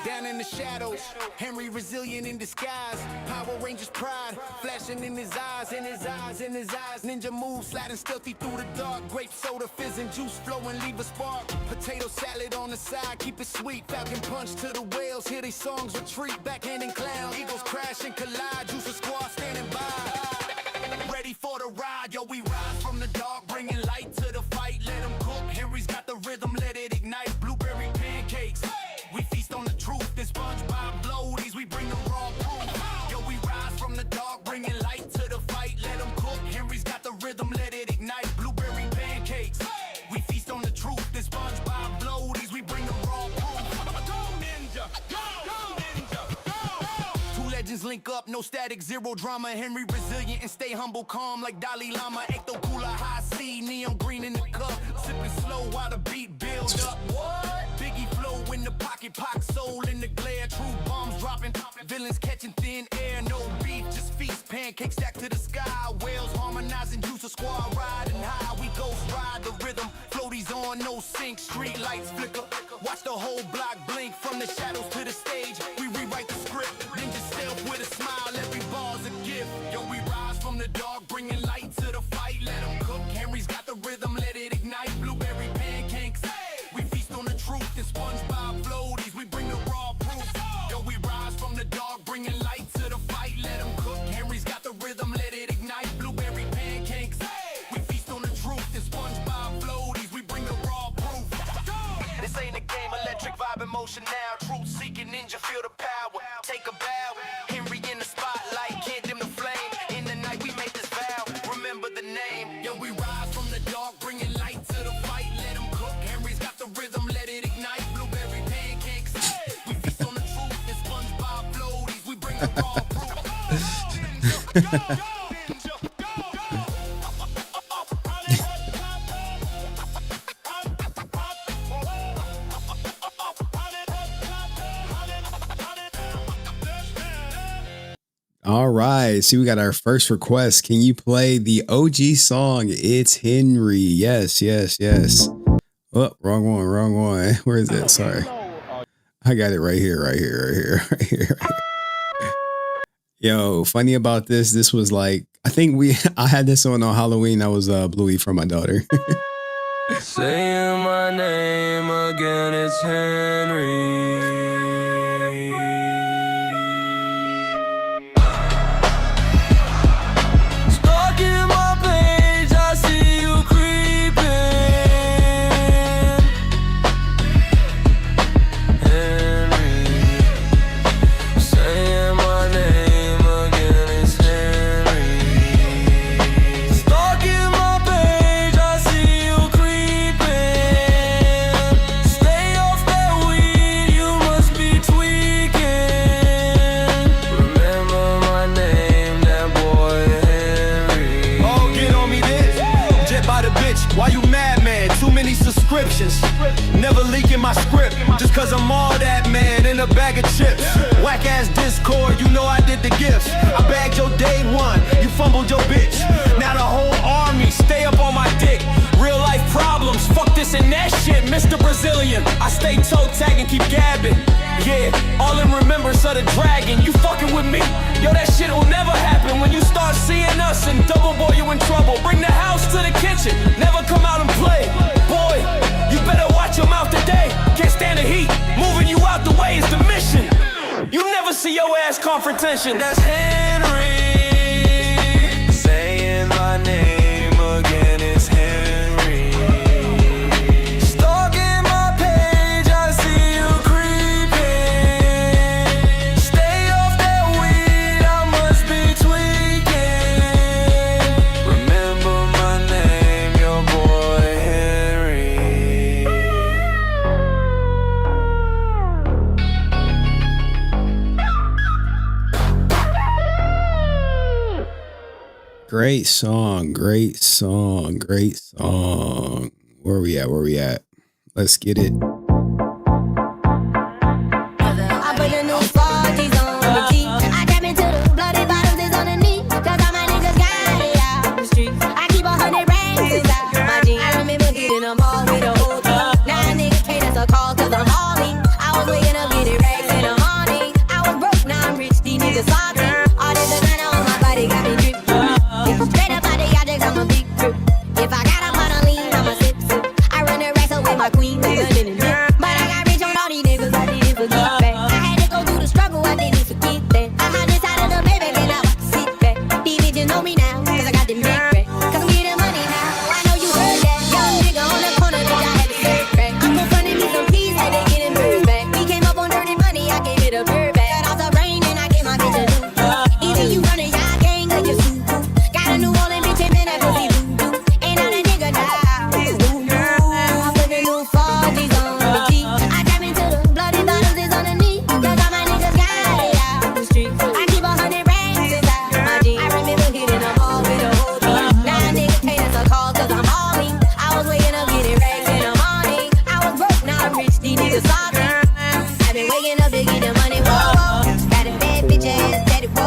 Down in the shadows, Henry resilient in disguise. Power Rangers pride, flashing in his eyes, in his eyes, in his eyes. Ninja moves, sliding stealthy through the dark. Grape soda, fizz and juice flowing, leave a spark. Potato salad on the side, keep it sweet. Falcon punch to the whales, hear these songs retreat. Backhanding clown, eagles crash and collide. Juice a squad standing by, ready for the ride. Yo, we rise from the dark, bringing light to the fight. Let them cook, Henry's got the rhythm, let it ignite. Blueberry pancakes, we feast on the truth. This SpongeBob bloaties, we bring the raw proof. Yo, we rise from the dark, bringing light to the fight. Let them cook, Henry's got the rhythm, let it ignite. Blueberry pancakes, we feast on the truth. This SpongeBob bloaties, we bring the raw proof. Go ninja, go ninja, go! Two legends link up, no static, zero drama. Henry resilient and stay humble, calm like Dalai Lama. Ecto cooler, high C, neon green in the cup. Sipping slow while the beat build up. What? Biggie flow in the pocket, pock soul in the glare. True bombs dropping, villains catching thin air. No beef, just feast, pancakes stacked to the sky. Whales harmonizing, juice a squad riding high. We ghost ride the rhythm, floaties on, no sync. Street lights flicker, watch the whole block blink. From the shadows to the stage, we rewrite the script. Ninja stealth with a smile, every bar's a gift. Yo, we rise from the dark, bringing light to the fight. Let them cook, Henry's got the rhythm, let it ignite. Blueberry pancakes, we feast on the truth. And SpongeBob floaties, we bring the raw proof. Yo, we rise from the dark, bringing light to the fight. Let them cook, Henry's got the rhythm, let it ignite. Blueberry pancakes, we feast on the truth. And SpongeBob floaties, we bring the raw proof. This ain't a game, electric vibe emotion now. Truth seeking ninja, feel the power. Take a bow, Henry in the spotlight, can't dim the flame. In the night we make this vow, remember the name. Yo, we rise from the dark, bringing light to the fight. Let them cook, Henry's got the rhythm, let it ignite. Blueberry pancakes, we feast on the truth. And SpongeBob floaties, we bring the raw proof. Go, ninja, go! All right, see, we got our first request. Can you play the OG song? It's Henry. Yes, yes, yes. Oh, wrong one, wrong one. Where is it? Sorry. I got it right here, right here, right here, right here, right here. Yo, funny about this. This was like, I think I had this on Halloween. That was Bluey for my daughter. Saying my name again, it's Henry. Never leaking my script, just cause I'm all that, man, in a bag of chips. Whack ass Discord, you know I did the gifts. I bagged your day one, you fumbled your bitch. Now the whole army stay up on my dick. Real life problems, fuck this and that shit, Mr. Brazilian. I stay toe tag and keep gabbing. Yeah, all in remembrance of the dragon. You fucking with me? Yo, that shit will never happen. When you start seeing us and double boy, you in trouble. Bring the house to the kitchen, never come out and play. Boy, you better watch your mouth today. Can't stand the heat, moving you out the way is the mission. You never see your ass confrontation. That's Henry. Saying my name again is Henry. Stalking my page, I see you creeping. Stay off that weed, I must be tweaking. Remember my name, your boy Henry. Great song, great song, great song. Where we at? Where we at? Let's get it. I put the new 40s on the G. I tap into the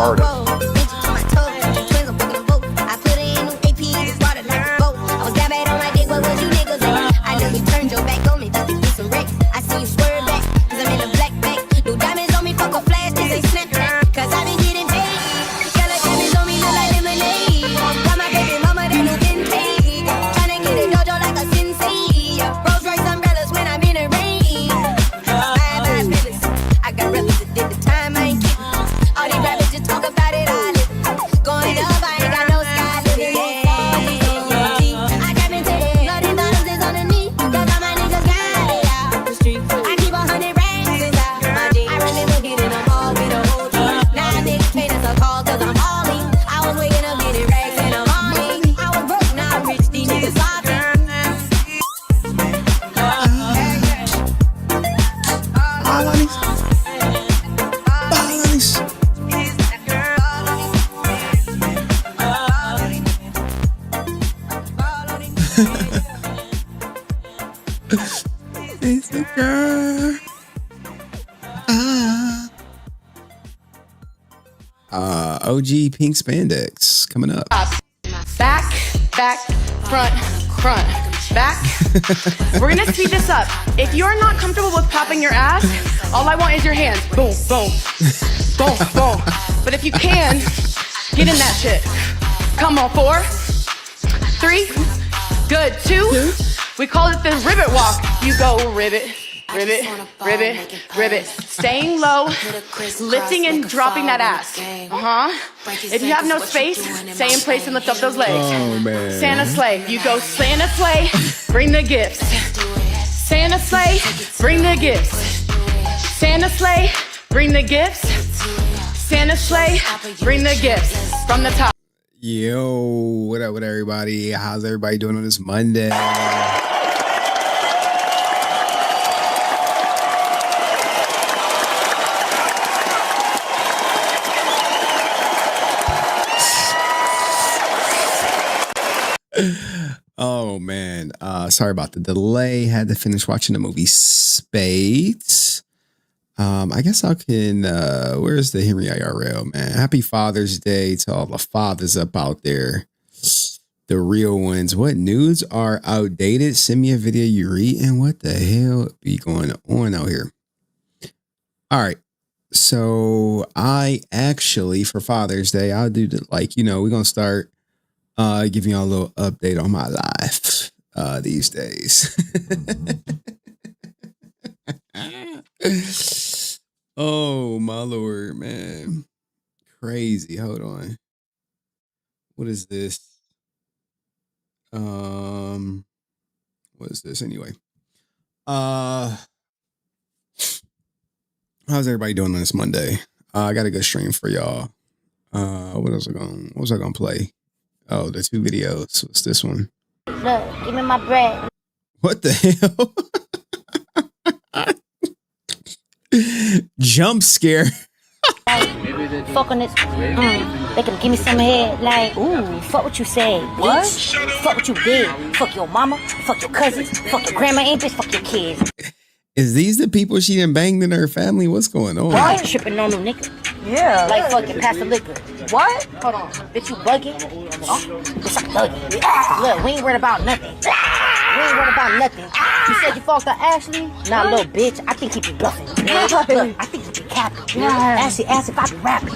harder. It's a girl. OG pink spandex coming up. Back, front, back. We're gonna speed this up. If you're not comfortable with popping your ass, all I want is your hands. Boom, boom, boom, boom. But if you can, get in that shit. Come on, 4, 3, good, 2. We call it the ribbit walk. You go ribbit, ribbit, ribbit, ribbit. Staying low, lifting and dropping that ass. If you have no space, stay in place and lift up those legs. Oh, man. Santa sleigh. You go Santa sleigh, bring the gifts. Santa sleigh, bring the gifts. Santa sleigh, bring the gifts. Santa sleigh, bring the gifts. From the top. Yo, what up with everybody? How's everybody doing on this Monday? Oh man, sorry about the delay. Had to finish watching the movie Spades. I guess I can, where's the Henry IRL, man? Happy Father's Day to all the fathers up out there. The real ones. What nudes are outdated? Send me a video you're eating. What the hell be going on out here? All right. So I actually, for Father's Day, I'll do the, like, you know, we're going to start giving y'all a little update on my life these days. Oh my Lord, man. Crazy. Hold on. What is this? What is this anyway? How's everybody doing on this Monday? I got a good stream for y'all. What was I gonna play? Oh, the 2 videos. What's this one? Look, give me my bread. What the hell? Jump scare. Fuck on this. They can give me some head. Like, ooh, fuck what you say. What? Fuck what you did. Fuck your mama. Fuck your cousins. Fuck your grandma and bitch. Fuck your kids. Is these the people she done banged in her family? What's going on? What? Tripping on them nigga. Yeah. Like fucking pass the liquor. What? Hold on. Bitch, you bugging? Oh, bitch, I'm bugging. Look, we ain't worried about nothing. We ain't worried about nothing. You said you fucked up Ashley? Nah, little bitch. I think he be bluffing. Look, I think he be capping. Ashley asked if I be rapping.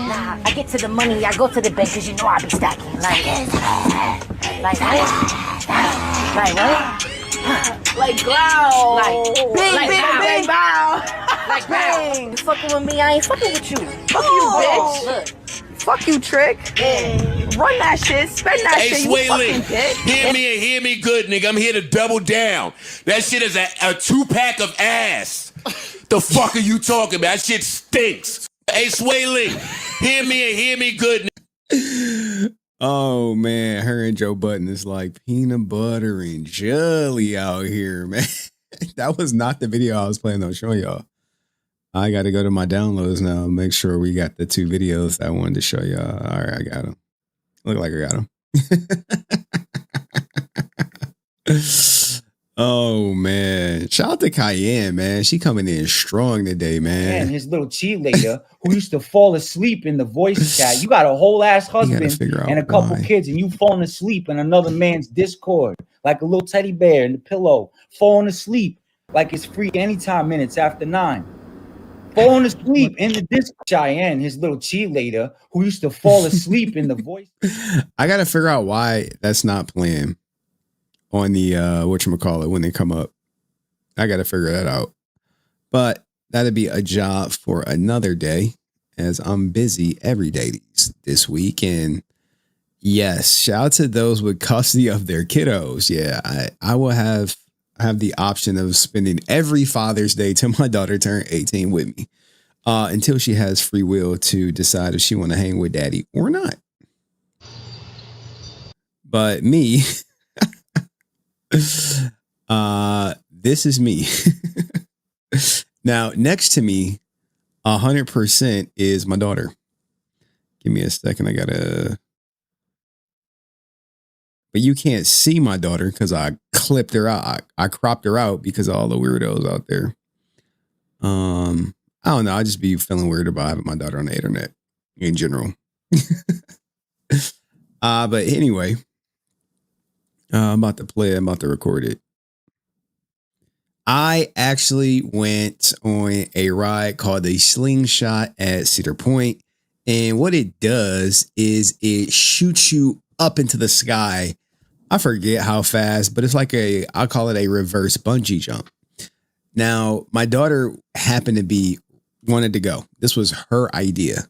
Nah, I get to the money. I go to the bank because you know I be stacking. Like what? Like growl. Like bang, bow. Like bang. You fucking with me, I ain't fucking with you. Fuck you, bitch. Look. Fuck you, Trick. Run that shit. Spend that shit, you fucking bitch. Hear me good, nigga. I'm here to double down. That shit is a 2-pack of ass. The fuck are you talking about? That shit stinks. Hey, Sway Lee, hear me good, nigga. Oh man, her and Joe Button is like peanut butter and jelly out here, man. That was not the video I was planning on showing y'all. I got to go to my downloads now and make sure we got the 2 videos that I wanted to show y'all. All right, I got them. Look like I got them. Oh man. Shout out to Cayenne, man. She coming in strong today, And man. his little cheerleader who used to fall asleep in the voice chat. You got a whole ass husband figure out and a couple why. kids, and you falling asleep in another man's Discord like a little teddy bear in the pillow, falling asleep like it's free anytime minutes after 9. Falling asleep in the Discord. Cheyenne, his little cheerleader who used to fall asleep in the voice. I gotta figure out why that's not playing on the whatchamacallit when they come up. I gotta figure that out. But that'd be a job for another day, as I'm busy every day this week. And yes, shout out to those with custody of their kiddos. Yeah, I will have the option of spending every Father's Day till my daughter turned 18 with me, until she has free will to decide if she want to hang with daddy or not. But me, this is me. Now, next to me, 100% is my daughter. Give me a second. But you can't see my daughter because I clipped her out. I cropped her out because of all the weirdos out there. I don't know. I just be feeling weird about having my daughter on the internet in general. But anyway, I'm about to record it. I actually went on a ride called the Slingshot at Cedar Point. And what it does is it shoots you up into the sky. I forget how fast, but it's like I'll call it a reverse bungee jump. Now, my daughter wanted to go. This was her idea.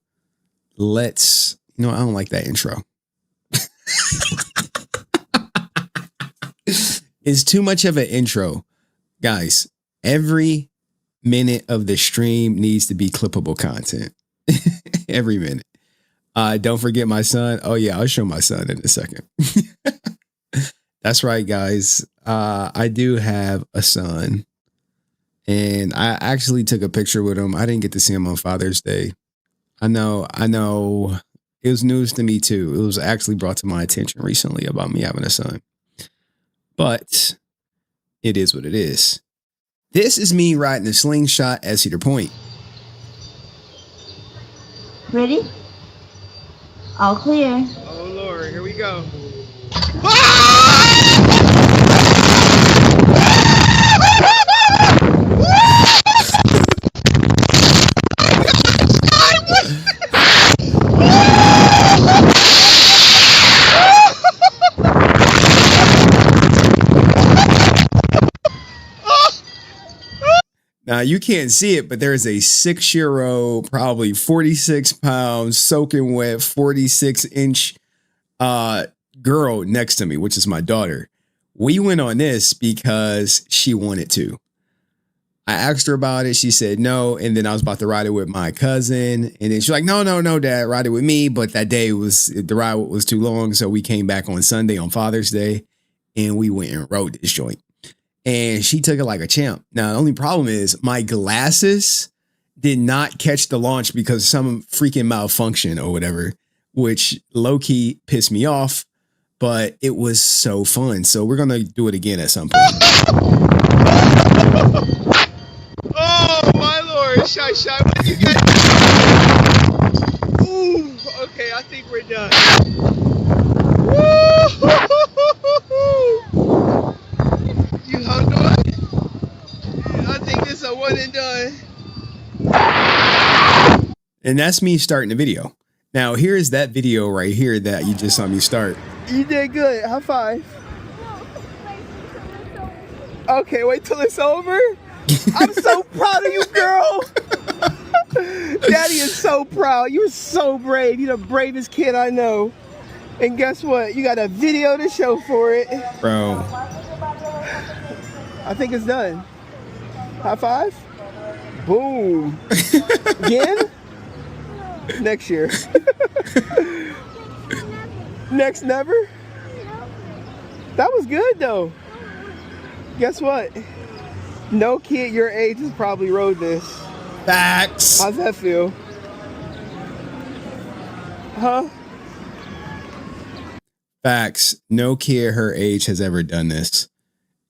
I don't like that intro. It's too much of an intro. Guys, every minute of the stream needs to be clippable content. Every minute. Don't forget my son. Oh yeah, I'll show my son in a second. That's right, guys. I do have a son, and I actually took a picture with him. I didn't get to see him on Father's Day. I know. It was news to me too. It was actually brought to my attention recently about me having a son. But it is what it is. This is me riding the Slingshot at Cedar Point. Ready? All clear. Oh Lord, here we go. Now you can't see it, but there is a 6-year-old, probably 46 pounds, soaking wet, 46-inch girl next to me, which is my daughter. We went on this because she wanted to. I asked her about it. She said no. And then I was about to ride it with my cousin. And then she's like, no, Dad, ride it with me. But that day the ride was too long. So we came back on Sunday on Father's Day and we went and rode this joint. And she took it like a champ. Now, the only problem is my glasses did not catch the launch because of some freaking malfunction or whatever, which low-key pissed me off, but it was so fun. So we're going to do it again at some point. Oh my Lord, Shy, what you got? Ooh, okay, I think we're done. Woo! You hung on? I think this is a one and done. And that's me starting the video. Now, here's that video right here that you just saw me start. You did good. High five. Okay, wait till it's over. I'm so proud of you, girl. Daddy is so proud. You're so brave. You're the bravest kid I know. And guess what? You got a video to show for it. Bro. I think it's done. High five. Boom. Again? Next year. Next never? That was good though. Guess what? No kid your age has probably rode this. Facts. How's that feel? Huh? Facts. No kid her age has ever done this.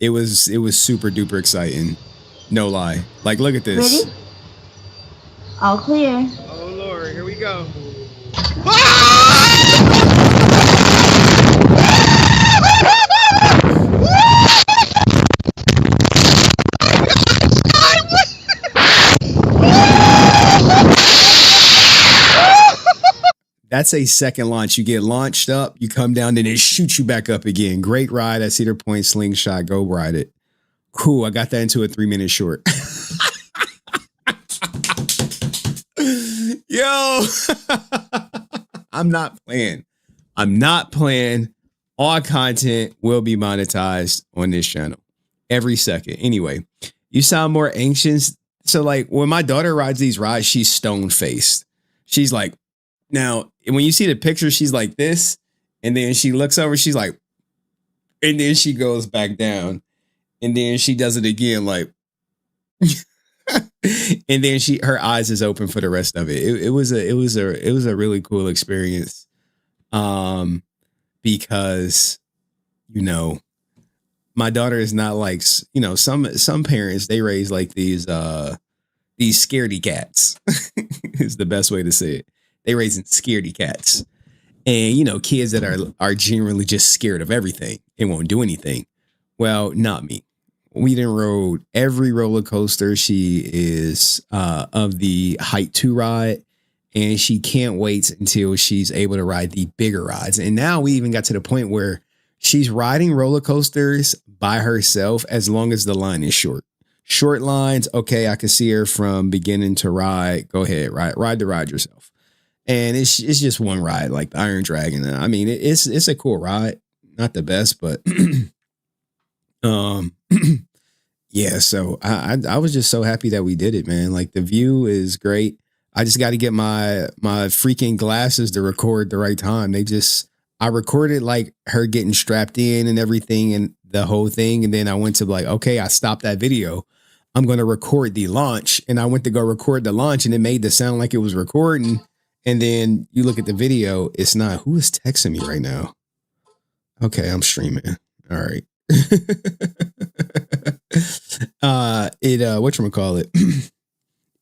it was super duper exciting. No lie. Like, look at this. Ready? All clear. Oh Lord, here we go. That's a second launch. You get launched up, you come down, then it shoots you back up again. Great ride at Cedar Point Slingshot. Go ride it. Cool. I got that into a 3-minute short. Yo, I'm not playing. I'm not playing. All content will be monetized on this channel every second. Anyway, you sound more anxious. So, like, when my daughter rides these rides, she's stone faced. She's like, now, when you see the picture, she's like this, and then she looks over, she's like, and then she goes back down, and then she does it again, like, and then her eyes is open for the rest of it. It was a really cool experience, because, you know, my daughter is not like, you know, some parents, they raise like these scaredy cats is the best way to say it. They raising scaredy cats, and, you know, kids that are generally just scared of everything and won't do anything. Well, not me. We done rode every roller coaster. She is of the Height 2 ride, and she can't wait until she's able to ride the bigger rides. And now we even got to the point where she's riding roller coasters by herself as long as the line is short. Short lines, okay, I can see her from beginning to ride. Go ahead, ride the ride yourself. And it's just one ride, like the Iron Dragon. I mean, it's a cool ride, not the best, but yeah. So I was just so happy that we did it, man. Like, the view is great. I just got to get my freaking glasses to record the right time. I recorded like her getting strapped in and everything and the whole thing, and then I went to like, okay, I stopped that video. I'm going to record the launch, and I went to go record the launch, and it made the sound like it was recording. And then you look at the video, it's not. Who is texting me right now? Okay, I'm streaming. All right. Whatchamacallit?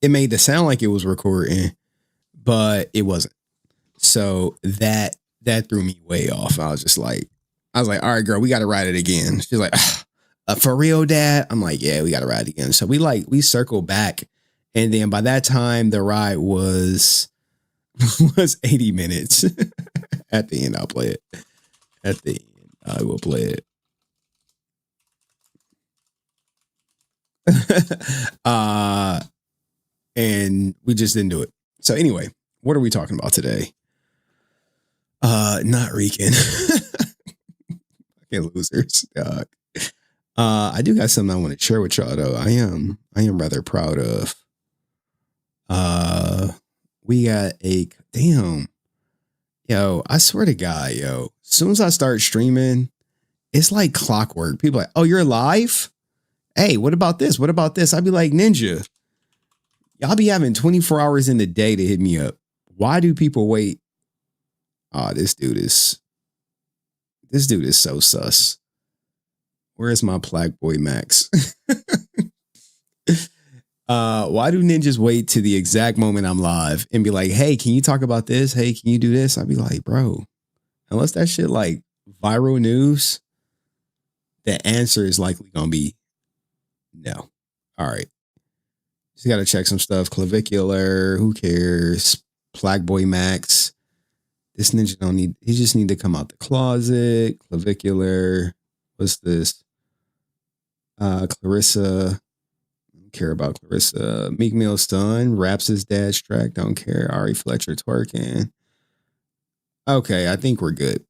It made the sound like it was recording, but it wasn't. So that threw me way off. I was like, all right, girl, we got to ride it again. She's like, for real, Dad? I'm like, yeah, we got to ride it again. So we circled back. And then by that time, the ride was 80 minutes. At the end, I'll play it. At the end, I will play it. And we just didn't do it. So anyway, what are we talking about today? Not Rican. Fucking losers, dog. I do got something I want to share with y'all though. I am rather proud of. We got yo, I swear to God, yo, as soon as I start streaming, it's like clockwork. People are like, oh, you're live? Hey, what about this? What about this? I'd be like, Ninja, y'all be having 24 hours in the day to hit me up. Why do people wait? Oh, this dude is so sus. Where's my Black Boy Max? Why do ninjas wait to the exact moment I'm live and be like, hey, can you talk about this? Hey, can you do this? I'd be like, bro, unless that shit like viral news, the answer is likely going to be no. All right. Just got to check some stuff. Clavicular. Who cares? Black Boy Max. This ninja he just need to come out the closet. Clavicular. What's this? Clarissa. Care about Clarissa. Meek Mill's son raps his dad's track. Don't care. Ari Fletcher twerking. Okay, I think we're good.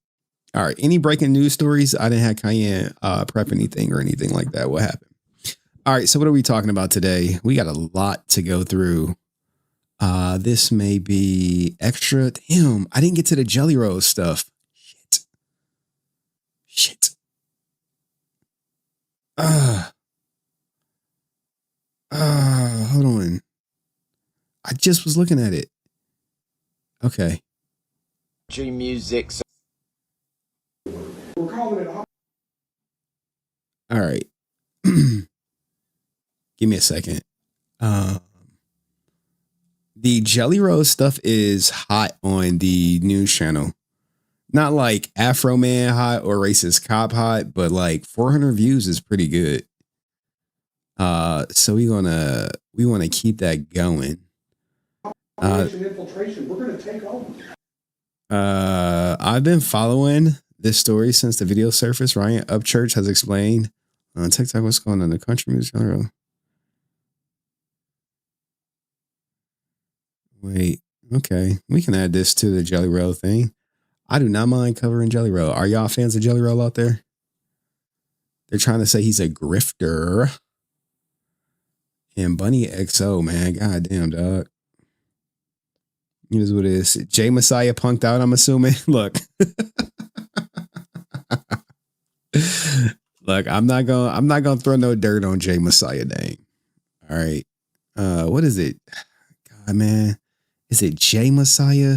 All right. Any breaking news stories? I didn't have Cayenne prep anything or anything like that. What happened? All right. So what are we talking about today? We got a lot to go through. This may be extra. Damn, I didn't get to the Jelly Roll stuff. Shit. Hold on. I just was looking at it. Okay. Music. All right. Give me a second. The Jelly Roll stuff is hot on the news channel. Not like Afro Man hot or Racist Cop hot, but like 400 views is pretty good. So we want to keep that going. Infiltration. We're going to take over. I've been following this story since the video surfaced. Ryan Upchurch has explained on TikTok what's going on in the country music genre. Wait, okay. We can add this to the Jelly Roll thing. I do not mind covering Jelly Roll. Are y'all fans of Jelly Roll out there? They're trying to say he's a grifter. And Bunny XO, man. God damn, dog. Here's what it is. Jay Messiah punked out, I'm assuming. Look. Look, I'm not gonna throw no dirt on Jay Messiah dang. All right. What is it? God, man. Is it Jay Messiah?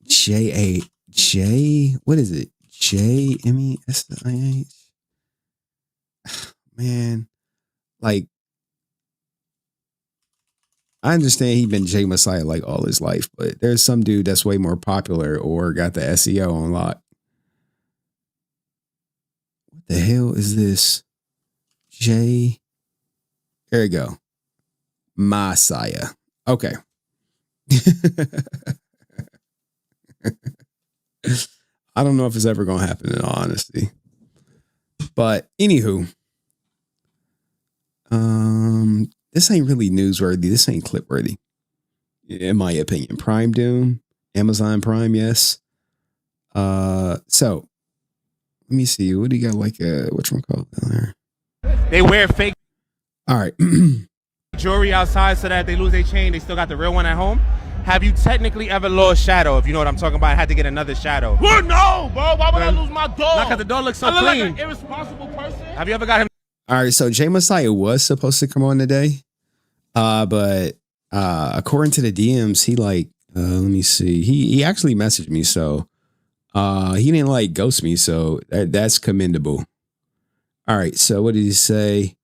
J-A-J? What is it? J-M-E-S-I-H? Man. Like, I understand he's been Jay Messiah like all his life, but there's some dude that's way more popular or got the SEO on lock. What the hell is this? Jay. There you go. Messiah. Okay. I don't know if it's ever going to happen in all honesty. But anywho, this ain't really newsworthy. This ain't clipworthy, in my opinion. Prime Doom, Amazon Prime, yes. So let me see. What do you got? Like which one called there? They wear fake All right. jewelry outside so that they lose their chain. They still got the real one at home. Have you technically ever lost shadow? If you know what I'm talking about, I had to get another shadow. Well, no, bro. Why would I lose my dog? Not because the dog looks so clean. Like an irresponsible person. Have you ever got him? All right. So Jay Messiah was supposed to come on today. But according to the DMs, he like, let me see. He actually messaged me. So he didn't like ghost me. So that's commendable. All right. So what did he say?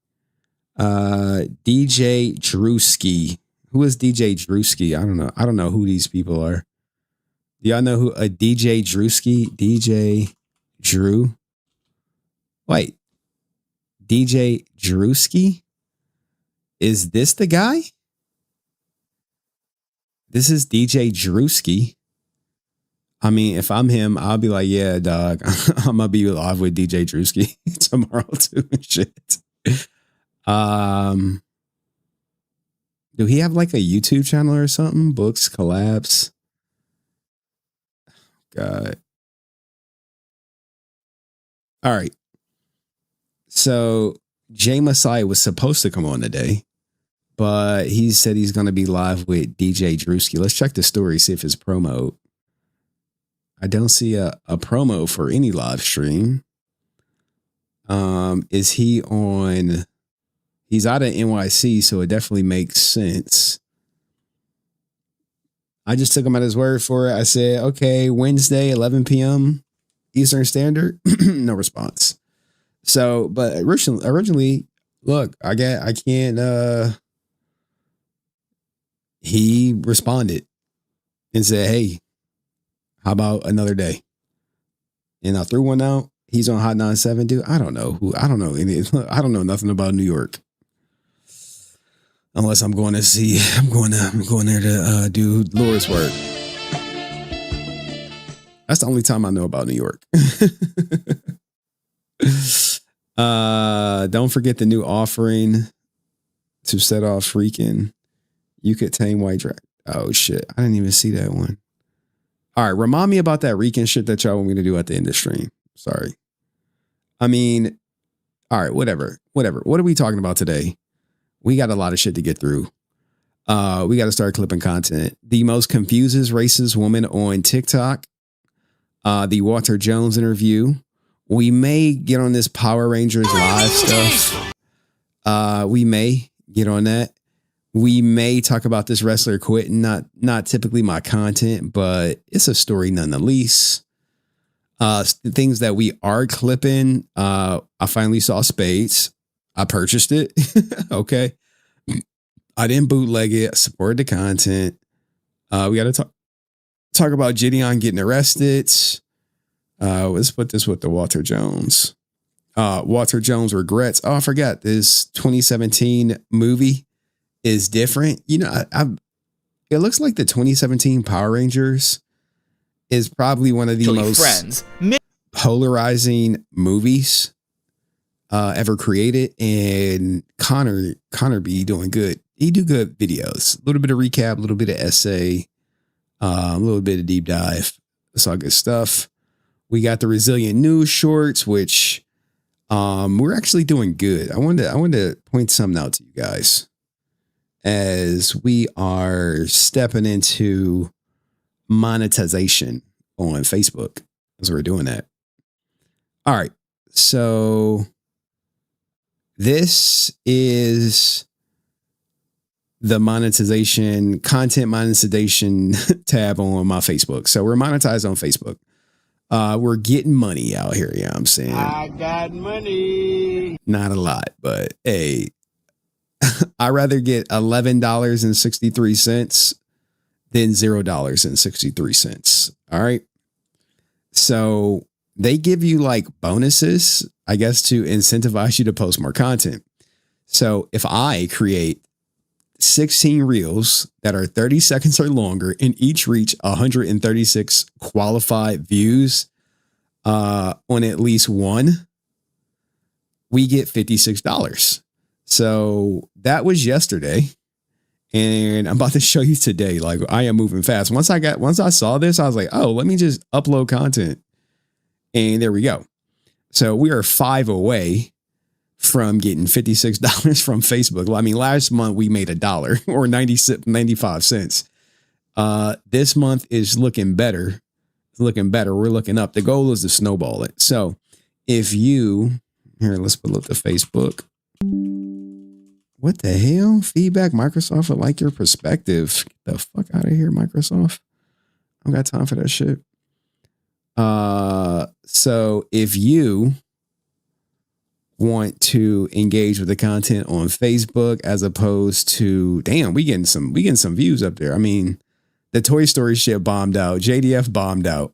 DJ Drewski. Who is DJ Drewski? I don't know. I don't know who these people are. Do y'all know who a DJ Drewski? DJ Drew? Wait. DJ Drewski? Is this the guy? This is DJ Drewski. I mean, if I'm him, I'll be like, yeah, dog. I'm gonna be live with DJ Drewski tomorrow too and shit. Do he have like a YouTube channel or something? Books, collabs. God. All right. So Jay Messiah was supposed to come on today, but he said he's going to be live with DJ Drewski. Let's check the story, see if it's promo. I don't see a promo for any live stream. Is he on... He's out of NYC, so it definitely makes sense. I just took him at his word for it. I said, okay, Wednesday, 11 p.m. Eastern Standard. No response. So, but originally, look, I can't, he responded and said, hey, how about another day? And I threw one out. He's on Hot 97, dude. I don't know I don't know nothing about New York. Unless I'm going there to do Lord's work. That's the only time I know about New York. Don't forget the new offering to set off freaking. You could tame white dragon. Oh shit. I didn't even see that one. All right. Remind me about that Rican shit that y'all want me to do at the end of the stream. Sorry. I mean, all right, whatever. What are we talking about today? We got a lot of shit to get through. We got to start clipping content. The most confuses racist woman on TikTok. The Walter Jones interview. We may get on this Power Rangers live stuff. We may get on that. We may talk about this wrestler quitting. Not typically my content, but it's a story nonetheless. Things that we are clipping. I finally saw Spades. I purchased it. Okay. I didn't bootleg it. I supported the content. We got to talk about Gideon getting arrested. Let's put this with the Walter Jones. Walter Jones regrets. Oh, I forgot this 2017 movie is different. You know, it looks like the 2017 Power Rangers is probably one of the most polarizing movies ever created. And Connor be doing good. He do good videos. A little bit of recap, a little bit of essay, a little bit of deep dive. It's all good stuff. We got the Resilient News shorts, which we're actually doing good. I wanted to point something out to you guys as we are stepping into monetization on Facebook as we're doing that. All right. So this is the monetization, content monetization tab on my Facebook. So we're monetized on Facebook. We're getting money out here. Yeah, I'm saying I got money. not a lot, but hey, I'd rather get $11.63 than $0.63. All right. So they give you like bonuses, I guess, to incentivize you to post more content. So if I create 16 reels that are 30 seconds or longer and each reach 136 qualified views on at least one, we get $56. So that was yesterday. And I'm about to show you today. Like, I am moving fast. Once I saw this, I was like, oh, let me just upload content. And there we go. So we are 5 away from getting $56 from Facebook. Well, I mean, last month we made $1 or 95 cents. This month is looking better. It's looking better. We're looking up. The goal is to snowball it. So if you, here, let's pull up the Facebook. What the hell? Feedback. Microsoft would like your perspective. Get the fuck out of here, Microsoft. I don't got time for that shit. So if you want to engage with the content on Facebook as opposed to, damn, we getting some views up there. I mean, the Toy Story shit bombed out. JDF bombed out.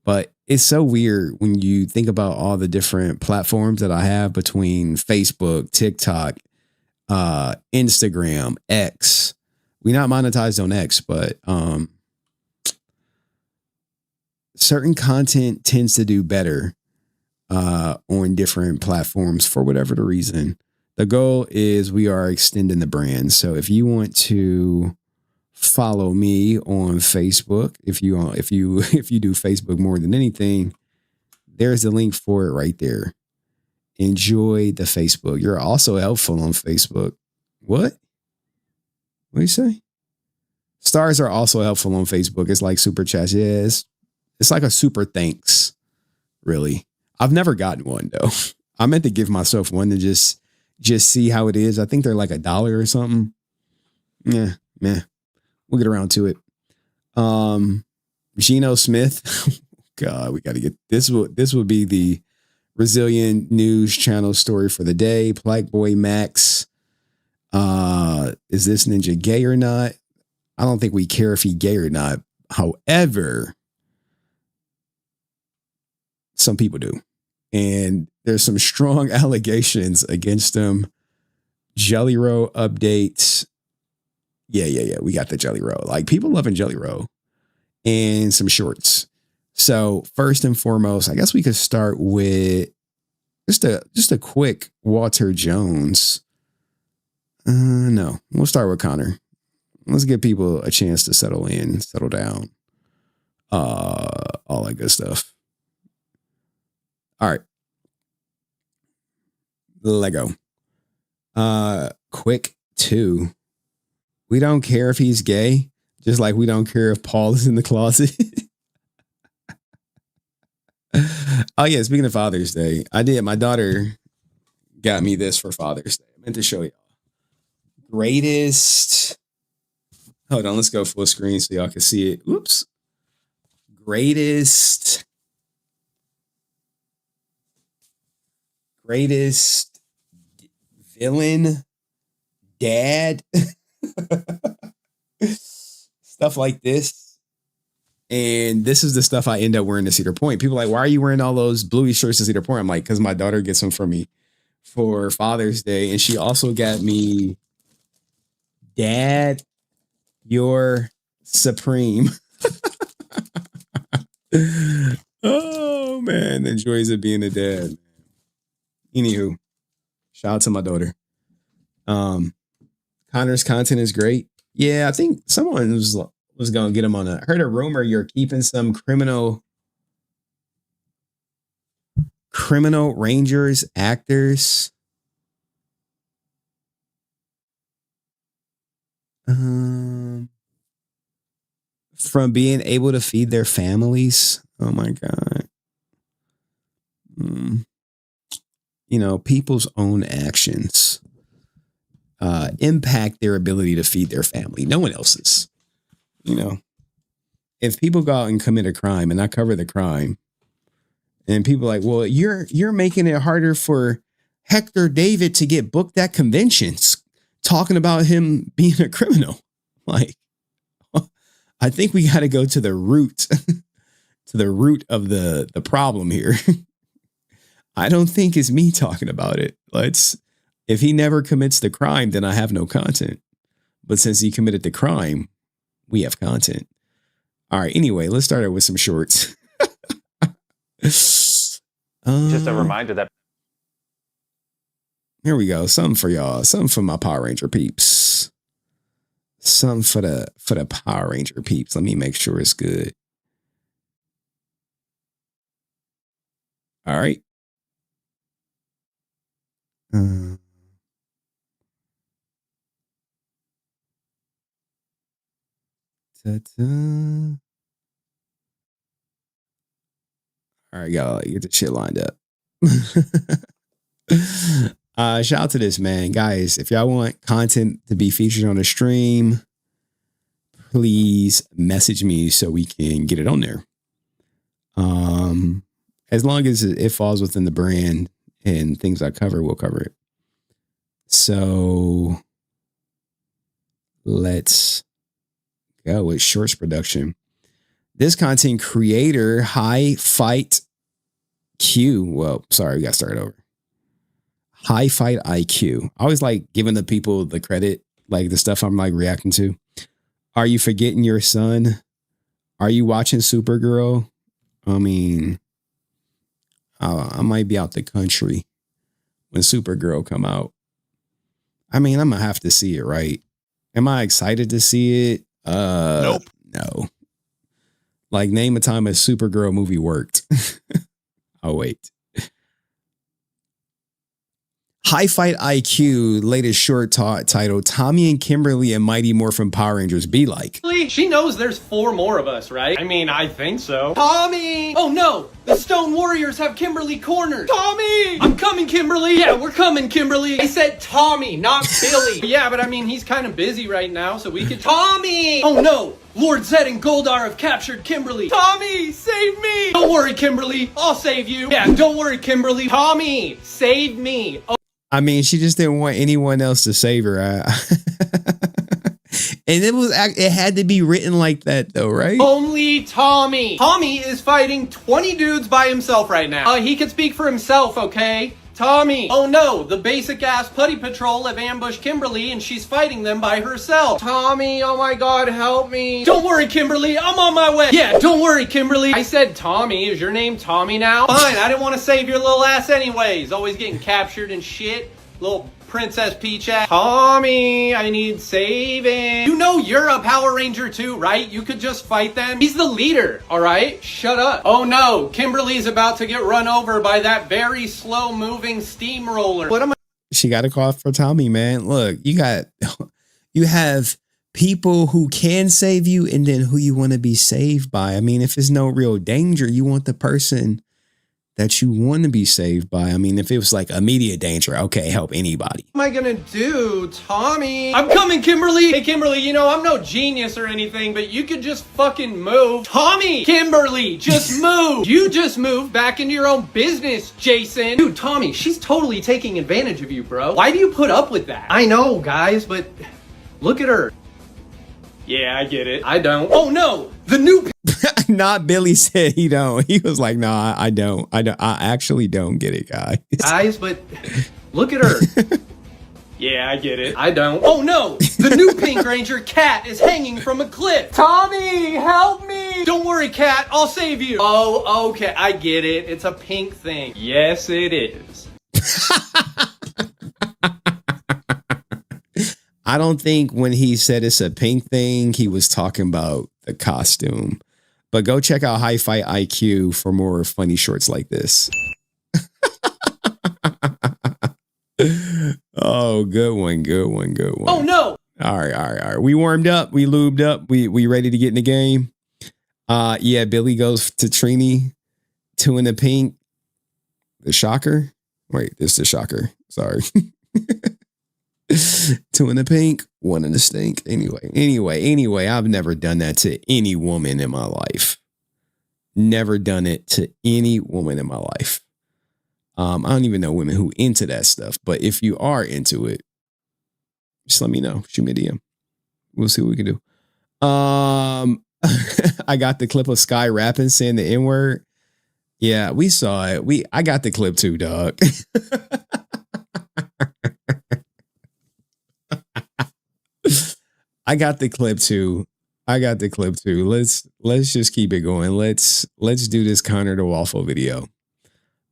But it's so weird when you think about all the different platforms that I have between Facebook, TikTok, Instagram, X. We not monetized on X, but certain content tends to do better on different platforms for whatever the reason. The goal is we are extending the brand. So if you want to follow me on Facebook, if you do Facebook more than anything, there's the link for it right there. Enjoy the Facebook. You're also helpful on Facebook. What do you say? Stars are also helpful on Facebook. It's like super chats. Yeah, it's like a super thanks, really. I've never gotten one though. I meant to give myself one to just see how it is. I think they're like $1 or something. Yeah, man. We'll get around to it. Geno Smith. God, we got to get this. This will be the Resilient News Channel story for the day. Black Boy Max. Is this ninja gay or not? I don't think we care if he gay or not. However, some people do. And there's some strong allegations against him. Jelly Roll updates. Yeah. We got the Jelly Roll. Like, people loving Jelly Roll. And some shorts. So first and foremost, I guess we could start with just a quick Walter Jones. No, we'll start with Connor. Let's give people a chance to settle down. All that good stuff. All right. Lego. Quick 2. We don't care if he's gay, just like we don't care if Paul is in the closet. Oh yeah, speaking of Father's Day, my daughter got me this for Father's Day. I meant to show y'all. Greatest. Hold on, let's go full screen so y'all can see it. Oops. Greatest greatest villain dad. Stuff like this. And this is the stuff I end up wearing to Cedar Point. People are like, why are you wearing all those bluey shirts to Cedar Point? I'm like, because my daughter gets them for me for Father's Day. And she also got me, Dad, you're supreme. Oh, man. The joys of being a dad. Anywho, shout out to my daughter. Connor's content is great. Yeah, I think someone was going to get him on I heard a rumor you're keeping some criminal Rangers actors. From being able to feed their families. Oh my God. You know, people's own actions impact their ability to feed their family. No one else's. You know, if people go out and commit a crime and I cover the crime, and people are like, well, you're making it harder for Hector David to get booked at conventions, talking about him being a criminal. Like, I think we got to go to the root, of the problem here. I don't think it's me talking about it. If he never commits the crime, then I have no content. But since he committed the crime, we have content. All right. Anyway, let's start out with some shorts. Just a reminder that. Here we go. Something for y'all. Something for my Power Ranger peeps. Something for the Power Ranger peeps. Let me make sure it's good. All right. Ta-ta. All right, y'all, get the shit lined up. Shout out to this, man. Guys, if y'all want content to be featured on the stream, please message me so we can get it on there. As long as it falls within the brand and things I cover, we'll cover it. So let's go with shorts production. This content creator, High Fight Q. Well, sorry, we got to start over. High Fight IQ. I always like giving the people the credit, like the stuff I'm like reacting to. Are you forgetting your son? Are you watching Supergirl? I mean, I might be out the country when Supergirl come out. I mean, I'm gonna have to see it, right? Am I excited to see it? Nope. No. Like, name a time a Supergirl movie worked. Oh, wait. High Fight IQ, latest short title, Tommy and Kimberly and Mighty Morphin Power Rangers be like. She knows there's 4 more of us, right? I mean, I think so. Tommy! Oh no! The Stone Warriors have Kimberly cornered! Tommy! I'm coming, Kimberly! Yeah, we're coming, Kimberly! I said Tommy, not Billy! Yeah, but I mean, he's kind of busy right now, so we could... Tommy! Oh no! Lord Zed and Goldar have captured Kimberly! Tommy, save me! Don't worry, Kimberly, I'll save you! Yeah, don't worry, Kimberly! Tommy, save me! Oh. I mean, she just didn't want anyone else to save her. And it had to be written like that, though, right? Only Tommy. Tommy is fighting 20 dudes by himself right now. He can speak for himself, okay? Tommy. Oh no, the basic ass Putty Patrol have ambushed Kimberly and she's fighting them by herself. Tommy, oh my God, help me. Don't worry, Kimberly, I'm on my way. Yeah, don't worry, Kimberly. I said Tommy. Is your name Tommy now? Fine, I didn't want to save your little ass anyways. Always getting captured and shit. Little Princess Peach ass. Tommy, I need saving. You know you're a Power Ranger too, right? You could just fight them. He's the leader, all right? Shut up. Oh no, Kimberly's about to get run over by that very slow moving steamroller. What am I? She got a call for Tommy, man. Look, you have people who can save you and then who you want to be saved by. I mean, if it's no real danger, you want the person that you want to be saved by. I mean, if it was like immediate danger, okay, help anybody. What am I gonna do, Tommy? I'm coming, Kimberly! Hey, Kimberly, you know, I'm no genius or anything, but you could just fucking move. Tommy! Kimberly, just move! You just moved back into your own business, Jason. Dude, Tommy, she's totally taking advantage of you, bro. Why do you put up with that? I know, guys, but look at her. Yeah, I get it. I don't. Oh, no! The new... Not Billy said he don't. He was like, nah, I don't. I actually don't get it, guys. Guys, but look at her. Yeah, I get it. I don't. Oh no! The new Pink Ranger Cat is hanging from a cliff. Tommy, help me! Don't worry, Cat. I'll save you. Oh, okay. I get it. It's a pink thing. Yes, it is. I don't think when he said it's a pink thing, he was talking about the costume. But go check out High Fight IQ for more funny shorts like this. Oh, good one, good one, good one. Oh no! All right. We warmed up, we lubed up, we ready to get in the game. Yeah, Billy goes to Trini, 2 in the pink. The shocker. Wait, this is the shocker. Sorry. 2 in the pink, 1 in the stink. Anyway, I've never done that to any woman in my life. Never done it to any woman in my life. I don't even know women who into that stuff, but if you are into it, just let me know. Shoot me a DM. We'll see what we can do. I got the clip of Sky rapping saying the N-word. Yeah, we saw it. I got the clip too, dog. I got the clip too. Let's just keep it going. Let's do this Connor the Waffle video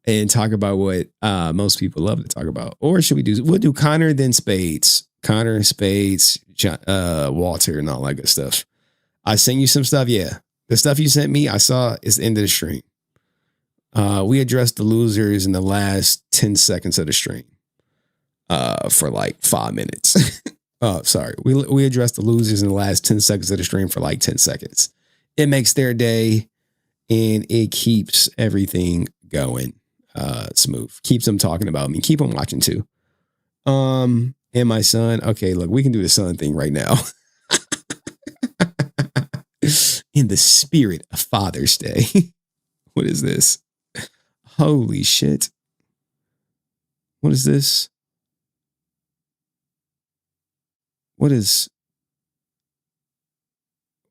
and talk about what most people love to talk about. Or should we'll do Connor then Spades. Connor, Spades, Walter, and all that good stuff. I sent you some stuff. Yeah. The stuff you sent me, I saw is the end of the stream. We addressed the losers in the last 10 seconds of the stream. For like 5 minutes. Oh, sorry. We addressed the losers in the last 10 seconds of the stream for like 10 seconds. It makes their day and it keeps everything going smooth. Keeps them talking about me. Keep them watching too. And my son. Okay, look, we can do the son thing right now. In the spirit of Father's Day. What is this? Holy shit. What is this? What is...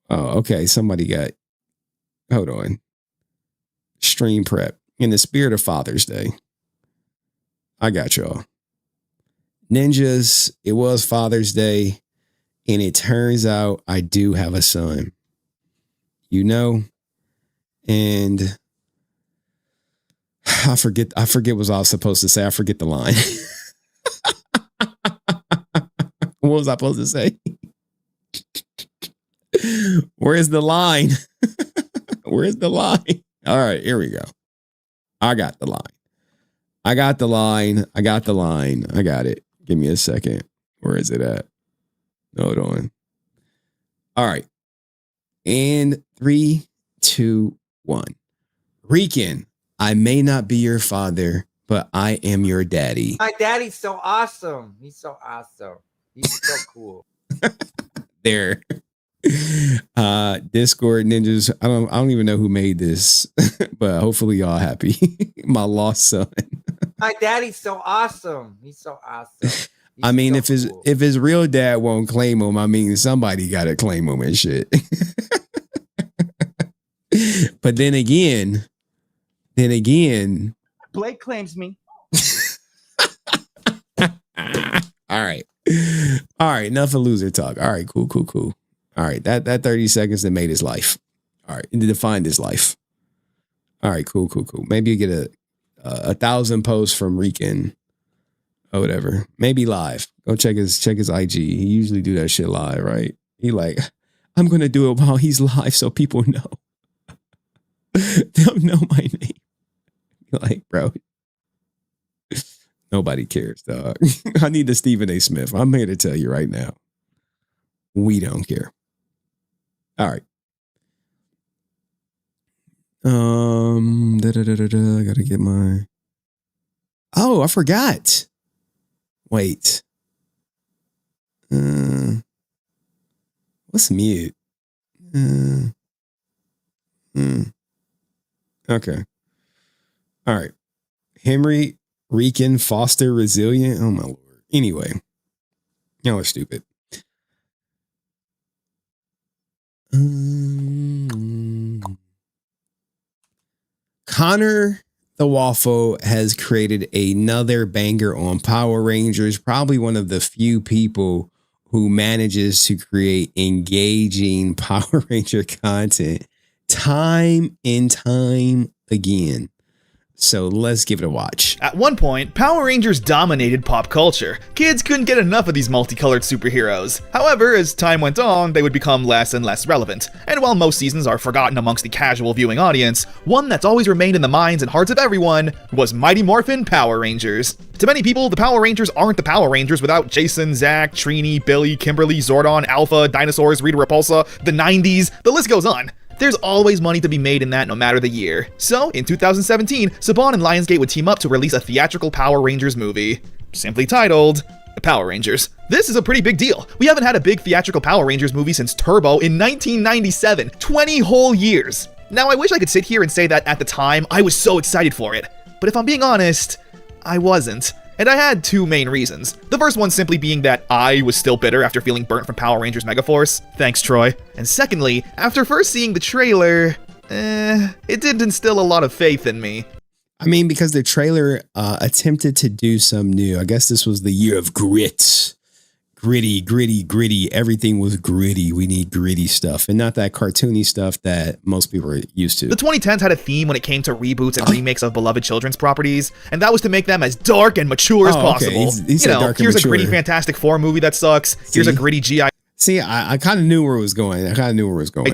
Oh, okay. Somebody got... Hold on. Stream prep. In the spirit of Father's Day. I got y'all. Ninjas, it was Father's Day. And it turns out I do have a son. You know? And... I forget what I was supposed to say. I forget the line. What was I supposed to say? Where's the line? Where's the line? All right, here we go. I got the line. I got it. Give me a second. Where is it at? Hold on. All right. And 3, 2, 1. Rican, I may not be your father, but I am your daddy. My daddy's so awesome. He's so awesome. He's so cool. There. Discord ninjas. I don't even know who made this, but hopefully y'all happy. My lost son. My daddy's so awesome. He's so awesome. I mean, if his real dad won't claim him, I mean somebody gotta claim him and shit. But then again, Blake claims me. All right. Enough of loser talk. All right, cool. All right, that 30 seconds that made his life. All right, it defined his life. All right, cool. Maybe you get a 1,000 posts from Rican or whatever. Maybe live. Go check his IG. He usually do that shit live, right? He like, I'm gonna do it while he's live so people know. They'll know my name. Like, bro. Nobody cares, dog. I need the Stephen A. Smith. I'm here to tell you right now. We don't care. All right. I gotta get my. Oh, I forgot. Wait. What's mute? Okay. All right. Henry Rican Foster Resilient. Oh my lord. Anyway, y'all are stupid. Connor the Waffle has created another banger on Power Rangers. Probably one of the few people who manages to create engaging Power Ranger content time and time again. So let's give it a watch. At one point, Power Rangers dominated pop culture. Kids couldn't get enough of these multicolored superheroes. However, as time went on, they would become less and less relevant. And while most seasons are forgotten amongst the casual viewing audience, one that's always remained in the minds and hearts of everyone was Mighty Morphin Power Rangers. To many people, the Power Rangers aren't the Power Rangers without Jason, Zach, Trini, Billy, Kimberly, Zordon, Alpha, Dinosaurs, Rita Repulsa, the 90s, the list goes on. There's always money to be made in that no matter the year. So, in 2017, Saban and Lionsgate would team up to release a theatrical Power Rangers movie, simply titled The Power Rangers. This is a pretty big deal. We haven't had a big theatrical Power Rangers movie since Turbo in 1997, 20 whole years. Now, I wish I could sit here and say that at the time I was so excited for it, but if I'm being honest, I wasn't. And I had two main reasons. The first one simply being that I was still bitter after feeling burnt from Power Rangers Megaforce. Thanks, Troy. And secondly, after first seeing the trailer, it didn't instill a lot of faith in me. I mean, because the trailer attempted to do some new. I guess this was the year of grit. Gritty. Everything was gritty. We need gritty stuff and not that cartoony stuff that most people are used to. The 2010s had a theme when it came to reboots and remakes of beloved children's properties, and that was to make them as dark and mature as possible. He said dark and here's mature. a gritty Fantastic Four movie that sucks. Here's a gritty G.I. See, I kind of knew where it was going.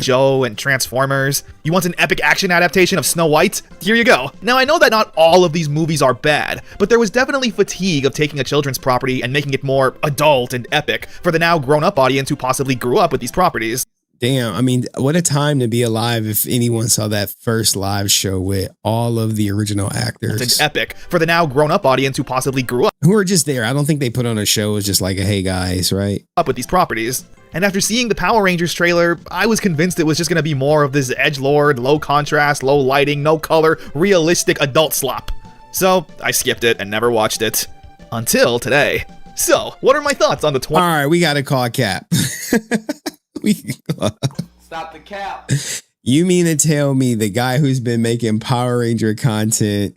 Joe and Transformers. You want an epic action adaptation of Snow White? Here you go. Now, I know that not all of these movies are bad, but there was definitely fatigue of taking a children's property and making it more adult and epic for the now grown-up audience who possibly grew up with these properties. Damn, I mean, what a time to be alive if anyone saw that first live show with all of the original actors. It's an epic for the now grown-up audience who possibly grew up. Who were just there. I don't think they put on a show. It was just like, hey guys, right? Up with these properties. And after seeing the Power Rangers trailer, I was convinced it was just going to be more of this edgelord, low contrast, low lighting, no color, realistic adult slop. So I skipped it and never watched it. Until today. So, what are my thoughts on the All right, we got to call cap. Stop the cap. You mean to tell me the guy who's been making Power Ranger content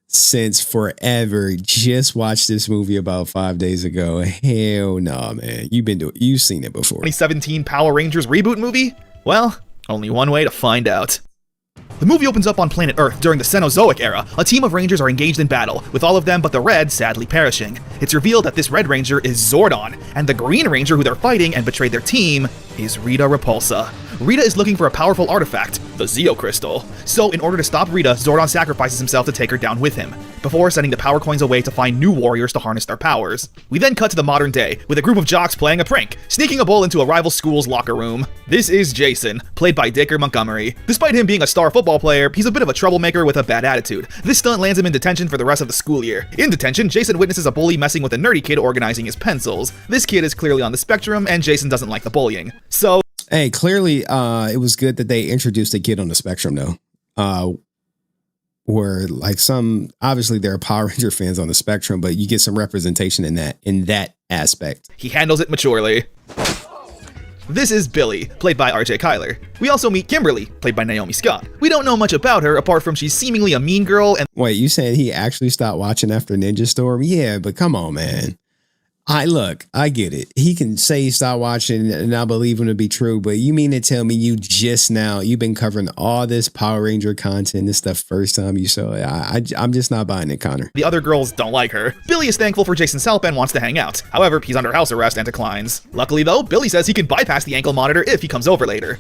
since forever just watched this movie about 5 days ago? Hell no, man. You've seen it before. 2017 Power Rangers reboot movie? Well, only one way to find out. The movie opens up on planet Earth during the Cenozoic era. A team of Rangers are engaged in battle, with all of them but the Red sadly perishing. It's revealed that this Red Ranger is Zordon, and the Green Ranger who they're fighting and betrayed their team is Rita Repulsa. Rita is looking for a powerful artifact, the Zeo Crystal. So in order to stop Rita, Zordon sacrifices himself to take her down with him, before sending the power coins away to find new warriors to harness their powers. We then cut to the modern day, with a group of jocks playing a prank, sneaking a bull into a rival school's locker room. This is Jason, played by Dacre Montgomery. Despite him being a star football player, he's a bit of a troublemaker with a bad attitude. This stunt lands him in detention for the rest of the school year. In detention, Jason witnesses a bully messing with a nerdy kid organizing his pencils. This kid is clearly on the spectrum, and Jason doesn't like the bullying. So, hey, clearly it was good that they introduced a kid on the spectrum, though. Where like obviously there are Power Ranger fans on the spectrum, but you get some representation in that aspect. He handles it maturely. This is Billy, played by RJ Kyler. We also meet Kimberly, played by Naomi Scott. We don't know much about her apart from she's seemingly a mean girl and— Wait, you said he actually stopped watching after Ninja Storm? Yeah, but come on, man. I get it. He can say stop watching and I believe him to be true, but you mean to tell me you've been covering all this Power Ranger content. This is the first time you saw it. I'm just not buying it, Connor. The other girls don't like her. Billy is thankful for Jason's help and wants to hang out. However, he's under house arrest and declines. Luckily though, Billy says he can bypass the ankle monitor if he comes over later.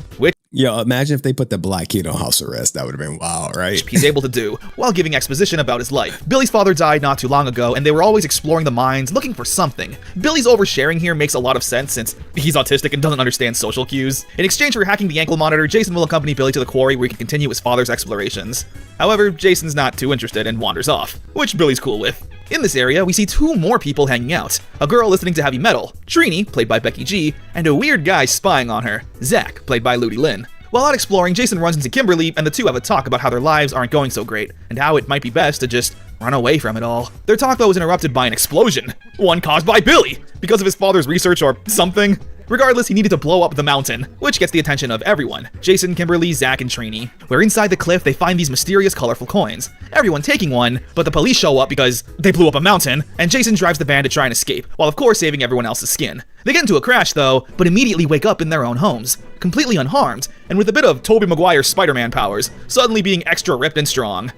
Yo, imagine if they put the black kid on house arrest. That would have been wild, right? He's able to do while giving exposition about his life. Billy's father died not too long ago, and they were always exploring the mines, looking for something. Billy's oversharing here makes a lot of sense since he's autistic and doesn't understand social cues. In exchange for hacking the ankle monitor, Jason will accompany Billy to the quarry where he can continue his father's explorations. However, Jason's not too interested and wanders off, which Billy's cool with. In this area, we see two more people hanging out. A girl listening to heavy metal, Trini, played by Becky G, and a weird guy spying on her, Zach, played by Ludi Lin. While out exploring, Jason runs into Kimberly, and the two have a talk about how their lives aren't going so great, and how it might be best to just run away from it all. Their talk, though, is interrupted by an explosion. One caused by Billy, because of his father's research or something. Regardless, he needed to blow up the mountain, which gets the attention of everyone. Jason, Kimberly, Zach, and Trini. Where inside the cliff, they find these mysterious, colorful coins. Everyone taking one, but the police show up because they blew up a mountain, and Jason drives the van to try and escape, while of course saving everyone else's skin. They get into a crash, though, but immediately wake up in their own homes, completely unharmed, and with a bit of Tobey Maguire's Spider-Man powers, suddenly being extra ripped and strong.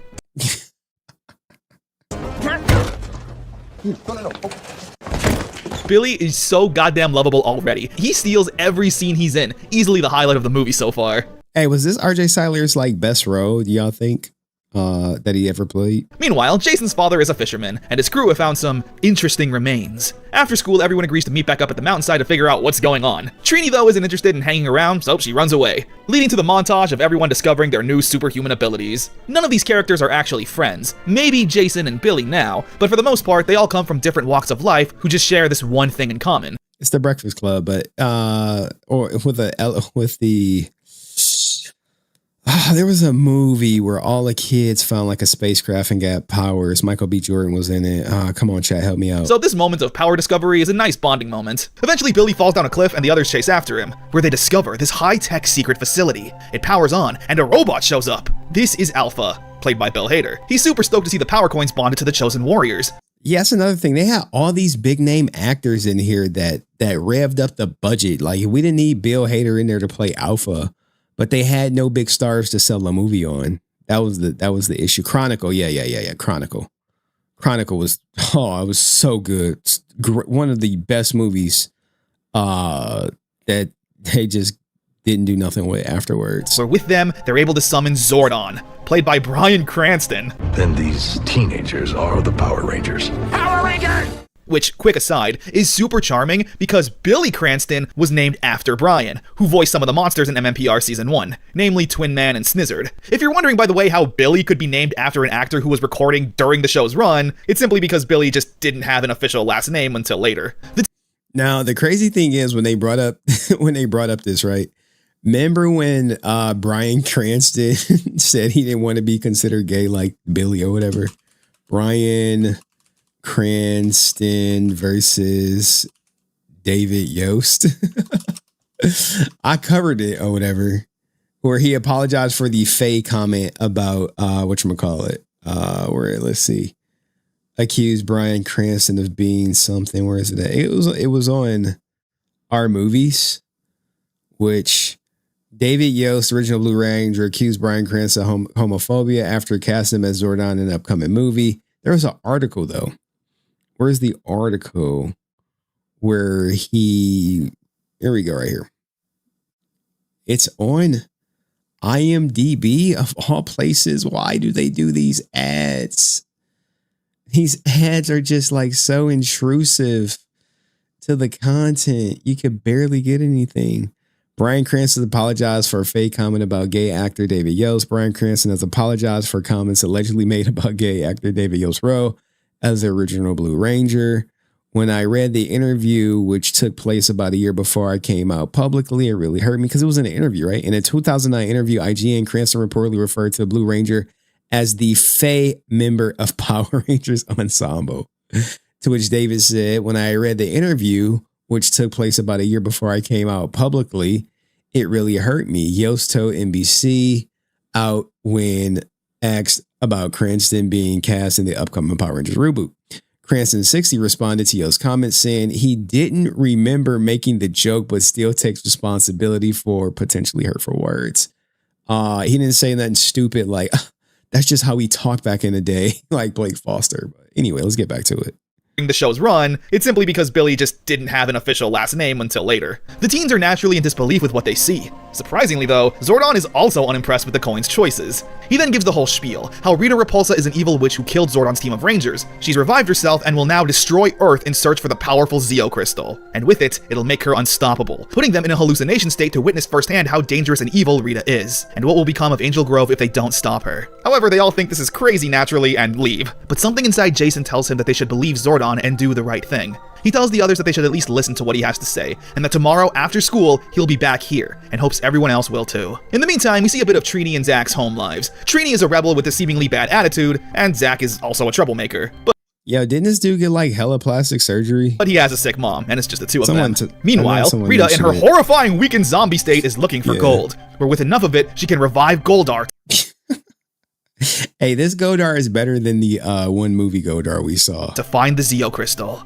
Billy is so goddamn lovable already. He steals every scene he's in, easily the highlight of the movie so far. Hey, was this RJ Cyler's like best role, do y'all think, that he ever played? Meanwhile, Jason's father is a fisherman, and his crew have found some interesting remains. After school, everyone agrees to meet back up at the mountainside to figure out what's going on. Trini, though, isn't interested in hanging around, so she runs away, leading to the montage of everyone discovering their new superhuman abilities. None of these characters are actually friends. Maybe Jason and Billy now, but for the most part, they all come from different walks of life who just share this one thing in common. It's the Breakfast Club, but or with the there was a movie where all the kids found like a spacecraft and got powers. Michael B. Jordan was in it. Come on, chat, help me out. So this moment of power discovery is a nice bonding moment. Eventually, Billy falls down a cliff and the others chase after him, where they discover this high-tech secret facility. It powers on, and a robot shows up. This is Alpha, played by Bill Hader. He's super stoked to see the power coins bonded to the Chosen Warriors. Yeah, that's another thing. They had all these big name actors in here that revved up the budget. Like, we didn't need Bill Hader in there to play Alpha, but they had no big stars to sell a movie on. That was the issue. Chronicle, yeah. Chronicle was, it was so good. One of the best movies that they just didn't do nothing with afterwards. So with them, they're able to summon Zordon, played by Bryan Cranston. Then these teenagers are the Power Rangers. Power Rangers! Which, quick aside, is super charming because Billy Cranston was named after Bryan, who voiced some of the monsters in MMPR Season 1, namely Twin Man and Snizzard. If you're wondering, by the way, how Billy could be named after an actor who was recording during the show's run, it's simply because Billy just didn't have an official last name until later. Now, the crazy thing is when they brought up this, right? Remember when Bryan Cranston said he didn't want to be considered gay like Billy or whatever? Bryan Cranston versus David Yost. I covered it or whatever, where he apologized for the Faye comment about whatchamacallit. Where, let's see, accused Bryan Cranston of being something. Where is it at? It was on Our Movies, which David Yost, original Blue Ranger, accused Bryan Cranston of homophobia after casting him as Zordon in an upcoming movie. There was an article though. Where's the article where here we go right here. It's on IMDb of all places. Why do they do these ads? These ads are just like so intrusive to the content. You could barely get anything. Bryan Cranston apologized for a fake comment about gay actor David Yost. Bryan Cranston has apologized for comments allegedly made about gay actor David Yost Rowe as the original Blue Ranger. When I read the interview, which took place about a year before I came out publicly, it really hurt me because it was in an interview, right? In a 2009 interview, IGN, Cranston reportedly referred to the Blue Ranger as the Faye member of Power Rangers Ensemble. To which David said, when I read the interview, which took place about a year before I came out publicly, it really hurt me. Yost told NBC out when asked about Cranston being cast in the upcoming Power Rangers reboot. Cranston 60 responded to Yost's comments saying he didn't remember making the joke, but still takes responsibility for potentially hurtful words. He didn't say nothing stupid like, that's just how he talked back in the day, like Blake Foster. But anyway, let's get back to it. the show's run, it's simply because Billy just didn't have an official last name until later. The teens are naturally in disbelief with what they see. Surprisingly though, Zordon is also unimpressed with the coin's choices. He then gives the whole spiel, how Rita Repulsa is an evil witch who killed Zordon's team of rangers. She's revived herself and will now destroy Earth in search for the powerful Zeo Crystal. And with it, it'll make her unstoppable, putting them in a hallucination state to witness firsthand how dangerous and evil Rita is, and what will become of Angel Grove if they don't stop her. However, they all think this is crazy naturally and leave, but something inside Jason tells him that they should believe Zordon and do the right thing. He tells the others that they should at least listen to what he has to say, and that tomorrow after school, he'll be back here, and hopes everyone else will too. In the meantime, we see a bit of Trini and Zach's home lives. Trini is a rebel with a seemingly bad attitude, and Zach is also a troublemaker. Yo, didn't this dude get like hella plastic surgery? But he has a sick mom, and it's just the two of them. Meanwhile, Rita, in her mentioned horrifying weakened zombie state, is looking for gold, where with enough of it, she can revive Goldar. Hey, this Godar is better than the one movie Godar we saw. To find the Zeo Crystal.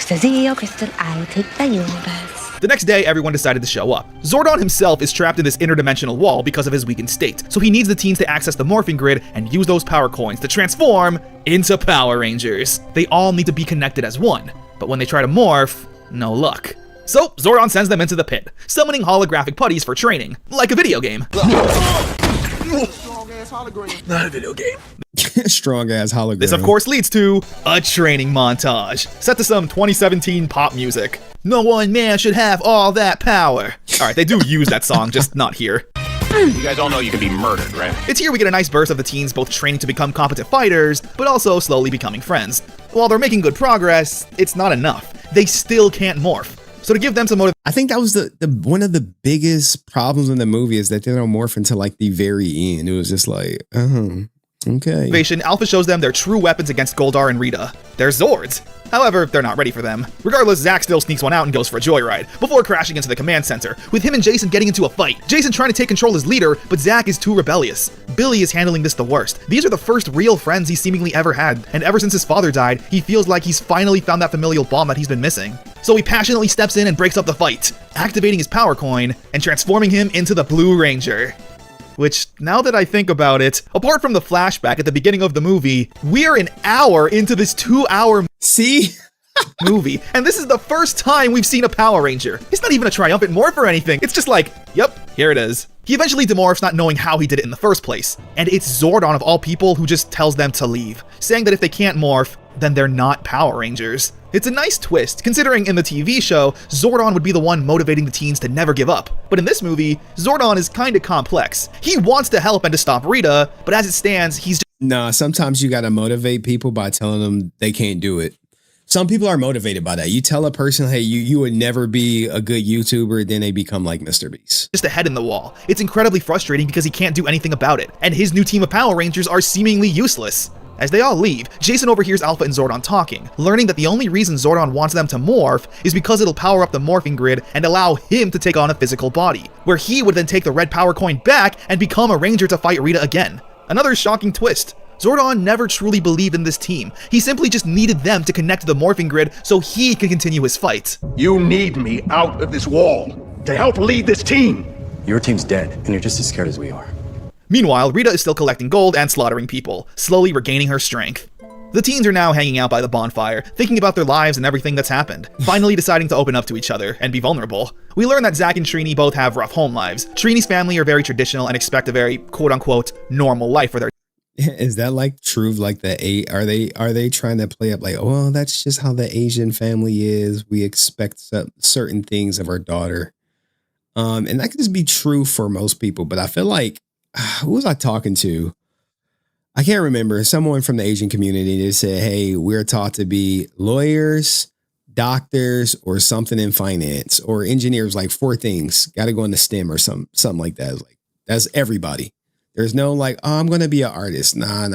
The Zeo Crystal, I'll take the universe. The next day, everyone decided to show up. Zordon himself is trapped in this interdimensional wall because of his weakened state, so he needs the teens to access the morphing grid and use those power coins to transform into Power Rangers. They all need to be connected as one, but when they try to morph, no luck. So Zordon sends them into the pit, summoning holographic putties for training, like a video game. Not a video game. Strong ass hologram. This of course leads to a training montage, set to some 2017 pop music. No one man should have all that power. Alright, they do use that song, just not here. You guys all know you can be murdered, right? It's here we get a nice burst of the teens both training to become competent fighters, but also slowly becoming friends. While they're making good progress, it's not enough. They still can't morph. So to give them some motivation, I think that was the one of the biggest problems in the movie is that they don't morph until like the very end. It was just like, okay. Alpha shows them their true weapons against Goldar and Rita. They're Zords. However, they're not ready for them. Regardless, Zack still sneaks one out and goes for a joyride, before crashing into the command center, with him and Jason getting into a fight. Jason trying to take control as leader, but Zack is too rebellious. Billy is handling this the worst. These are the first real friends he seemingly ever had, and ever since his father died, he feels like he's finally found that familial bond that he's been missing. So he passionately steps in and breaks up the fight, activating his power coin and transforming him into the Blue Ranger. Which, now that I think about it, apart from the flashback at the beginning of the movie, we're an hour into this 2-hour movie, and this is the first time we've seen a Power Ranger. It's not even a triumphant morph or anything. It's just like, yep, here it is. He eventually demorphs, not knowing how he did it in the first place. And it's Zordon of all people who just tells them to leave, saying that if they can't morph, then they're not Power Rangers. It's a nice twist, considering in the TV show, Zordon would be the one motivating the teens to never give up. But in this movie, Zordon is kinda complex. He wants to help and to stop Rita, but as it stands, he's just— Nah, sometimes you gotta motivate people by telling them they can't do it. Some people are motivated by that. You tell a person, hey, you would never be a good YouTuber, then they become like Mr. Beast. Just a head in the wall. It's incredibly frustrating because he can't do anything about it, and his new team of Power Rangers are seemingly useless. As they all leave, Jason overhears Alpha and Zordon talking, learning that the only reason Zordon wants them to morph is because it'll power up the morphing grid and allow him to take on a physical body, where he would then take the red power coin back and become a Ranger to fight Rita again. Another shocking twist. Zordon never truly believed in this team. He simply just needed them to connect to the morphing grid so he could continue his fight. You need me out of this wall to help lead this team. Your team's dead, and you're just as scared as we are. Meanwhile, Rita is still collecting gold and slaughtering people, slowly regaining her strength. The teens are now hanging out by the bonfire, thinking about their lives and everything that's happened, finally deciding to open up to each other and be vulnerable. We learn that Zack and Trini both have rough home lives. Trini's family are very traditional and expect a very quote-unquote normal life for their— Is that like true? Like are they trying to play up like, oh, well, that's just how the Asian family is. We expect certain things of our daughter. And that could just be true for most people. But I feel like, who was I talking to? I can't remember. Someone from the Asian community that said, hey, we're taught to be lawyers, doctors, or something in finance, or engineers, like 4 things. Got to go into STEM or something like that. It's like, that's everybody. There's no like, oh, I'm going to be an artist. Nah.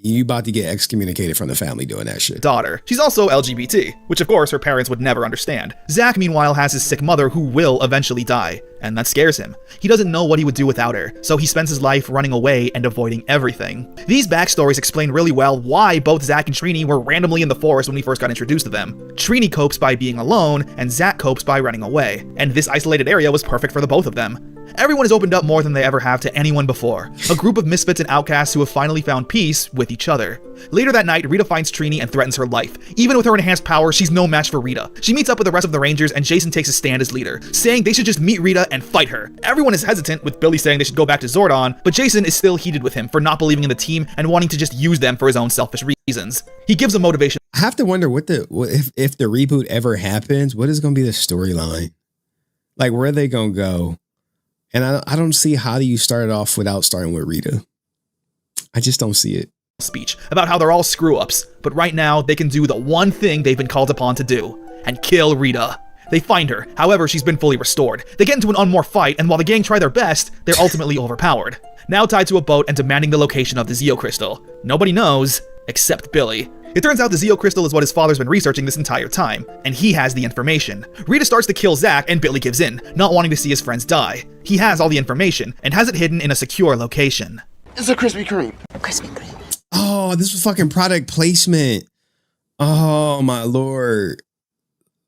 You about to get excommunicated from the family doing that shit. Daughter. She's also LGBT, which of course her parents would never understand. Zack, meanwhile, has his sick mother who will eventually die, and that scares him. He doesn't know what he would do without her, so he spends his life running away and avoiding everything. These backstories explain really well why both Zack and Trini were randomly in the forest when we first got introduced to them. Trini copes by being alone, and Zack copes by running away, and this isolated area was perfect for the both of them. Everyone has opened up more than they ever have to anyone before. A group of misfits and outcasts who have finally found peace with each other. Later that night, Rita finds Trini and threatens her life. Even with her enhanced power, she's no match for Rita. She meets up with the rest of the Rangers and Jason takes a stand as leader, saying they should just meet Rita and fight her. Everyone is hesitant, with Billy saying they should go back to Zordon, but Jason is still heated with him for not believing in the team and wanting to just use them for his own selfish reasons. He gives a motivation. I have to wonder if the reboot ever happens, what is going to be the storyline? Like, where are they going to go? And I don't see how do you start it off without starting with Rita. I just don't see it. Speech about how they're all screw-ups, but right now they can do the one thing they've been called upon to do, and kill Rita. They find her, however she's been fully restored. They get into an unmoored fight, and while the gang try their best, they're ultimately overpowered. Now tied to a boat and demanding the location of the Zeo Crystal. Nobody knows, except Billy. It turns out the Zeo Crystal is what his father's been researching this entire time, and he has the information. Rita starts to kill Zach, and Billy gives in, not wanting to see his friends die. He has all the information, and has it hidden in a secure location. It's a Krispy Kreme. Krispy Kreme. Oh, this was fucking product placement. Oh my lord.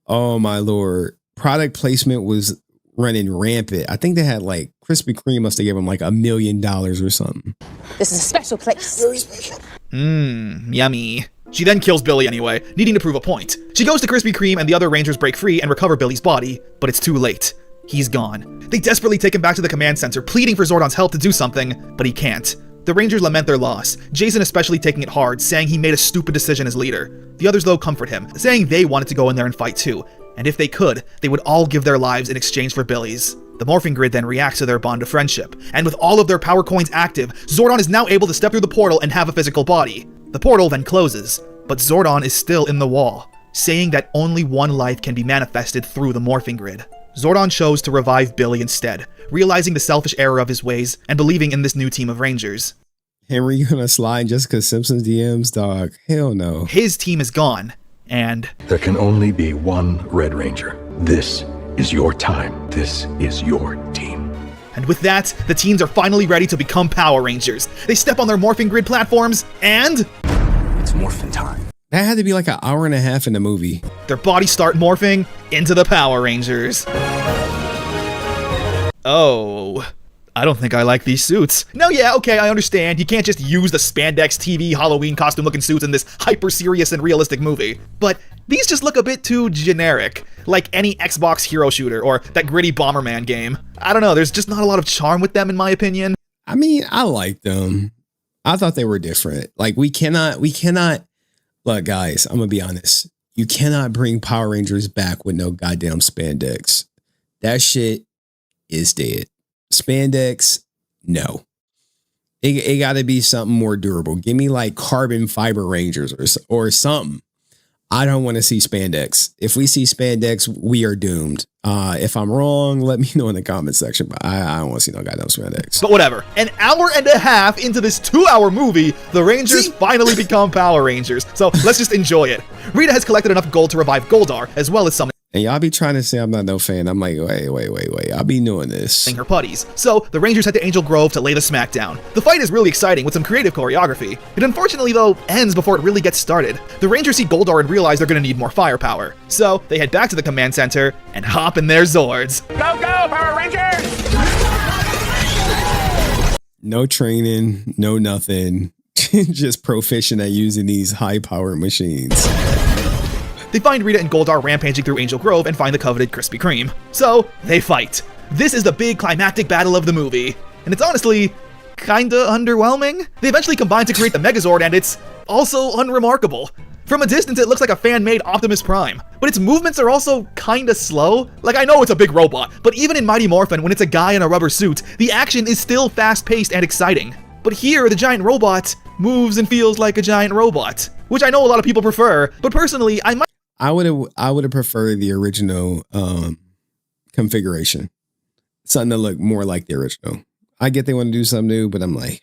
Oh my lord. Product placement was running rampant. I think they had like Krispy Kreme must have given them like $1 million or something. This is a special place. Very special. Yummy. She then kills Billy anyway, needing to prove a point. She goes to Krispy Kreme and the other Rangers break free and recover Billy's body, but it's too late. He's gone. They desperately take him back to the command center, pleading for Zordon's help to do something, but he can't. The Rangers lament their loss, Jason especially taking it hard, saying he made a stupid decision as leader. The others though comfort him, saying they wanted to go in there and fight too, and if they could, they would all give their lives in exchange for Billy's. The morphing grid then reacts to their bond of friendship, and with all of their power coins active, Zordon is now able to step through the portal and have a physical body. The portal then closes, but Zordon is still in the wall, saying that only one life can be manifested through the morphing grid. Zordon chose to revive Billy instead, realizing the selfish error of his ways and believing in this new team of Rangers. Henry, you gonna slide just because Simpsons DMs, dog? Hell no. His team is gone, and there can only be one Red Ranger. This is your time. This is your team. And with that, the teams are finally ready to become Power Rangers. They step on their morphing grid platforms, and it's morphin' time. That had to be like an hour and a half in the movie. Their bodies start morphing into the Power Rangers. Oh, I don't think I like these suits. No, yeah, okay, I understand. You can't just use the spandex TV Halloween costume looking suits in this hyper serious and realistic movie. But these just look a bit too generic, like any Xbox hero shooter or that gritty Bomberman game. I don't know, there's just not a lot of charm with them in my opinion. I mean, I like them. I thought they were different. Like we cannot, look guys, I'm gonna be honest. You cannot bring Power Rangers back with no goddamn spandex. That shit is dead. Spandex, no. It got to be something more durable. Give me like carbon fiber Rangers or something. I don't want to see spandex. If we see spandex, we are doomed. If I'm wrong, let me know in the comment section. But I don't want to see no goddamn spandex. But whatever. An hour and a half into this 2-hour movie, the Rangers finally become Power Rangers. So let's just enjoy it. Rita has collected enough gold to revive Goldar, as well as some. And y'all be trying to say I'm not no fan. I'm like, wait. I'll be doing this. Her putties. So the Rangers head to Angel Grove to lay the smackdown. The fight is really exciting with some creative choreography. It unfortunately though ends before it really gets started. The Rangers see Goldar and realize they're gonna need more firepower. So they head back to the command center and hop in their Zords. Go, Power Rangers! No training, no nothing. Just proficient at using these high-powered machines. They find Rita and Goldar rampaging through Angel Grove and find the coveted Krispy Kreme. So, they fight. This is the big climactic battle of the movie. And it's honestly kinda underwhelming. They eventually combine to create the Megazord and it's also unremarkable. From a distance it looks like a fan-made Optimus Prime, but its movements are also kinda slow. Like I know it's a big robot, but even in Mighty Morphin when it's a guy in a rubber suit, the action is still fast-paced and exciting. But here, the giant robot moves and feels like a giant robot, which I know a lot of people prefer, but personally, I would have preferred the original configuration. Something to look more like the original. I get they want to do something new, but I'm like,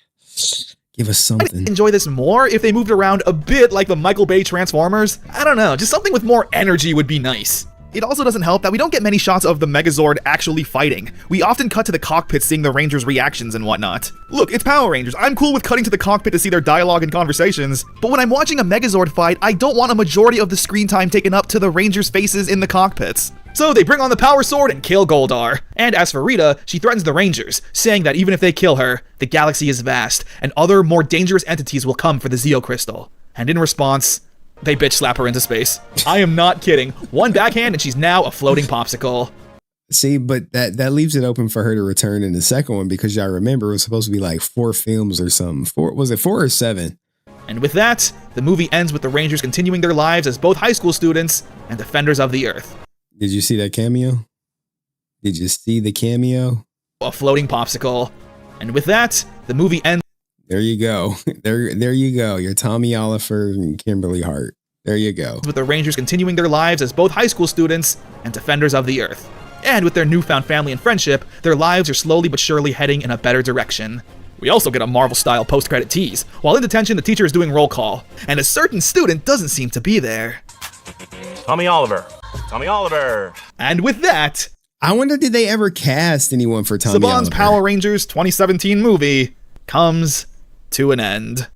give us something. I'd enjoy this more if they moved around a bit like the Michael Bay Transformers. I don't know, just something with more energy would be nice. It also doesn't help that we don't get many shots of the Megazord actually fighting. We often cut to the cockpit seeing the Rangers' reactions and whatnot. Look, it's Power Rangers. I'm cool with cutting to the cockpit to see their dialogue and conversations, but when I'm watching a Megazord fight, I don't want a majority of the screen time taken up to the Rangers' faces in the cockpits. So they bring on the power sword and kill Goldar. And as for Rita, she threatens the Rangers, saying that even if they kill her, the galaxy is vast, and other, more dangerous entities will come for the Zeo Crystal. And in response, they bitch slap her into space. I am not kidding. One backhand and she's now a floating popsicle. See, but that leaves it open for her to return in the second one, because y'all remember it was supposed to be like 4 films or something. Was it 4 or 7? And with that, the movie ends with the Rangers continuing their lives as both high school students and defenders of the Earth. Did you see that cameo? Did you see the cameo? A floating popsicle. And with that, the movie ends. There you go. There you go. Your Tommy Oliver and Kimberly Hart. There you go. With the Rangers continuing their lives as both high school students and defenders of the Earth. And with their newfound family and friendship, their lives are slowly but surely heading in a better direction. We also get a Marvel-style post-credit tease. While in detention, the teacher is doing roll call, and a certain student doesn't seem to be there. Tommy Oliver. Tommy Oliver. And with that, I wonder, did they ever cast anyone for Tommy Saban's Oliver? Power Rangers 2017 movie comes to an end.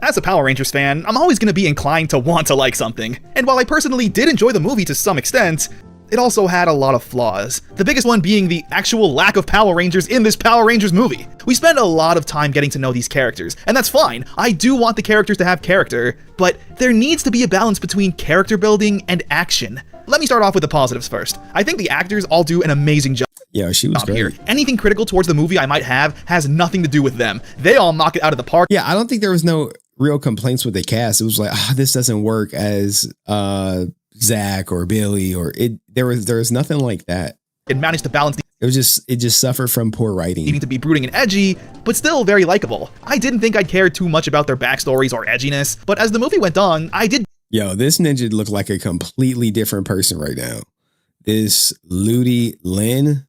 As a Power Rangers fan, I'm always going to be inclined to want to like something. And while I personally did enjoy the movie to some extent, it also had a lot of flaws. The biggest one being the actual lack of Power Rangers in this Power Rangers movie. We spend a lot of time getting to know these characters, and that's fine. I do want the characters to have character, but there needs to be a balance between character building and action. Let me start off with the positives first. I think the actors all do an amazing job. Yeah, she was great. Here. Anything critical towards the movie I might have has nothing to do with them. They all knock it out of the park. Yeah, I don't think there was no real complaints with the cast. It was like, this doesn't work as Zach or Billy, or it. There was nothing like that. It managed to balance. It just suffered from poor writing. Needing to be brooding and edgy, but still very likable. I didn't think I'd care too much about their backstories or edginess, but as the movie went on, I did. Yo, this ninja looked like a completely different person right now. This Ludi Lin,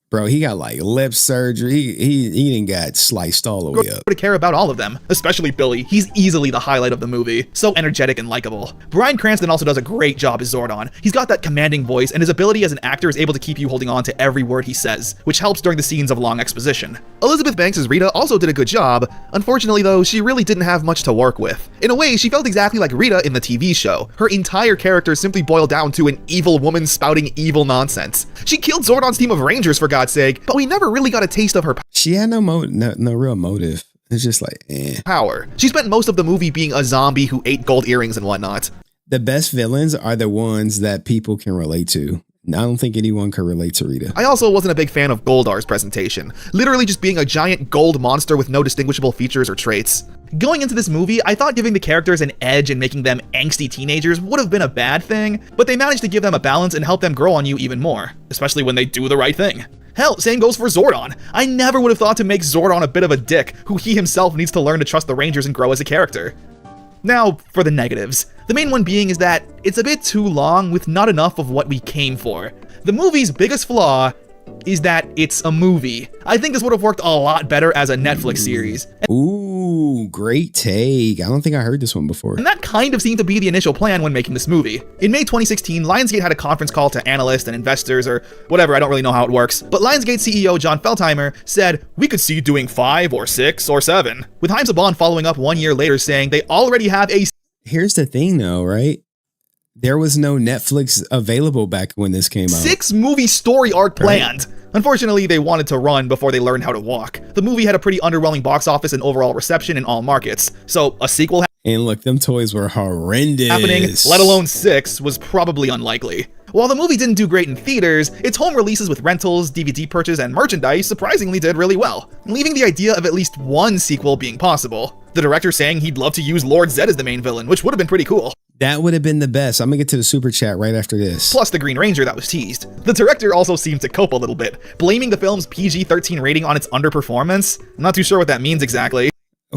bro, he got like lip surgery. He didn't got sliced all the way up. To care about all of them, especially Billy. He's easily the highlight of the movie. So energetic and likable. Bryan Cranston also does a great job as Zordon. He's got that commanding voice, and his ability as an actor is able to keep you holding on to every word he says, which helps during the scenes of long exposition. Elizabeth Banks as Rita also did a good job. Unfortunately though, she really didn't have much to work with. In a way, she felt exactly like Rita in the TV show. Her entire character simply boiled down to an evil woman spouting evil nonsense. She killed Zordon's team of Rangers for God's sake, but we never really got a taste of her She had no real motive. It's just like, power. She spent most of the movie being a zombie who ate gold earrings and whatnot. The best villains are the ones that people can relate to. I don't think anyone could relate to Rita. I also wasn't a big fan of Goldar's presentation, literally just being a giant gold monster with no distinguishable features or traits. Going into this movie, I thought giving the characters an edge and making them angsty teenagers would have been a bad thing, but they managed to give them a balance and help them grow on you even more, especially when they do the right thing. Hell, same goes for Zordon. I never would have thought to make Zordon a bit of a dick, who he himself needs to learn to trust the Rangers and grow as a character. Now, for the negatives. The main one being is that it's a bit too long with not enough of what we came for. The movie's biggest flaw is that it's a movie. I think this would have worked a lot better as a Netflix series. Ooh, great take. I don't think I heard this one before. And that kind of seemed to be the initial plan when making this movie. In May 2016, Lionsgate had a conference call to analysts and investors, or whatever, I don't really know how it works, but Lionsgate CEO John Feldheimer said, "We could see doing 5 or 6 or 7. With Haim Saban following up 1 year later saying they already have a... Here's the thing though, right? There was no Netflix available back when this came out. 6-movie story arc planned. Right. Unfortunately, they wanted to run before they learned how to walk. The movie had a pretty underwhelming box office and overall reception in all markets, so a sequel and look, them toys were horrendous. Happening, let alone 6, was probably unlikely. While the movie didn't do great in theaters, its home releases with rentals, DVD purchase, and merchandise surprisingly did really well, leaving the idea of at least one sequel being possible. The director saying he'd love to use Lord Zed as the main villain, which would have been pretty cool. That would have been the best. I'm gonna get to the super chat right after this. Plus the Green Ranger that was teased. The director also seemed to cope a little bit, blaming the film's PG-13 rating on its underperformance. I'm not too sure what that means exactly.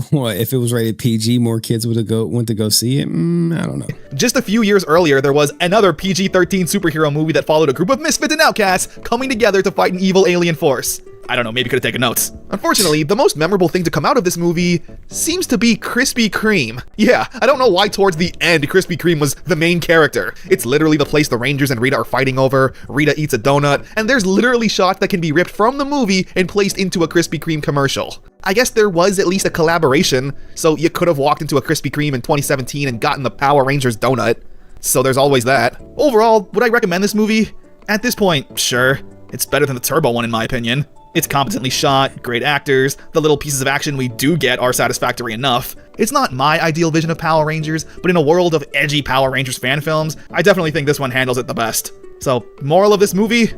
What, if it was rated PG, more kids would have went to go see it? I don't know. Just a few years earlier, there was another PG-13 superhero movie that followed a group of misfits and outcasts coming together to fight an evil alien force. I don't know, maybe could have taken notes. Unfortunately, the most memorable thing to come out of this movie seems to be Krispy Kreme. Yeah, I don't know why towards the end Krispy Kreme was the main character. It's literally the place the Rangers and Rita are fighting over, Rita eats a donut, and there's literally shots that can be ripped from the movie and placed into a Krispy Kreme commercial. I guess there was at least a collaboration, so you could have walked into a Krispy Kreme in 2017 and gotten the Power Rangers donut. So there's always that. Overall, would I recommend this movie? At this point, sure, it's better than the Turbo one in my opinion. It's competently shot, great actors, the little pieces of action we do get are satisfactory enough. It's not my ideal vision of Power Rangers, but in a world of edgy Power Rangers fan films, I definitely think this one handles it the best. So, moral of this movie?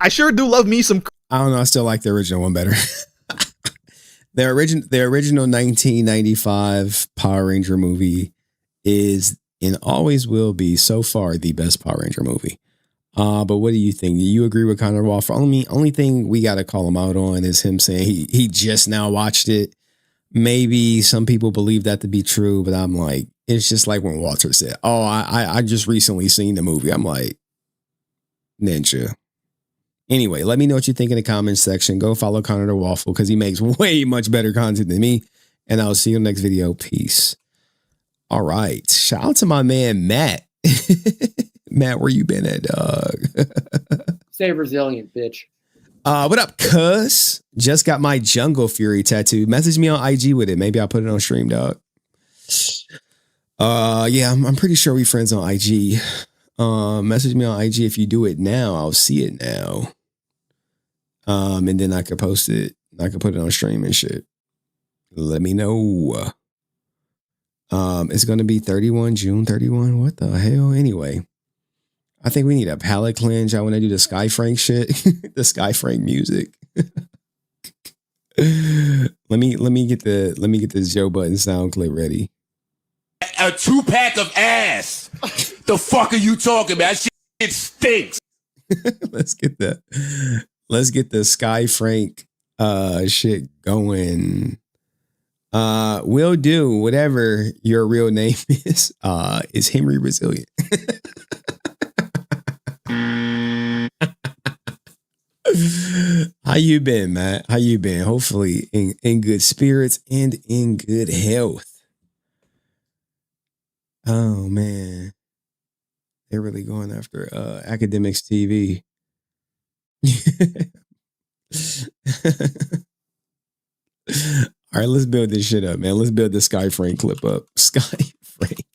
I sure do love me some... I don't know, I still like the original one better. The original 1995 Power Ranger movie is and always will be so far the best Power Ranger movie. But what do you think? Do you agree with Connor Walker? Only thing we got to call him out on is him saying he just now watched it. Maybe some people believe that to be true, but I'm like, it's just like when Walter said, "Oh, I just recently seen the movie." I'm like, Ninja. Anyway, let me know what you think in the comments section. Go follow Connor the Waffle because he makes way much better content than me. And I'll see you in the next video. Peace. All right. Shout out to my man, Matt. Matt, where you been at, dog? Stay resilient, bitch. What up, cuz? Just got my Jungle Fury tattoo. Message me on IG with it. Maybe I'll put it on stream, dog. Yeah, I'm pretty sure we friends on IG. Message me on IG if you do it now. I'll see it now. And then I could post it. I could put it on stream and shit. Let me know. It's gonna be June 31. What the hell? Anyway, I think we need a palate cleanse. I want to do the Sky Frank shit, the Sky Frank music. let me get the Joe Button sound clip ready. A 2-pack of ass. The fuck are you talking about? That shit stinks. Let's get the Sky Frank shit going. Will do whatever your real name is Henry Resilient. How you been, Matt? How you been? Hopefully in good spirits and in good health. Oh man. They're really going after academics TV. All right, let's build this shit up, man. Let's build the Sky Frank clip up. Sky Frank.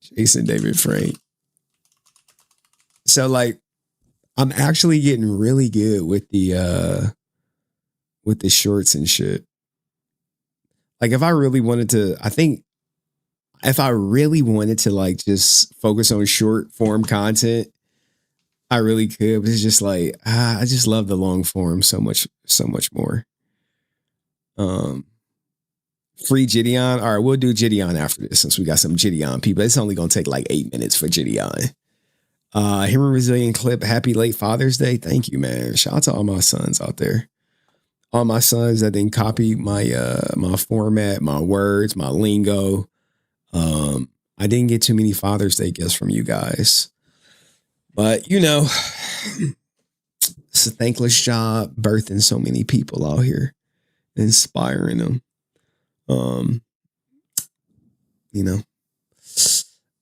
Jason David Frank. So like I'm actually getting really good with the shorts and shit. Like if I really wanted to, I think if I really wanted to like just focus on short form content, I really could, but it's just like, I just love the long form so much more. Free Gideon. All right, we'll do Gideon after this since we got some Gideon people. It's only going to take like 8 minutes for Gideon. Henry Resilient clip. Happy late Father's Day. Thank you, man. Shout out to all my sons out there. All my sons that didn't copy my my format, my words, my lingo. I didn't get too many Father's Day gifts from you guys. But, you know, it's a thankless job birthing so many people out here, inspiring them. You know,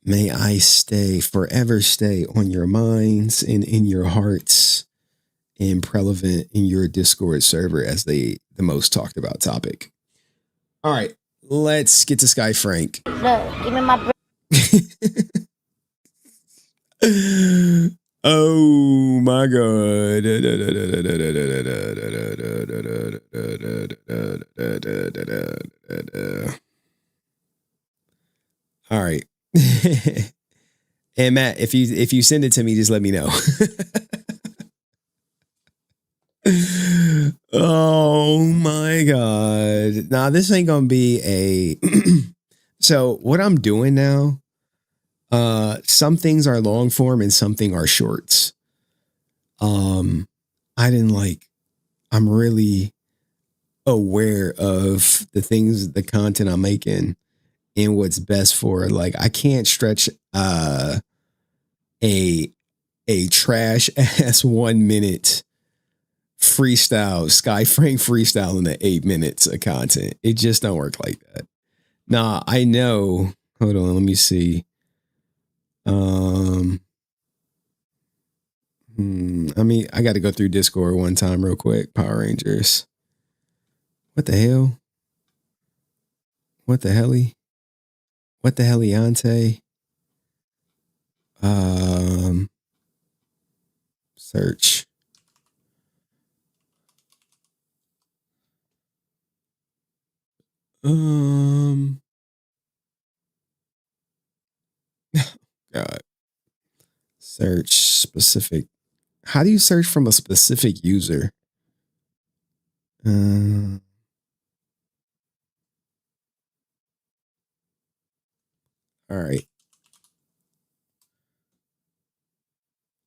may I forever stay on your minds and in your hearts and prevalent in your Discord server as the most talked about topic. All right, let's get to Sky Frank. Look, give me my Oh my God. All right. And Matt, if you send it to me, just let me know. Oh my God. Nah, this ain't gonna be a so what I'm doing now, some things are long form and some things are shorts. I'm really aware of the content I'm making and what's best for. Like I can't stretch a trash ass 1 minute freestyle, Sky Frank freestyle in the 8 minutes of content. It just don't work like that. Nah, I know. Hold on, let me see. I mean, I got to go through Discord one time real quick. Power Rangers. What the hell? What the helly? What the helliante? Search. God. Search specific. How do you search from a specific user? All right.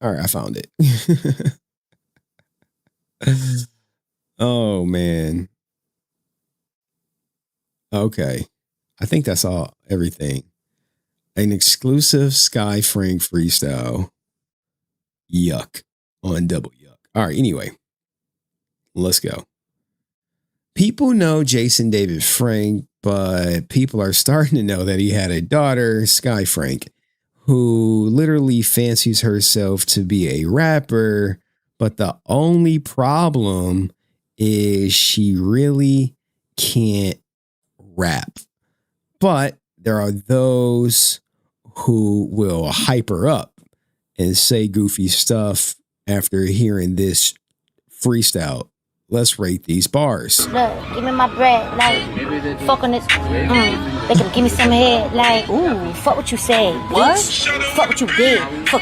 All right, I found it. Oh man. Okay. I think that's all everything. An exclusive Sky Frank freestyle. Yuck. On double yuck. All right, anyway. Let's go. People know Jason David Frank, but people are starting to know that he had a daughter, Sky Frank, who literally fancies herself to be a rapper. But the only problem is she really can't rap. But there are those who will hype her up and say goofy stuff after hearing this freestyle. Let's rate these bars. Look, give me my bread, like, fuck on this. They can give me some head, like, ooh, fuck what you say. What? Fuck what you did. Fuck.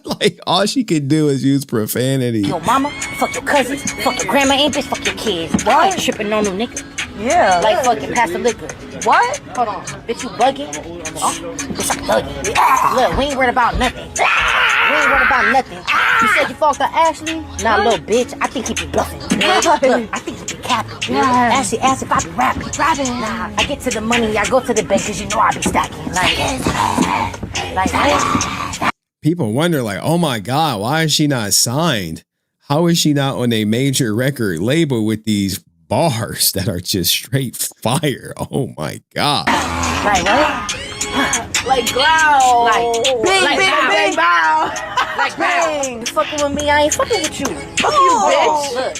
Like, all she could do is use profanity. Your mama, fuck your cousins, fuck your grandma and bitch, fuck your kids. What? Like, tripping on them niggas. Yeah. Like, fucking pass the liquor. What? Hold on. Bitch, you bugging? Oh, bitch, I'm bugging. Look, we ain't worried about nothing. We ain't worried about nothing. You said you fucked up Ashley? Nah, little bitch, I think he be bluffing. Look, I think he be capping. Ashley asked if I be rapping. Nah, I get to the money, I go to the bank, cause you know I be stacking. Like, people wonder, like, oh my God, why is she not signed? How is she not on a major record label with these bars that are just straight fire? Oh my God. Like what? Like growl. Like big bow. Like bang. Fucking with me, I ain't fucking with you. Fuck you, bitch. Look.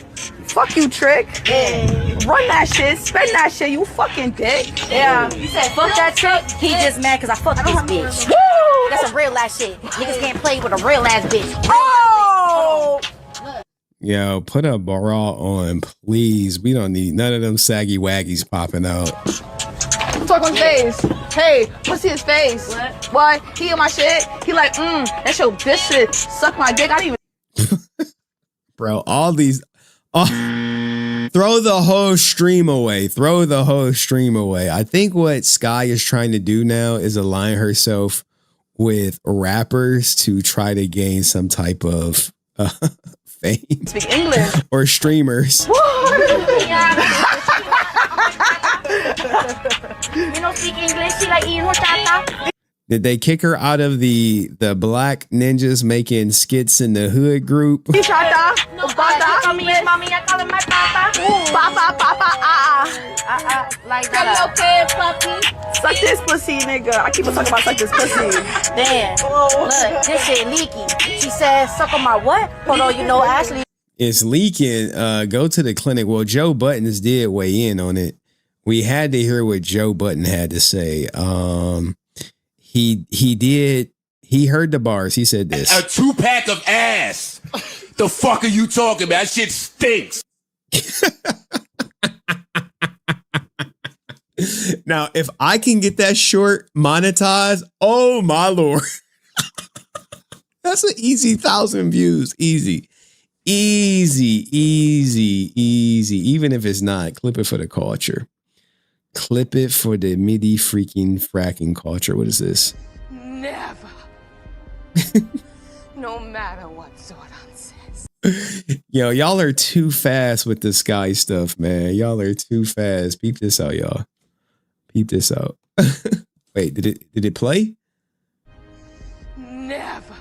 Fuck you, Trick. Yeah. Run that shit. Spend that shit, you fucking dick. Yeah. You said fuck that Trick? He just mad cause I fucked this bitch. Woo! That's some real ass shit. Niggas can't play with a real ass bitch. Oh! Yo, put a bra on, please. We don't need none of them saggy waggies popping out. Talk on Spades. Hey, what's his face? What? He in my shit? He like, that's your bitch shit. Suck my dick. I don't even. Bro, all these. Throw the whole stream away. Throw the whole stream away. I think what Sky is trying to do now is align herself with rappers to try to gain some type of fame. Speak English. Or streamers. You don't speak English? She like eating horchata? Did they kick her out of the black ninjas making skits in the hood group? Horchata. No, I call me his mommy. I call him my papa. Papa. Like hello, kid, puppy. Suck this pussy, nigga. I keep on talking about suck this pussy. Damn. Look, this shit leaky. She said, suck on my what? Hold on, you know Ashley. It's leaking. Go to the clinic. Well, Joe Buttons did weigh in on it. We had to hear what Joe Button had to say. He heard the bars. He said this. A 2-pack of ass. The fuck are you talking about? That shit stinks. Now, if I can get that short monetized, oh my Lord. That's an easy 1,000 views. Easy. Even if it's not, clip it for the culture. Clip it for the MIDI freaking fracking culture. What is this? Never. No matter what Zordon says. Yo, y'all are too fast with the Sky stuff, man. Y'all are too fast. Peep this out, y'all. Peep this out. Wait, did it play? Never.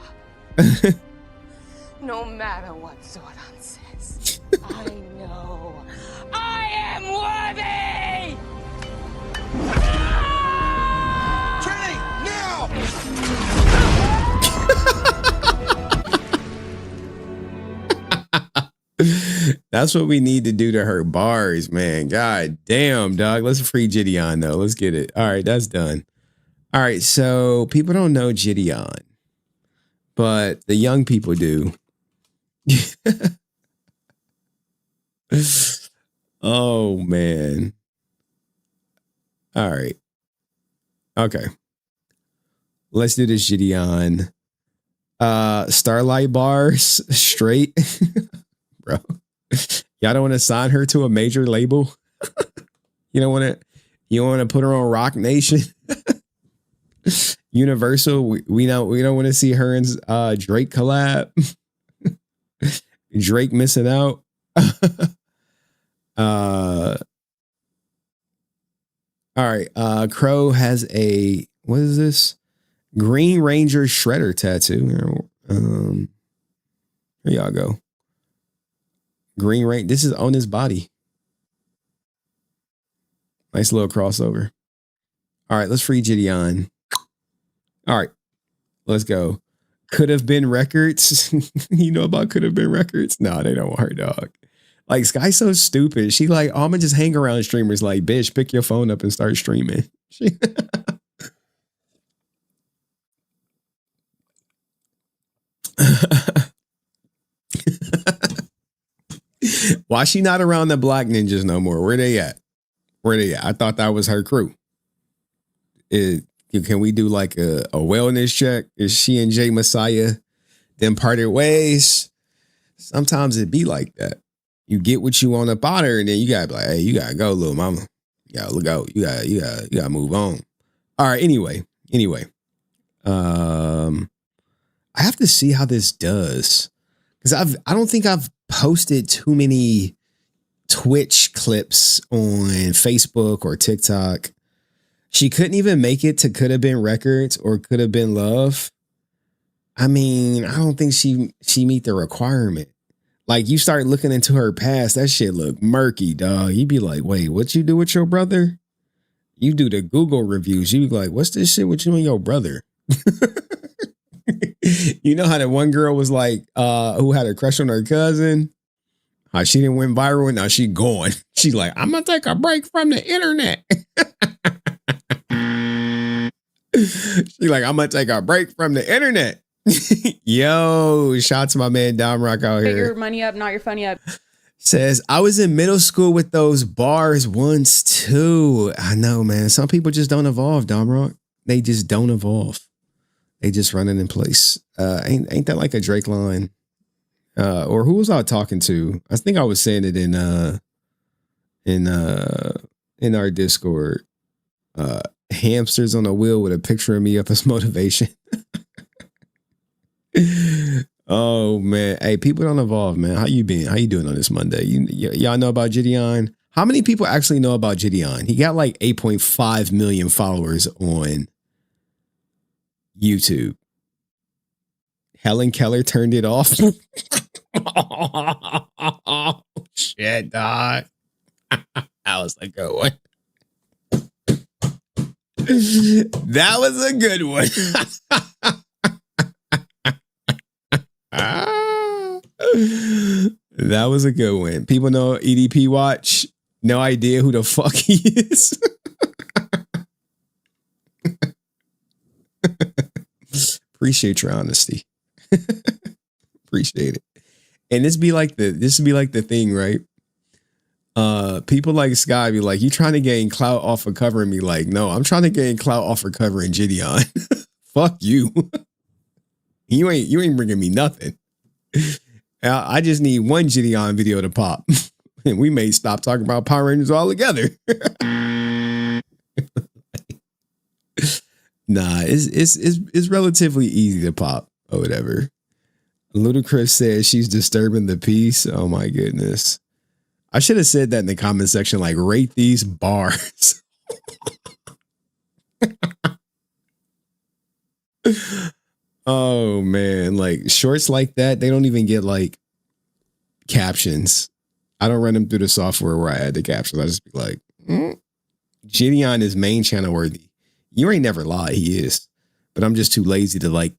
No matter what Zordon says. I know. I am worthy! Training now! That's what we need to do to her bars, man. God damn, dog. Let's free Gideon, though. Let's get it. All right, that's done. All right, so people don't know Gideon. but the young people do. Oh man. All right. Okay. Let's do this Gideon. Starlight Bars straight. Bro. Y'all don't want to sign her to a major label? You don't want to put her on Rock Nation? Universal, we don't want to see her and Drake collab. Drake missing out. All right. Crow has a, what is this? Green Ranger Shredder tattoo. Here y'all go. Green Ranger. This is on his body. Nice little crossover. All right, let's free Gideon. All right, let's go. Could have been records. You know about could have been records? No, they don't want her, dog. Like, Sky's so stupid. She like, oh, I'm gonna just hang around streamers. Like, bitch, pick your phone up and start streaming. Why she not around the Black Ninjas no more? Where they at? I thought that was her crew. Can we do like a wellness check? Is she and Jay Messiah then parted ways? Sometimes it be like that. You get what you want up out her, and then you gotta be like, hey, you gotta go, little mama. You gotta look out. You gotta move on. All right. Anyway. I have to see how this does, because I don't think I've posted too many Twitch clips on Facebook or TikTok. She couldn't even make it to Could Have Been Records or Could Have Been Love. I mean, I don't think she meet the requirement. Like, you start looking into her past, that shit look murky, dog. You be like, wait, what you do with your brother? You do the Google reviews. You be like, what's this shit with you and your brother? You know how that one girl was like, who had a crush on her cousin? How she didn't went viral and now she going. She like, I'm gonna take a break from the internet. She like, I'm gonna take a break from the internet. Yo, shout out to my man Dom Rock out Get here. your money up, not your funny up. Says, I was in middle school with those bars once too. I know, man. Some people just don't evolve, Dom Rock. They just don't evolve. They just running in place. Ain't that like a Drake line? Or who was I talking to? I think I was saying it in our Discord. Hamsters on a wheel with a picture of me up as motivation. Oh man, hey, people don't evolve, man. How you been? How you doing on this Monday? Y'all know about Gideon? How many people actually know about Gideon? He got like 8.5 million followers on YouTube. Helen Keller turned it off. Oh, shit, dog. That was a good one. That was a good one. That was a good one. People know EDP Watch. No idea who the fuck he is. Appreciate your honesty. Appreciate it. And this be like the thing, right? People like Sky be like, you trying to gain clout off of covering me? Like, no, I'm trying to gain clout off of covering Gideon. Fuck you. You ain't bringing me nothing. I just need one Gideon video to pop, and we may stop talking about Power Rangers altogether. Nah, it's relatively easy to pop or whatever. Ludacris says she's disturbing the peace. Oh my goodness. I should have said that in the comment section, like, rate these bars. Oh man, like shorts like that, they don't even get like captions. I don't run them through the software where I add the captions. I just be like, Gideon is main channel worthy. You ain't never lied, he is. But I'm just too lazy to like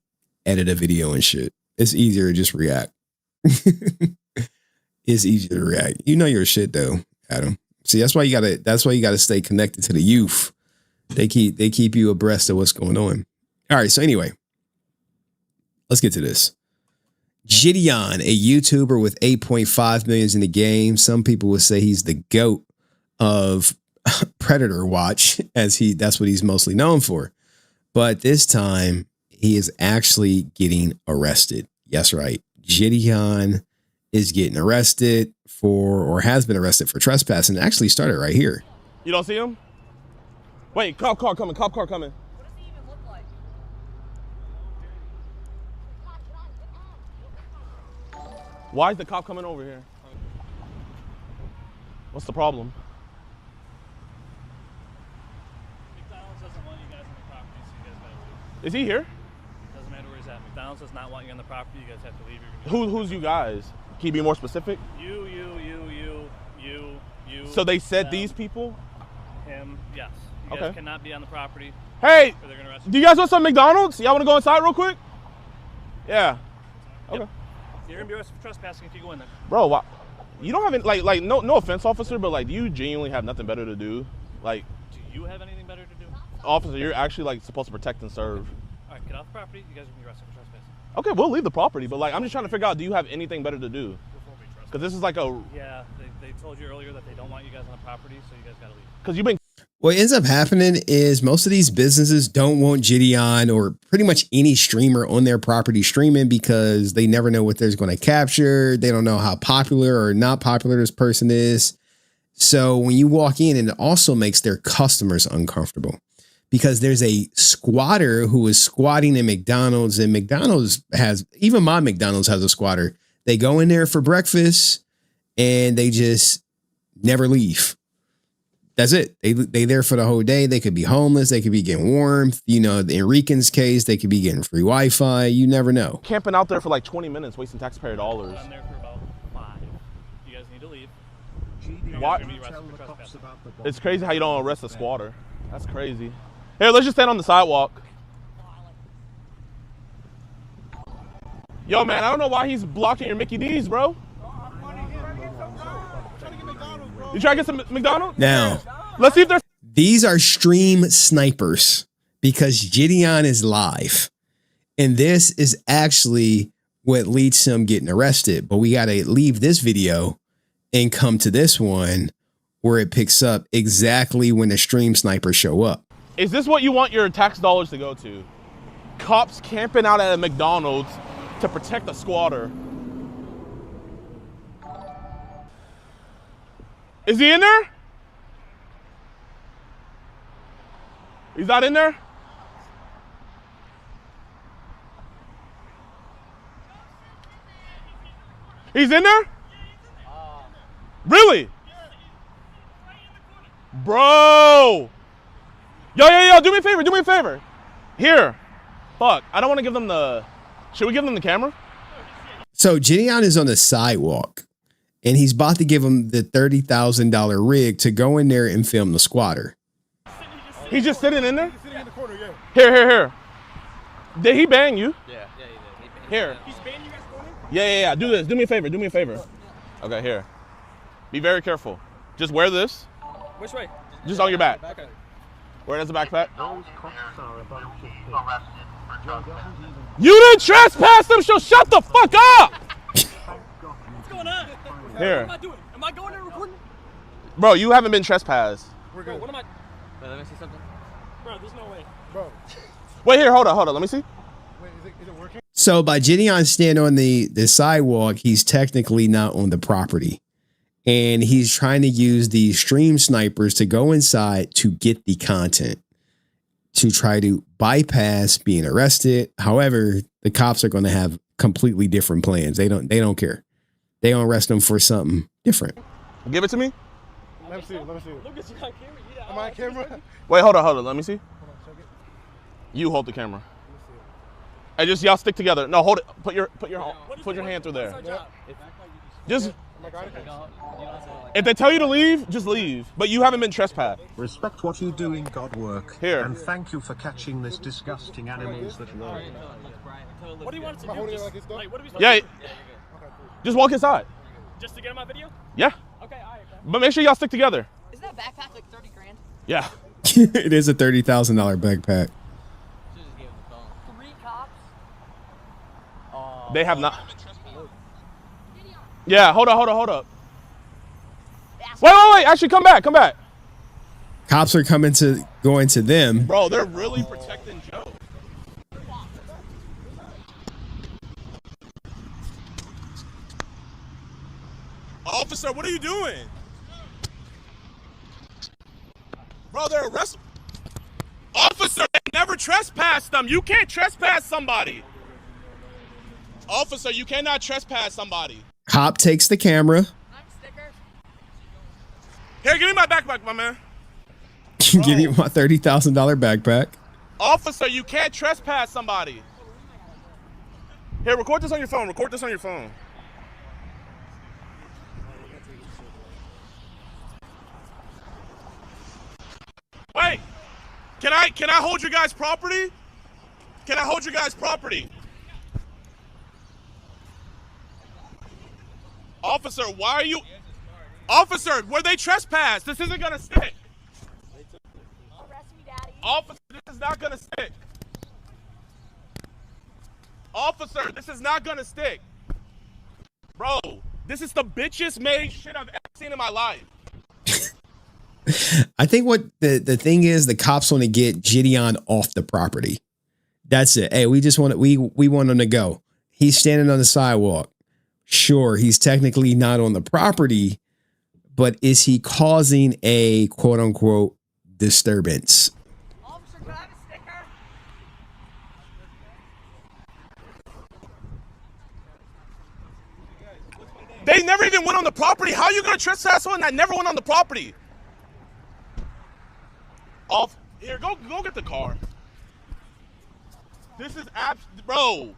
edit a video and shit. It's easier to just react. It's easier to react. You know your shit though, Adam. See, that's why you gotta stay connected to the youth. They keep you abreast of what's going on. All right, so anyway. let's get to this. Gideon, a YouTuber with 8.5 million in the game. Some people would say he's the GOAT of Predator Watch, that's what he's mostly known for. But this time he is actually getting arrested. Yes, right. Gideon is getting arrested or has been arrested for trespassing. It actually started right here. You don't see him? Wait, cop car coming, cop car coming. What does he even look like? Why is the cop coming over here? What's the problem? McDonald's doesn't want you guys on the property, so you guys gotta leave. Is he here? Doesn't matter where he's at. McDonald's does not want you on the property. You guys have to leave. Who's you guys? Can you be more specific? You. So they said them, these people? Him, yes. You guys cannot be on the property. Hey, or they're gonna arrest do you guys want some McDonald's? Y'all want to go inside real quick? Yeah. Okay. Yep. You're gonna be arrested for trespassing if you go in there. Bro, why, you don't have any, like no offense, officer, but like, do you genuinely have nothing better to do? Like, do you have anything better to do? Officer, you're actually like supposed to protect and serve. All right, get off the property. You guys are gonna be arrested for trespassing. Okay, we'll leave the property, but like, I'm just trying to figure out, do you have anything better to do? Because this is like a... Yeah, they told you earlier that they don't want you guys on the property, so you guys gotta leave. Because you've been... What ends up happening is most of these businesses don't want Gideon or pretty much any streamer on their property streaming because they never know what they're going to capture. They don't know how popular or not popular this person is. So when you walk in, it also makes their customers uncomfortable because there's a squatter who is squatting in McDonald's, and McDonald's has, even my McDonald's has a squatter. They go in there for breakfast and they just never leave. That's it. They there for the whole day. They could be homeless. They could be getting warmth. You know, in Enrique's case, they could be getting free Wi-Fi. You never know. Camping out there for like 20 minutes, wasting taxpayer dollars. I'm there for about 5. You guys need to leave. Why? It's crazy how you don't arrest a squatter. That's crazy. Here, let's just stand on the sidewalk. Yo, man, I don't know why he's blocking your Mickey D's, bro. You try to get some McDonald's? Now, let's see if there's... These are stream snipers because Gideon is live. And this is actually what leads to him getting arrested. But we got to leave this video and come to this one where it picks up exactly when the stream snipers show up. Is this what you want your tax dollars to go to? Cops camping out at a McDonald's to protect a squatter. Is he in there? He's not in there? He's in there? Really? Bro! Yo, do me a favor. Here. Fuck, I don't want to give them the... Should we give them the camera? So Gideon is on the sidewalk. And he's about to give him the $30,000 rig to go in there and film the squatter. He's just sitting in there? He's sitting in the corner, yeah. Here. Did he bang you? Yeah, he did. Here. He's banging you guys for me? Yeah. Do this. Do me a favor. Okay, here. Be very careful. Just wear this. Which way? Just on your back. Okay. Wear it as a backpack. You didn't trespass them, so shut the fuck up! What's going on? Here. What am I doing? Am I going there recording? Bro, you haven't been trespassed. We're good. Bro, what am I? Wait, let me see something. Bro, there's no way. Bro. Wait, here, hold on. Let me see. Wait, is it working? So by Gideon standing on the sidewalk, he's technically not on the property. And he's trying to use the stream snipers to go inside to get the content, to try to bypass being arrested. However, the cops are going to have completely different plans. They don't care. They don't arrest him for something different. Give it to me. Let me see. Look at you on camera. Yeah, Am I on camera? Wait, hold on. Let me see. You hold the camera. Hey, just y'all stick together. No, hold it. Put your hand through there. Just if they tell you to leave, just leave. But you haven't been trespassed. Respect what you do in God work. Here. And thank you for catching this disgusting animals that roam. What do you want us to do? Just, like, what are we supposed Yeah. to do? Just walk inside. Just to get on my video? Yeah. Okay, all right. But make sure y'all stick together. Isn't that backpack like 30 grand? Yeah. It is a $30,000 backpack. 3 cops? They have not. Yeah, hold up. Wait. Actually, come back. Cops are going to them. Bro, they're really protecting Joe. Officer, what are you doing? Bro, they're arresting. Officer, they never trespassed them. You can't trespass somebody. Officer, you cannot trespass somebody. Cop takes the camera. Here, give me my backpack, my man. Give me my $30,000 backpack. Officer, you can't trespass somebody. Here, record this on your phone. Wait, can I hold your guys' property? Officer, why are you? Officer, where they trespass? This isn't gonna stick. Officer, this is not gonna stick. Officer, this is not gonna stick. Bro, this is the bitchest made shit I've ever seen in my life. I think what the thing is, the cops want to get Gideon off the property. That's it. Hey, we want him to go. He's standing on the sidewalk. Sure, he's technically not on the property, but is he causing a quote unquote disturbance? Officer, can I have a sticker? They never even went on the property. How are you gonna trespass someone that never went on the property? Here, go get the car. This is bro.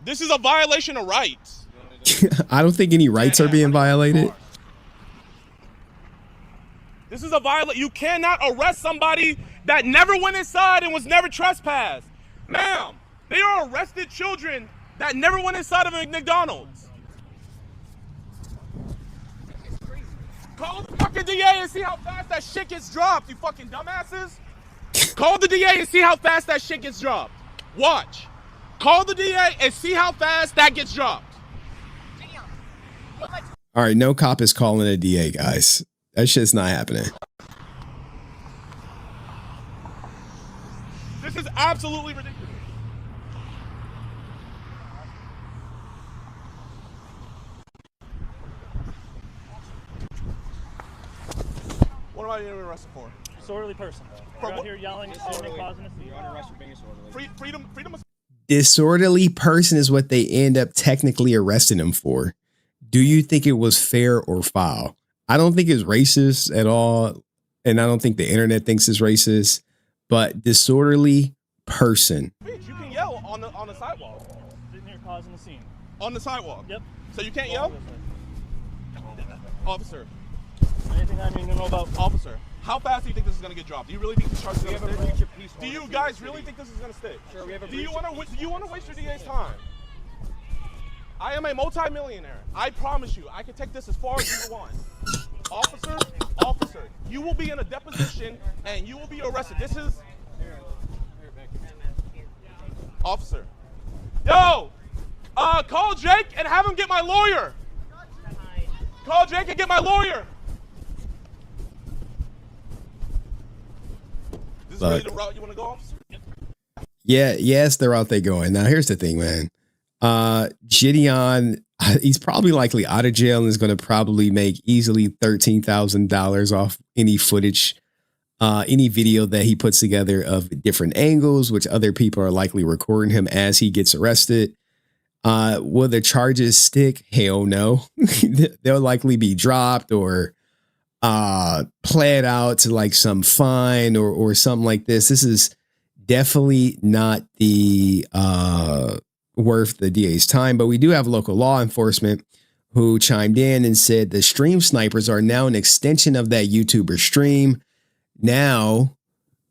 This is a violation of rights. I don't think any rights are being violated. This is a violation. You cannot arrest somebody that never went inside and was never trespassed. Ma'am, they are arrested children that never went inside of a McDonald's. Call the fucking DA and see how fast that shit gets dropped, you fucking dumbasses. Call the DA and see how fast that shit gets dropped. Watch. Call the DA and see how fast that gets dropped. All right, no cop is calling a DA, guys. That shit's not happening. This is absolutely ridiculous. What am I being arrested for? Disorderly person. You're out here yelling, screaming, causing a scene. You're under arrest for being disorderly. Freedom of... Disorderly person is what they end up technically arresting him for. Do you think it was fair or foul? I don't think it's racist at all, and I don't think the internet thinks it's racist, but disorderly person. You can yell on the sidewalk. Sitting here causing a scene. On the sidewalk? Yep. So you can't yell? Officer. Anything I need to know about? Officer, how fast do you think this is going to get dropped? Do you really think this charge is going to stick? Do you guys really think this is going to stick? Sure, we have a do you want to waste your DA's time? I am a multi-millionaire. I promise you, I can take this as far as you want. Officer, you will be in a deposition and you will be arrested. This is... Officer. Yo! Call Jake and have him get my lawyer. Call Jake and get my lawyer. This is really the route you want to go, officer? Yeah, yes, they're out there going. Now, here's the thing, man. Gideon, he's probably likely out of jail and is going to probably make easily $13,000 off any footage, any video that he puts together of different angles, which other people are likely recording him as he gets arrested. Will the charges stick? Hell no. They'll likely be dropped or played out to like some fine or something like this. This is definitely not the worth the DA's time, but we do have local law enforcement who chimed in and said the stream snipers are now an extension of that YouTuber stream. Now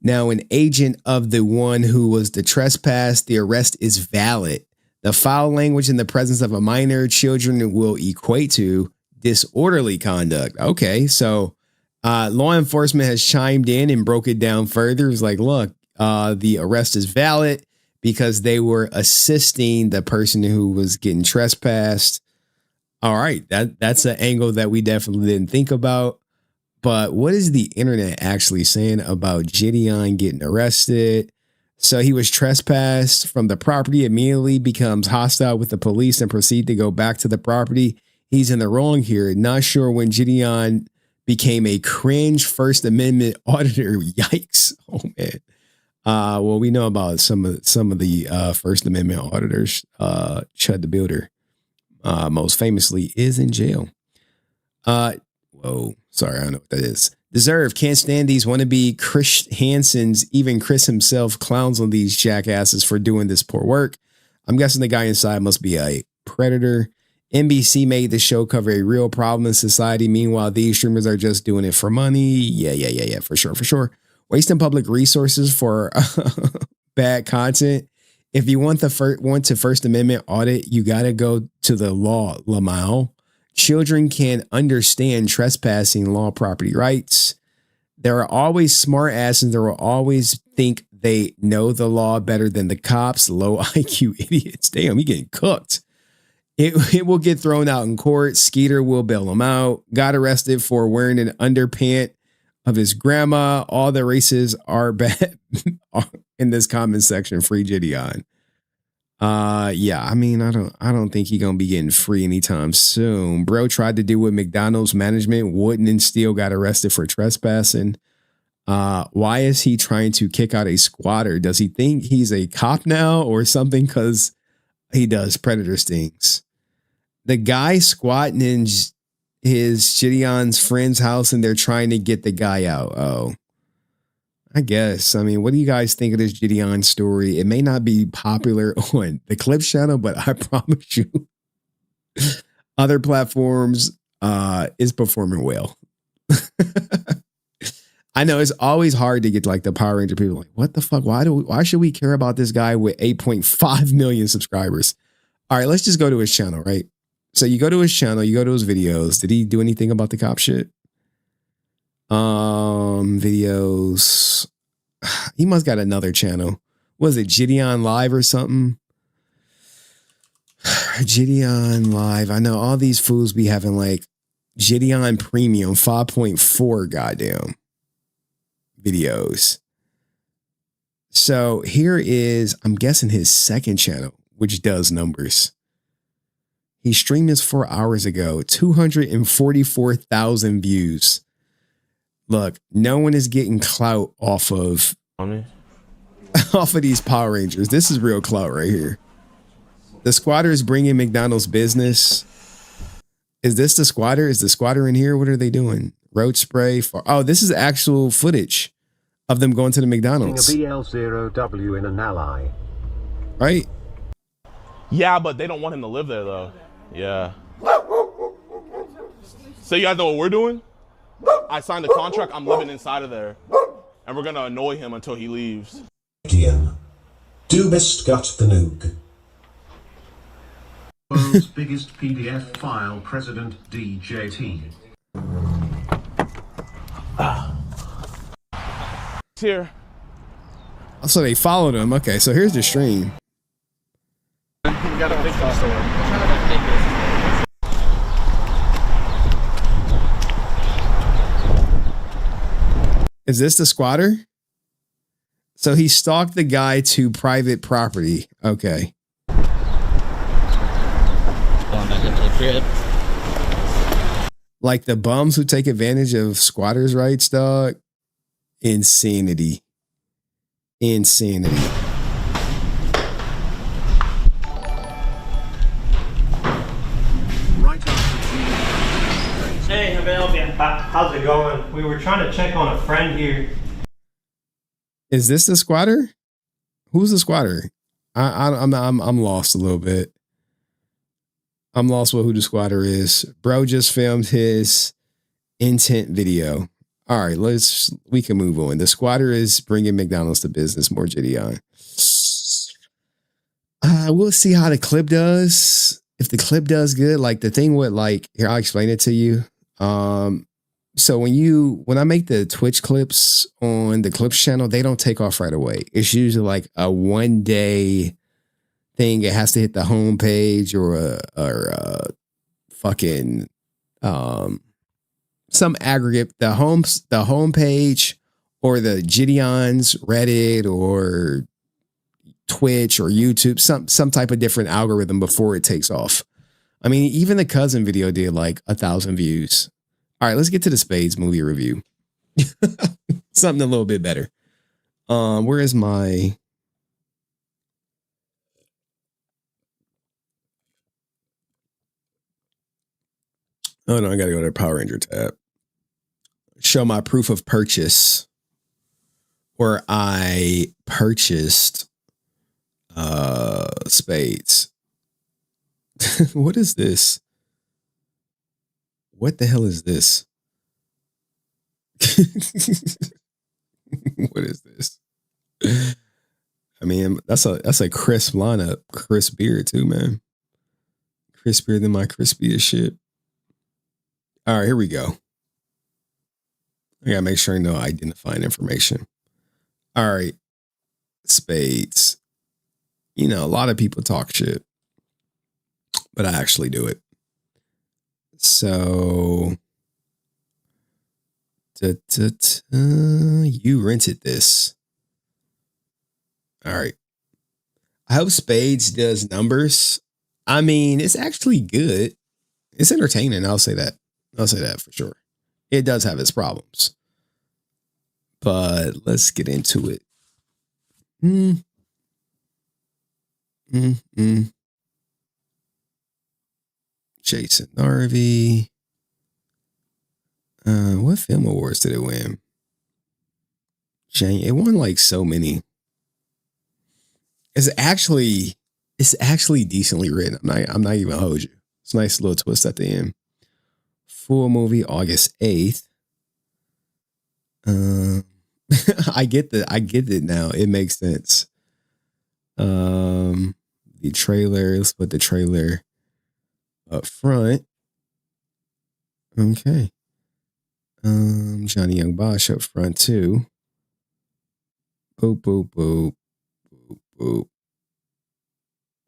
an agent of the one who was the trespass, the arrest is valid. The foul language in the presence of a minor children will equate to disorderly conduct. Okay, so law enforcement has chimed in and broke it down further. It's like, look, the arrest is valid because they were assisting the person who was getting trespassed. All right, that's an angle that we definitely didn't think about. But what is the internet actually saying about Gideon getting arrested? So he was trespassed from the property, immediately becomes hostile with the police and proceed to go back to the property. He's in the wrong here. Not sure when Gideon became a cringe First Amendment auditor. Yikes. Oh, man. Well, we know about some of the First Amendment auditors. Chud the Builder, most famously, is in jail. Whoa, sorry, I don't know what that is. Deserve, can't stand these wannabe Chris Hansons. Even Chris himself clowns on these jackasses for doing this poor work. I'm guessing the guy inside must be a predator. NBC made the show cover a real problem in society. Meanwhile, these streamers are just doing it for money. Yeah, for sure. Wasting public resources for bad content. If you want to First Amendment audit, you got to go to the law, Lamau. Children can understand trespassing law property rights. There are always smart asses that will always think they know the law better than the cops. Low IQ idiots. Damn, he getting cooked. It will get thrown out in court. Skeeter will bail him out. Got arrested for wearing an underpant of his grandma. All the races are bad in this comment section. Free Gideon. Yeah, I mean, I don't think he's gonna be getting free anytime soon. Bro tried to do what McDonald's management wouldn't and still got arrested for trespassing. Why is he trying to kick out a squatter? Does he think he's a cop now or something? Because he does predator stings. The guy squatting in his Gideon's friend's house and they're trying to get the guy out. Oh, I guess. I mean, what do you guys think of this Gideon story? It may not be popular on the Clips channel, but I promise you, other platforms is performing well. I know it's always hard to get like the Power Ranger people like, what the fuck? Why should we care about this guy with 8.5 million subscribers? All right, let's just go to his channel, right? So you go to his channel, you go to his videos. Did he do anything about the cop shit? Videos. He must got another channel. Was it Gideon Live or something? Gideon Live. I know all these fools be having like Gideon Premium 5.4 goddamn videos. So here is, I'm guessing his second channel, which does numbers. He streamed this 4 hours ago, 244,000 views. Look, no one is getting clout off of these Power Rangers. This is real clout right here. The squatter is bringing McDonald's business. Is this the squatter? Is the squatter in here? What are they doing? Road spray for, oh, this is actual footage of them going to the McDonald's. A BL0W in an ally. Right? Yeah, but they don't want him to live there though. Yeah. So you guys know what we're doing? I signed the contract. I'm living inside of there. And we're going to annoy him until he leaves. Do best gut the nuke. World's biggest PDF file, President DJT. It's here. So they followed him. Okay, so here's the stream. We got a big store. Is this the squatter? So he stalked the guy to private property. Okay. Going back into the crib. Like the bums who take advantage of squatters' rights, dog. Insanity. Insanity. Hey, Available. How's it going? We were trying to check on a friend here. Is this the squatter? Who's the squatter? I'm lost a little bit. I'm lost with who the squatter is. Bro just filmed his intent video. All right, we can move on. The squatter is bringing McDonald's to business. More Gideon. We'll see how the clip does. If the clip does good, like the thing with like, here, I'll explain it to you. So when I make the Twitch clips on the clips channel, they don't take off right away. It's usually like a 1 day thing. It has to hit the home page or a fucking some aggregate, the home page or the Gideon's Reddit or Twitch or YouTube, some type of different algorithm before it takes off. I mean, even the cousin video did like 1,000 views. All right, let's get to the Spades movie review. Something a little bit better. Where is my... Oh no, I gotta go to the Power Ranger tab. Show my proof of purchase where I purchased Spades. What is this? What the hell is this? What is this? I mean, that's a crisp lineup. Crisp beer too, man. Crispier than my crispiest shit. All right, here we go. I gotta make sure I know identifying information. All right, Spades. You know, a lot of people talk shit, but I actually do it. So, you rented this. All right. I hope Spades does numbers. I mean, it's actually good. It's entertaining. I'll say that. I'll say that for sure. It does have its problems. But let's get into it. Jason Narvey. What film awards did it win? It won like so many. It's actually decently written. I'm not even gonna hold you. It's a nice little twist at the end. Full movie August 8th. I get it now. It makes sense. The trailer. Let's put the trailer up front. Okay. Johnny Young Bosch up front too. Boop boop boop boop boop.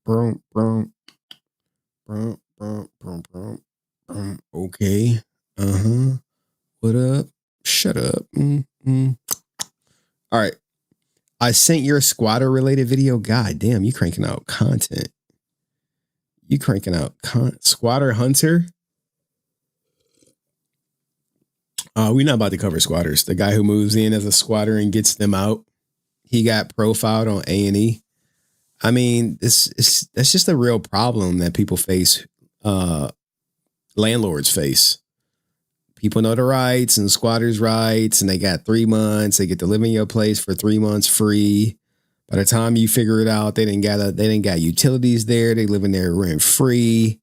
Brum brum brum brum brum brum brum. Okay. What up? Shut up. All right. I sent your squatter related video. God damn, you cranking out content. You cranking out Squatter Hunter. We're not about to cover squatters. The guy who moves in as a squatter and gets them out. He got profiled on A&E. I mean, that's just a real problem that people face. Landlords face. People know the rights and squatters' rights, and they got 3 months. They get to live in your place for 3 months free. By the time you figure it out, they didn't got utilities there. They live in there rent free,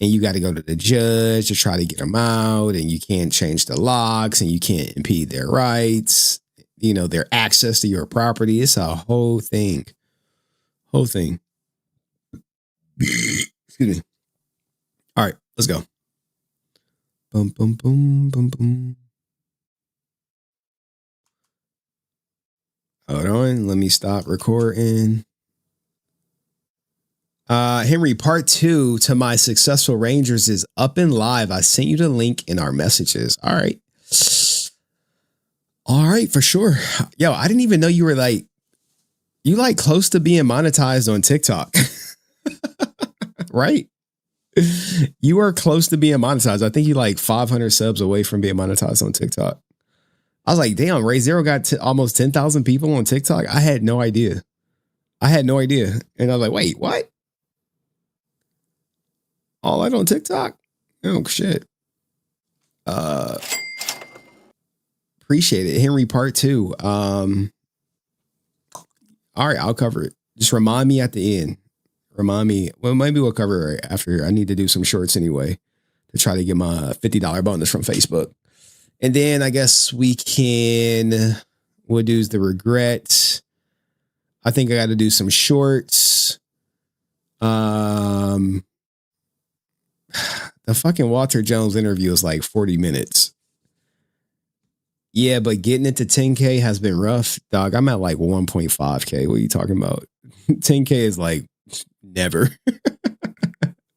and you got to go to the judge to try to get them out. And you can't change the locks, and you can't impede their rights. You know, their access to your property. It's a whole thing. Excuse me. All right, let's go. Boom, boom, boom, boom, boom. Hold on. Let me stop recording. Henry, part 2 to my successful Rangers is up and live. I sent you the link in our messages. All right. All right, for sure. Yo, I didn't even know you were close to being monetized on TikTok. Right? You are close to being monetized. I think you like 500 subs away from being monetized on TikTok. I was like, damn, Ray Zero got almost 10,000 people on TikTok. I had no idea. And I was like, wait, what? All that on TikTok? Oh, shit. Appreciate it. Henry, part 2. All right, I'll cover it. Just remind me at the end. Remind me. Well, maybe we'll cover it after. I need to do some shorts anyway to try to get my $50 bonus from Facebook. And then I guess we'll do the regret. I think I got to do some shorts. The fucking Walter Jones interview is like 40 minutes. Yeah, but getting it to 10K has been rough, dog. I'm at like 1.5K. What are you talking about? 10K is like never.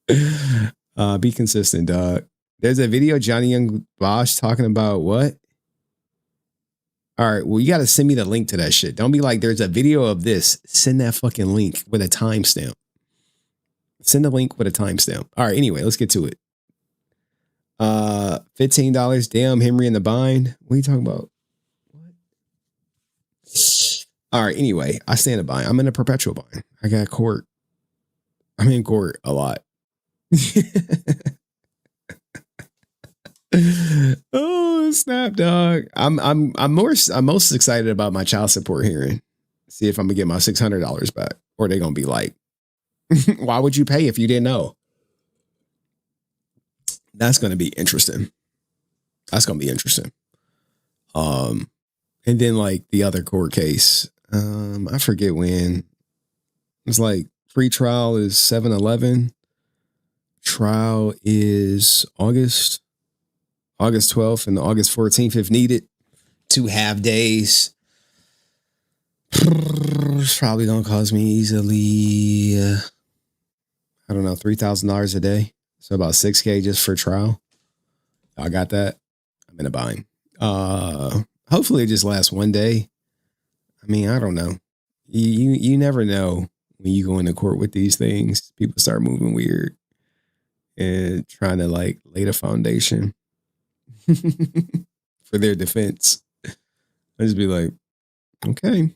Be consistent, dog. There's a video Johnny Young Bosch talking about what? All right, well, you got to send me the link to that shit. Don't be like, there's a video of this. Send that fucking link with a timestamp. Send the link with a timestamp. All right, anyway, let's get to it. $15. Damn, Henry in the bind. What are you talking about? What? All right, anyway, I stay in a bind. I'm in a perpetual bind. I got court. I'm in court a lot. Oh, snap, dog. I'm most excited about my child support hearing. See if I'm gonna get my $600 back, or they're gonna be like, why would you pay if you didn't know? That's gonna be interesting. That's gonna be interesting. And then like the other court case, I forget when. It's like pre-trial is 7/11. Trial is August 12th and August 14th if needed. 2 half days. It's probably gonna cost me easily, I don't know, $3,000 a day. So about 6K just for trial. I got that. I'm in a bind. Hopefully it just lasts one day. I mean, I don't know. You never know when you go into court with these things. People start moving weird and trying to like lay the foundation for their defense. I just be like, okay,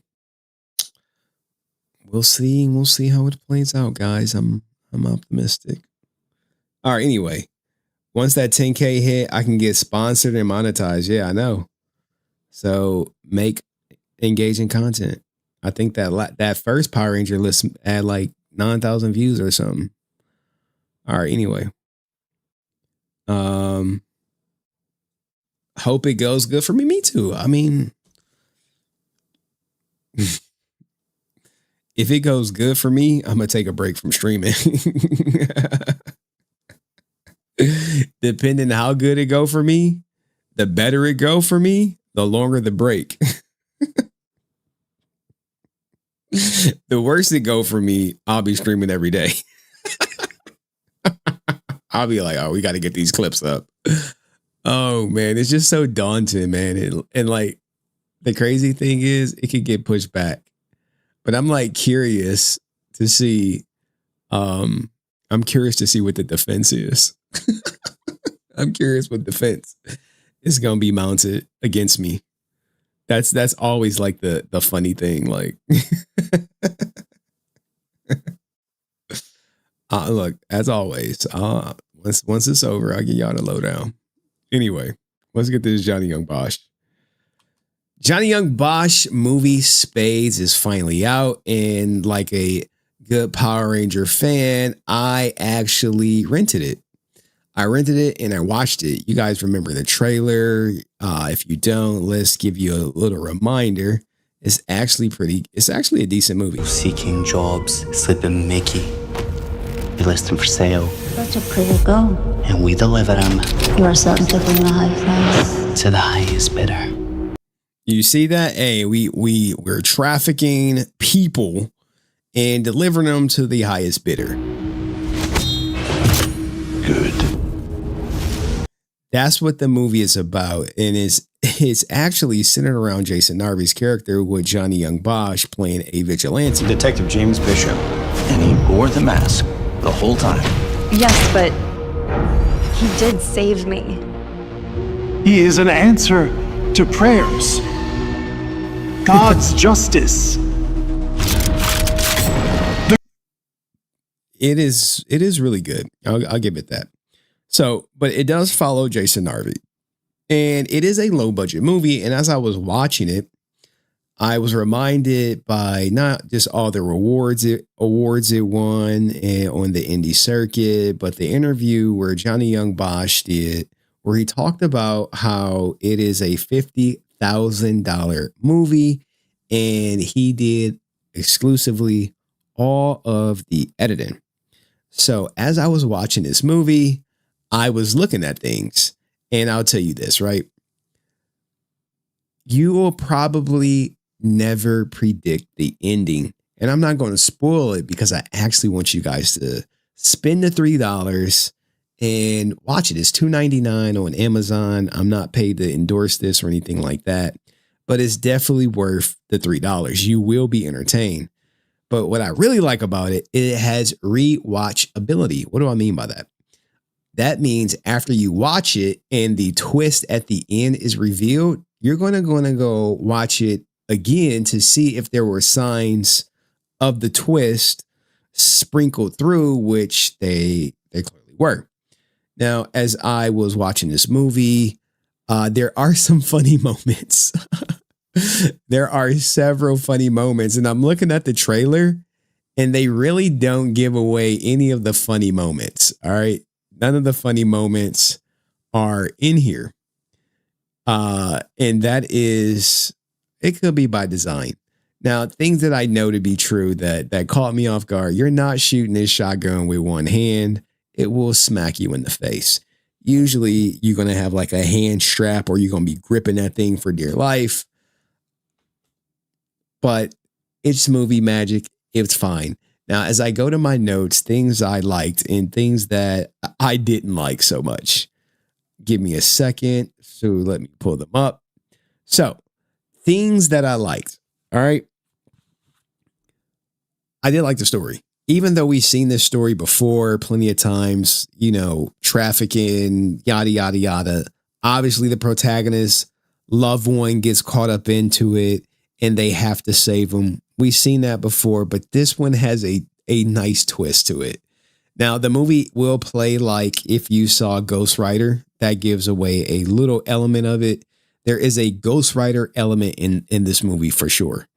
we'll see. We'll see how it plays out, guys. I'm optimistic. All right. Anyway, once that 10K hit, I can get sponsored and monetized. Yeah, I know. So make engaging content. I think that first Power Ranger list had like 9,000 views or something. All right. Anyway, hope it goes good for me. Me too. I mean, if it goes good for me, I'm gonna take a break from streaming. Depending on how good it go for me, the better it go for me, the longer the break. The worse it go for me, I'll be streaming every day. I'll be like, oh, we got to get these clips up. Oh man, it's just so daunting, man. And like the crazy thing is it could get pushed back. But I'm like curious to see, I'm curious to see what the defense is. I'm curious what defense is going to be mounted against me. That's always like the funny thing. Like, look, as always, once it's over, I'll get y'all the lowdown. Anyway, let's get this Johnny Young Bosch. Johnny Young Bosch movie Spades is finally out, and like a good Power Ranger fan, I actually rented it. I rented it and I watched it. You guys remember the trailer? If you don't, let's give you a little reminder. It's actually a decent movie. Seeking jobs, slipping Mickey. We list them for sale. Such a pretty girl. And we deliver them. You are selling to the high price. To the highest bidder. You see that? Hey, we're trafficking people and delivering them to the highest bidder. Good. That's what the movie is about, and it's actually centered around Jason Narvy's character with Johnny Young Bosch playing a vigilante. Detective James Bishop. And he wore the mask the whole time. Yes, but he did save me. He is an answer to prayers. God's justice. It is really good. I'll give it that. So, but it does follow Jason Narvy, and it is a low budget movie. And as I was watching it, I was reminded by not just all the awards it won and on the indie circuit, but the interview where Johnny Young Bosch did, where he talked about how it is a $50,000 movie, and he did exclusively all of the editing. So as I was watching this movie, I was looking at things, and I'll tell you this, right? you will probably never predict the ending. And I'm not going to spoil it because I actually want you guys to spend the $3 and watch it. It's $2.99 on Amazon. I'm not paid to endorse this or anything like that, but it's definitely worth the $3. You will be entertained. But what I really like about it, it has rewatch ability. What do I mean by that? That means after you watch it and the twist at the end is revealed, you're going to go watch it again to see if there were signs of the twist sprinkled through, which they clearly were. Now, as I was watching this movie, there are some funny moments. There are several funny moments, and I'm looking at the trailer, and they really don't give away any of the funny moments. All right. None of the funny moments are in here. And that is, it could be by design. Now, things that I know to be true that caught me off guard. You're not shooting this shotgun with one hand. It will smack you in the face. Usually you're going to have like a hand strap or you're going to be gripping that thing for dear life. But it's movie magic. It's fine. Now, as I go to my notes, things I liked and things that I didn't like so much. Give me a second. So let me pull them up. So things that I liked. All right. I did like the story. Even though we've seen this story before plenty of times, you know, trafficking, yada, yada, yada. Obviously, the protagonist, loved one gets caught up into it and they have to save him. We've seen that before, but this one has a nice twist to it. Now, the movie will play like if you saw Ghost Rider. That gives away a little element of it. There is a Ghost Rider element in this movie for sure.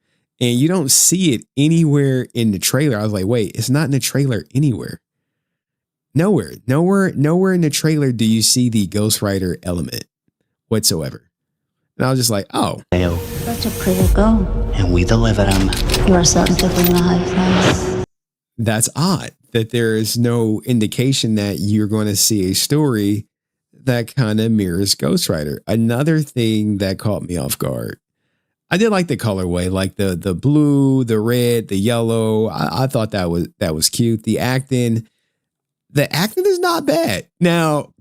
And you don't see it anywhere in the trailer. I was like, wait, it's not in the trailer anywhere. Nowhere in the trailer do you see the Ghost Rider element whatsoever. And I was just like, oh. Such a pretty girl. And we deliver them. You are certain to bring the high five. That's odd that there is no indication that you're going to see a story that kind of mirrors Ghost Rider. Another thing that caught me off guard. I did like the colorway, like the blue, the red, the yellow. I thought that was cute. The acting is not bad. Now,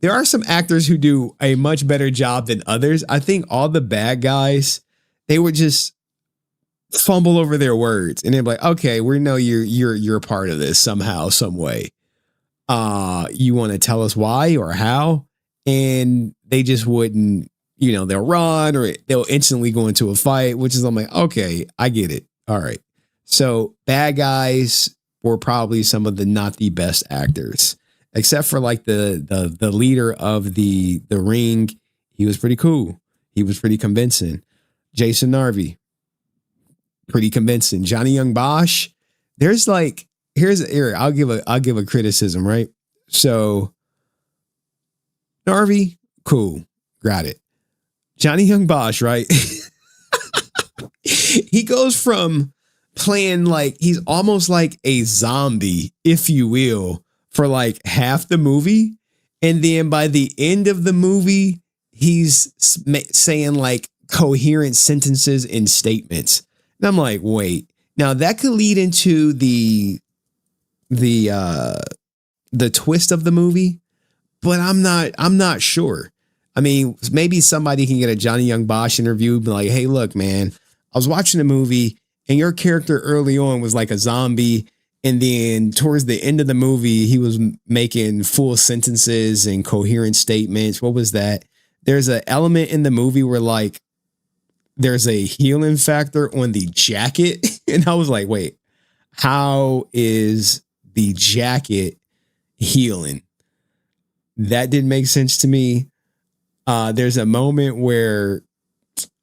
there are some actors who do a much better job than others. I think all the bad guys, they would just fumble over their words, and they're like, "Okay, we know you're a part of this somehow, some way. You want to tell us why or how?" And they just wouldn't. You know, they'll run or they'll instantly go into a fight, which is, I'm like, okay, I get it. All right. So bad guys were probably some of the not the best actors, except for like the leader of the ring. He was pretty cool. He was pretty convincing. Jason Narvey, pretty convincing. Johnny Young Bosch. There's like, I'll give a criticism, right? So Narvey, cool. Got it. Johnny Young Bosch, right? He goes from playing like he's almost like a zombie, if you will, for like half the movie. And then by the end of the movie, he's saying like coherent sentences and statements. And I'm like, wait, now that could lead into the twist of the movie, but I'm not sure. I mean, maybe somebody can get a Johnny Young Bosch interview and be like, hey, look, man, I was watching a movie and your character early on was like a zombie. And then towards the end of the movie, he was making full sentences and coherent statements. What was that? There's an element in the movie where like there's a healing factor on the jacket. And I was like, wait, how is the jacket healing? That didn't make sense to me. There's a moment where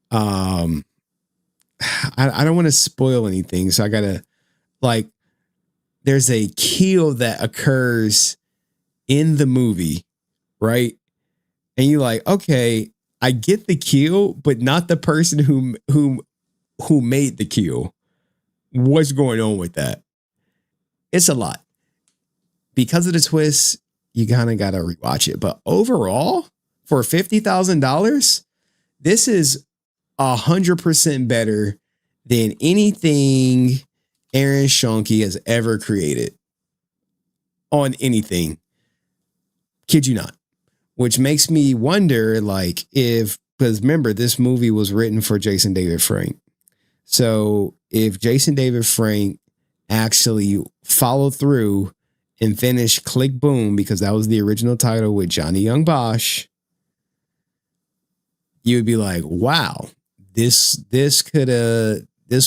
I don't want to spoil anything. So I gotta like, there's a kill that occurs in the movie, right? And you're like, okay, I get the kill, but not the person who made the kill. What's going on with that? It's a lot. Because of the twist, you kind of got to rewatch it. But overall, for $50,000, this is 100% better than anything Aaron Schonke has ever created on anything. Kid you not. Which makes me wonder, like, because remember, this movie was written for Jason David Frank. So if Jason David Frank actually followed through and finished Click Boom, because that was the original title with Johnny Young Bosch, you would be like, wow, this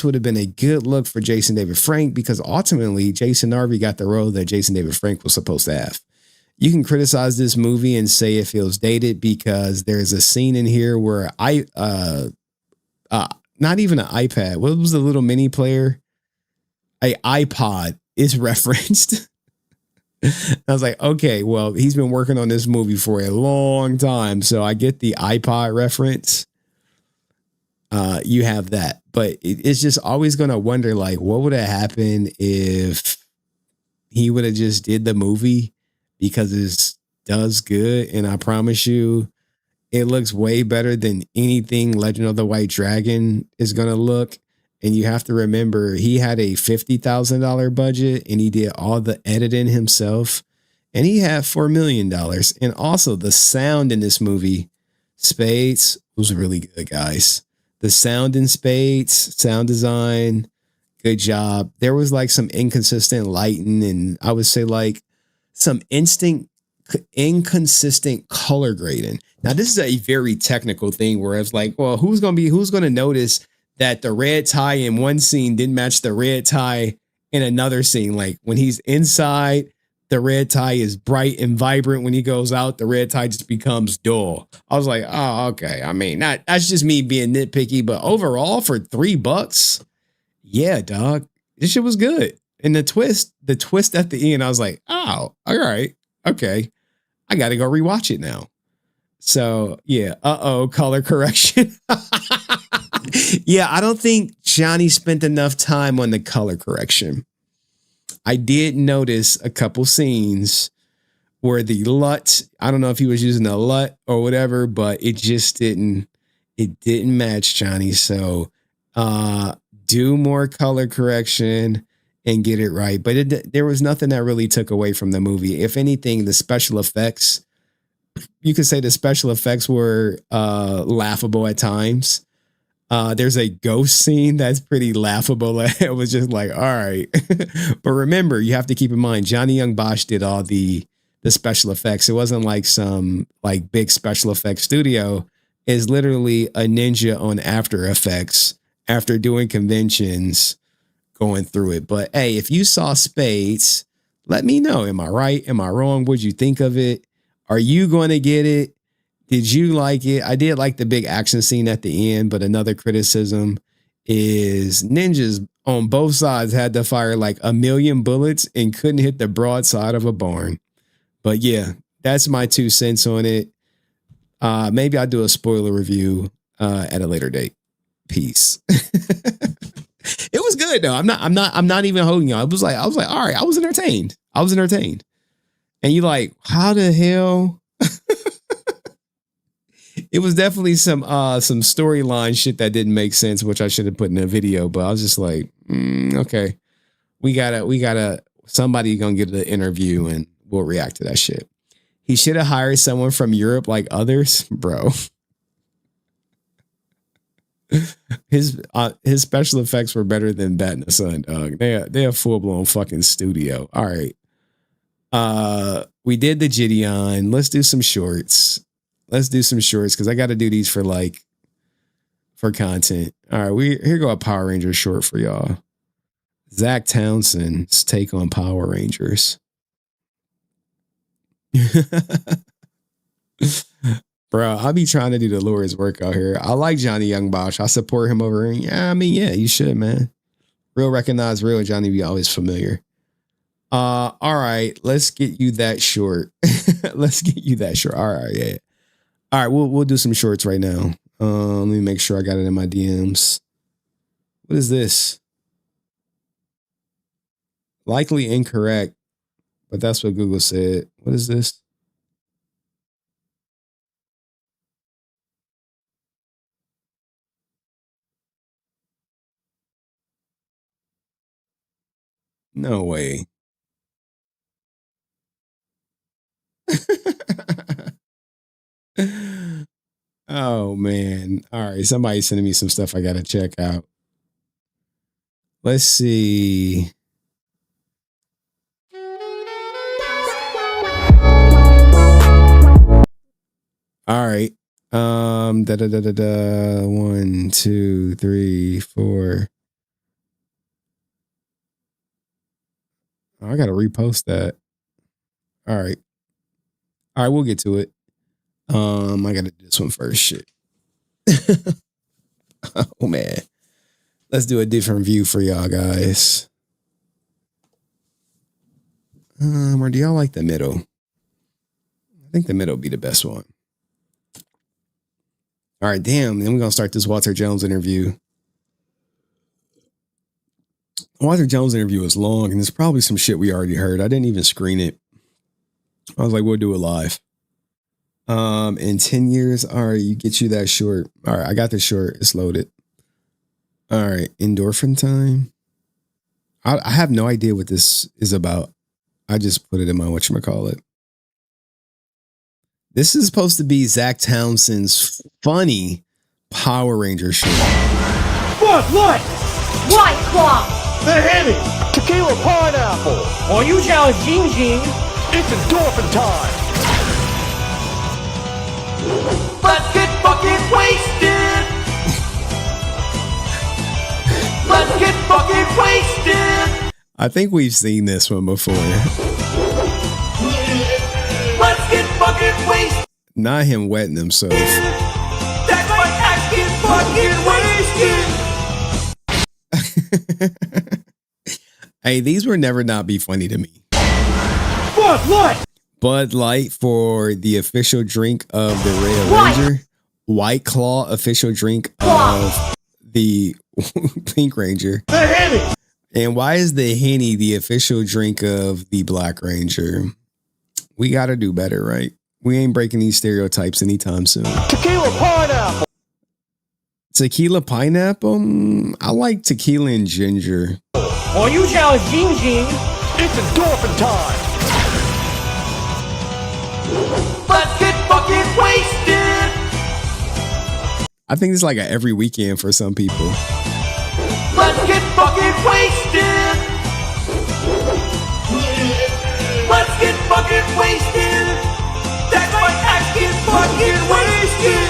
would have been a good look for Jason David Frank, because ultimately Jason Narvey got the role that Jason David Frank was supposed to have. You can criticize this movie and say it feels dated because there's a scene in here where not even an iPad. What was the little mini player? A iPod is referenced. I was like, okay, well, he's been working on this movie for a long time, so I get the iPod reference. You have that, but it's just always going to wonder, like, what would have happened if he would have just did the movie, because it does good, and I promise you, it looks way better than anything Legend of the White Dragon is going to look. And you have to remember, he had a $50,000 budget and he did all the editing himself. And he had $4 million. And also the sound in this movie, Spades, was really good, guys. The sound in Spades, sound design, good job. There was like some inconsistent lighting, and I would say like some inconsistent color grading. Now, this is a very technical thing where it's like, well, who's going to notice that the red tie in one scene didn't match the red tie in another scene? Like when he's inside, the red tie is bright and vibrant. When he goes out, the red tie just becomes dull. I was like, oh, okay. I mean, that's just me being nitpicky, but overall for $3, yeah, dog, this shit was good. And the twist at the end, I was like, oh, all right. Okay. I got to go rewatch it now. So yeah. Color correction. Yeah. I don't think Johnny spent enough time on the color correction. I did notice a couple scenes where the LUT, I don't know if he was using a LUT or whatever, but it didn't match, Johnny. So, do more color correction and get it right. But there was nothing that really took away from the movie. If anything, the special effects, you could say the special effects were laughable at times. There's a ghost scene that's pretty laughable. It was just like, all right. But remember, you have to keep in mind, Johnny Young Bosch did all the special effects. It wasn't like some like big special effects studio. It's literally a ninja on After Effects after doing conventions, going through it. But hey, if you saw Spades, let me know. Am I right? Am I wrong? What'd you think of it? Are you going to get it? Did you like it? I did like the big action scene at the end, but another criticism is ninjas on both sides had to fire like 1,000,000 bullets and couldn't hit the broadside of a barn. But yeah, that's my 2 cents on it. Maybe I'll do a spoiler review at a later date. Peace. It was good though. I'm not even holding you. I was like, all right, I was entertained. And you like, how the hell? It was definitely some storyline shit that didn't make sense, which I should have put in a video, but I was just like, okay, we gotta, somebody gonna get the interview and we'll react to that shit. He should have hired someone from Europe like others, bro. His special effects were better than Bat in the Sun, dog. They have full blown fucking studio. All right. We did the Gideon. Let's do some shorts. Because I got to do these for content. All right, here go a Power Rangers short for y'all. Zach Townsend's take on Power Rangers. Bro, I'll be trying to do the Lord's work out here. I like Johnny Young Bosch. I support him over here. Yeah, I mean, yeah, you should, man. Real recognize real. Johnny be always familiar. All right, let's get you that short. All right, yeah. All right, we'll do some shorts right now. Let me make sure I got it in my DMs. What is this? Likely incorrect, but that's what Google said. What is this? No way. Oh man. All right. Somebody's sending me some stuff I gotta check out. Let's see. All right. Da da da da da. 1, 2, 3, 4. Oh, I gotta repost that. All right. All right, we'll get to it. I gotta do this one first. Shit. Oh man. Let's do a different view for y'all guys. Or do y'all like the middle? I think the middle will be the best one. All right, damn. Then we're gonna start this Walter Jones interview. Walter Jones interview is long, and there's probably some shit we already heard. I didn't even screen it. I was like, we'll do it live. In 10 years, all right, you get you that short. All right, I got the short. It's loaded. All right, endorphin time. I have no idea what this is about. I just put it in my whatchamacallit. This is supposed to be Zach Townsend's funny Power Ranger show. What? White Claw. The Henny. Tequila pineapple. Or you challenge Jing Jing. It's endorphin time. Let's get fucking wasted. Let's get fucking wasted. I think we've seen this one before. Let's get fucking wasted. Not him wetting himself. That's why I get fucking wasted. Hey, these were never not be funny to me. What? Bud Light for the official drink of the Red Ranger. White Claw official drink of the Pink Ranger. The Henny. And why is the Henny the official drink of the Black Ranger? We got to do better, right? We ain't breaking these stereotypes anytime soon. Tequila pineapple. Tequila pineapple? I like tequila and ginger. Or you challenge Jing Jing. It's endorphin time. Let's get fucking wasted. I think it's like a every weekend for some people. Let's get fucking wasted. Let's get fucking wasted. That's why I get fucking wasted.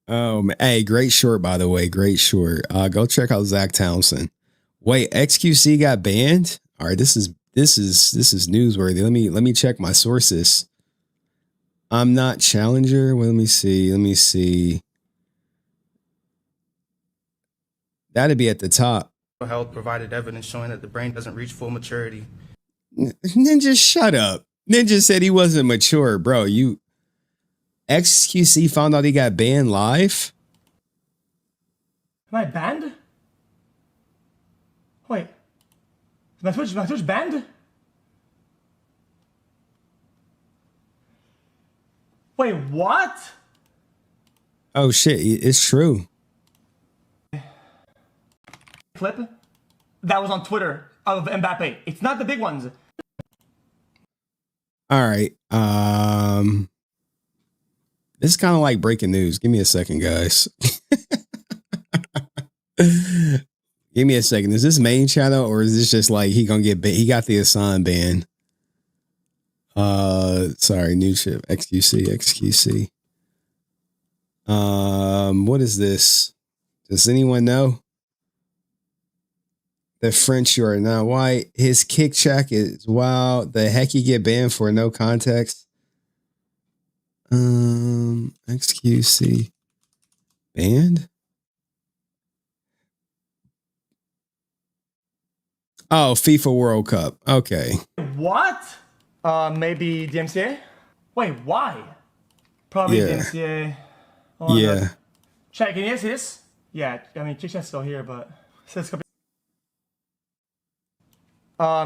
Oh, man. Hey, great short, by the way. Great short. Go check out Zach Townsend. Wait, XQC got banned? All right, this is newsworthy. Let me check my sources. I'm not Challenger. Well, let me see. That'd be at the top. Health provided evidence showing that the brain doesn't reach full maturity. Ninja, shut up. Ninja said he wasn't mature, bro. XQC found out he got banned live? Am I banned? Wait. Is my Twitch banned? Wait, what? Oh shit, it's true. Clip that was on Twitter of Mbappe. It's not the big ones. All right. This is kind of like breaking news. Give me a second, guys. Give me a second. Is this main channel or is this just like he gonna get he got the assigned ban? Sorry, new chip. XQC. What is this? Does anyone know? The French you are not white. His kick check is wild. The heck you get banned for no context. XQC banned. Oh, FIFA World Cup. Okay. What? Maybe DMCA? Wait, why? Probably DMCA. Oh, yeah. No. Check, can you see this? Yeah, I mean, Kickchat's still here, but it says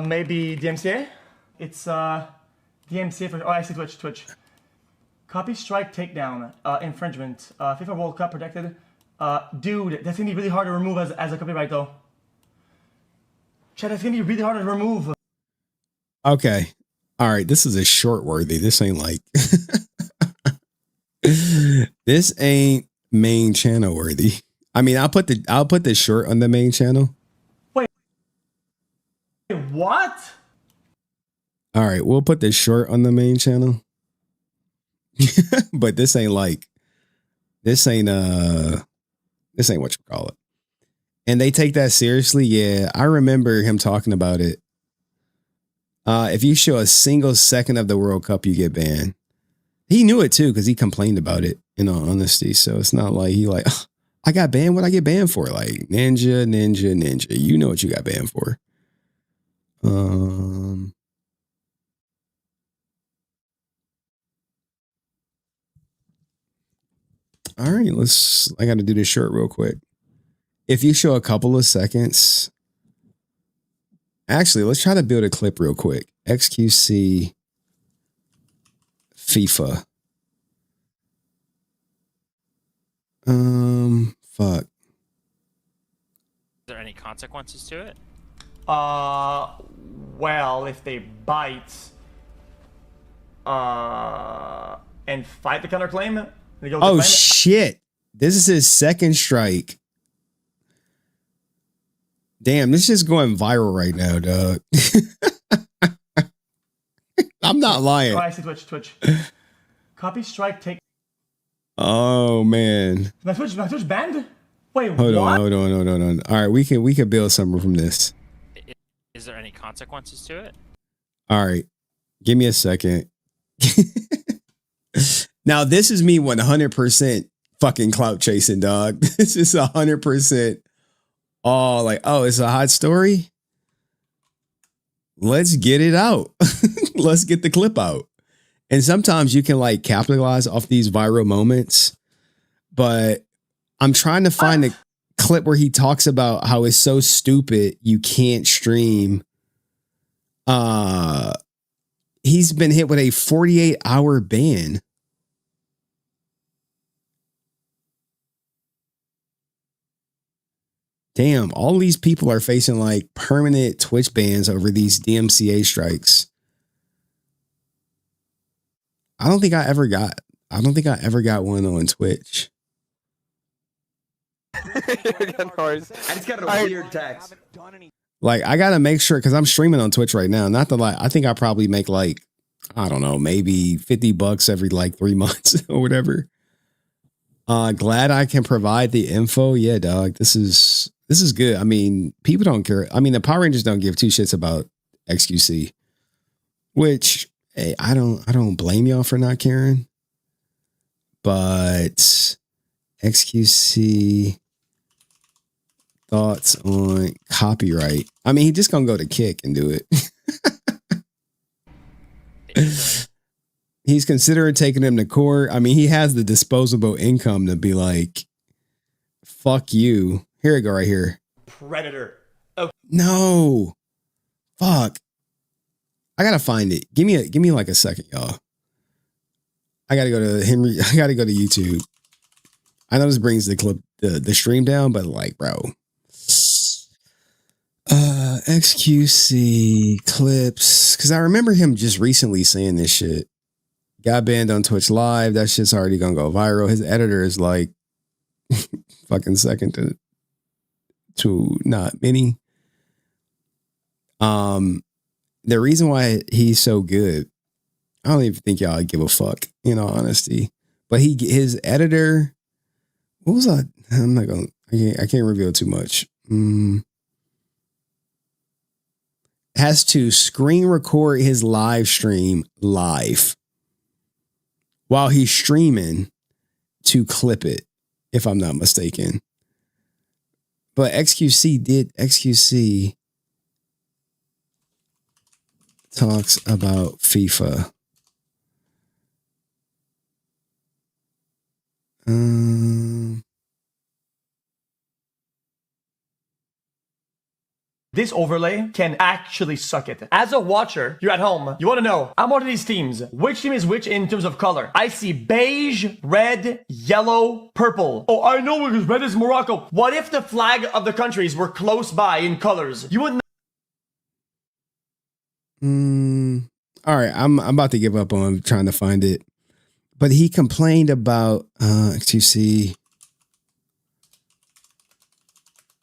maybe DMCA? It's DMCA for, oh, I see Twitch. Copy strike takedown, infringement, FIFA World Cup protected. Dude, that's gonna be really hard to remove as a copyright though. Chad, it's gonna be really hard to remove. Okay. All right. This is a short worthy. This ain't like this ain't main channel worthy. I mean, I'll put the short on the main channel. Wait, what? All right, we'll put the short on the main channel. But this ain't what you call it. And they take that seriously. Yeah, I remember him talking about it. If you show a single second of the World Cup, you get banned. He knew it too because he complained about it, in all honesty. So it's not like he like, oh, I got banned. What I get banned for? Like ninja. You know what you got banned for. All right, I got to do this short real quick. If you show a couple of seconds, actually, let's try to build a clip real quick. XQC FIFA. Fuck. Is there any consequences to it? Well, if they bite, and fight the counterclaim, they go. Oh shit! This is his second strike. Damn, this is going viral right now, dog. I'm not lying. Oh, I see Twitch. Copy strike take. Oh man. My Twitch banned? Wait, hold what? on. All right, we can build something from this. Is there any consequences to it? All right, give me a second. Now this is me 100% fucking clout chasing, dog. This is 100%. Oh, it's a hot story. Let's get it out. Let's get the clip out. And sometimes you can like capitalize off these viral moments, but I'm trying to find a clip where he talks about how it's so stupid you can't stream. He's been hit with a 48-hour ban. Damn, all these people are facing like permanent Twitch bans over these DMCA strikes. I don't think I ever got one on Twitch. I just got a weird text. Like, I gotta make sure because I'm streaming on Twitch right now. Not to lie, I think I probably make like, I don't know, maybe $50 every like 3 months or whatever. Glad I can provide the info. Yeah, dog. This is good. I mean, people don't care. I mean, the Power Rangers don't give two shits about XQC, which hey, I don't blame y'all for not caring. But XQC thoughts on copyright. I mean, he just gonna go to Kick and do it. He's considering taking him to court. I mean, he has the disposable income to be like, fuck you. Here we go right here. Predator. Oh. No. Fuck. I gotta find it. Give me like a second, y'all. I gotta go to YouTube. I know this brings the clip, the stream down, but like, bro. XQC clips. Cause I remember him just recently saying this shit. Got banned on Twitch Live. That shit's already gonna go viral. His editor is like fucking second to not many. The reason why he's so good, I don't even think y'all give a fuck, in all honesty. But his editor, what was that? I can't reveal too much. Has to screen record his live stream live while he's streaming to clip it, if I'm not mistaken. But XQC talks about FIFA. This overlay can actually suck it. As a watcher, you're at home, you want to know, I'm one of these teams. Which team is which in terms of color? I see beige, red, yellow, purple. Oh, I know because red is Morocco. What if the flag of the countries were close by in colors? You wouldn't. All right, I'm about to give up on trying to find it. But he complained about XQC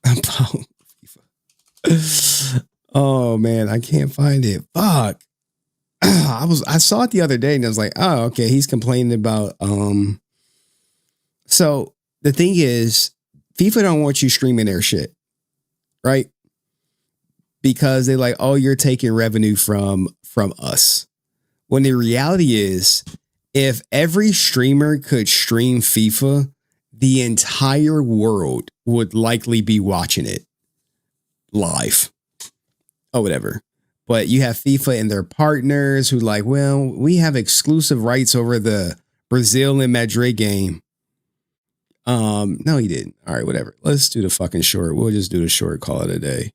about FIFA. Oh man, I can't find it. Fuck. I saw it the other day and I was like, oh, okay, he's complaining about so the thing is, FIFA don't want you streaming their shit, right? Because they're like, oh, you're taking revenue from us. When the reality is, if every streamer could stream FIFA, the entire world would likely be watching it live or whatever. But you have FIFA and their partners who like, well, we have exclusive rights over the Brazil and Madrid game. No, he didn't. All right, whatever. Let's do the fucking short. We'll just do the short, call it a day.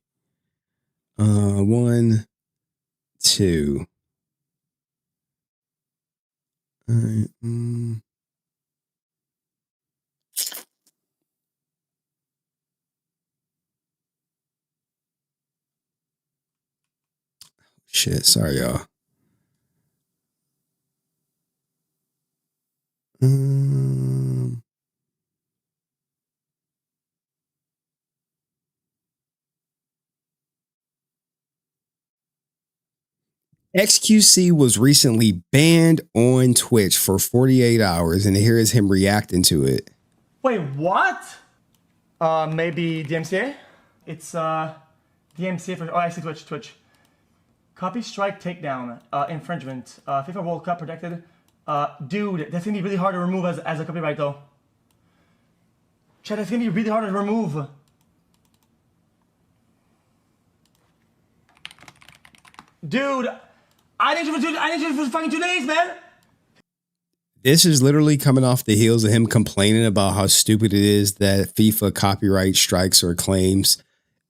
1, 2. All right. Shit, sorry, y'all. XQC was recently banned on Twitch for 48 hours, and here is him reacting to it. Wait, what? Maybe DMCA? It's DMCA for, oh, I see Twitch. Copy strike takedown, infringement, FIFA World Cup protected. Dude, that's gonna be really hard to remove as a copyright though. Chat, that's gonna be really hard to remove. Dude, I need you for fucking 2 days, man. This is literally coming off the heels of him complaining about how stupid it is that FIFA copyright strikes or claims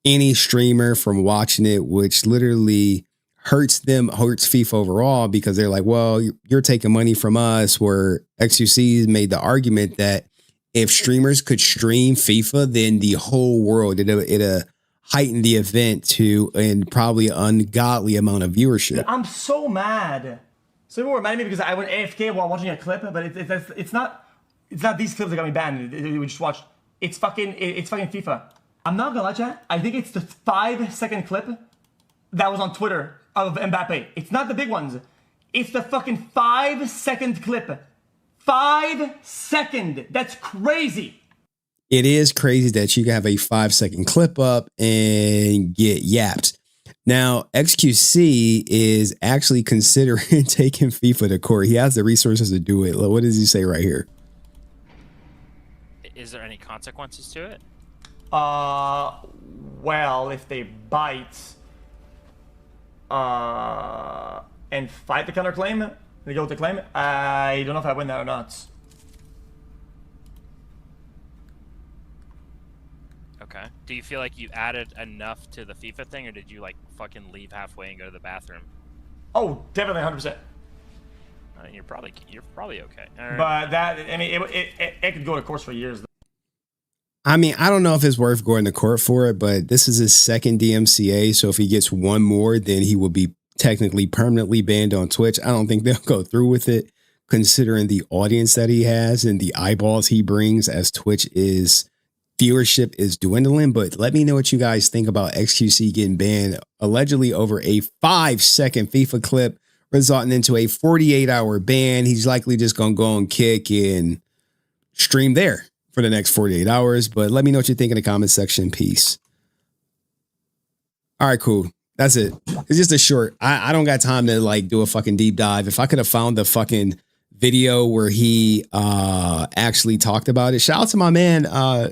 any streamer from watching it, which literally hurts FIFA overall because they're like, well, you're taking money from us, where XQC made the argument that if streamers could stream FIFA, then the whole world, it'll heighten the event to and probably an ungodly amount of viewership. I'm so mad. So people were mad at me because I went AFK while watching a clip, but it's not these clips that got me banned. We just watched. It's fucking FIFA. I'm not gonna lie, chat. I think it's the 5-second clip that was on Twitter of Mbappe. It's not the big ones. It's the fucking 5-second clip. 5 second. That's crazy. It is crazy that you can have a 5-second clip up and get yapped. Now, XQC is actually considering taking FIFA to court. He has the resources to do it. What does he say right here? Is there any consequences to it? Well, if they bite and fight the counterclaim, they go with the claim, I don't know if I win that or not. Okay. Do you feel like you added enough to the FIFA thing, or did you like fucking leave halfway and go to the bathroom? Oh, definitely 100%. You're probably okay. Right. But that, I mean, it could go to court for years. I mean, I don't know if it's worth going to court for it, but this is his second DMCA. So if he gets one more, then he will be technically permanently banned on Twitch. I don't think they'll go through with it, considering the audience that he has and the eyeballs he brings, as Twitch is viewership is dwindling. But let me know what you guys think about XQC getting banned allegedly over a 5-second FIFA clip, resulting into a 48-hour ban. He's likely just going to go on Kick and stream there for the next 48 hours. But let me know what you think in the comment section. Peace. All right, cool. That's it. It's just a short. I don't got time to like do a fucking deep dive. If I could have found the fucking video where he actually talked about it. Shout out to my man Hero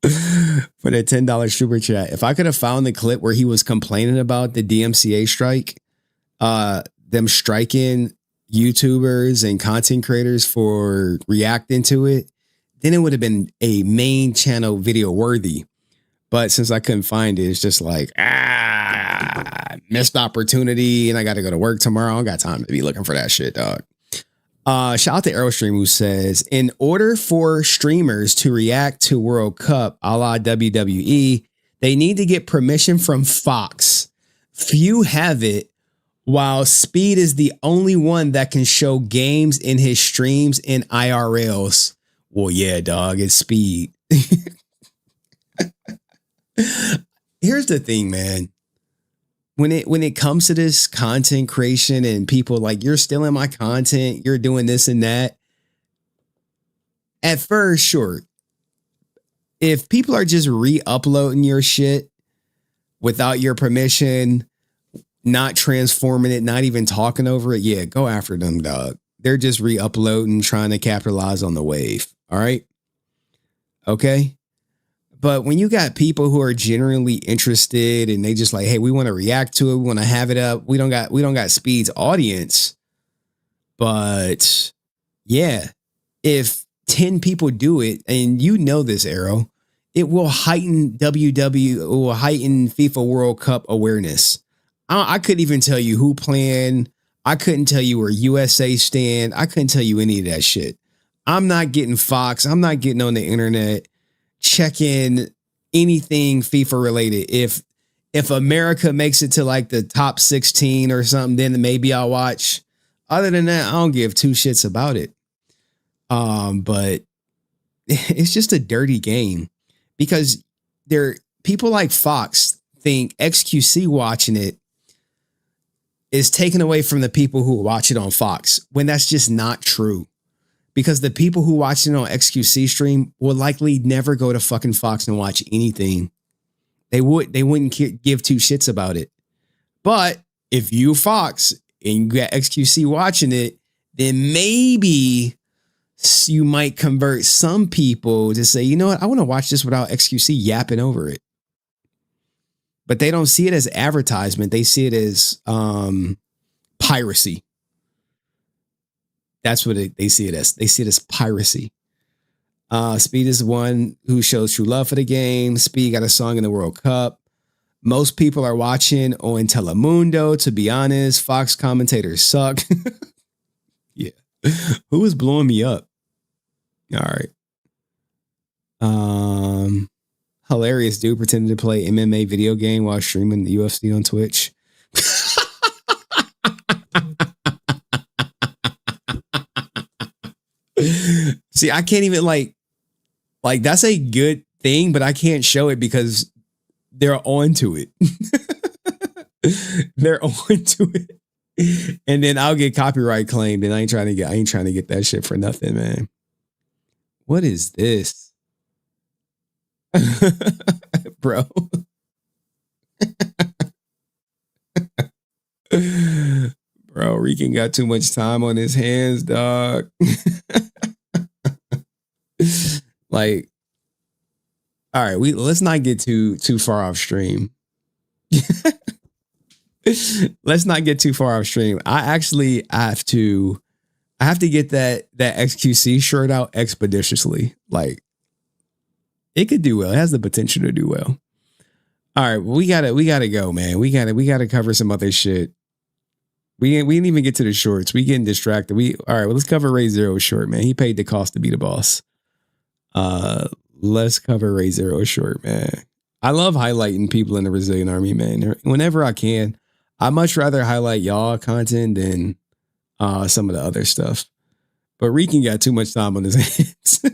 for the $10 super chat. If I could have found the clip where he was complaining about the DMCA strike, them striking YouTubers and content creators for reacting to it, then it would have been a main channel video worthy. But since I couldn't find it, it's just like, missed opportunity, and I got to go to work tomorrow. I don't got time to be looking for that shit, dog. Shout out to Aerostream, who says, in order for streamers to react to World Cup a la WWE, they need to get permission from Fox. Few have it, while Speed is the only one that can show games in his streams in IRLs. Well, yeah, dog, it's Speed. Here's the thing, man. When it comes to this content creation and people like, you're stealing my content, you're doing this and that. At first, sure. If people are just re-uploading your shit without your permission, not transforming it, not even talking over it, yeah, go after them, dog. They're just re-uploading, trying to capitalize on the wave. All right. Okay. But when you got people who are genuinely interested and they just like, hey, we want to react to it, we want to have it up. We don't got Speed's audience. But yeah, if 10 people do it, and you know this, Arrow, it will heighten it will heighten FIFA World Cup awareness. I couldn't even tell you who playing. I couldn't tell you where USA stand. I couldn't tell you any of that shit. I'm not getting Fox. I'm not getting on the internet checking anything FIFA related. If America makes it to like the top 16 or something, then maybe I'll watch. Other than that, I don't give two shits about it. But it's just a dirty game because people like Fox think XQC watching it is taken away from the people who watch it on Fox, when that's just not true. Because the people who watch it on XQC stream will likely never go to fucking Fox and watch anything. They wouldn't give two shits about it. But if you Fox and you got XQC watching it, then maybe you might convert some people to say, you know what, I want to watch this without XQC yapping over it. But they don't see it as advertisement. They see it as piracy. That's what they see it as. They see it as piracy. Speed is the one who shows true love for the game. Speed got a song in the World Cup. Most people are watching on Telemundo. To be honest, Fox commentators suck. Yeah. Who is blowing me up? All right. Hilarious dude pretending to play MMA video game while streaming the UFC on Twitch. See, I can't even like that's a good thing, but I can't show it because they're onto it. They're onto it. And then I'll get copyright claimed, and I ain't trying to get that shit for nothing, man. What is this? Bro. Bro, Rican got too much time on his hands, dog. Like, all right, let's not get too far off stream. Let's not get too far off stream. I have to get that XQC shirt out expeditiously. Like, it could do well. It has the potential to do well. All right, well, we gotta go, man. We gotta cover some other shit. We didn't even get to the shorts. We getting distracted. All right, well, let's cover Ray Zero's short, man. He paid the cost to be the boss. Let's cover Ray Zero's short, man. I love highlighting people in the Resilient Army, man. Whenever I can, I much rather highlight y'all content than some of the other stuff. But Rican got too much time on his hands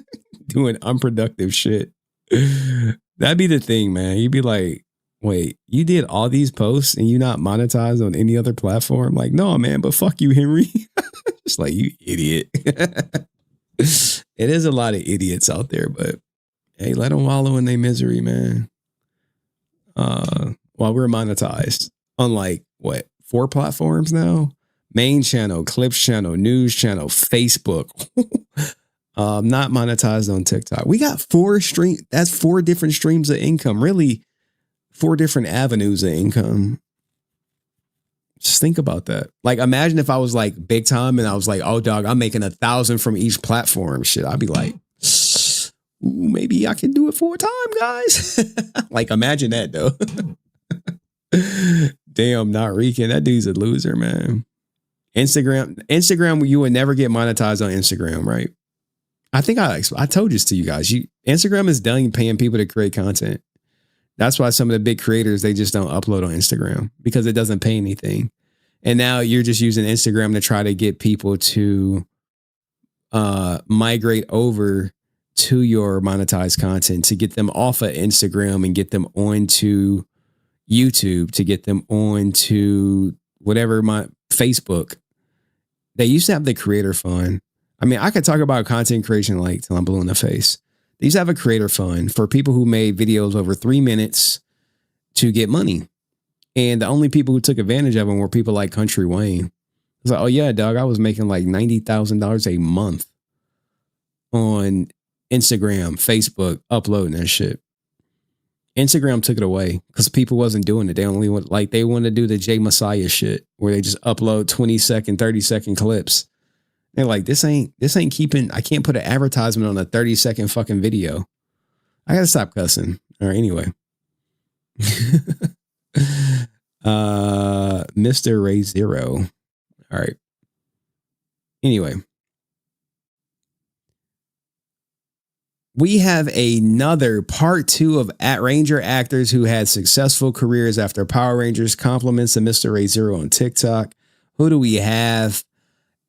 doing unproductive shit. That'd be the thing, man. You'd be like, wait, you did all these posts and you not monetized on any other platform? Like, no, man, but fuck you, Henry. Just like, you idiot. It is a lot of idiots out there, but hey, let them wallow in their misery, man. While we're monetized on like, what, 4 platforms now? Main channel, Clips channel, News channel, Facebook. Not monetized on TikTok. We got 4 streams. That's 4 different streams of income. Really, 4 different avenues of income. Just think about that. Like, imagine if I was like big time and I was like, oh, dog, I'm making 1,000 from each platform. Shit, I'd be like, ooh, maybe I can do it full time, guys. Like, imagine that, though. Damn, not Rican. That dude's a loser, man. Instagram, you would never get monetized on Instagram, right? I think I told this to you guys. Instagram is done paying people to create content. That's why some of the big creators, they just don't upload on Instagram because it doesn't pay anything. And now you're just using Instagram to try to get people to migrate over to your monetized content, to get them off of Instagram and get them onto YouTube, to get them onto whatever, my Facebook. They used to have the creator fund. I mean, I could talk about content creation like till I'm blue in the face. They used to have a creator fund for people who made videos over 3 minutes to get money. And the only people who took advantage of them were people like Country Wayne. It's like, oh yeah, dog, I was making like $90,000 a month on Instagram, Facebook, uploading that shit. Instagram took it away because people wasn't doing it. They only wanted to do the Jay Messiah shit where they just upload 20-second, 30-second clips. They're like, this ain't keeping, I can't put an advertisement on a 30-second fucking video. I gotta stop cussing. All right, anyway. Mr. Ray Zero. All right. Anyway. We have another part 2 of Ranger actors who had successful careers after Power Rangers. Compliments to Mr. Ray Zero on TikTok. Who do we have?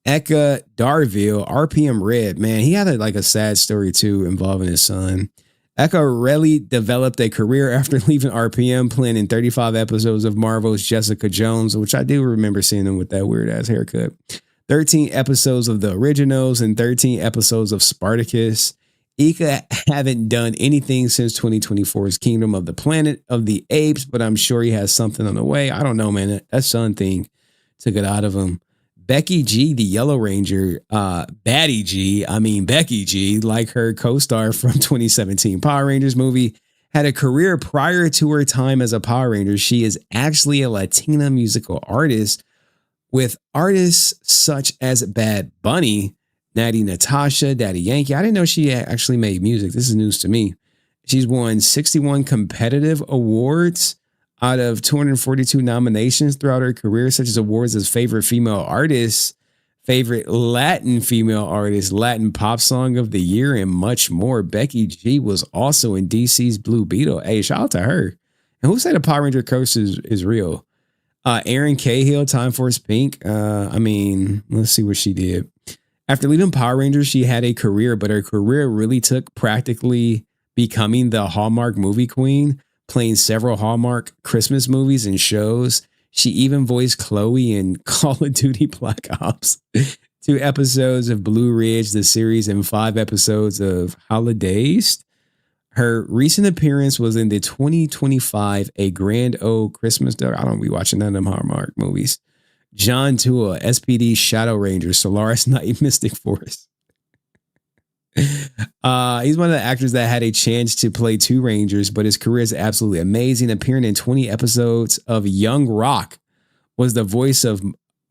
Eka Darville, RPM Red. Man, he had a sad story too involving his son. Eka really developed a career after leaving RPM, playing in 35 episodes of Marvel's Jessica Jones, which I do remember seeing him with that weird ass haircut. 13 episodes of The Originals and 13 episodes of Spartacus. Eka haven't done anything since 2024's Kingdom of the Planet of the Apes, but I'm sure he has something on the way. I don't know, man. That son thing took it out of him. Becky G, the Yellow Ranger, Becky G, like her co-star from 2017 Power Rangers movie, had a career prior to her time as a Power Ranger. She is actually a Latina musical artist with artists such as Bad Bunny, Natty Natasha, Daddy Yankee. I didn't know she actually made music. This is news to me. She's won 61 competitive awards out of 242 nominations throughout her career, such as awards as favorite female artist, favorite Latin female artist, Latin pop song of the year, and much more. Becky G was also in DC's Blue Beetle. Hey, shout out to her. And who said the Power Ranger curse is real? Erin Cahill, Time Force Pink. Let's see what she did. After leaving Power Rangers, she had a career, but her career really took practically becoming the Hallmark movie queen, playing several Hallmark Christmas movies and shows. She even voiced Chloe in Call of Duty Black Ops, 2 episodes of Blue Ridge, the series, and 5 episodes of Holidays. Her recent appearance was in the 2025 A Grand Old Christmas Dog. I don't be watching none of them Hallmark movies. John Tua, SPD Shadow Ranger, Solaris Knight, Mystic Force. He's one of the actors that had a chance to play 2 Rangers, but his career is absolutely amazing. Appearing in 20 episodes of Young Rock, was the voice of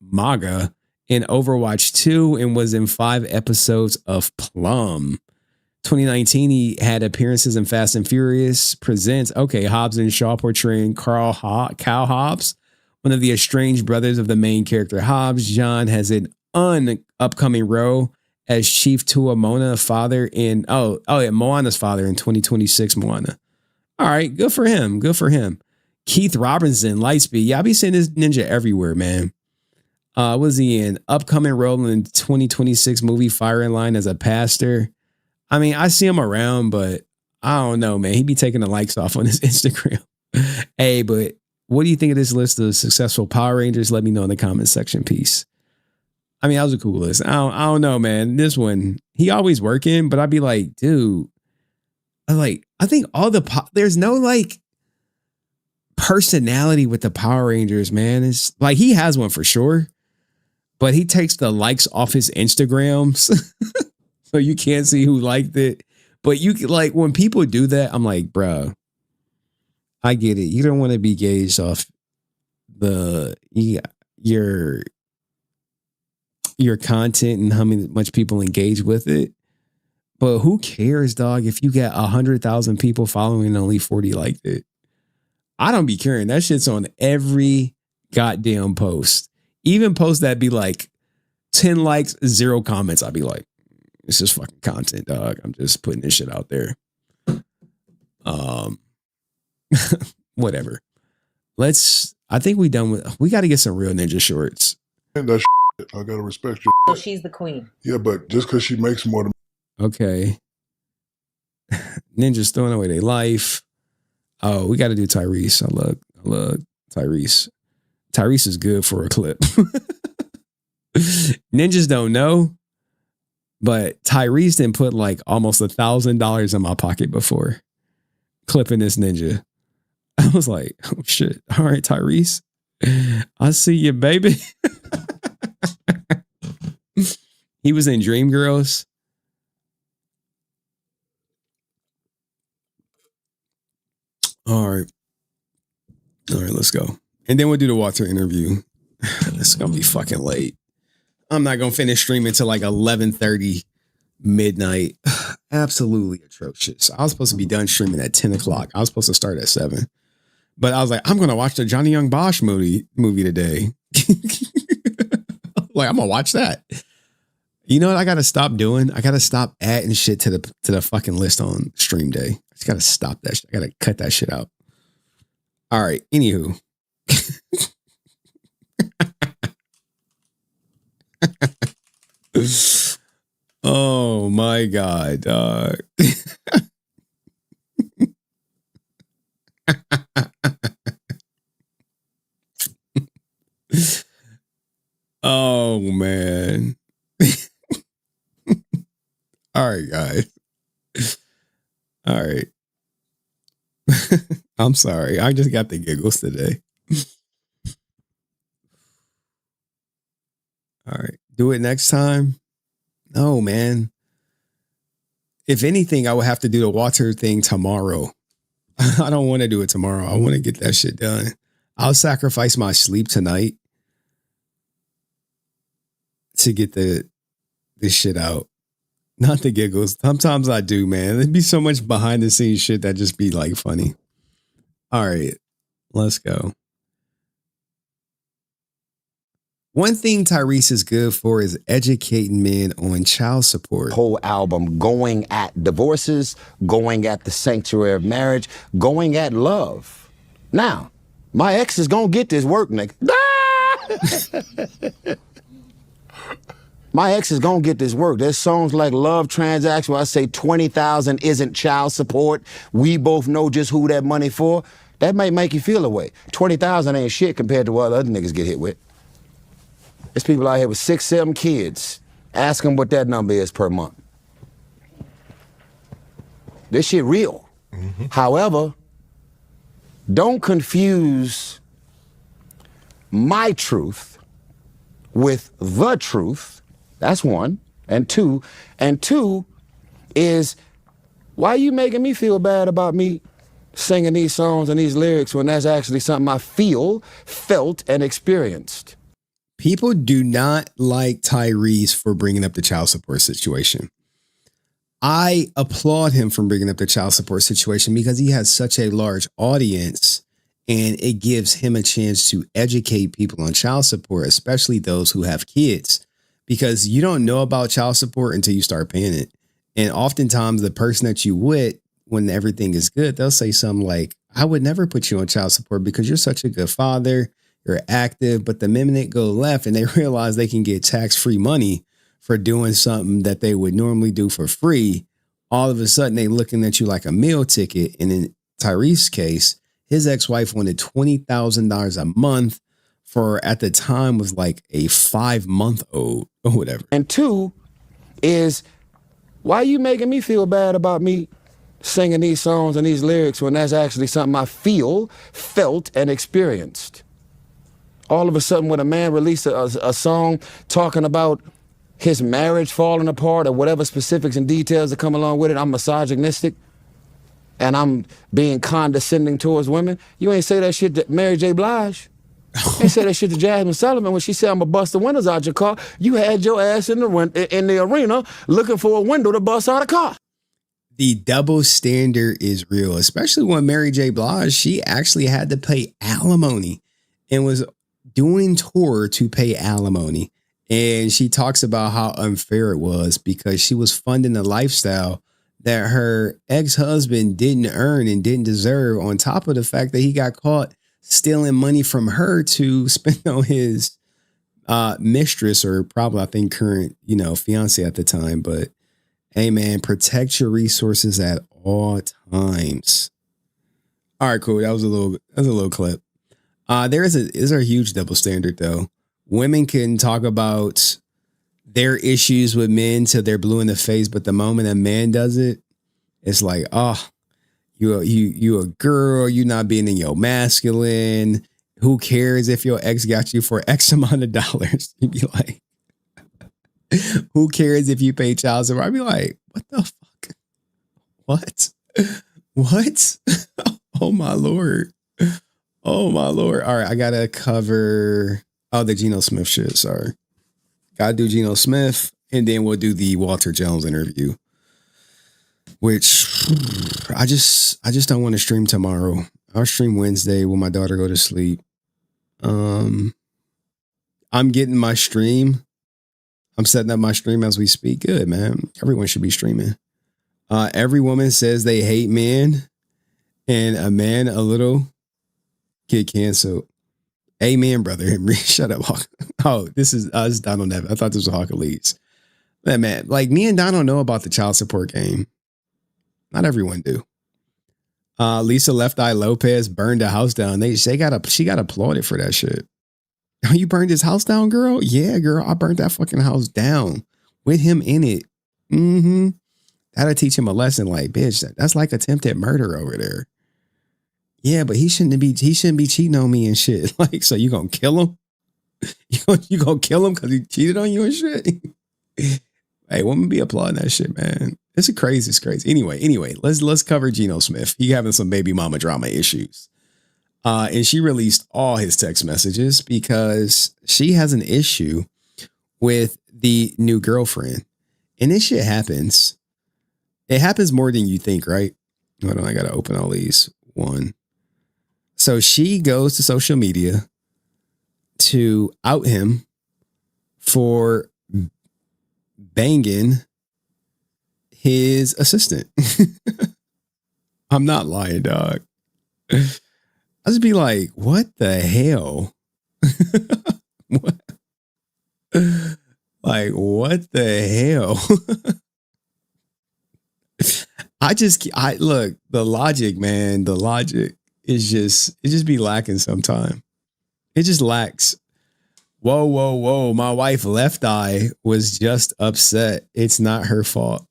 Maga in Overwatch 2, and was in 5 episodes of Plum. 2019, he had appearances in Fast and Furious Presents. Okay, Hobbs and Shaw portraying Cal Hobbs, one of the estranged brothers of the main character Hobbs. John has an upcoming role as Chief Tua Moana's father in Moana's father in 2026 Moana. All right, good for him. Good for him. Keith Robinson, Lightspeed. Yeah, I be seeing this ninja everywhere, man. Was he in upcoming role in 2026 movie Fire in Line as a pastor? I mean, I see him around, but I don't know, man. He be taking the likes off on his Instagram. Hey, but what do you think of this list of successful Power Rangers? Let me know in the comment section. Peace. I mean, that was a cool list. I don't know, man. This one, he always working, but I'd be like, dude, I think all there's no like personality with the Power Rangers, man. It's like he has one for sure, but he takes the likes off his Instagrams. So you can't see who liked it. But you like when people do that, I'm like, bro, I get it. You don't want to be gauged off your content and how much people engage with it. But who cares, dog, if you got 100,000 people following and only 40 liked it? I don't be caring. That shit's on every goddamn post. Even posts that be like 10 likes, 0 comments. I'd be like, it's just fucking content, dog. I'm just putting this shit out there. Whatever. I think we got to get some real ninja shorts. That shit, I gotta respect you. So she's the queen. Yeah, but just because she makes more than Okay. Ninjas throwing away their life. Oh, we got to do Tyrese. I love Tyrese. Tyrese is good for a clip. Ninjas don't know, but Tyrese didn't put like almost $1,000 in my pocket before clipping this ninja. I was like, oh shit. All right, Tyrese. I see you, baby. He was in Dreamgirls. All right, let's go. And then we'll do the Walter interview. It's going to be fucking late. I'm not going to finish streaming till like 11:30 midnight. Absolutely atrocious. I was supposed to be done streaming at 10 o'clock. I was supposed to start at 7. But I was like, I'm going to watch the Johnny Young Bosch movie today. Like, I'm going to watch that. You know what I got to stop doing? I got to stop adding shit to the fucking list on stream day. I just got to stop that shit. I got to cut that shit out. All right. Anywho. Oh my God, dog. Oh man. All right, guys. All right. I'm sorry. I just got the giggles today. All right. Do it next time. No, man. If anything, I would have to do the water thing tomorrow. I don't want to do it tomorrow. I want to get that shit done. I'll sacrifice my sleep tonight to get this shit out. Not the giggles. Sometimes I do, man. There'd be so much behind the scenes shit that just be like funny. All right, let's go. One thing Tyrese is good for is educating men on child support. Whole album going at divorces, going at the sanctuary of marriage, going at love. Now, my ex is gonna get this work, nigga. My ex is gonna get this work. There's songs like Love Transaction where I say 20,000 isn't child support. We both know just who that money for. That might make you feel away. 20,000 ain't shit compared to what other niggas get hit with. There's people out here with 6, 7 kids. Ask them what that number is per month. This shit real. Mm-hmm. However, don't confuse my truth with the truth. That's one. And two is, why are you making me feel bad about me singing these songs and these lyrics when that's actually something I felt, and experienced? People do not like Tyrese for bringing up the child support situation. I applaud him for bringing up the child support situation because he has such a large audience and it gives him a chance to educate people on child support, especially those who have kids, because you don't know about child support until you start paying it. And oftentimes the person that you with, when everything is good, they'll say something like, I would never put you on child support because you're such a good father. You're active, but the minute it go left and they realize they can get tax-free money for doing something that they would normally do for free, all of a sudden they looking at you like a meal ticket. And in Tyrese's case, his ex-wife wanted $20,000 a month for, at the time, was like a 5-month-old or whatever. And two is, why are you making me feel bad about me singing these songs and these lyrics when that's actually something I felt, and experienced? All of a sudden, when a man releases a song talking about his marriage falling apart or whatever specifics and details that come along with it, I'm misogynistic and I'm being condescending towards women. You ain't say that shit to Mary J. Blige. You ain't say that shit to Jasmine Sullivan when she said, I'm gonna bust the windows out your car. You had your ass in the arena looking for a window to bust out a car. The double standard is real, especially when Mary J. Blige, she actually had to pay alimony and was doing tour to pay alimony. And she talks about how unfair it was because she was funding a lifestyle that her ex-husband didn't earn and didn't deserve, on top of the fact that he got caught stealing money from her to spend on his mistress, or probably, I think, current, fiance at the time. But hey, man, protect your resources at all times. All right, cool. That was a little clip. There's a huge double standard though. Women can talk about their issues with men till they're blue in the face, but the moment a man does it, it's like, oh, you a girl, you not being in your masculine. Who cares if your ex got you for X amount of dollars? You'd be like, who cares if you pay child support? I'd be like, what the fuck? What? Oh my Lord. Oh my Lord. All right, I gotta cover the Geno Smith shit. Sorry. Gotta do Geno Smith, and then we'll do the Walter Jones interview, which I just don't want to stream tomorrow. I'll stream Wednesday when my daughter go to sleep. I'm getting my stream. I'm setting up my stream as we speak. Good, man. Everyone should be streaming. Every woman says they hate men, and a man a little get canceled. Amen, brother Henry. Shut up, Hawk. Oh, this is Donald Nevin. I thought this was Hawk Elise. Man, like me and Donald know about the child support game. Not everyone do. Lisa Left Eye Lopez burned the house down. She got applauded for that shit. Oh, you burned his house down, girl? Yeah, girl. I burned that fucking house down with him in it. Mm-hmm. That'll teach him a lesson. Like, bitch, that's like attempted murder over there. Yeah, but he shouldn't be cheating on me and shit. Like, so you gonna kill him? You gonna kill him because he cheated on you and shit? Hey, women be applauding that shit, man. It's crazy. Anyway, let's cover Geno Smith. He having some baby mama drama issues. And she released all his text messages because she has an issue with the new girlfriend. And this shit happens. It happens more than you think, right? Hold on, I gotta open all these. One. So she goes to social media to out him for banging his assistant. I'm not lying, dog. I just be like, what the hell? What? Like, what the hell? I look, the logic, man, the logic is it just be lacking sometime. It just lacks. Whoa. My wife Left Eye was just upset. It's not her fault.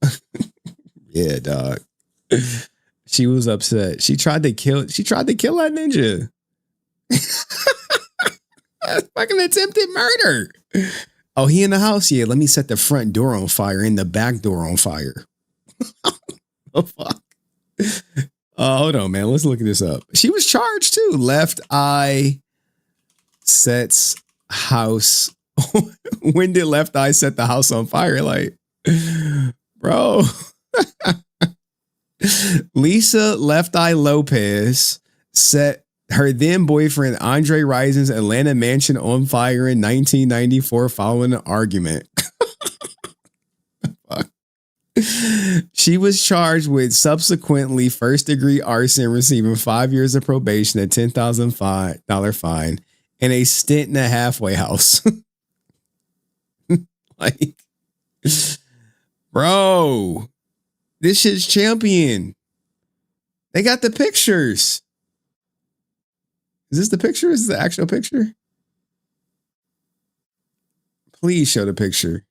Yeah, dog. She was upset. She tried to kill that ninja. That's fucking attempted murder. Oh, he in the house? Yeah, let me set the front door on fire and the back door on fire. Oh, fuck. Hold on, man. Let's look this up. She was charged too. Left Eye sets house. When did Left Eye set the house on fire? Like, bro. Lisa Left Eye Lopez set her then boyfriend Andre Rison's Atlanta mansion on fire in 1994 following an argument. She was charged with subsequently first-degree arson, receiving 5 years of probation, a $10,000 fine, and a stint in a halfway house. Like, bro, this shit's champion. They got the pictures. Is this the picture? Is this the actual picture? Please show the picture.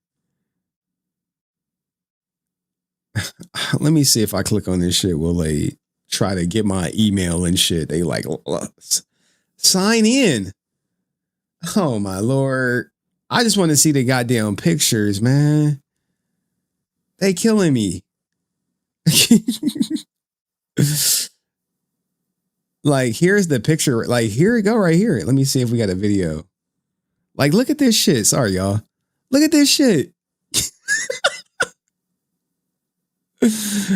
Let me see if I click on this shit. Will they try to get my email and shit? They like, sign in. Oh my Lord. I just want to see the goddamn pictures, man. They killing me. Like, here's the picture. Like, here we go right here. Let me see if we got a video. Like, look at this shit. Sorry, y'all. Look at this shit. This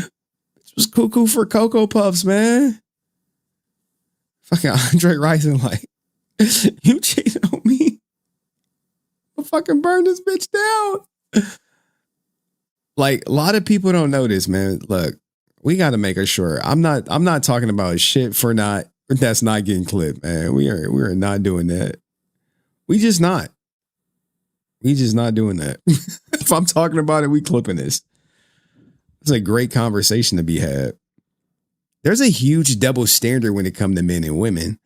was cuckoo for Cocoa Puffs, man. Fucking Andre Rison, like, you cheated on me. I'll fucking burn this bitch down. Like a lot of people don't know this, man. Look, we got to make sure. I'm not talking about shit that's not getting clipped, man. We are not doing that. We just not doing that. If I'm talking about it, we clipping this. It's a great conversation to be had. There's a huge double standard when it comes to men and women.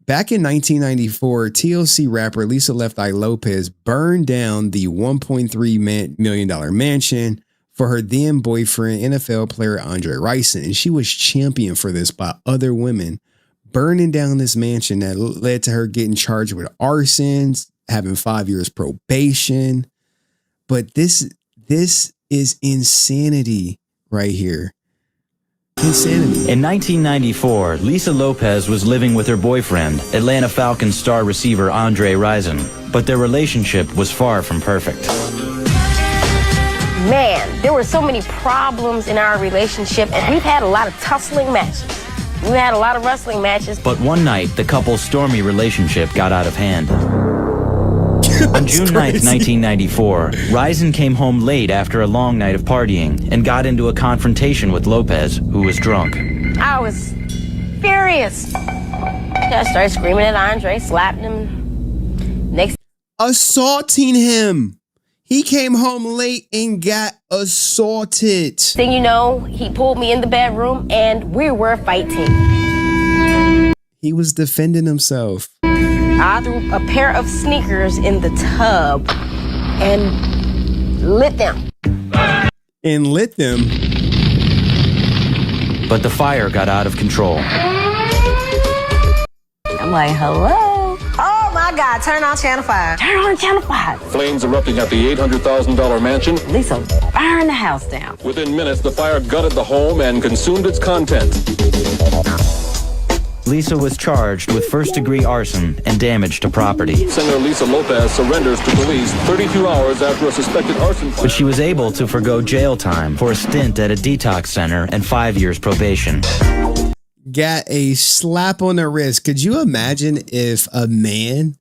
Back in 1994, TLC rapper Lisa Left Eye Lopez burned down the $1.3 million mansion for her then boyfriend, NFL player Andre Rison. And she was championed for this by other women, burning down this mansion that led to her getting charged with arsons, having 5 years probation. But this is insanity right here. Insanity. In 1994, Lisa Lopez was living with her boyfriend, Atlanta Falcons star receiver Andre Rison, but their relationship was far from perfect. Man, there were so many problems in our relationship, and we've had a lot of tussling matches. We had a lot of wrestling matches. But one night, the couple's stormy relationship got out of hand. On June 9th, 1994, Rison came home late after a long night of partying and got into a confrontation with Lopez, who was drunk. I was furious. I started screaming at Andre, slapping him. Assaulting him. He came home late and got assaulted. Thing you know, he pulled me in the bedroom and we were fighting. He was defending himself. I threw a pair of sneakers in the tub and lit them. But the fire got out of control. I'm like, hello? Oh my God, turn on Channel 5. Turn on Channel 5. Flames erupting at the $800,000 mansion. Lisa, burn the house down. Within minutes, the fire gutted the home and consumed its contents. Lisa was charged with first-degree arson and damage to property. Singer Lisa Lopez surrenders to police 32 hours after a suspected arson fire. But she was able to forgo jail time for a stint at a detox center and 5 years probation. Got a slap on the wrist. Could you imagine if a man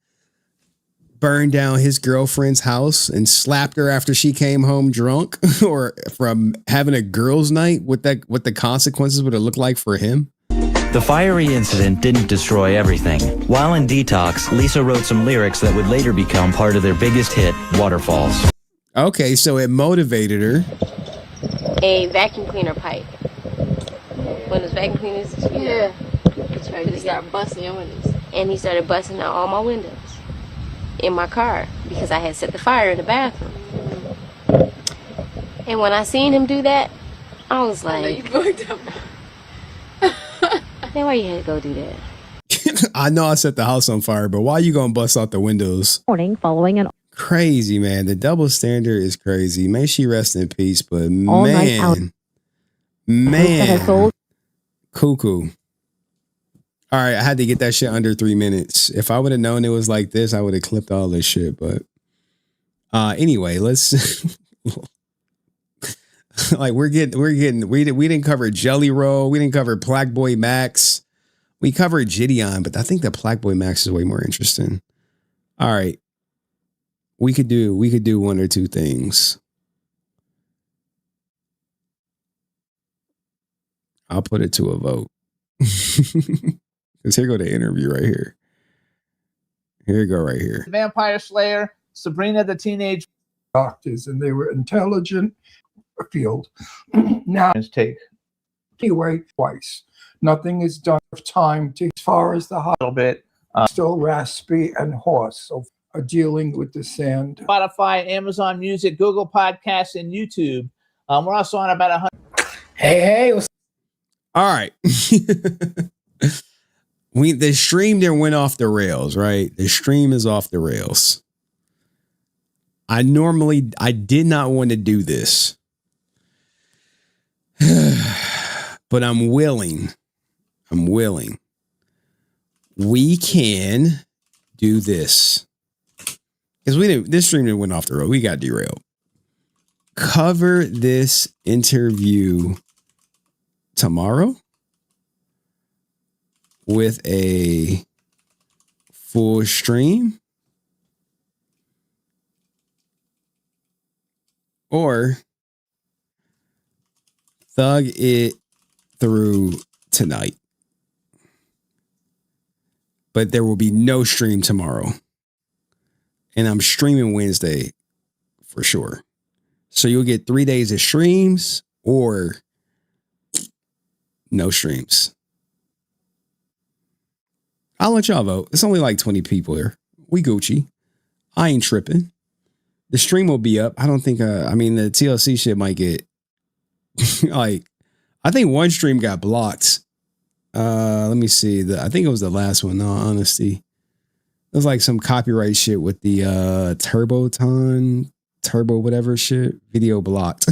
burned down his girlfriend's house and slapped her after she came home drunk or from having a girls' night? What the consequences would have looked like for him? The fiery incident didn't destroy everything. While in detox, Lisa wrote some lyrics that would later become part of their biggest hit, Waterfalls. Okay, so it motivated her. A vacuum cleaner pipe. When those vacuum cleaners, yeah. He started busting your windows. And he started busting out all my windows in my car because I had set the fire in the bathroom. And when I seen him do that, I was like, I know you fucked up. Why you had to go do that? I know I set the house on fire, but why you gonna bust out the windows? Morning following an crazy, man. The double standard is crazy. May she rest in peace, but all night out. Man, cuckoo. All right, I had to get that shit under 3 minutes. If I would have known it was like this, I would have clipped all this shit. But anyway, let's like we didn't cover Jelly Roll, we didn't cover Black Boy Max, we covered Gideon, but I think the Black Boy Max is way more interesting. All right, we could do one or two things. I'll put it to a vote. Because here go the interview right here. Here you go right here. Vampire Slayer, Sabrina the Teenage Doctors, and they were intelligent field. Now take anyway twice. Nothing is done of time to, as far as the little bit still raspy and hoarse. So are dealing with the sand. Spotify, Amazon Music, Google Podcasts, and YouTube. We're also on about 100. Hey. All right. The stream there went off the rails, right? The stream is off the rails. I did not want to do this. But I'm willing. We can do this. Because this stream went off the road. We got derailed. Cover this interview tomorrow with a full stream, or thug it through tonight. But there will be no stream tomorrow. And I'm streaming Wednesday for sure. So you'll get 3 days of streams or no streams. I'll let y'all vote. It's only like 20 people here. We Gucci. I ain't tripping. The stream will be up. I don't think, the TLC shit might get, like, I think one stream got blocked. Let me see. I think it was the last one, no honesty. It was like some copyright shit with the turbo whatever shit. Video blocked.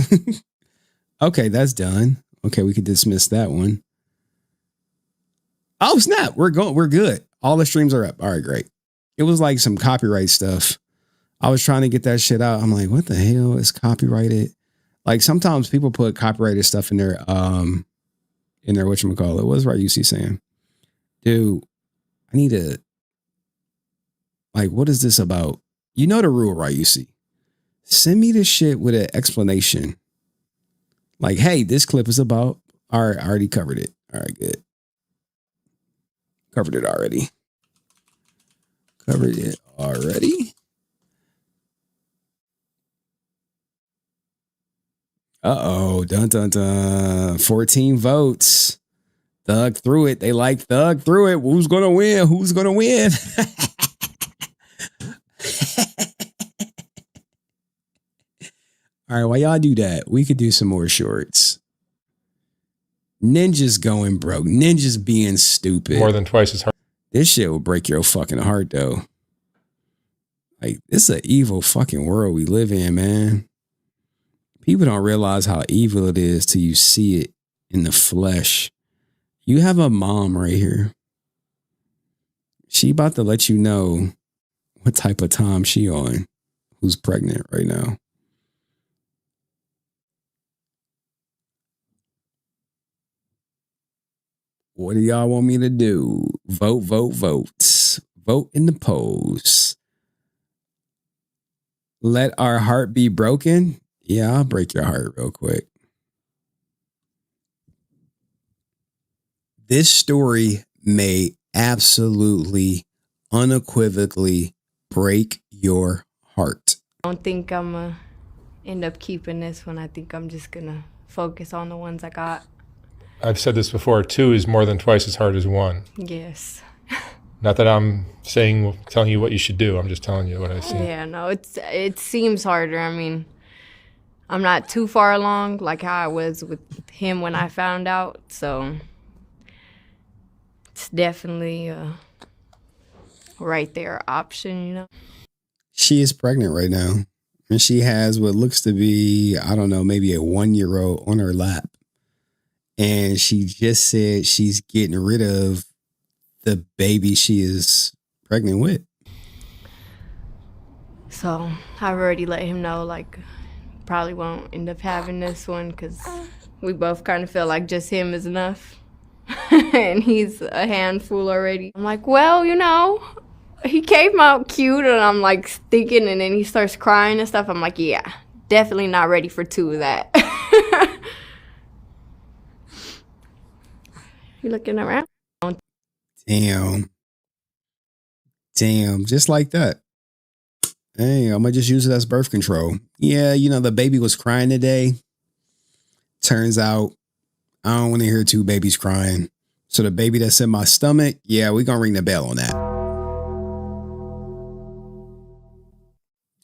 Okay, that's done. Okay, we could dismiss that one. Oh, snap. We're good. All the streams are up. All right, great. It was like some copyright stuff. I was trying to get that shit out. I'm like, what the hell is copyrighted? Like sometimes people put copyrighted stuff in their whatchamacallit. What's right UC saying? Dude, I need to, like, what is this about? You know the rule, right, UC? Send me this shit with an explanation. Like, hey, this clip is about, all right, I already covered it. All right, good. Covered it already. Uh-oh. Dun, dun, dun. 14 votes. Thug through it. They like Thug through it. Who's going to win? Who's going to win? All right, while y'all do that, we could do some more shorts. Ninja's going broke. Ninja's being stupid. More than twice as hard. This shit will break your fucking heart, though. Like, this is an evil fucking world we live in, man. People don't realize how evil it is till you see it in the flesh. You have a mom right here. She about to let you know what type of time she on, who's pregnant right now. What do y'all want me to do? Vote, vote, vote. Vote in the polls. Let our heart be broken. Yeah, I'll break your heart real quick. This story may absolutely, unequivocally break your heart. I don't think I'm going to end up keeping this one. I think I'm just going to focus on the ones I got. I've said this before, 2 is more than twice as hard as 1. Yes. Not that I'm telling you what you should do. I'm just telling you what I see. Yeah, no, it seems harder. I mean, I'm not too far along like how I was with him when I found out. So it's definitely a right there option, you know. She is pregnant right now. And she has what looks to be, I don't know, maybe a 1-year-old on her lap. And she just said she's getting rid of the baby she is pregnant with. So I've already let him know, like, probably won't end up having this one because we both kind of feel like just him is enough. And he's a handful already. I'm like, well, you know, he came out cute, and I'm like thinking, and then he starts crying and stuff. I'm like, yeah, definitely not ready for 2 of that. You looking around? Damn, just like that. Hey, I'm gonna just use it as birth control. Yeah, you know, the baby was crying today. Turns out I don't want to hear 2 babies crying. So the baby that's in my stomach, yeah, we're gonna ring the bell on that.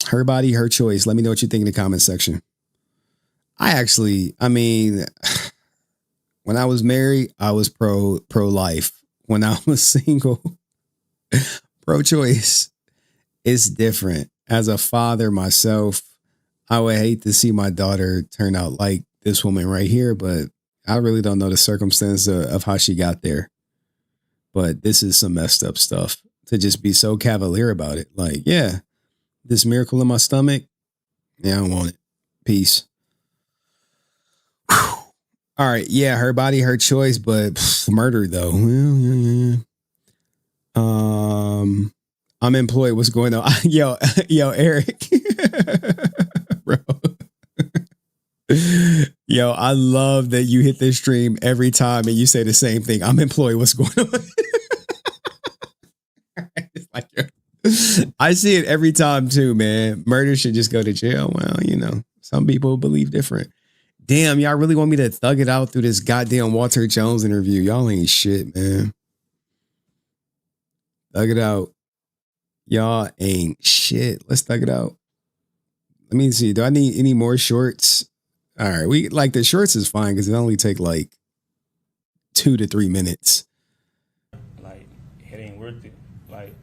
Her body, her choice. Let me know what you think in the comment section. I mean, when I was married, I was pro-life. When I was single, pro-choice. It's different. As a father myself, I would hate to see my daughter turn out like this woman right here, but I really don't know the circumstance of how she got there. But this is some messed up stuff to just be so cavalier about it. Like, yeah, this miracle in my stomach, yeah, I don't want it. Peace. Whew. All right, yeah, her body, her choice, but murder though. Yeah. I'm employed. What's going on? Yo, Eric. Bro. Yo, I love that you hit this stream every time and you say the same thing. I'm employed. What's going on? It's like, I see it every time too, man. Murder should just go to jail. Well, you know, some people believe different. Damn, y'all really want me to thug it out through this goddamn Walter Jones interview? Y'all ain't shit, man. Thug it out. Y'all ain't shit. Let's thug it out. Let me see. Do I need any more shorts? All right. We like the shorts is fine because it only take like 2 to 3 minutes. Like, it ain't worth it. Like,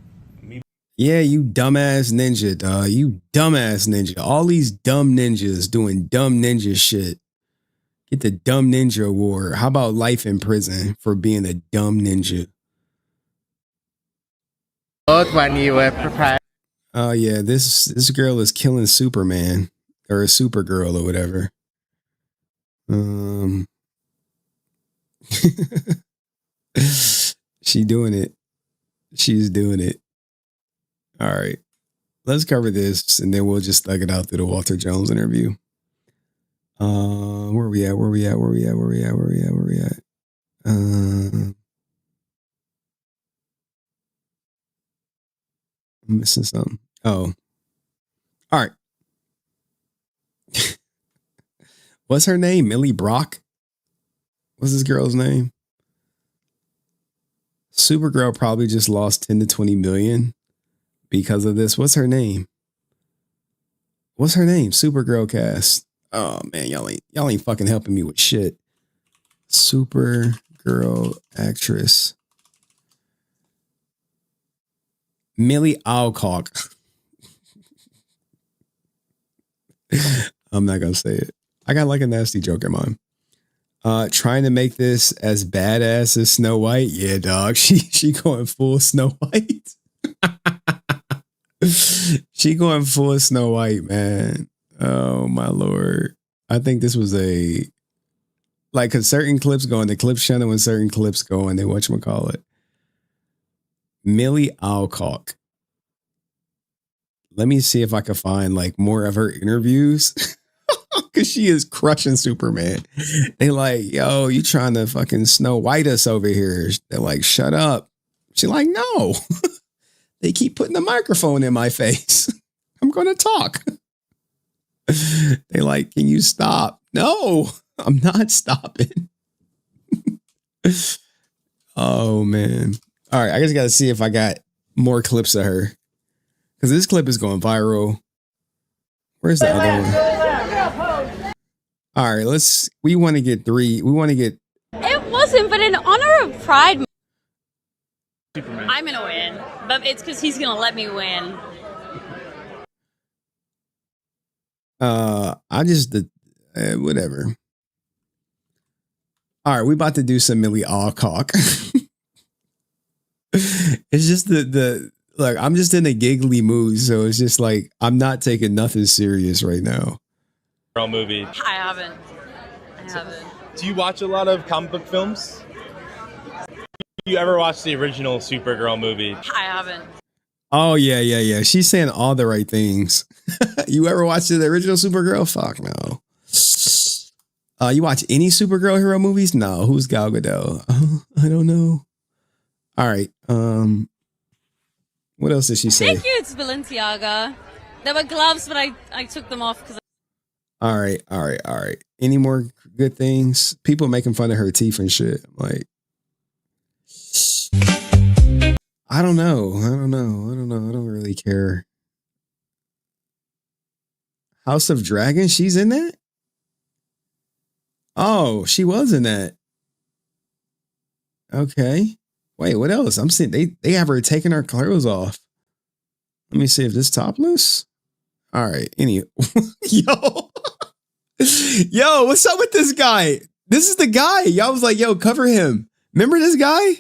me. Yeah, you dumbass ninja, dog. You dumbass ninja. All these dumb ninjas doing dumb ninja shit. Get the dumb ninja award. How about life in prison for being a dumb ninja? When you were prepared. Oh yeah, this girl is killing Superman or Supergirl or whatever. She doing it. She's doing it. All right. Let's cover this and then we'll just thug it out through the Walter Jones interview. Where we at? I'm missing something. Oh. All right. What's her name? Millie Brock? What's this girl's name? Supergirl probably just lost 10 to 20 million because of this. What's her name? Supergirl cast. Oh man, y'all ain't fucking helping me with shit. Supergirl actress. Millie Alcock. I'm not gonna say it. I got like a nasty joke in mind. Trying to make this as badass as Snow White. Yeah, dog. She going full Snow White. She going full Snow White, man. Oh my Lord. I think this was like a certain clips go in the clip channel when certain clips go and they whatchamacallit. Millie Alcock. Let me see if I can find like more of her interviews. Cause she is crushing Superman. They like, yo, you trying to fucking Snow White us over here. They're like, shut up. She like, no. They keep putting the microphone in my face. I'm gonna talk. They like, can you stop? No, I'm not stopping. Oh man. All right, I just gotta see if I got more clips of her. Cause this clip is going viral. Where's the other one? All right, we want to get 3. We want to get. It wasn't, but in honor of Pride, I'm gonna win. But it's because he's gonna let me win. I just whatever. All right, we about to do some Millie Alcock. It's just the look. I'm just in a giggly mood, so it's just like I'm not taking nothing serious right now. Movie. I haven't. Do you watch a lot of comic book films? Do you ever watch the original Supergirl movie? I haven't. Oh yeah. She's saying all the right things. You ever watched the original Supergirl? Fuck no. You watch any Supergirl hero movies? No. Who's Gal Gadot? I don't know. All right. What else did she say? Thank you. It's Balenciaga. There were gloves, but I took them off because. All right. Any more good things? People making fun of her teeth and shit. Like, I don't know. I don't really care. House of Dragon, she's in that? Oh, she was in that. Okay. Wait, what else? I'm seeing they have her taking her clothes off. Let me see if this topless. All right. Yo, what's up with this guy? This is the guy. Y'all was like, yo, cover him. Remember this guy?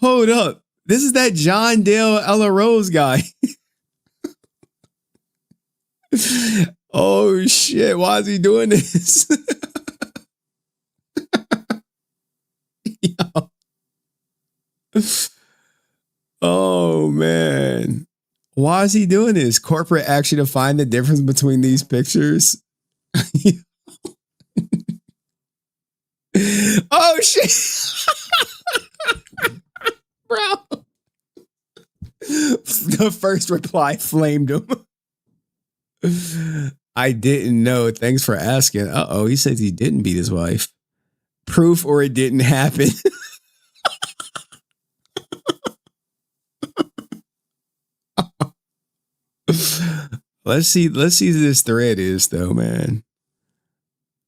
Hold up. This is that John Dale Ella Rose guy. Oh shit. Why is he doing this? Yo. Oh man. Why is he doing this? Corporate action to find the difference between these pictures. Oh shit, bro. The first reply flamed him. I didn't know. Thanks for asking. Uh-oh, he says he didn't beat his wife. Proof or it didn't happen. Let's see who this thread is though, man.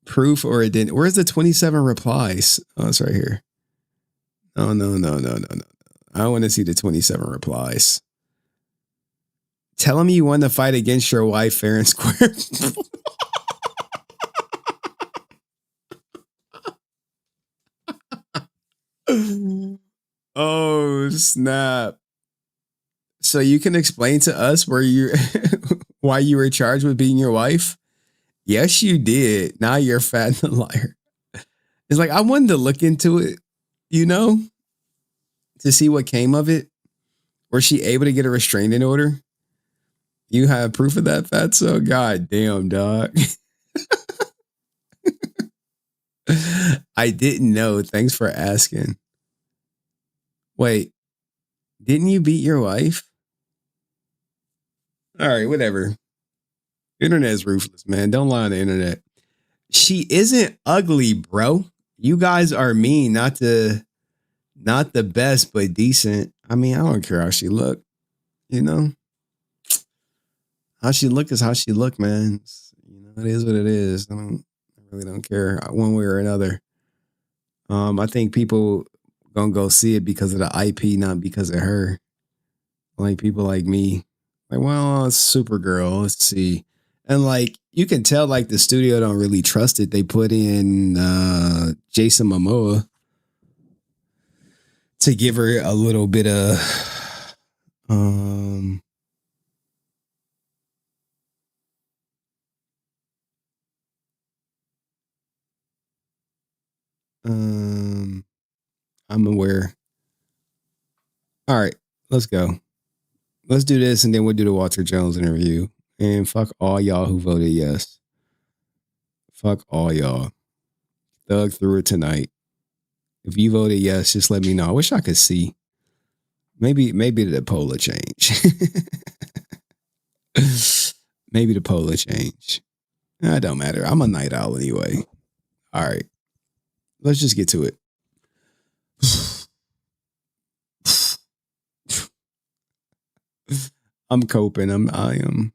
Proof or it didn't. Where's the 27 replies? Oh, it's right here. Oh, no. I want to see the 27 replies. Tell him you won the fight against your wife fair and square. Oh, snap. So you can explain to us why you were charged with beating your wife? Yes, you did. Now you're fat and a liar. It's like, I wanted to look into it, to see what came of it. Was she able to get a restraining order? You have proof of that, Fatso? God damn, dog. I didn't know. Thanks for asking. Wait, didn't you beat your wife? All right, whatever. Internet's ruthless, man. Don't lie on the internet. She isn't ugly, bro. You guys are mean. Not the best, but decent. I mean, I don't care how she look. How she look is how she look, man. It is what it is. I really don't care one way or another. I think people gonna go see it because of the IP, not because of her. Like people like me, like, well, it's Supergirl. Let's see, and like you can tell, like the studio don't really trust it. They put in Jason Momoa to give her a little bit of I'm aware. All right, let's go. Let's do this and then we'll do the Walter Jones interview. And fuck all y'all who voted yes. Fuck all y'all. Thug through it tonight. If you voted yes, just let me know. I wish I could see. Maybe the poll will change. Maybe the poll will change. It don't matter. I'm a night owl anyway. All right. Let's just get to it. I'm coping. I'm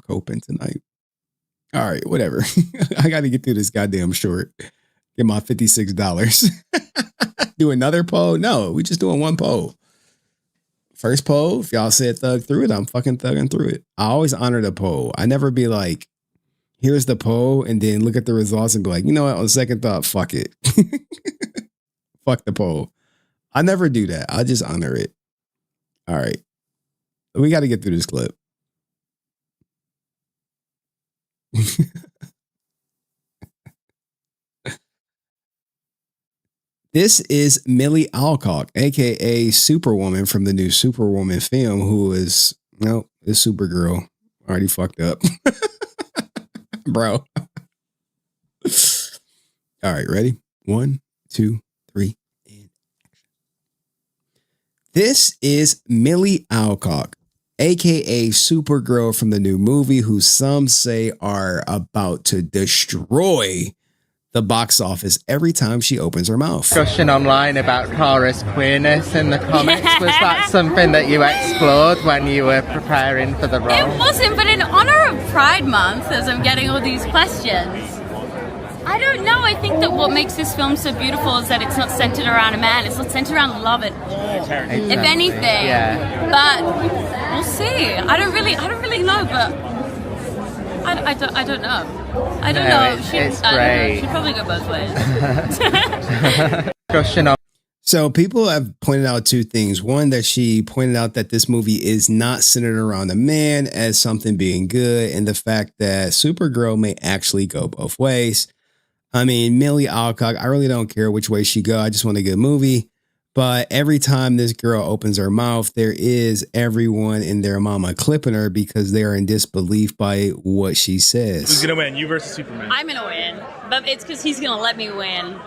coping tonight. All right, whatever. I got to get through this goddamn short. Get my $56. Do another poll? No, we just doing one poll. First poll, if y'all said thug through it, I'm fucking thugging through it. I always honor the poll. I never be like, here's the poll, and then look at the results and be like, you know what, on second thought, fuck it. Fuck the poll. I never do that. I just honor it. All right. We got to get through this clip. This is Millie Alcock, aka Superwoman from the new Superwoman film, who is Supergirl. Already fucked up. Bro. All right, ready? 1, 2, 3, and action. This is Millie Alcock, aka Supergirl from the new movie, who some say are about to destroy the box office every time she opens her mouth. Discussion online about Kara's queerness in the comics. Was that something that you explored when you were preparing for the role? It wasn't, but in honor of Pride Month, as I'm getting all these questions, I don't know. I think that what makes this film so beautiful is that it's not centered around a man. It's not centered around love at all, if anything. Yeah. But we'll see. I don't really know, but I don't know. I don't know. It's great. She'd probably go both ways. So people have pointed out two things. One, that she pointed out that this movie is not centered around a man as something being good, and the fact that Supergirl may actually go both ways. I mean, Millie Alcock, I really don't care which way she go. I just want a good movie. But every time this girl opens her mouth, there is everyone and their mama clipping her because they are in disbelief by what she says. Who's going to win, you versus Superman? I'm going to win, but it's because he's going to let me win.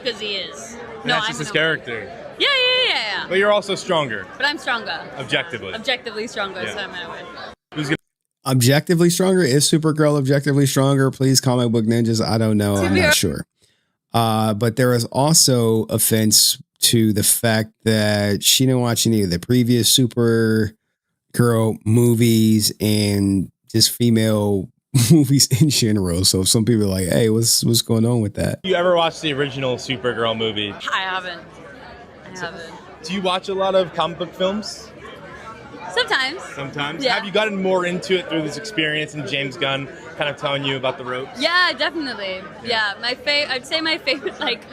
because he is. And that's just his character. Yeah. But you're also stronger, But I'm stronger. objectively. Objectively stronger, Yeah. so I'm gonna win. Who's gonna? Objectively stronger? Is Supergirl objectively stronger? Please, comic book ninjas. I don't know. I'm not sure. But there is also offense to the fact that she didn't watch any of the previous Supergirl movies and just female movies in general. So some people are like, hey, what's going on with that? You ever watch the original Supergirl movie? I haven't. Do you watch a lot of comic book films? Sometimes. Yeah. Have you gotten more into it through this experience and James Gunn kind of telling you about the ropes? Yeah, definitely. Yeah, I'd say my favorite like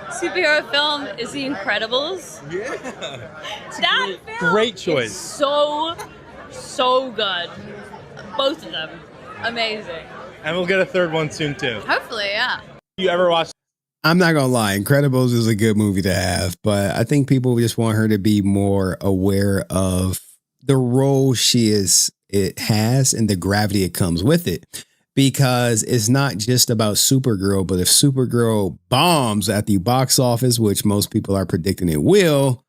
superhero film is The Incredibles. Yeah. That film Great is choice. so good. Both of them, amazing. And we'll get a third one soon too. Hopefully, yeah. You ever watch? I'm not gonna lie, Incredibles is a good movie to have, but I think people just want her to be more aware of the role it has and the gravity it comes with it. Because it's not just about Supergirl, but if Supergirl bombs at the box office, which most people are predicting it will,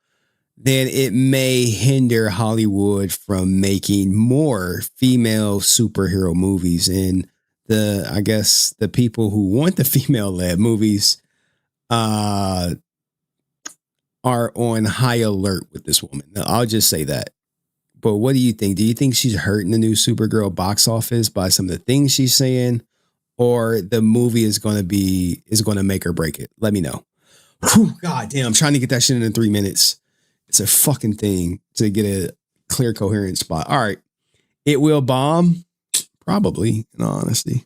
then it may hinder Hollywood from making more female superhero movies. And I guess the people who want the female-led movies are on high alert with this woman. I'll just say that. But what do you think? Do you think she's hurting the new Supergirl box office by some of the things she's saying, or the movie is going to make or break it? Let me know. Whew, God damn, I'm trying to get that shit in 3 minutes. It's a fucking thing to get a clear, coherent spot. All right. It will bomb? Probably, in all honesty.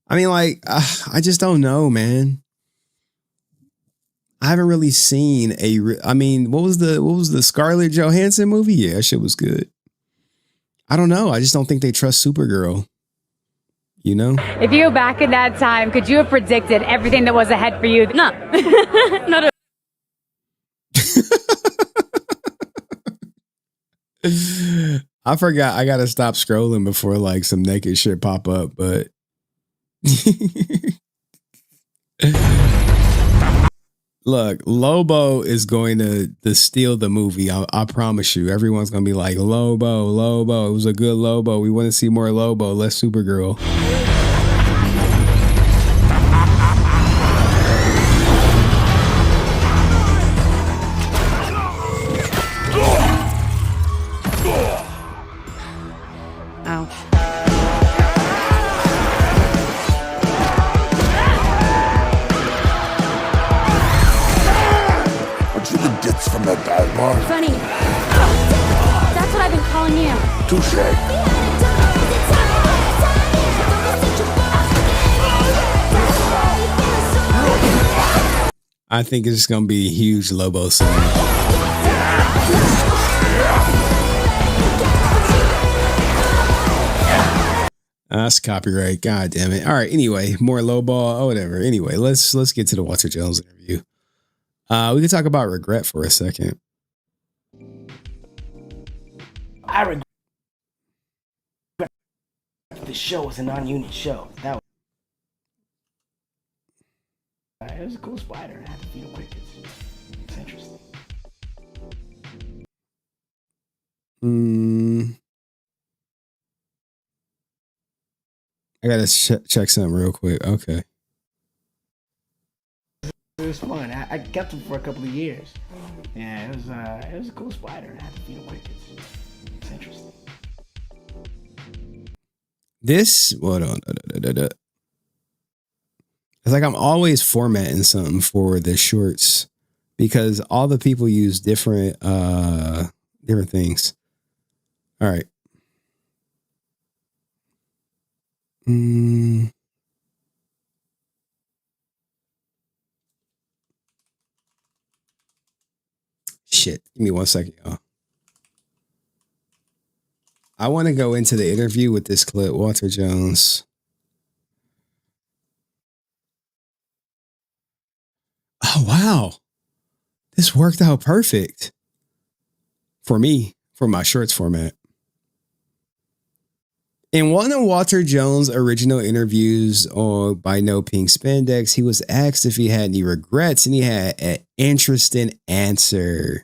I mean, like, I just don't know, man. I haven't really seen what was the Scarlett Johansson movie? Yeah, that shit was good. I don't know. I just don't think they trust Supergirl. You know? If you go back in that time, could you have predicted everything that was ahead for you? No. Not at I forgot. I gotta stop scrolling before like some naked shit pop up, but look, Lobo is going to steal the movie. I promise you. Everyone's gonna be like, Lobo. It was a good Lobo. We want to see more Lobo. Less Supergirl. Aren't you the ditz from that bad bar? Funny. That's what I've been calling you. Touche. I think it's gonna be a huge Lobo scene. That's copyright. God damn it. All right. Anyway, more Lobo or whatever. Anyway, let's get to the Walter Jones interview. We can talk about regret for a second. I regret the show was a non-union show. That was it was a cool spider. It had to feed him crickets. It's interesting. I gotta check something real quick. Okay. It was fun. I kept him for a couple of years. Yeah, it was a cool spider. It had to feed him crickets. It's interesting. Hold on. It's like I'm always formatting something for the shorts because all the people use different things. All right. Shit. Give me 1 second, y'all. I want to go into the interview with this clip, Walter Jones. Oh, wow. This worked out perfect for me, for my shorts format. In one of Walter Jones' original interviews by No Pink Spandex, he was asked if he had any regrets, and he had an interesting answer.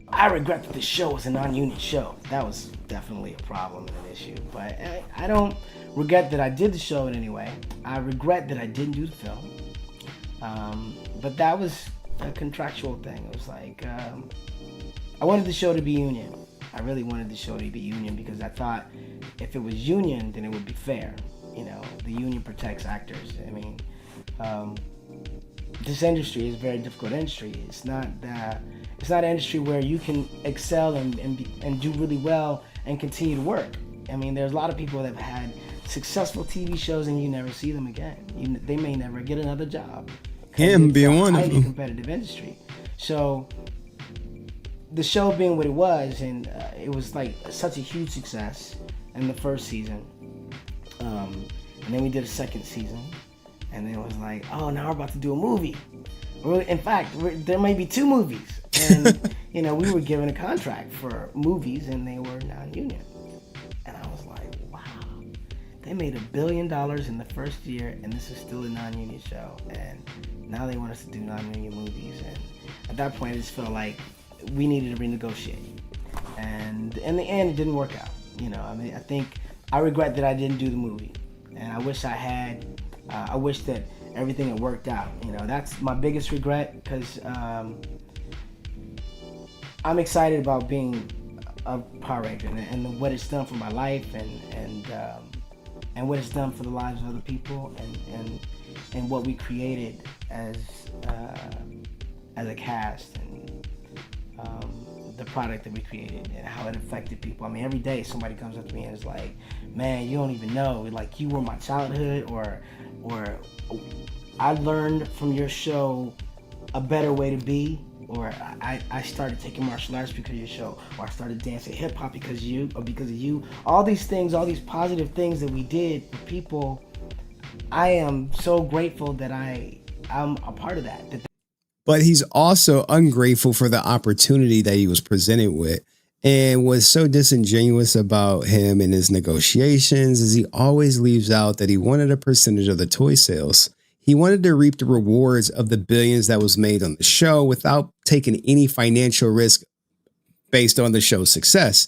I regret that the show was a non-union show. That was definitely a problem and an issue. But I don't regret that I did the show in any way. I regret that I didn't do the film. But that was a contractual thing. It was like, I wanted the show to be union. I really wanted the show to be union because I thought if it was union, then it would be fair. You know, the union protects actors. I mean, this industry is a very difficult industry. It's not an industry where you can excel and do really well and continue to work. I mean, there's a lot of people that have had successful TV shows and you never see them again. They may never get another job. Him being one of them. It's a highly competitive industry. So the show being what it was, and it was like such a huge success in the first season. And then we did a second season, and then it was like, oh, now we're about to do a movie. In fact, there may be 2 movies. And, you know, we were given a contract for movies, and they were non-union. And I was like, wow, they made $1 billion in the first year, and this is still a non-union show. And now they want us to do non-union movies. And at that point, I just felt like we needed to renegotiate. And in the end, it didn't work out. You know, I mean, I think I regret that I didn't do the movie. And I wish I had. I wish that everything had worked out. You know, that's my biggest regret because I'm excited about being a Power Ranger and what it's done for my life and what it's done for the lives of other people and what we created as a cast and the product that we created and how it affected people. I mean, every day somebody comes up to me and is like, man, you don't even know, like you were my childhood, or I learned from your show a better way to be, or I started taking martial arts because of your show, or I started dancing hip hop because of you. All these things, all these positive things that we did for people, I am so grateful that I'm a part of that. But he's also ungrateful for the opportunity that he was presented with, and was so disingenuous about him and his negotiations as he always leaves out that he wanted a percentage of the toy sales. He wanted to reap the rewards of the billions that was made on the show without taking any financial risk based on the show's success.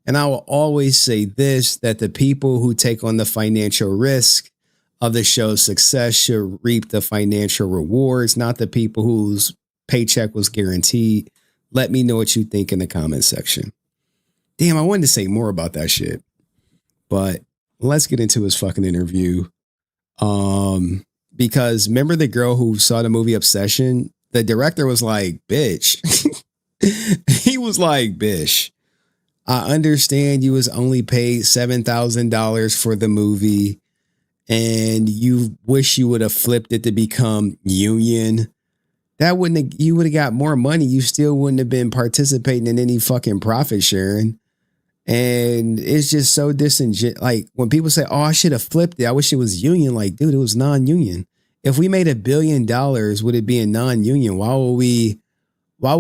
And I will always say this, that the people who take on the financial risk of the show's success should reap the financial rewards, not the people whose paycheck was guaranteed. Let me know what you think in the comment section. Damn, I wanted to say more about that shit, but let's get into his fucking interview. Because remember the girl who saw the movie Obsession? The director was like, bitch. He was like, bitch, I understand you was only paid $7,000 for the movie and you wish you would have flipped it to become union. You would have got more money. You still wouldn't have been participating in any fucking profit sharing. And it's just so disingenuous. Like when people say, oh, I should have flipped it, I wish it was union. Like, dude, it was non-union. If we made $1 billion, would it be a non-union? Why would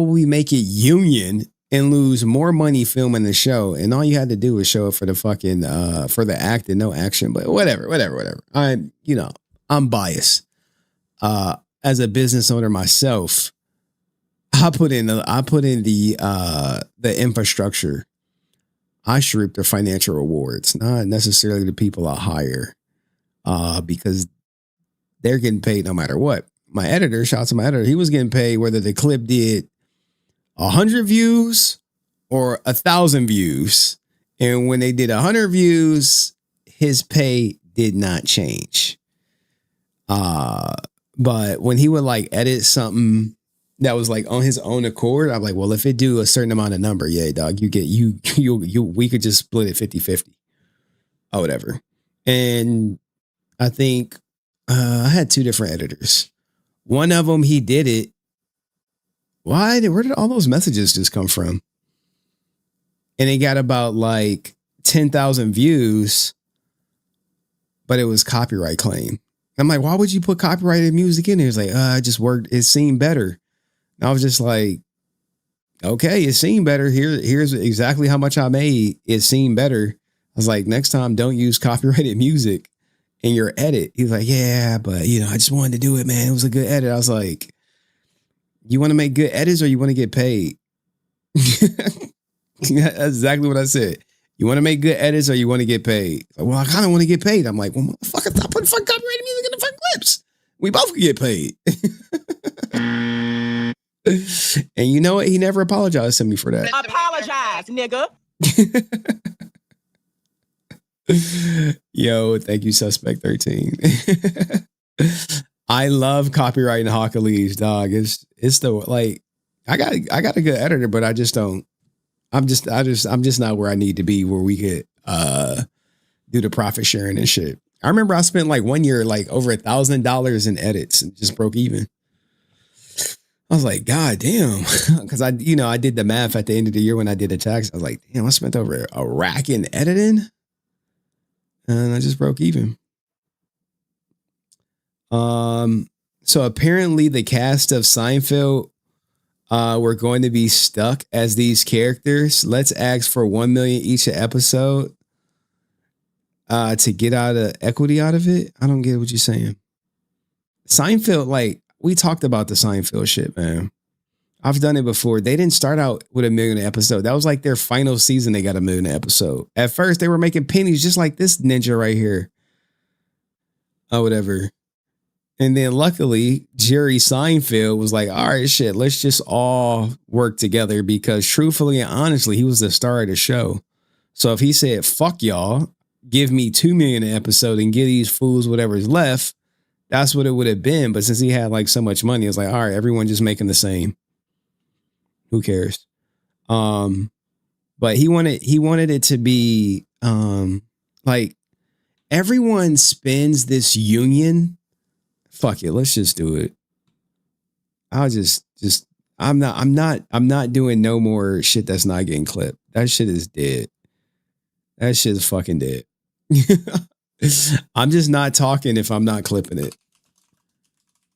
we make it union and lose more money filming the show? And all you had to do was show up for the fucking for the act and no action. But whatever. I'm biased. As a business owner myself, I put in the infrastructure. I should reap the financial rewards, not necessarily the people I hire, because they're getting paid no matter what. My editor, shout out to my editor, he was getting paid whether the clip did 100 views or 1,000 views. And when they did 100 views, his pay did not change. But when he would like edit something that was like on his own accord, I'm like, well, if it do a certain amount of number, yeah, dog, you get we could just split it 50-50 or whatever. And I think I had 2 different editors. One of them, he did it. Where did all those messages just come from? And it got about like 10,000 views, but it was copyright claim. I'm like, why would you put copyrighted music in there? It's like, it just worked. It seemed better. And I was just like, okay, it seemed better. Here's exactly how much I made. It seemed better. I was like, next time, don't use copyrighted music in your edit. He's like, yeah, but I just wanted to do it, man. It was a good edit. I was like, you want to make good edits or you want to get paid? That's exactly what I said. You want to make good edits or you want to get paid? Like, well, I kind of want to get paid. I'm like, well, motherfucker, stop putting fucking copyrighted music in the fucking clips. We both could get paid. And you know what? He never apologized to me for that. Apologize, nigga. Yo, thank you, Suspect 13. I love copyrighting Hawk Leaves, dog. It's the like I got a good editor, but I just don't. I'm just not where I need to be where we could do the profit sharing and shit. I remember I spent like 1 year like over $1,000 in edits and just broke even. I was like, God damn, because I did the math at the end of the year when I did the tax. I was like, damn, I spent over a rack in editing, and I just broke even. So apparently the cast of Seinfeld were going to be stuck as these characters. Let's ask for $1 million each episode to get out of equity out of it. I don't get what you're saying. Seinfeld, like we talked about the Seinfeld shit, man. I've done it before. They didn't start out with $1 million an episode. That was like their final season. They got $1 million an episode. At first, they were making pennies just like this ninja right here. Or whatever. And then luckily, Jerry Seinfeld was like, all right, shit, let's just all work together because truthfully and honestly, he was the star of the show. So if he said, fuck y'all, give me $2 million an episode and give these fools whatever's left, that's what it would have been. But since he had like so much money, it was like, all right, everyone just making the same. Who cares? But he wanted it to be like everyone spends this union. Fuck it, let's just do it. I'll just I'm not doing no more shit that's not getting clipped. That shit is dead. That shit is fucking dead. I'm just not talking if I'm not clipping it.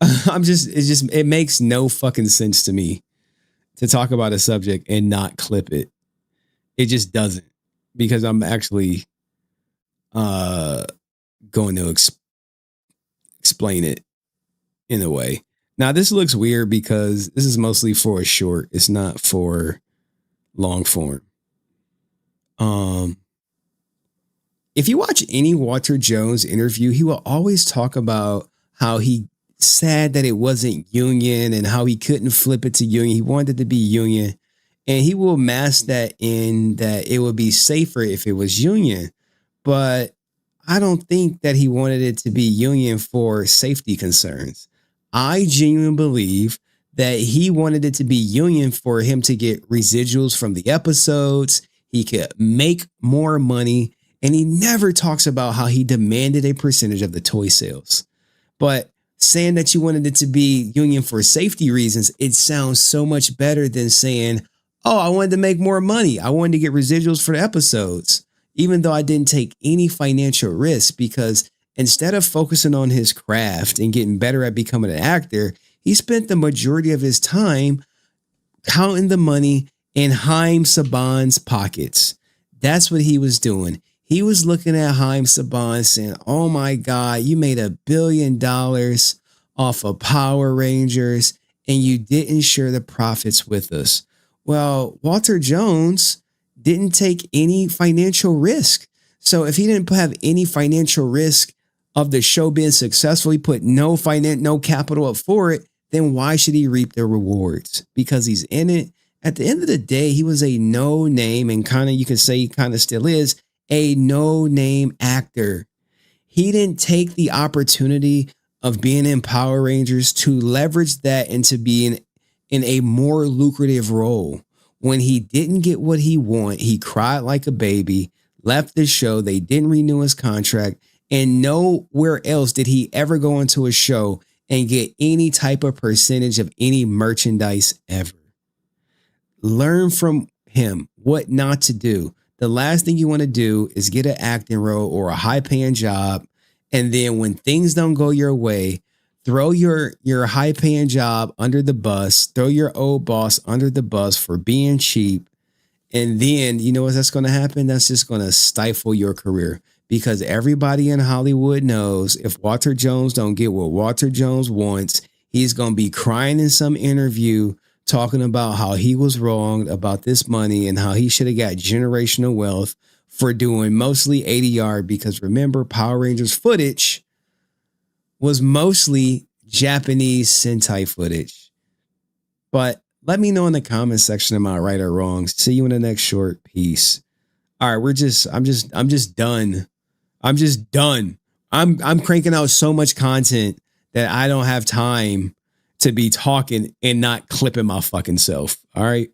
It makes no fucking sense to me to talk about a subject and not clip it. It just doesn't, because I'm actually going to explain it in a way. Now, this looks weird because this is mostly for a short. It's not for long form. If you watch any Walter Jones interview, he will always talk about how he sad that it wasn't union and how he couldn't flip it to union. He wanted it to be union, and he will mask that in that it would be safer if it was union. But I don't think that he wanted it to be union for safety concerns. I genuinely believe that he wanted it to be union for him to get residuals from the episodes. He could make more money, and he never talks about how he demanded a percentage of the toy sales. But saying that you wanted it to be union for safety reasons, it sounds so much better than saying, oh, I wanted to make more money. I wanted to get residuals for the episodes, even though I didn't take any financial risk, because instead of focusing on his craft and getting better at becoming an actor, he spent the majority of his time counting the money in Haim Saban's pockets. That's what he was doing. He was looking at Haim Saban saying, oh my God, you made $1 billion off of Power Rangers and you didn't share the profits with us. Well, Walter Jones didn't take any financial risk. So if he didn't have any financial risk of the show being successful, he put no capital up for it, then why should he reap the rewards? Because he's in it. At the end of the day, he was a no-name, and kind of, you could say he kind of still is, a no-name actor. He didn't take the opportunity of being in Power Rangers to leverage that into being in a more lucrative role. When he didn't get what he wanted, he cried like a baby, left the show, they didn't renew his contract, and nowhere else did he ever go into a show and get any type of percentage of any merchandise ever. Learn from him what not to do. The last thing you want to do is get an acting role or a high-paying job, and then when things don't go your way, throw your high paying job under the bus, throw your old boss under the bus for being cheap. And then you know what that's going to happen? That's just going to stifle your career, because everybody in Hollywood knows if Walter Jones don't get what Walter Jones wants, he's going to be crying in some interview talking about how he was wrong about this money and how he should have got generational wealth for doing mostly 80-yard, because remember, Power Rangers footage was mostly Japanese Sentai footage. But let me know in the comment section, am I right or wrong? See you in the next short. Peace. All right, I'm just done. I'm just done. I'm cranking out so much content that I don't have time to be talking and not clipping my fucking self. All right.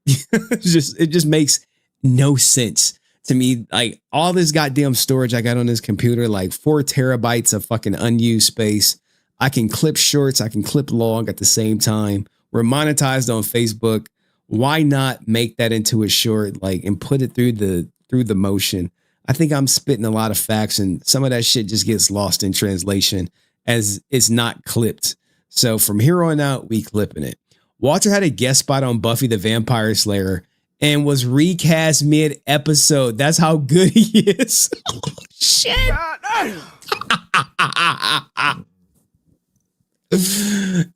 it just makes no sense to me. Like all this goddamn storage I got on this computer, like 4 terabytes of fucking unused space. I can clip shorts. I can clip long at the same time. We're monetized on Facebook. Why not make that into a short, like, and put it through the motion? I think I'm spitting a lot of facts, and some of that shit just gets lost in translation as it's not clipped. So from here on out, we clipping it. Walter had a guest spot on Buffy the Vampire Slayer and was recast mid-episode. That's how good he is. Oh, shit.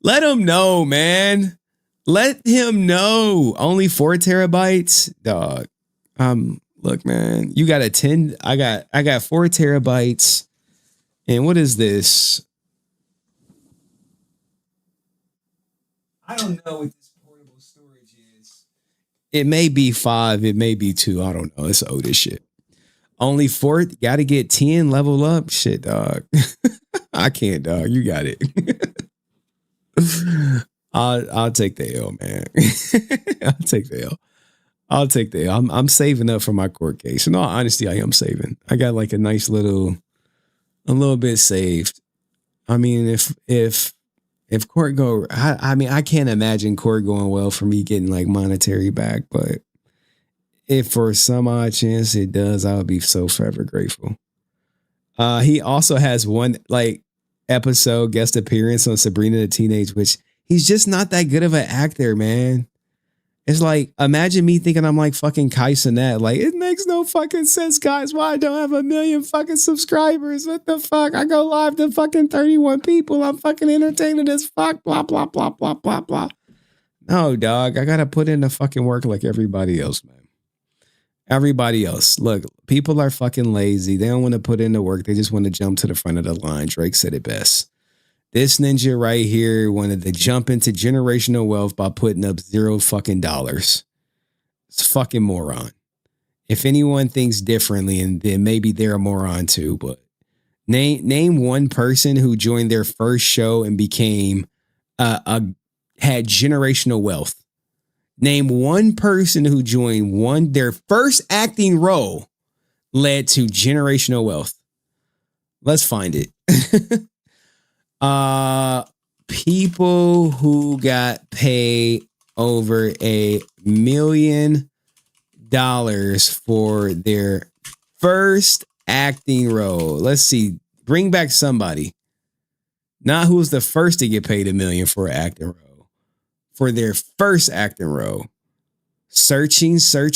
Let him know, man. Let him know. Only 4 terabytes, dog. Look, man, you got a 10. I got 4 terabytes. And what is this? I don't know what this portable storage is. It may be 5. It may be 2. I don't know. It's old as shit. Only 4. Got to get 10. Level up. Shit, dog. I can't, dog. You got it. I'll take the L, man. I'll take the L. I'll take the L. I'm saving up for my court case. In all honesty, I am saving. I got like a little bit saved. I mean, if court go, I mean, I can't imagine court going well for me getting like monetary back, but if for some odd chance it does, I would be so forever grateful. He also has one like episode guest appearance on Sabrina the Teenage Witch. He's just not that good of an actor, man. It's like, imagine me thinking I'm like fucking Kai Cenat. Like, it makes no fucking sense, guys, why I don't have 1 million fucking subscribers. What the fuck? I go live to fucking 31 people. I'm fucking entertaining as fuck. Blah, blah, blah, blah, blah, blah. No, dog. I got to put in the fucking work like everybody else, man. Everybody else. Look, people are fucking lazy. They don't want to put in the work. They just want to jump to the front of the line. Drake said it best. This ninja right here wanted to jump into generational wealth by putting up $0 fucking dollars. It's a fucking moron. If anyone thinks differently, and then maybe they're a moron too, but name one person who joined their first show and became had generational wealth. Name one person who joined their first acting role led to generational wealth. Let's find it. People who got paid over $1 million for their first acting role. Let's see. Bring back somebody. Not who's the first to get paid $1 million for an acting role. For their first acting role. Searching, still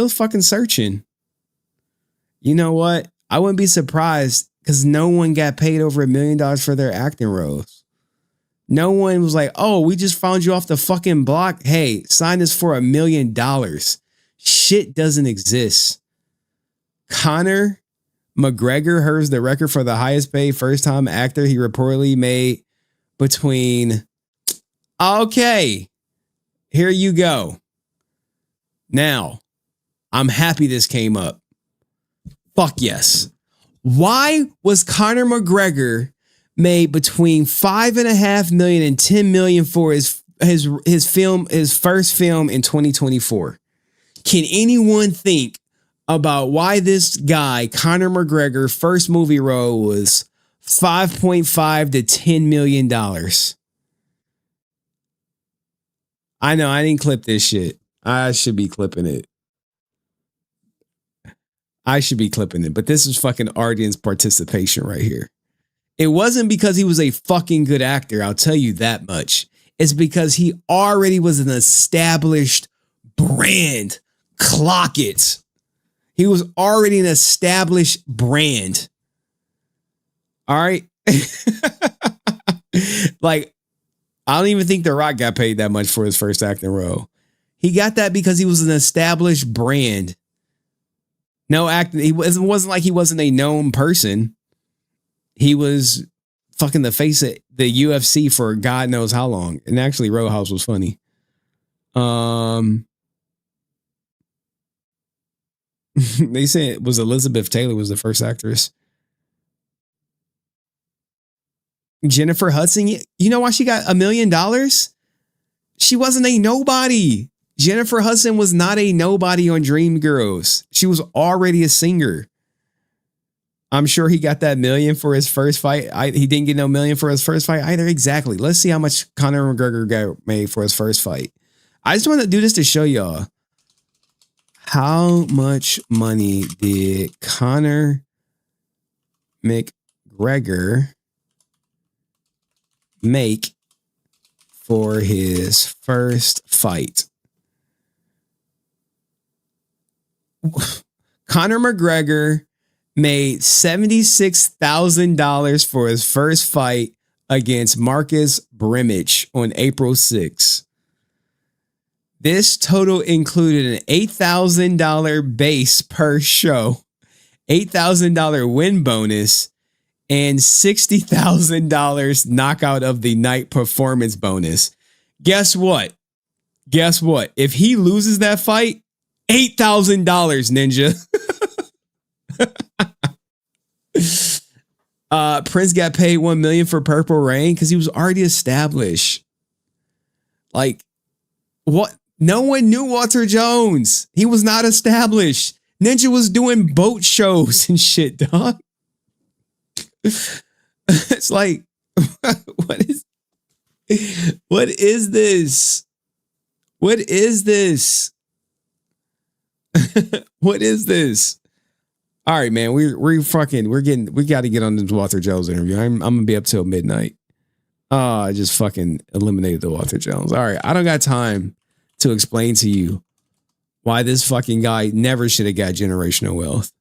fucking searching. You know what? I wouldn't be surprised because no one got paid over $1 million for their acting roles. No one was like, oh, we just found you off the fucking block. Hey, sign this for $1 million. Shit doesn't exist. Conor McGregor holds the record for the highest paid first time actor. He reportedly made between. Okay, here you go. Now, I'm happy this came up. Fuck yes. Why was Conor McGregor made between $5.5 million and $10 million for his first film in 2024? Can anyone think about why this guy, Conor McGregor, first movie role was $5.5 to $10 million? I know I didn't clip this shit. I should be clipping it. I should be clipping it, but this is fucking audience participation right here. It wasn't because he was a fucking good actor, I'll tell you that much. It's because he already was an established brand. Clock it. He was already an established brand. All right. Like, I don't even think The Rock got paid that much for his first acting role. He got that because he was an established brand. No acting. It wasn't like he wasn't a known person. He was fucking the face of the UFC for God knows how long. And actually, Roadhouse was funny. They say it was Elizabeth Taylor was the first actress. Jennifer Hudson, you know why she got $1 million? She wasn't a nobody. Jennifer Hudson was not a nobody on Dreamgirls. She was already a singer. I'm sure he got that $1 million for his first fight. He didn't get no $1 million for his first fight either. Exactly. Let's see how much Conor McGregor got made for his first fight. I just want to do this to show y'all how much money did Conor McGregor make for his first fight. Conor McGregor made $76,000 for his first fight against Marcus Brimage on April 6th. This total included an $8,000 base per show, $8,000 win bonus, and $60,000 knockout of the night performance bonus. Guess what? If he loses that fight, $8,000, Ninja. Prince got paid $1 million for Purple Rain because he was already established. Like, what? No one knew Walter Jones. He was not established. Ninja was doing boat shows and shit, dog. It's like, what is this? What is this? What is this? All right, man. We got to get on this Walter Jones interview. I'm gonna be up till midnight. I just fucking eliminated the Walter Jones. All right, I don't got time to explain to you why this fucking guy never should have got generational wealth.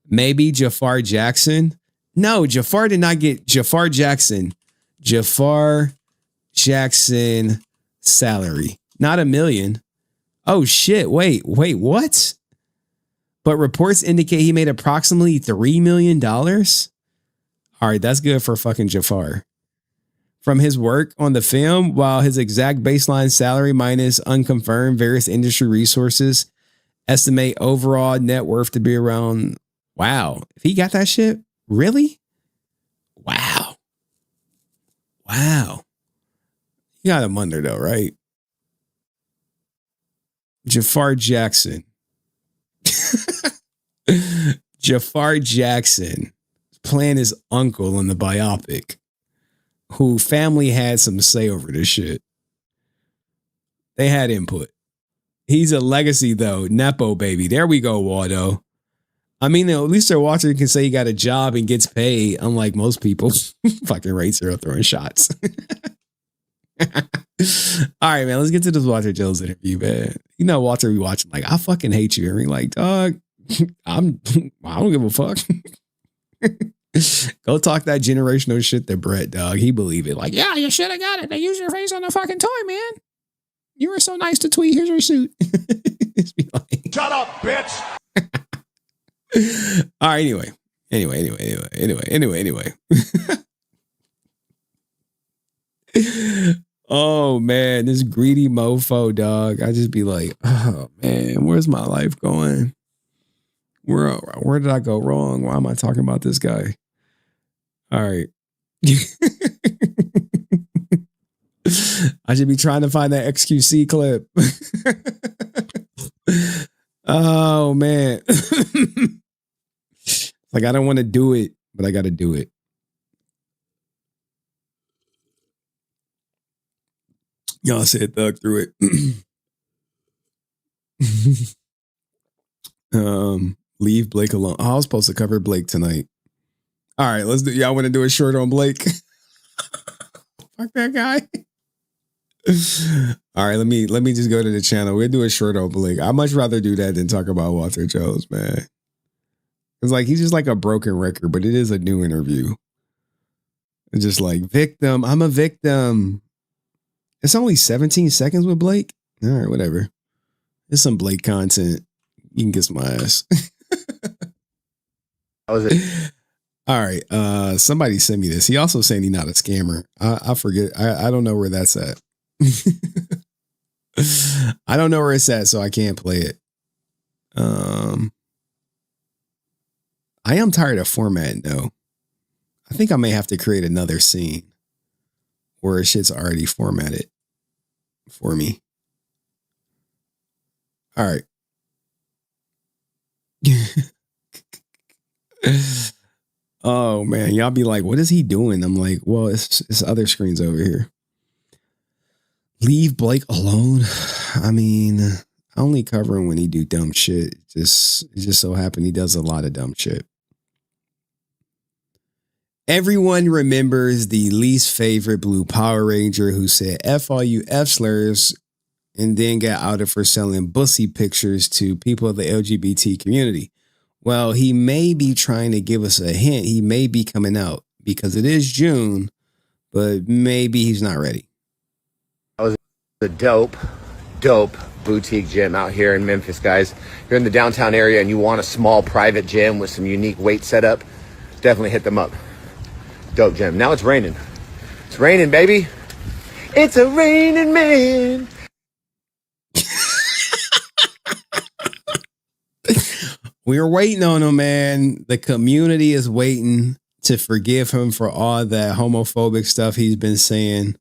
Maybe Jafar Jackson. No, Jafar did not get Jafar Jackson salary. Not $1 million. Oh shit. Wait, what? But reports indicate he made approximately $3 million. All right, that's good for fucking Jafar. From his work on the film, while his exact baseline salary minus unconfirmed various industry resources estimate overall net worth to be around, wow, if he got that shit, really? Wow. You got him under though, right? Jafar Jackson. Jafar Jackson playing his uncle in the biopic, who family had some say over this shit. They had input. He's a legacy though. Nepo baby. There we go, Waldo. I mean, at least their watcher can say he got a job and gets paid, unlike most people. Fucking rates are throwing shots. All right, man. Let's get to this Walter Jones interview, man. You know, Walter be watching like, I fucking hate you. And we're like, dog, I don't give a fuck. Go talk that generational shit to Brett, dog. He believe it. Like, yeah, you should have got it. They use your face on the fucking toy, man. You were so nice to tweet. Here's your suit. Like, shut up, bitch. All right, anyway. Oh man, this greedy mofo, dog. I just be like, oh man, where's my life going? Where did I go wrong? Why am I talking about this guy? All right. I should be trying to find that XQC clip. Oh man. Like, I don't want to do it, but I got to do it. Y'all said thug through it. Leave Blake alone. Oh, I was supposed to cover Blake tonight. All right, let's do. Y'all want to do a short on Blake? Fuck that guy. All right, let me just go to the channel. We'll do a short on Blake. I'd much rather do that than talk about Walter Jones, man. It's like he's just like a broken record, but it is a new interview. It's just like victim. I'm a victim. It's only 17 seconds with Blake. All right, whatever. It's some Blake content. You can kiss my ass. How was it? All right. Somebody sent me this. He also saying he's not a scammer. I forget. I don't know where that's at. I don't know where it's at, so I can't play it. I am tired of formatting though. I think I may have to create another scene where shit's already formatted for me. All right. Oh man, y'all be like, what is he doing? I'm like, well, it's other screens over here. Leave Blake alone. I mean, I only cover him when he do dumb shit. It just so happened he does a lot of dumb shit. Everyone remembers the least favorite Blue Power Ranger who said F all you F slurs and then got outed for selling bussy pictures to people of the LGBT community. Well, he may be trying to give us a hint. He may be coming out because it is June, but maybe he's not ready. That was a dope boutique gym out here in Memphis, guys. If you're in the downtown area and you want a small private gym with some unique weight setup, definitely hit them up. Dope gym. Now it's raining. It's raining, baby. It's a raining man. We were waiting on him, man. The community is waiting to forgive him for all that homophobic stuff he's been saying.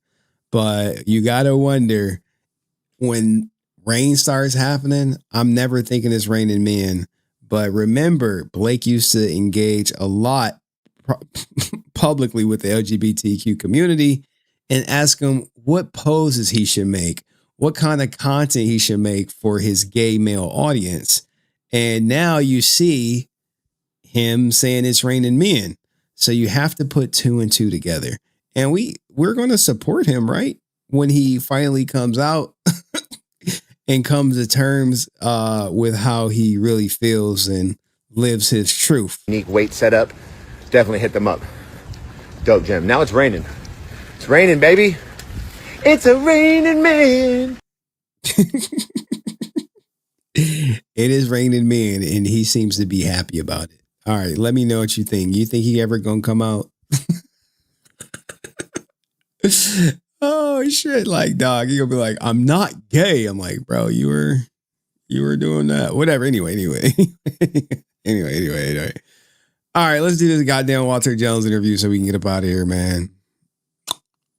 But you got to wonder, when rain starts happening, I'm never thinking it's raining men. But remember, Blake used to engage a lot publicly with the LGBTQ community and ask him what poses he should make, what kind of content he should make for his gay male audience. And now you see him saying it's raining men. So you have to put two and two together. And we're going to support him, right? When he finally comes out and comes to terms with how he really feels and lives his truth. Unique weight setup. Definitely hit them up. Dope gym. Now it's raining. It's raining, baby. It's a raining man. It is raining men, and he seems to be happy about it. All right, let me know what you think. You think he ever gonna come out? Oh shit! Like, dog, he gonna be like, "I'm not gay." I'm like, bro, you were doing that. Whatever. Anyway. Anyway. All right, let's do this goddamn Walter Jones interview so we can get up out of here, man.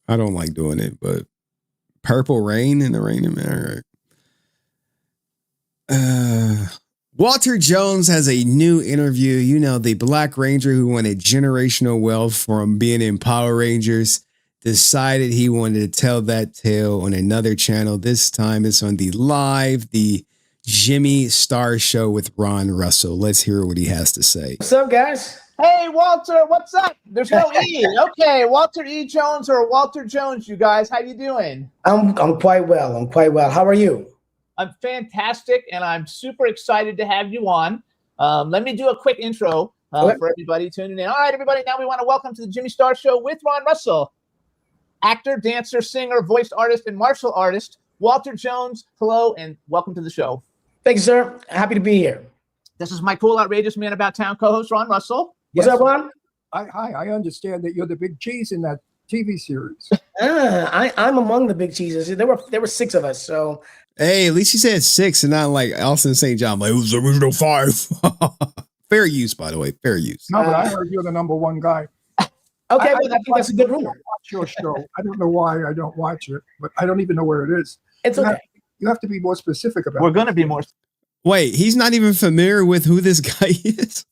I don't like doing it, but Purple Rain in the Raining Man. All right. Walter Jones has a new interview. You know, the Black Ranger who wanted generational wealth from being in Power Rangers decided he wanted to tell that tale on another channel. This time it's on the Jimmy Star Show with Ron Russell. Let's hear what he has to say. What's up, guys? Hey, Walter, what's up? There's no E. Okay, Walter E. Jones or Walter Jones, you guys. How you doing? I'm quite well. How are you? I'm fantastic, and I'm super excited to have you on. Let me do a quick intro for everybody tuning in. All right, everybody, now we want to welcome to the Jimmy Star Show with Ron Russell. Actor, dancer, singer, voice artist, and martial artist, Walter Jones. Hello, and welcome to the show. Thanks, sir. Happy to be here. This is my cool, outrageous man about town co-host, Ron Russell. What's up, Ron? I understand that you're the big cheese in that TV series. I'm among the big cheeses. There were 6 of us, so. Hey, at least he said 6 and not like Austin St. John. Like, it was the original 5. Fair use, by the way. Fair use. No, but I heard you're the number one guy. Okay, I think that's a good rumor. Watch your show. I don't know why I don't watch it, but I don't even know where it is. It's okay. You have to be more specific about it. We're going to be more. Wait, he's not even familiar with who this guy is?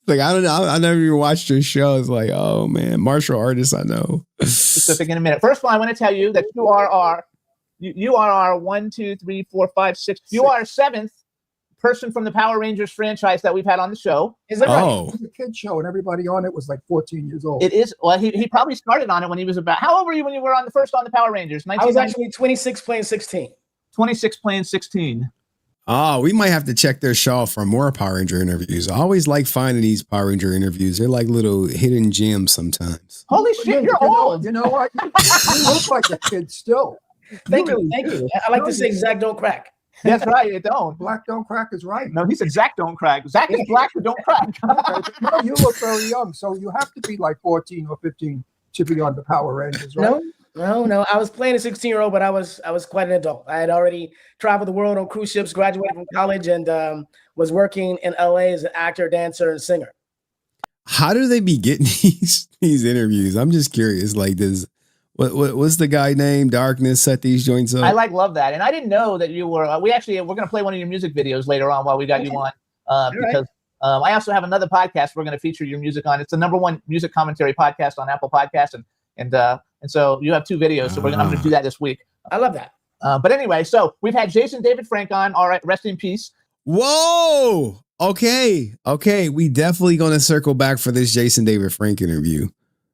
Like, I don't know. I never even watched your show. It's like, oh, man, martial artist, I know. Specific in a minute. First of all, I want to tell you that you are our 1, 2, 3, 4, 5, 6. You are 7th person from the Power Rangers franchise that we've had on the show. Is that Oh. It was a kid show, and everybody on it was like 14 years old. It is. Well, he probably started on it when he was about. How old were you when you were on the Power Rangers? I was actually 26 playing 16. 26 playing 16. Oh, we might have to check their show for more Power Ranger interviews. I always like finding these Power Ranger interviews. They're like little hidden gems sometimes. Holy shit, you're old. You know what? You look like a kid still. Thank you. I like to say Zach don't crack. That's right, it don't. Black don't crack is right. No, he said Zach don't crack. Zach is black, but don't crack. No, you look very young, so you have to be like 14 or 15 to be on the Power Rangers, right? No. I was playing a 16-year-old, but I was quite an adult. I had already traveled the world on cruise ships, graduated from college, and was working in LA as an actor, dancer, and singer. How do they be getting these interviews? I'm just curious. Like, what's the guy named Darkness set these joints up? I love that, and I didn't know that you were. We're going to play one of your music videos later on while we got you on, because I also have another podcast we're going to feature your music on. It's the #1 music commentary podcast on Apple Podcasts, and so you have 2 videos. So I'm going to do that this week. I love that. But anyway, so we've had Jason David Frank on. All right, rest in peace. Whoa. Okay. We definitely going to circle back for this Jason David Frank interview.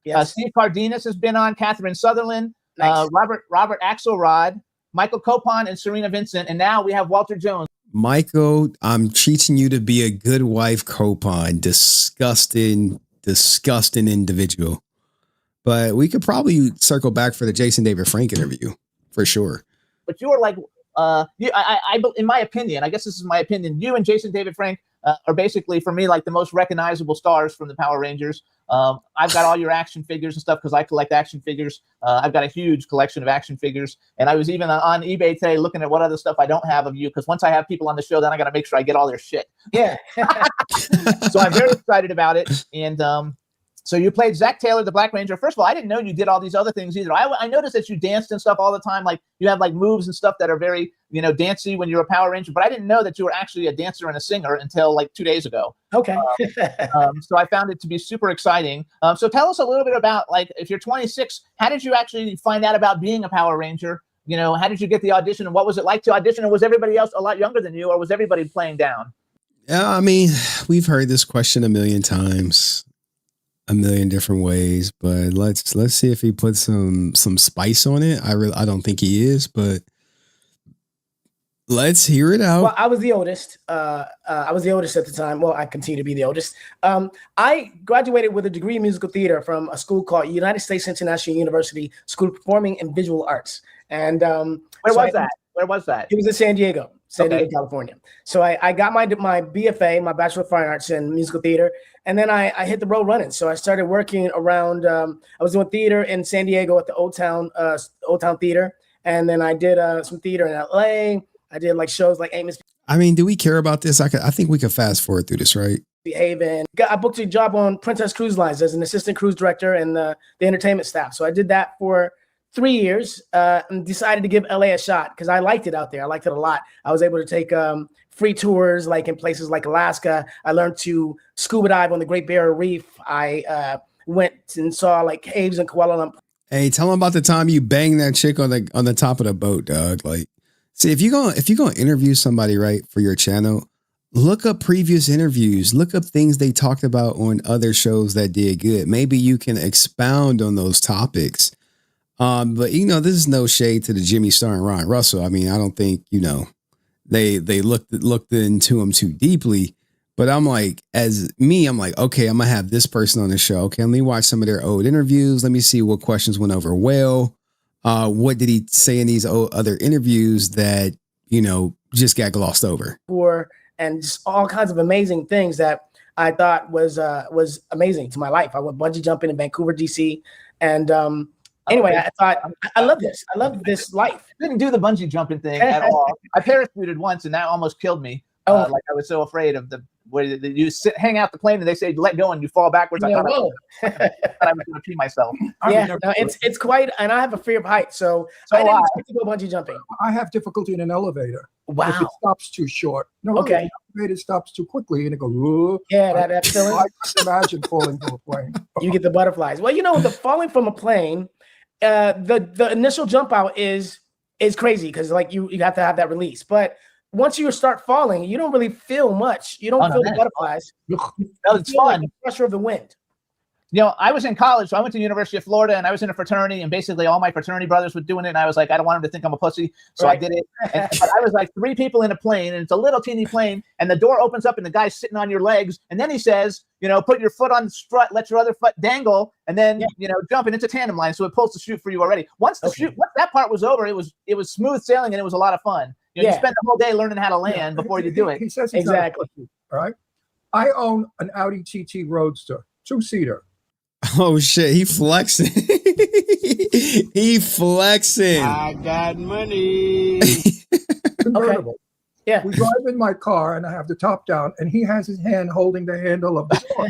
Yes. Steve Cardenas has been on. Catherine Sutherland, Nice. Robert Axelrod, Michael Copon, and Serena Vincent, and now we have Walter Jones. Michael, I'm teaching you to be a good wife, Copon. Disgusting individual. But we could probably circle back for the Jason David Frank interview for sure. But you are like, in my opinion, I guess this is my opinion, you and Jason David Frank are basically, for me, like the most recognizable stars from the Power Rangers. I've got all your action figures and stuff because I collect action figures. I've got a huge collection of action figures. And I was even on eBay today looking at what other stuff I don't have of you, because once I have people on the show, then I got to make sure I get all their shit. Yeah. So I'm very excited about it. And so you played Zach Taylor, the Black Ranger. First of all, I didn't know you did all these other things either. I noticed that you danced and stuff all the time. Like you have like moves and stuff that are very, dancey when you're a Power Ranger. But I didn't know that you were actually a dancer and a singer until like 2 days ago. Okay. So I found it to be super exciting. So tell us a little bit about, like, if you're 26, how did you actually find out about being a Power Ranger? How did you get the audition, and what was it like to audition? And was everybody else a lot younger than you, or was everybody playing down? Yeah, I mean, we've heard this question a million times, a million different ways, but let's see if he puts some spice on it. I don't think he is, but let's hear it out. Well, I was the oldest. I was the oldest at the time. Well, I continue to be the oldest. I graduated with a degree in musical theater from a school called United States International University School of Performing and Visual Arts. And Where was that? It was in San Diego, California. So I got my BFA, my Bachelor of Fine Arts in musical theater, and then I hit the road running. So I started working around. I was doing theater in San Diego at the Old Town Theater, and then I did some theater in LA. I did like shows like Amos. I mean, do we care about this? I think we could fast forward through this, right? Haven. I booked a job on Princess Cruise Lines as an assistant cruise director and the entertainment staff. So I did that for 3 years and decided to give LA a shot because I liked it out there. I liked it a lot. I was able to take free tours like in places like Alaska. I learned to scuba dive on the Great Barrier Reef. I went and saw like caves in Kuala Lumpur. Hey, tell them about the time you banged that chick on the top of the boat, dog. Like, see, if you're gonna interview somebody, right, for your channel, look up previous interviews, look up things they talked about on other shows that did good. Maybe you can expound on those topics. But this is no shade to the Jimmy Star and Ron Russell. I mean, I don't think, they looked into them too deeply. But I'm like, okay, I'm gonna have this person on the show. Okay, let me watch some of their old interviews. Let me see what questions went over well. What did he say in these other interviews that, just got glossed over? And just all kinds of amazing things that I thought was amazing to my life. I went bungee jumping in Vancouver, DC. And anyway, I thought, I love this. I love this life. Didn't do the bungee jumping thing at all. I parachuted once and that almost killed me. Like I was so afraid of where you hang out the plane and they say let go and you fall backwards. I thought I was going to pee myself. Yeah, no, it's quite, and I have a fear of heights, so I didn't expect to go bungee jumping. I have difficulty in an elevator. Wow. If it stops too short. No, okay. The elevator stops too quickly and it goes, whoa. Yeah, that feeling. I can't imagine falling from a plane. You get the butterflies. Well, the falling from a plane, the initial jump out is crazy because like you have to have that release. But once you start falling, you don't really feel much. You don't feel the butterflies. No, it's feel like fun. the pressure of the wind. You know, I was in college, so I went to the University of Florida, and I was in a fraternity, and basically all my fraternity brothers were doing it, and I was like, I don't want them to think I'm a pussy, so I did it. But I was like 3 people in a plane, and it's a little teeny plane, and the door opens up, and the guy's sitting on your legs, and then he says, you know, put your foot on the strut, let your other foot dangle, and then you know, jump, and it's a tandem line, so it pulls the chute for you already. Once that part was over, it was smooth sailing, and it was a lot of fun. You know, you spend the whole day learning how to land before you do it. He says he's not a pussy, all right? I own an Audi TT Roadster, 2-seater. Oh shit, he flexing. He flexing. I got money. Convertible. Yeah. We drive in my car and I have the top down and he has his hand holding the handle of the door.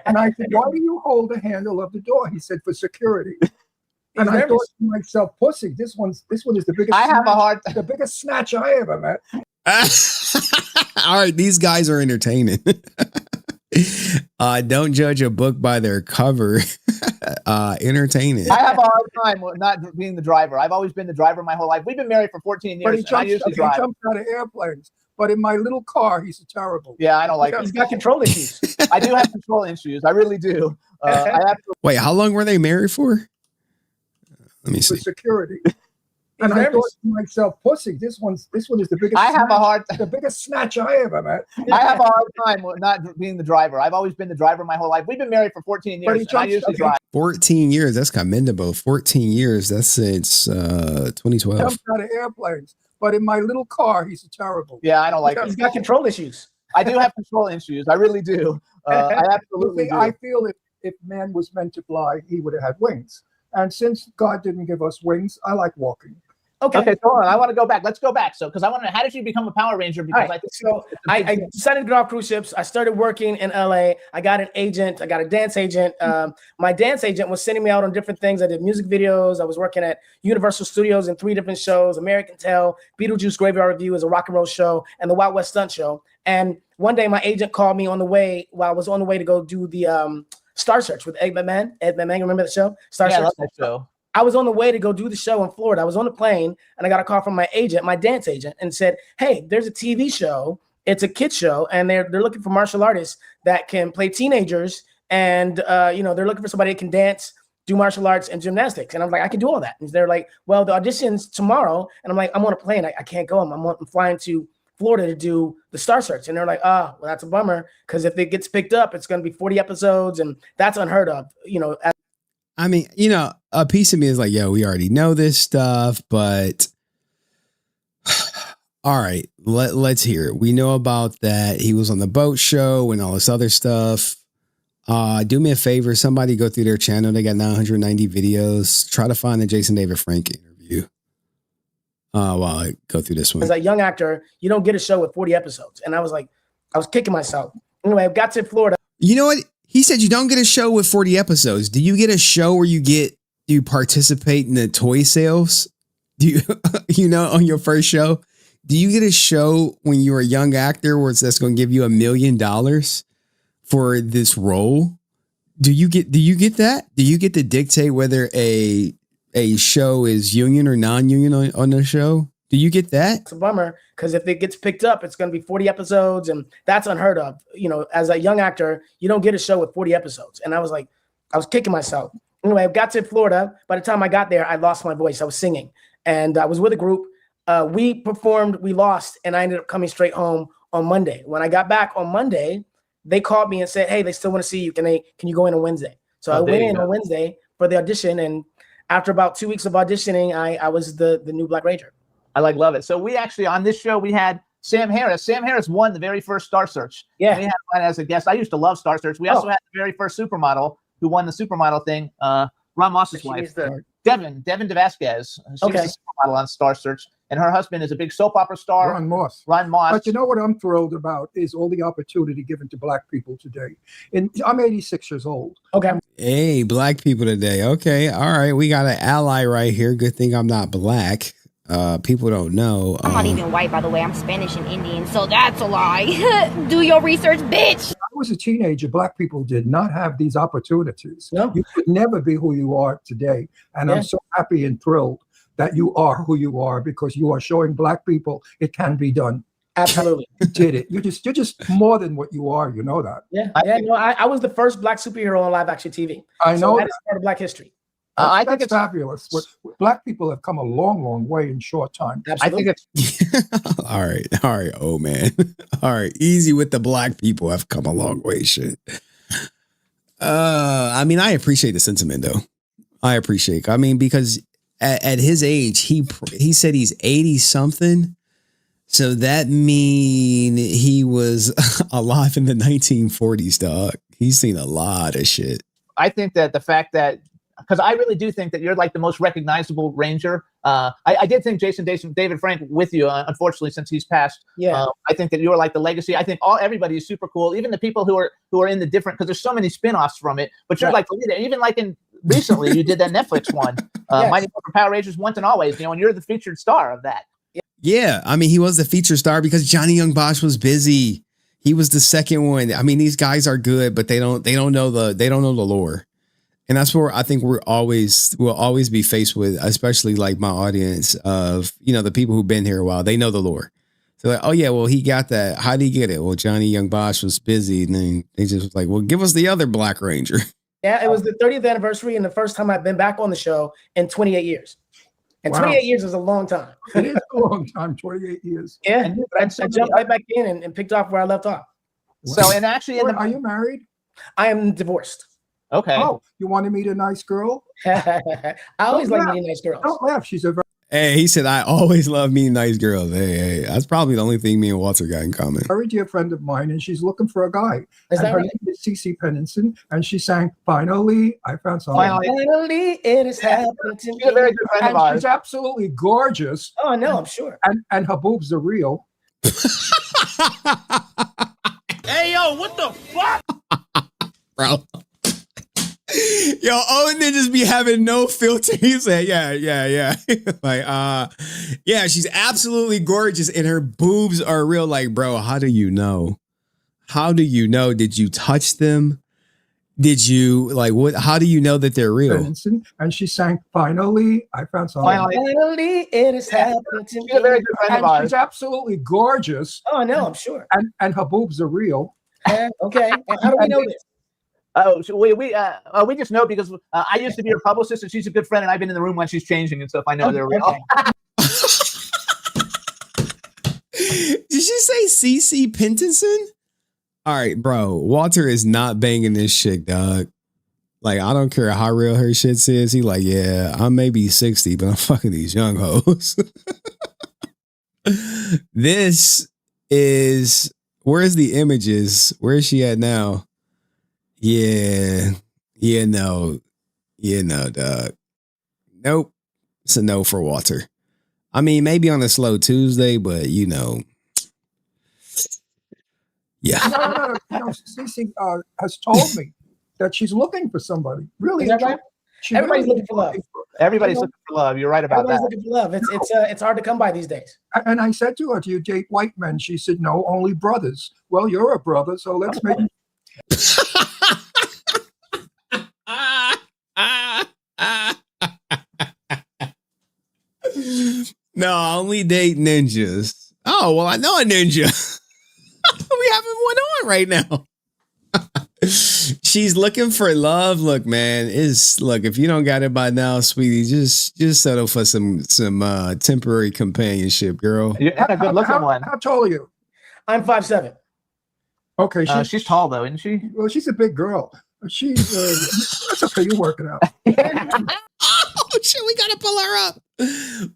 And I said, why do you hold the handle of the door? He said, for security. And I thought to myself, pussy, this one is the biggest. I have the biggest snatch I ever met. All right, these guys are entertaining. Don't judge a book by their cover. Entertaining. I have a hard time not being the driver. I've always been the driver my whole life. We've been married for 14 years. But he jumps out of airplanes. But in my little car, he's terrible. Yeah, I don't like it. He's got control issues. I do have control issues. I really do. Wait, how long were they married for? Let me see. For security. And I thought to myself, pussy, this one is the biggest. The biggest snatch I ever met. I have a hard time not being the driver. I've always been the driver my whole life. We've been married for 14 years. And I usually drive. 14 years. That's commendable. 14 years. That's since 2012. Jumps out of airplanes. But in my little car, he's terrible. Yeah, I don't like it. He's got control issues. I do have control issues. I really do. I absolutely do. I feel if man was meant to fly, he would have had wings. And since God didn't give us wings, I like walking. Okay, so hold on. I want to go back. Let's go back. So, because I want to know, how did you become a Power Ranger? Because I decided to get off cruise ships. I started working in LA. I got an agent. I got a dance agent. My dance agent was sending me out on different things. I did music videos. I was working at Universal Studios in 3 different shows: American Tell, Beetlejuice Graveyard Review is a rock and roll show, and the Wild West Stunt Show. And one day, my agent called me on the way while I was on the way to go do the Star Search with Ed McMahon. Remember the show? Star Search. I love that show. I was on the way to go do the show in Florida. I was on the plane and I got a call from my agent, my dance agent, and said, hey, there's a TV show. It's a kids show. And they're looking for martial artists that can play teenagers. And, they're looking for somebody that can dance, do martial arts and gymnastics. And I'm like, I can do all that. And they're like, well, the audition's tomorrow. And I'm like, I'm on a plane. I can't go. I'm flying to Florida to do the Star Search. And they're like, well, that's a bummer. Because if it gets picked up, it's going to be 40 episodes. And that's unheard of, I mean, a piece of me is like, yo, we already know this stuff, but all right, let's hear it. We know about that. He was on the boat show and all this other stuff. Do me a favor. Somebody go through their channel. They got 990 videos. Try to find the Jason David Frank interview. While I go through this one. As a young actor, you don't get a show with 40 episodes. And I was kicking myself. Anyway, I got to Florida. You know what? He said you don't get a show with 40 episodes. Do you get a show where do you participate in the toy sales? Do you, on your first show? Do you get a show when you're a young actor where that's going to give you $1 million for this role? Do you get that? Do you get to dictate whether a show is union or non-union on the show? Do you get that? It's a bummer because if it gets picked up, it's going to be 40 episodes and that's unheard of. As a young actor, you don't get a show with 40 episodes. And I was kicking myself. Anyway, I got to Florida. By the time I got there, I lost my voice. I was singing and I was with a group. We performed, we lost, and I ended up coming straight home on Monday. When I got back on Monday, they called me and said, hey, they still want to see you. Can you go in on Wednesday? So I went in on Wednesday for the audition. And after about 2 weeks of auditioning, I was the new Black Ranger. I love it. So we actually, on this show, we had Sam Harris. Sam Harris won the very first Star Search. Yeah. We had one as a guest. I used to love Star Search. We also had the very first supermodel who won the supermodel thing, Ron Moss's wife, Devin DeVasquez. She was a supermodel on Star Search. And her husband is a big soap opera star. Ron Moss. But you know what I'm thrilled about is all the opportunity given to Black people today. And I'm 86 years old. Okay. Hey, Black people today. Okay. All right. We got an ally right here. Good thing I'm not Black. People don't know. I'm not even white, by the way. I'm Spanish and Indian, so that's a lie. Do your research, bitch. When I was a teenager, Black people did not have these opportunities. No. You could never be who you are today. And I'm so happy and thrilled that you are who you are because you are showing Black people it can be done. Absolutely. You did it. You're just more than what you are. You know that. Yeah. No, I was the first black superhero on live action TV. I know So that that. is part of Black history. I think it's fabulous. Black people have come a long, long way in short time. Absolutely. I think it's All right, oh man. All right, easy with the black people have come a long way. Shit. I mean, I appreciate the sentiment though. I mean, because at his age, he said he's 80 something. So that mean he was alive in the 1940s, dog. He's seen a lot of shit. I think that the fact that, because I really do think that you're like the most recognizable Ranger. I did think David Frank with you, unfortunately, since he's passed. Yeah. I think that you're like the legacy. I think everybody is super cool. Even the people who are in the different, because there's so many spin-offs from it, but you're like the leader. Even like recently you did that Netflix one, Yes. Mighty Morphin Power Rangers Once and Always, and you're the featured star of that. Yeah, I mean, he was the feature star because Johnny Young Bosch was busy. He was the second one. I mean, these guys are good, but they don't know the lore. And that's where I think we'll always be faced with, especially like my audience of, the people who've been here a while. They know the lore. So like, oh yeah, well, he got that. How did he get it? Well, Johnny Young Bosch was busy, and then they just was like, well, give us the other Black Ranger. Yeah, it was the 30th anniversary and the first time I've been back on the show in 28 years. And Wow. 28 years is a long time. It is a long time, 28 years. Yeah, I jumped right back in and picked off where I left off. So, and actually, Are you married? I am divorced. Okay. Oh, you want to meet a nice girl? I always Don't like laugh. meeting nice girls. Don't laugh. She's a very Hey, he said, I always love meeting nice girls. Hey, that's probably the only thing me and Walter got in common. dear friend of mine, and she's looking for a guy. Is And that her right? name is Cece Pennington, and she sang, "Finally, I found someone." Finally, it has happened to She's a very me. good friend of And ours. she's absolutely gorgeous. Oh, I know, I'm sure. And her boobs are real. Hey, yo, what the fuck? Bro. Yo, Owen just be having no filter. He said, yeah. Like, yeah, she's absolutely gorgeous and her boobs are real. Like, bro, how do you know? How do you know? Did you touch them? Did you, like, what? How do you know that they're real? Pennington, and she sang, "Finally, I found someone." Finally, it has happened to She's a very me. good friend of And ours. she's absolutely gorgeous. Oh, I know, I'm sure. And her boobs are real. Okay, and how do we know this? Oh, so we just know because I used to be her publicist, and she's a good friend, and I've been in the room when she's changing and stuff. I know they're real. Okay. Did she say CC Pentinson? All right, bro. Walter is not banging this chick, dog. Like, I don't care how real her shit is. He like, yeah, I may be 60, but I'm fucking these young hoes. This is, where's the images? Where is she at now? Yeah, no, dog. Nope. It's a no for Walter. I mean, maybe on a slow Tuesday, but yeah. No. Cece has told me that she's looking for somebody. Really? Is that right? She Everybody's really looking for love. Everybody's looking for love. You're right about Everybody's that. looking for love. It's hard to come by these days. And I said to her, "Do you date white men?" She said, "No, only brothers." Well, you're a brother, so let's make. No, I only date ninjas. Oh, well, I know a ninja. We having one on right now. She's looking for love. Look, man, if you don't got it by now, sweetie, just settle for some temporary companionship, girl. You're not a good looking one. How tall are you? I'm 5'7". Okay, She's tall though, isn't she? Well, she's a big girl. She's that's okay. You work it out. Oh shit, we gotta pull her up.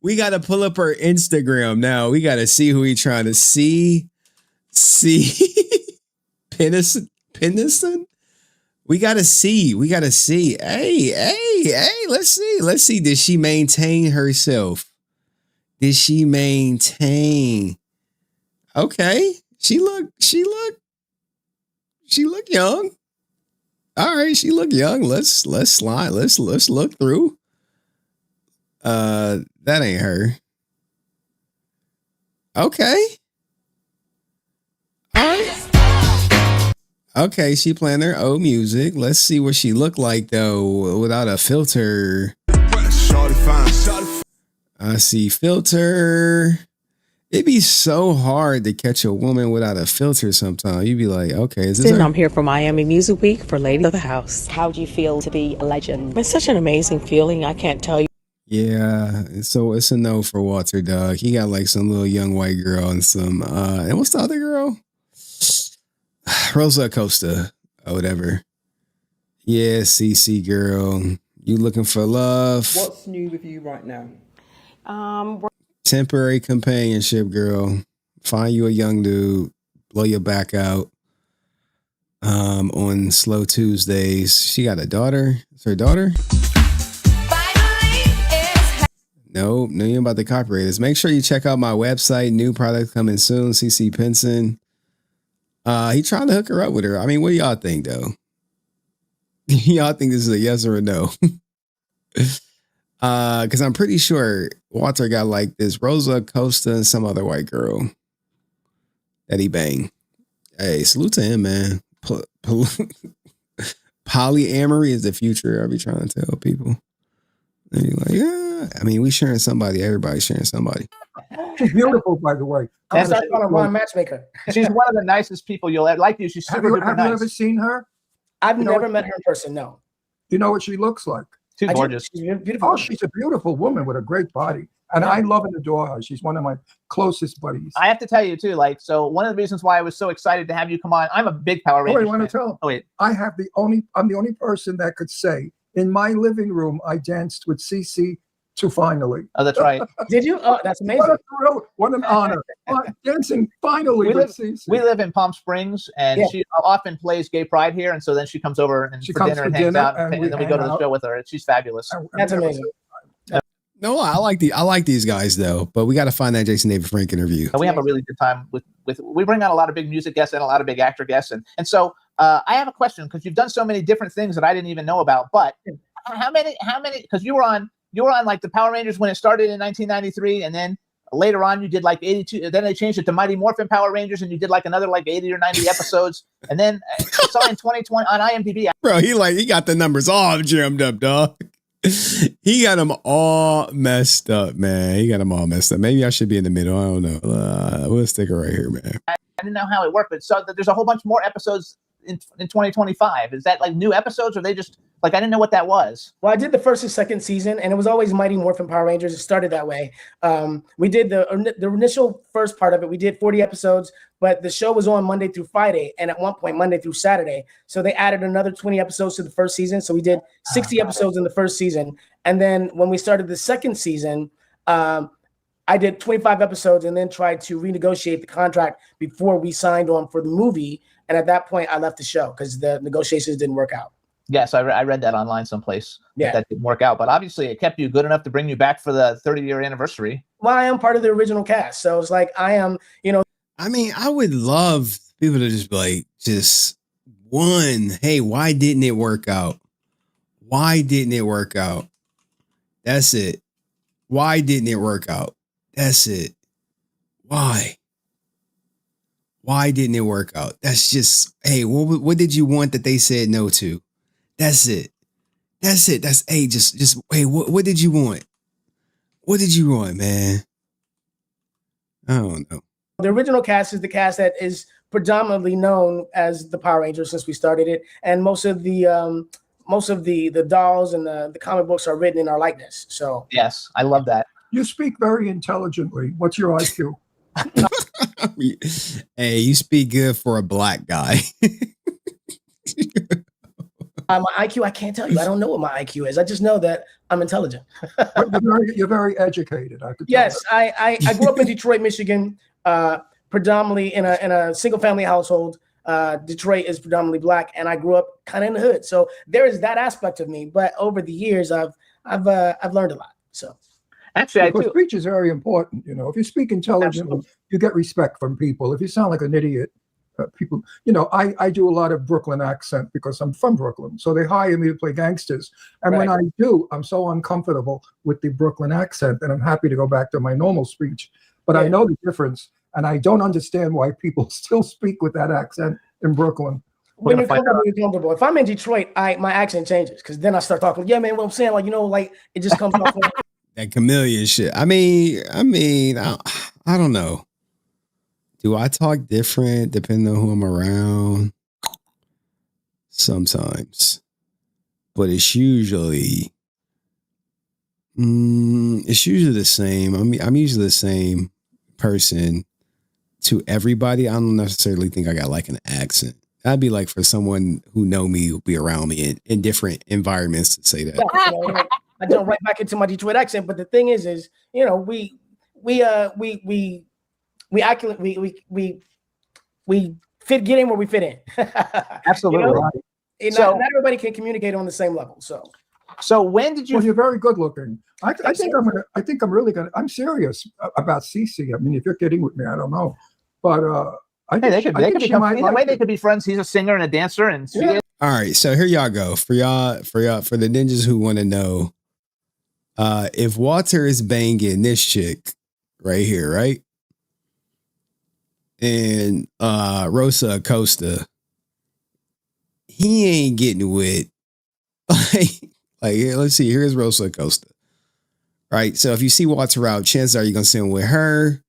We gotta pull up her Instagram now. We gotta see who we trying to see. Pennison? We gotta see. Hey, let's see. Did she maintain herself? Did she maintain? Okay. She look young. All right, she look young. Let's slide. Let's look through. That ain't her. Okay. All right. Okay, she playing her old music. Let's see what she look like though without a filter. I see filter. It'd be so hard to catch a woman without a filter sometimes. You'd be like, okay, is this her? I'm here for Miami Music Week for Lady of the House. How do you feel to be a legend? It's such an amazing feeling. I can't tell you. Yeah, so it's a no for Walter, dog. He got like some little young white girl and some and what's the other girl? Rosa Acosta or whatever. Yeah, CC girl. You looking for love? What's new with you right now? Temporary companionship, girl. Find you a young dude, blow your back out. On slow Tuesdays. She got a daughter. It's her daughter? Nope, no, you about the copyrights. Make sure you check out my website. New product coming soon. CC Pinson. He trying to hook her up with her. I mean, what do y'all think though? Y'all think this is a yes or a no? Because I'm pretty sure Walter got like this Rosa Costa and some other white girl that he banged. Hey, salute to him, man. Polyamory is the future. I be trying to tell people. And you're like, yeah. I mean, we sharing somebody. Everybody's sharing somebody. She's beautiful, by the way. That's not on a wrong matchmaker. She's one of the nicest people you'll ever like. You, she's super Have you ever seen her? I've never met her in person. No. You know what she looks like? She's gorgeous. She's beautiful. Oh, she's a beautiful woman with a great body. And I love and adore her. She's one of my closest buddies. I have to tell you too, like, so one of the reasons why I was so excited to have you come on, I'm a big Power Rangers I want to fan. tell him. Oh wait, I'm the only person that could say in my living room I danced with CC to Finally. Oh, that's right. Did you? Oh, that's amazing. What a thrill! What an honor! Dancing finally with CC. We live in Palm Springs, and she often plays Gay Pride here, and so then she comes over and for dinner and hangs out, and then we go to the show with her. She's fabulous. That's amazing. No, I like these guys though, but we got to find that Jason David Frank interview. We have a really good time with we bring out a lot of big music guests and a lot of big actor guests, and so I have a question because you've done so many different things that I didn't even know about. But how many? Because you were on like the Power Rangers when it started in 1993, and then later on you did like 82. Then they changed it to Mighty Morphin Power Rangers, and you did like another like 80 or 90 episodes, and then I saw in 2020 on IMDb. Bro, he got the numbers all jammed up, dog. He got them all messed up, man. He got them all messed up. Maybe I should be in the middle. I don't know. We'll stick it right here, man. I didn't know how it worked, but so there's a whole bunch more episodes in 2025. Is that like new episodes, or they just like I didn't know what that was? Well, I did the first and second season, and it was always Mighty Morphin Power Rangers. It started that way. We did the initial first part of it. We did 40 episodes, but the show was on Monday through Friday, and at one point Monday through Saturday. So they added another 20 episodes to the first season. So we did 60 episodes in the first season, and then when we started the second season, I did 25 episodes, and then tried to renegotiate the contract before we signed on for the movie. And at that point, I left the show because the negotiations didn't work out. Yes, I read that online someplace. Yeah, that didn't work out, but obviously it kept you good enough to bring you back for the 30-year anniversary. Well, I am part of the original cast, so it's like I am. I mean, I would love people to just be like, one. Hey, why didn't it work out? Why didn't it work out? That's it. Why didn't it work out? That's it. Why? Why didn't it work out? That's just, hey, what did you want that they said no to? That's it. That's it. That's, hey, just, hey, what did you want? What did you want, man? I don't know. The original cast is the cast that is predominantly known as the Power Rangers since we started it, and most of the dolls and the comic books are written in our likeness. So yes, I love that. You speak very intelligently. What's your IQ? Hey, you speak good for a black guy. My IQ, I can't tell you. I don't know what my IQ is. I just know that I'm intelligent. You're very educated. Yes, I grew up in Detroit, Michigan, predominantly in a single family household. Detroit is predominantly black, and I grew up kind of in the hood. So there is that aspect of me. But over the years, I've learned a lot. So. Actually, because speech is very important. You know, if you speak intelligently, you get respect from people. If you sound like an idiot, people, I do a lot of Brooklyn accent because I'm from Brooklyn. So they hire me to play gangsters. And when I do, I'm so uncomfortable with the Brooklyn accent that I'm happy to go back to my normal speech. But I know the difference, and I don't understand why people still speak with that accent in Brooklyn. When you're comfortable, if I'm in Detroit, my accent changes because then I start talking. Yeah, man, what I'm saying, like it just comes off. That chameleon shit. I mean, I don't know. Do I talk different depending on who I'm around? Sometimes, but it's usually the same. I'm usually the same person to everybody. I don't necessarily think I got like an accent. That'd be like for someone who know me, who be around me in different environments to say that. Yeah, I jump right back into my Detroit accent. But the thing is we get in where we fit in. Absolutely. Not everybody can communicate on the same level. So when did you? Well, you're very good looking. I think I'm really gonna. I'm serious about Cece. I mean, if you're kidding with me, I don't know, but they could be friends. He's a singer and a dancer, and All right, so here y'all go for the ninjas who want to know. If Walter is banging this chick right here, right? And Rosa Acosta, he ain't getting with like let's see, here's Rosa Acosta. Right. So if you see Walter out, chances are you're gonna see him with her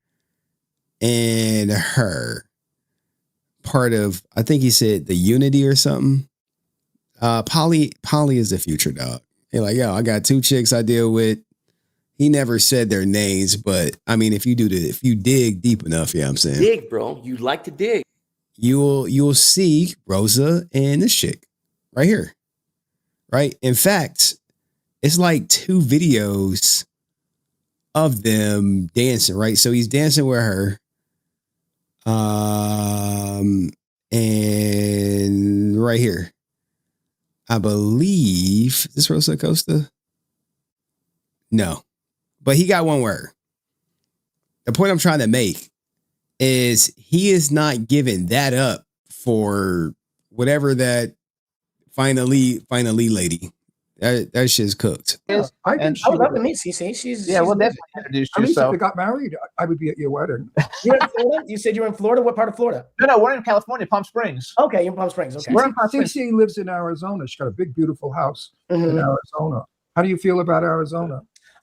and her. Part of, I think he said the Unity or something. Polly is the future dog. You're like, yo, I got 2 chicks I deal with. He never said their names, but I mean, if you dig deep enough, yeah, I'm saying. Dig, bro. You like to dig. You'll see Rosa and this chick right here. Right. In fact, it's like 2 videos of them dancing, right? So he's dancing with her. And right here, I believe this Rosa Acosta. No, but he got one word. The point I'm trying to make is he is not giving that up for whatever that finally lady. That shit's cooked. I would love to meet Cece. She's we'll definitely introduce you. If we got married, I would be at your wedding. You're in Florida? You said you're in Florida? What part of Florida? No, we're in California, Palm Springs. Okay, you're in Palm Springs. Okay. Cece lives in Arizona. She's got a big, beautiful house in Arizona. How do you feel about Arizona?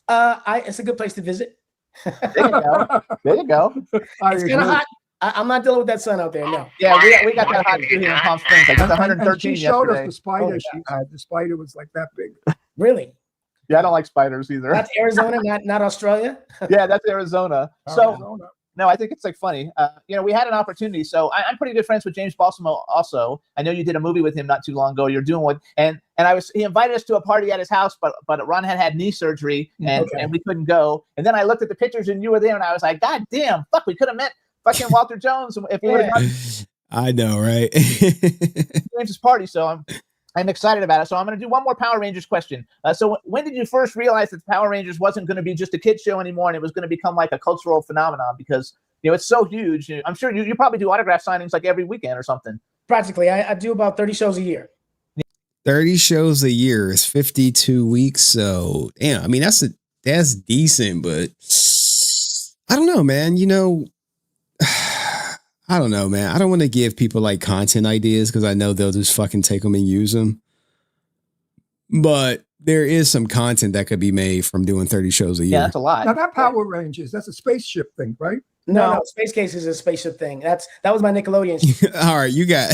It's a good place to visit. There you go. It's kind of hot. I'm not dealing with that sun out there. No. Yeah, we got that hot too here in Palm Springs. Like it's 113 she showed yesterday. us the spider she had. The spider was like that big. Really? Yeah, I don't like spiders either. That's Arizona, not Australia. Yeah, that's Arizona. So no, I think it's like funny. We had an opportunity. So I'm pretty good friends with James Balsamo. Also, I know you did a movie with him not too long ago. You're doing one, and he invited us to a party at his house, but Ron had knee surgery and we couldn't go. And then I looked at the pictures and you were there, and I was like, God damn, fuck, we could have met fucking Walter Jones if we would have gone. I know, right? James's party, so I'm excited about it. So I'm going to do one more Power Rangers question. So when did you first realize that the Power Rangers wasn't going to be just a kid show anymore, and it was going to become like a cultural phenomenon? Because it's so huge. I'm sure you probably do autograph signings like every weekend or something. Practically, I do about 30 shows a year. 30 shows a year is 52 weeks. So, damn, I mean, that's decent, but I don't know, man. I don't know, man. I don't want to give people like content ideas because I know they'll just fucking take them and use them. But there is some content that could be made from doing 30 shows a year. Yeah, that's a lot. Now that Power Rangers, that's a spaceship thing, right? No, Space Case is a spaceship thing. That was my Nickelodeon. All right, you got.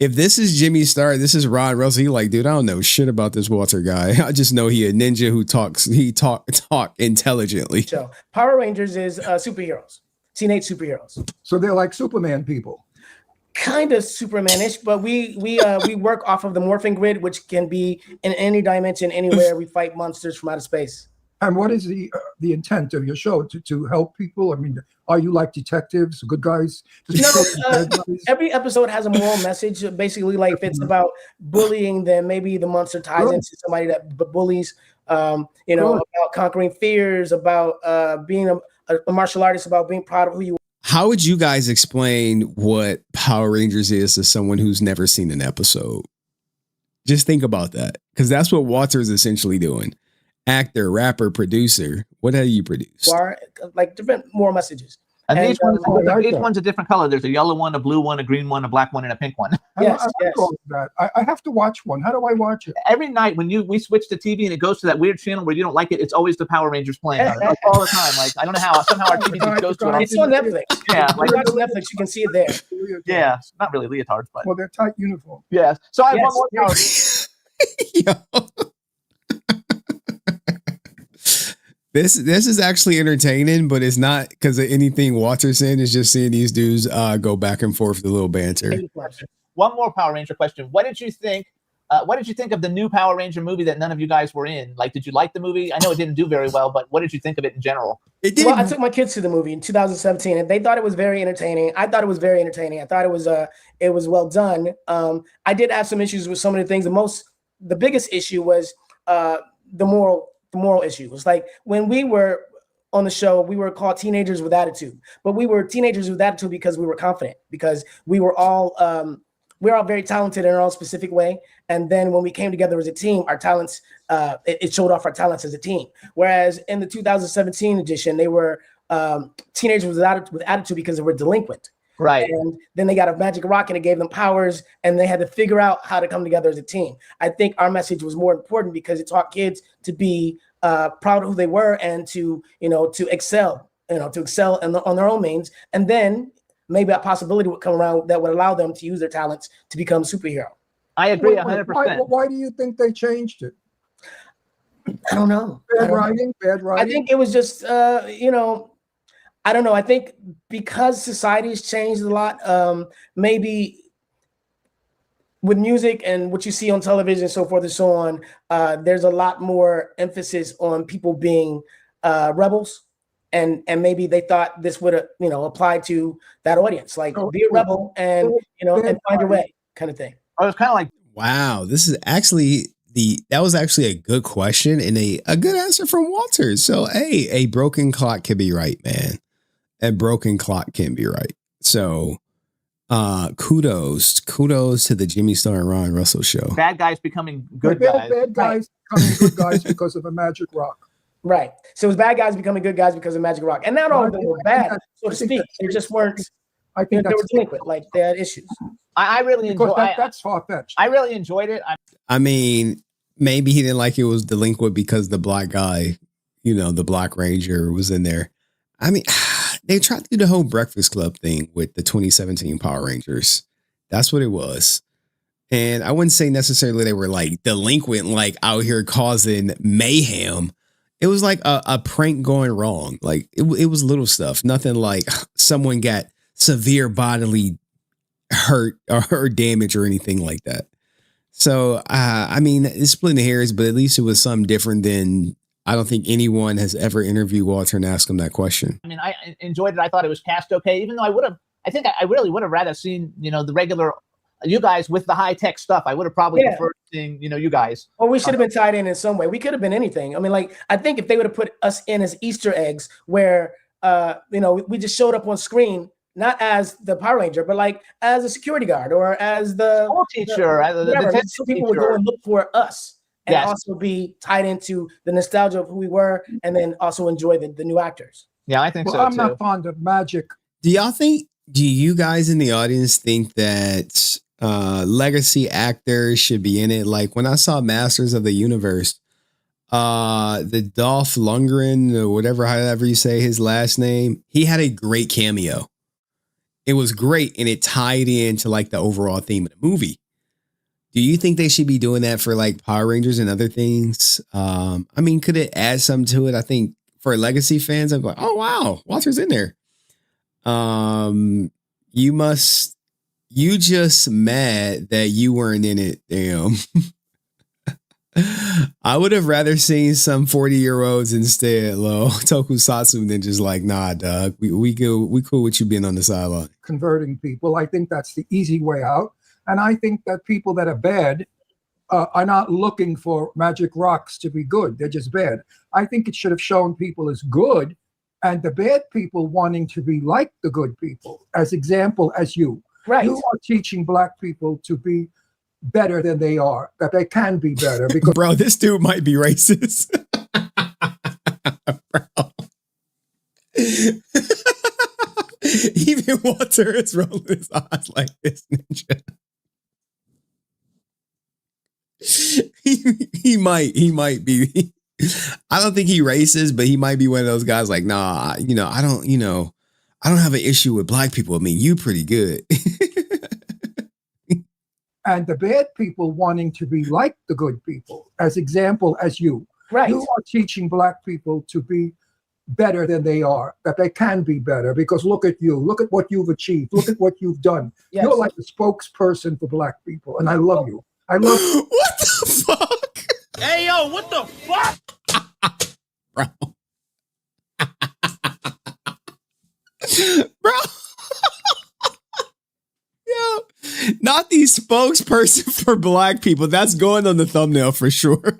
If this is Jimmy Star, this is Ron Russell. You're like, dude, I don't know shit about this Walter guy. I just know he a ninja who talks. He talk intelligently. So Power Rangers is superheroes. Teenage superheroes. So they're like Superman people. Kind of Superman-ish, but we work off of the morphing grid, which can be in any dimension, anywhere. We fight monsters from outer space. And what is the intent of your show? To help people? I mean, are you like detectives, good guys? No, every episode has a moral message. Basically, like if it's about bullying, then maybe the monster ties into somebody that bullies. About conquering fears, about being a martial artist, about being proud of who you are. How would you guys explain what Power Rangers is to someone who's never seen an episode? Just think about that, because that's what Walter's essentially doing. Actor, rapper, producer. What have you produced? Like different moral messages. And And, each one's, I like each that. one's a different color. There's a yellow one, a blue one, a green one, a black one, and a pink one. I like all of that. I have to watch one. How do I watch it? Every night when we switch the TV and it goes to that weird channel where you don't like it, it's always the Power Rangers playing on it, like, all the time. Like, I don't know how. Somehow our TV just goes to it. It's on Netflix. Yeah, If you watch Netflix, you can see it there. Yeah, not really leotards, but Well, they're tight uniform. yeah. So I have Yes, one more. This is actually entertaining, but it's not because of anything Walter's saying. It's just seeing these dudes go back and forth with a little banter. One more Power Ranger question. What did you think? What did you think of the new Power Ranger movie that none of you guys were in? Like, did you like the movie? I know it didn't do very well, but what did you think of it in general? Well, I took my kids to the movie in 2017, and they thought it was very entertaining. I thought it was very entertaining. I thought it was well done. I did have some issues with some of the things. The biggest issue was the moral issue. It was like when we were on the show, we were called teenagers with attitude, but we were teenagers with attitude because we were confident, because we were all very talented in our own specific way. And then when we came together as a team, our talents, it showed off our talents as a team. Whereas in the 2017 edition, they were teenagers with attitude because they were delinquent. Right. And then they got a magic rock and it gave them powers, and they had to figure out how to come together as a team. I think our message was more important because it taught kids to be proud of who they were and to excel on their own means. And then maybe a possibility would come around that would allow them to use their talents to become superhero. I agree 100%. Why do you think they changed it? I don't know. Bad writing. I think it was just, I don't know. I think because society's changed a lot, maybe with music and what you see on television and so forth and so on, there's a lot more emphasis on people being rebels. And maybe they thought this would, apply to that audience, like be a rebel and find your way kind of thing. I was kind of like, wow, this is actually that was actually a good question and a good answer from Walter. So, hey, a broken clock can be right, man. A broken clock can be right. So, kudos to the Jimmy Star and Ron Russell show. bad guys becoming good guys. Bad guys becoming good guys because of a magic rock. Right. So it was bad guys becoming good guys because of magic rock. And not all of them were bad, so to speak. They just weren't, I think they were delinquent, like they had issues. I really enjoyed it. That's far-fetched. I really enjoyed it. I mean, maybe he didn't like it was delinquent because the black guy, the Black Ranger was in there. I mean, they tried to do the whole Breakfast Club thing with the 2017 Power Rangers. That's what it was. And I wouldn't say necessarily they were like delinquent, like out here causing mayhem. It was like a prank going wrong. Like it was little stuff. Nothing like someone got severe bodily hurt or damage or anything like that. So, I mean, it's splitting hairs, but at least it was something different than I don't think anyone has ever interviewed Walter and asked him that question. I mean, I enjoyed it. I thought it was cast okay, even though I really would have rather seen, the regular you guys with the high tech stuff. I would have probably preferred seeing, you guys. Or we should have been tied in some way. We could have been anything. I mean, like, I think if they would have put us in as Easter eggs where, we just showed up on screen, not as the Power Ranger, but like as a security guard or as the school teacher, so people would go and look for us and also be tied into the nostalgia of who we were, and then also enjoy the new actors. Yeah, I think so. I'm not fond of magic. Do you guys in the audience think that legacy actors should be in it? Like when I saw Masters of the Universe, the Dolph Lundgren or however you say his last name, he had a great cameo. It was great, and it tied into like the overall theme of the movie. Do you think they should be doing that for like Power Rangers and other things? I mean, could it add something to it? I think for legacy fans, I'm like, oh wow, Walter's in there. You just mad that you weren't in it. Damn. I would have rather seen some 40-year-olds instead, tokusatsu, than just like, nah, dog. We cool with you being on the sideline. Converting people. I think that's the easy way out. And I think that people that are bad are not looking for magic rocks to be good. They're just bad. I think it should have shown people as good and the bad people wanting to be like the good people. As example, as you. Right. You are teaching black people to be better than they are, that they can be better. Because bro, this dude might be racist. Bro. Walter is rolling his eyes like this ninja. He might be. I don't think he racist, but he might be one of those guys like, nah, I don't have an issue with black people. I mean, you pretty good. And the bad people wanting to be like the good people, as example, as you. Right. You are teaching black people to be better than they are, that they can be better, because look at you. Look at what you've achieved. Look at what you've done. Yes. You're like the spokesperson for black people, and I love you. I love you. What the fuck? Hey, yo, what the fuck? Bro. Bro. Yo, not the spokesperson for black people. That's going on the thumbnail for sure.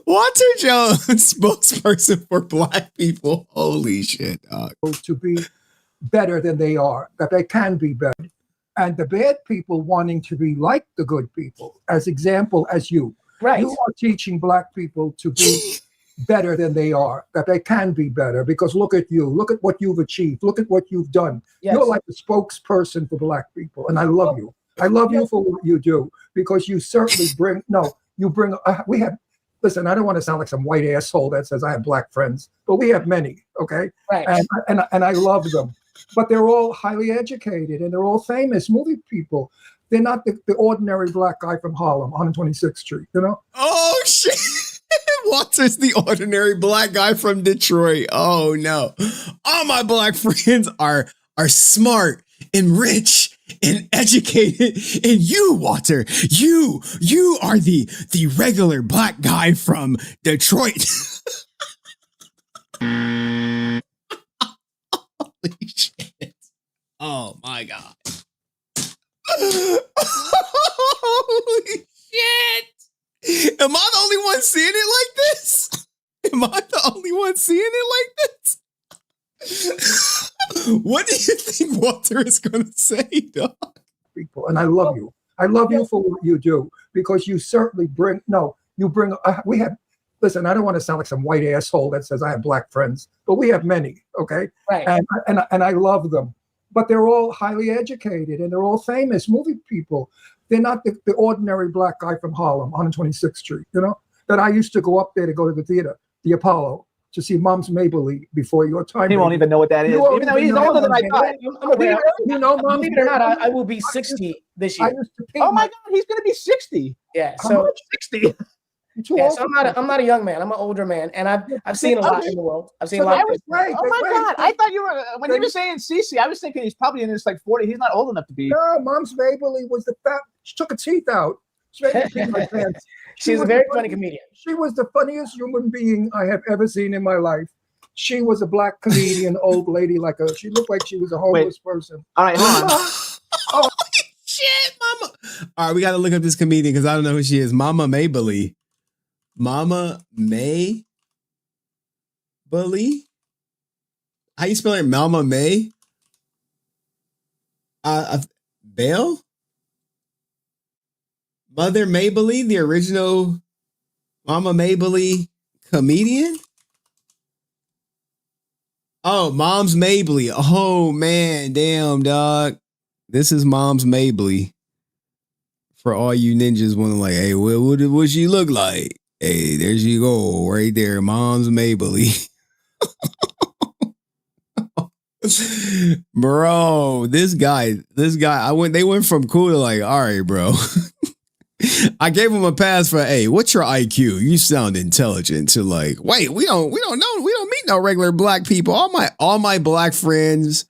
Walter Jones, spokesperson for black people. Holy shit, dog. To be better than they are, that they can be better. And the bad people wanting to be like the good people, as example, as you. Right. You are teaching black people to be better than they are, that they can be better, because look at you. Look at what you've achieved. Look at what you've done. Yes. You're like the spokesperson for black people, and I love you. I love you for what you do, because you certainly bring, we have, listen, I don't want to sound like some white asshole that says I have black friends, but we have many, okay? Right. And I love them. But they're all highly educated, and they're all famous movie people. They're not the ordinary black guy from Harlem, 126th Street, you know? Oh, shit. Walter's the ordinary black guy from Detroit. Oh, no. All my black friends are smart and rich and educated. And you, Walter, you are the regular black guy from Detroit. Holy shit. Oh, my God. Holy shit. Am I the only one seeing it like this? Am I the only one seeing it like this? What do you think Walter is going to say, dog? People, and I love you. I love you for what you do, because you certainly bring, we have, listen, I don't want to sound like some white asshole that says I have black friends, but we have many, okay? Right. And I love them. But they're all highly educated, and they're all famous movie people. They're not the ordinary black guy from Harlem, 126th Street, you know? That I used to go up there to go to the theater, the Apollo, to see Mom's Mabley before your time. He won't even know what that is, even though he's older than I thought. You know, Mom's Believe it or not, I will be 60 this year. Oh my God, he's going to be 60. Yeah, so 60. Yeah, so I'm not a young man. I'm an older man, and I've seen a lot in the world. I've seen a lot. Oh my God! I thought you were when you were saying Cece. I was thinking he's probably in his like 40. He's not old enough to be. No, Mom's Mabley was the fat. She took her teeth out. She's a very funny comedian. She was the funniest human being I have ever seen in my life. She was a black comedian, old lady like her. She looked like she was a homeless person. All right, hold on. Oh shit, Mama! All right, we got to look up this comedian because I don't know who she is. Mama Mabley. Mama May Bully? How you spell it? Mama May? Bell? Mother Mabley, the original Mama Mabley comedian? Oh, Mom's Mabley. Oh man, damn dog. This is Mom's Mabley. For all you ninjas want to like, hey, what she look like? Hey, there she go, right there, Mom's Mabley. Bro, this guy, they went from cool to like, all right, bro. I gave him a pass for, hey, what's your IQ? You sound intelligent, to like, wait, we don't know, we don't meet no regular black people. All my black friends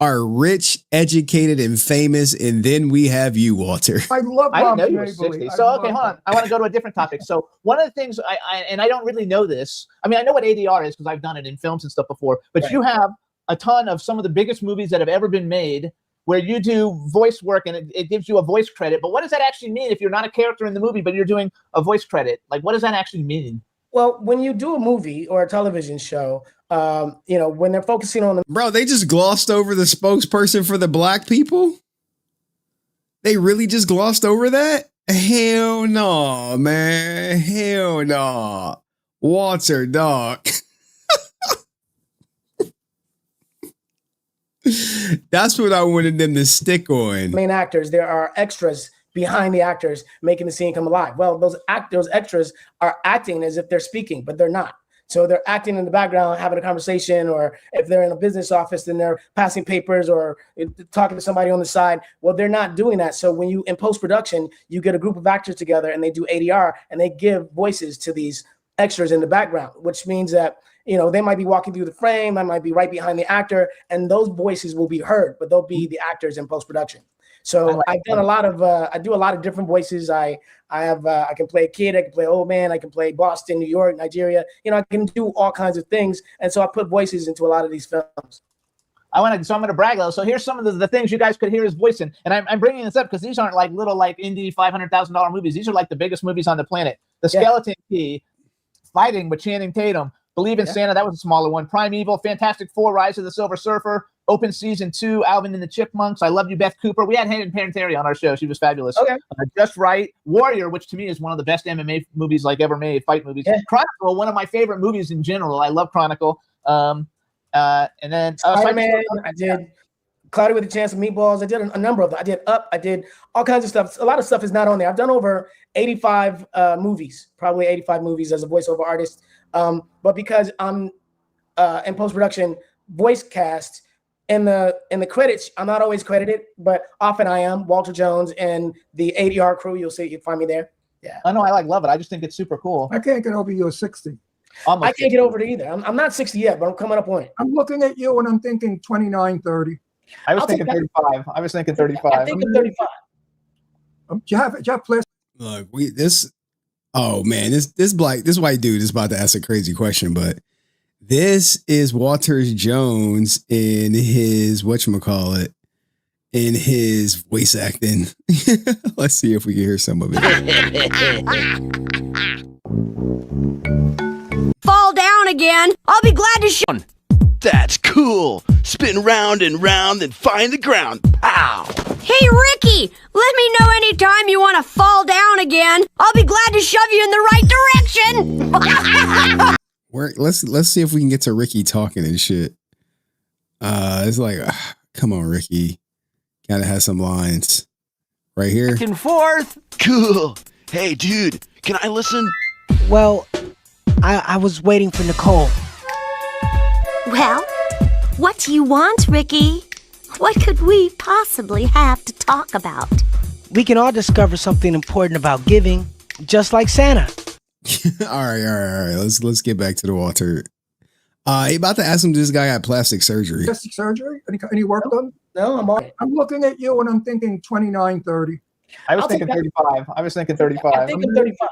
are rich, educated, and famous, and then we have you, Walter. I love I didn't know Mom's you were Mabley. 60. So, okay, hold on. I want to go to a different topic. So, one of the things, I don't really know this. I mean, I know what ADR is because I've done it in films and stuff before, but Right. You have a ton of some of the biggest movies that have ever been made where you do voice work and it gives you a voice credit. But what does that actually mean if you're not a character in the movie, but you're doing a voice credit? Like, what does that actually mean? Well, when you do a movie or a television show, when they're focusing on the Bro, they just glossed over the spokesperson for the black people? They really just glossed over that? Hell no, man. Hell no. Walter, dog. That's what I wanted them to stick on. Main actors, there are extras behind the actors making the scene come alive. Well, those extras are acting as if they're speaking, but they're not. So they're acting in the background, having a conversation, or if they're in a business office, then they're passing papers or talking to somebody on the side. Well, they're not doing that. So when you, in post-production, you get a group of actors together and they do ADR and they give voices to these extras in the background, which means that, you know, they might be walking through the frame, I might be right behind the actor, and those voices will be heard, but they'll be the actors in post-production. So I've done a lot of, I do a lot of different voices. I can play a kid, I can play old man, I can play Boston, New York, Nigeria. You know, I can do all kinds of things. And so I put voices into a lot of these films. So I'm going to brag a little. So here's some of the things you guys could hear his voice in. And I'm bringing this up because these aren't like little like indie $500,000 movies. These are like the biggest movies on the planet. The Skeleton Key, Fighting with Channing Tatum, Believe in Santa, that was a smaller one. Primeval, Fantastic Four, Rise of the Silver Surfer, Open Season 2, Alvin and the Chipmunks, I Love You, Beth Cooper. We had Hayden Panettiere on our show. She was fabulous. Okay. Just Right, Warrior, which to me is one of the best MMA movies like ever made, fight movies. Yeah. Chronicle, one of my favorite movies in general. I love Chronicle. And then Spider-Man, I did Cloudy with a Chance of Meatballs. I did a number of them. I did Up. I did all kinds of stuff. A lot of stuff is not on there. I've done over 85 movies, probably 85 movies as a voiceover artist. But because I'm in post-production voice cast, in the credits, I'm not always credited, but often I am. Walter Jones and the ADR crew, you'll find me there. Yeah. I know, I love it. I just think it's super cool. I can't get over you're 60. Almost I can't get over it either. I'm not 60 yet, but I'm coming up on it. I'm looking at you and I'm thinking 29, 30. I was thinking 35. I was thinking 35. I think I'm 35. Do you have plastic? Look, this white dude is about to ask a crazy question, but this is Walter Jones in his whatchamacallit, in his voice acting. Let's see if we can hear some of it. Fall down again. I'll be glad to show. That's cool. Spin round and round and find the ground. Pow! Hey, Ricky, let me know anytime you want to fall down again. I'll be glad to shove you in the right direction. Let's see if we can get to Ricky talking and shit. It's like, come on, Ricky. Gotta have some lines. Right here. Back and forth. Cool. Hey, dude, can I listen? Well, I was waiting for Nicole. Well, what do you want, Ricky? What could we possibly have to talk about? We can all discover something important about giving, just like Santa. All right. Let's get back to the Walter. He about to ask him, this guy got plastic surgery. Plastic surgery? Any work done? No, I'm on it. I'm looking at you and I'm thinking 29, 30. I was thinking 35. I was thinking 35. I think I'm 35.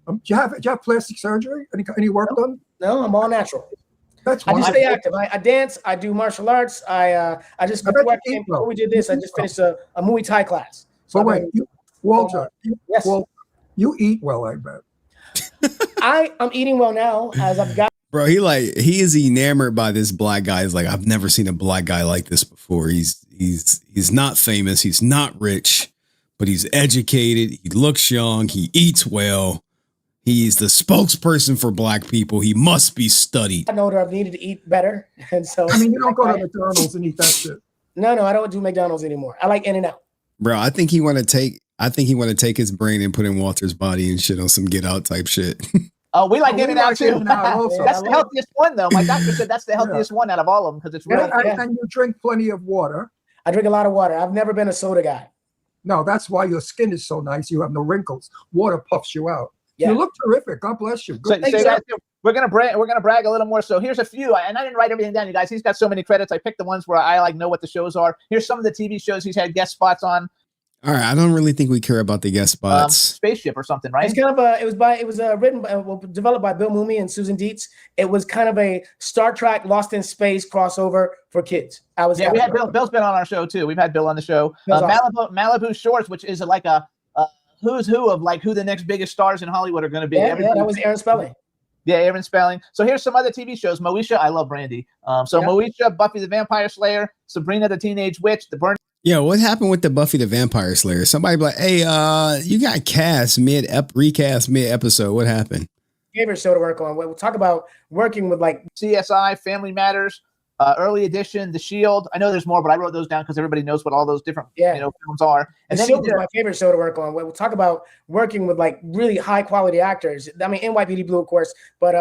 Do you have plastic surgery? Any work done? No, I'm all natural. That's I just stay active. I dance. I do martial arts. I just before we did this, I just finished a Muay Thai class. So wait, Walter, you eat well, I bet. I'm eating well now as I've got. Bro, he is enamored by this black guy. He's like, I've never seen a black guy like this before. He's not famous. He's not rich, but he's educated. He looks young. He eats well. He's the spokesperson for black people. He must be studied. I know that I've needed to eat better, and so I mean, you don't go to McDonald's and eat that shit. No, I don't do McDonald's anymore. I like In-N-Out. Bro, I think he want to take his brain and put in Walter's body and shit on some Get Out type shit. Oh, we like In-N-Out too. Also. That's the healthiest one, though. My doctor said that's the healthiest one out of all of them because it's real. And you drink plenty of water. I drink a lot of water. I've never been a soda guy. No, that's why your skin is so nice. You have no wrinkles. Water puffs you out. Yeah. You look terrific. God bless you. So guys, we're gonna brag a little more. So here's a few, and I didn't write everything down, you guys. He's got so many credits. I picked the ones where I know what the shows are. Here's some of the TV shows he's had guest spots on. All right, I don't really think we care about the guest spots. Spaceship or something, right? It's kind of developed by Bill Mumy and Susan Dietz. It was kind of a Star Trek Lost in Space crossover for kids. We had Bill. Bill's been on our show too. We've had Bill on the show. Awesome. Malibu Shorts, which is like a who's who of like who the next biggest stars in Hollywood are going to be. Yeah, that was Aaron Spelling. Yeah, Aaron Spelling. So here's some other TV shows. Moesha, I love Brandy. Moesha, Buffy the Vampire Slayer, Sabrina the Teenage Witch, The Burn. Yeah, what happened with the Buffy the Vampire Slayer? Somebody be like, hey, you got cast recast mid episode. What happened? Gave her a show to work on. We'll talk about working with like CSI, Family Matters, Early Edition, The Shield. I know there's more, but I wrote those down because everybody knows what all those different films are. And The then Shield was my favorite show to work on. We'll talk about working with like really high quality actors. I mean, NYPD Blue, of course, but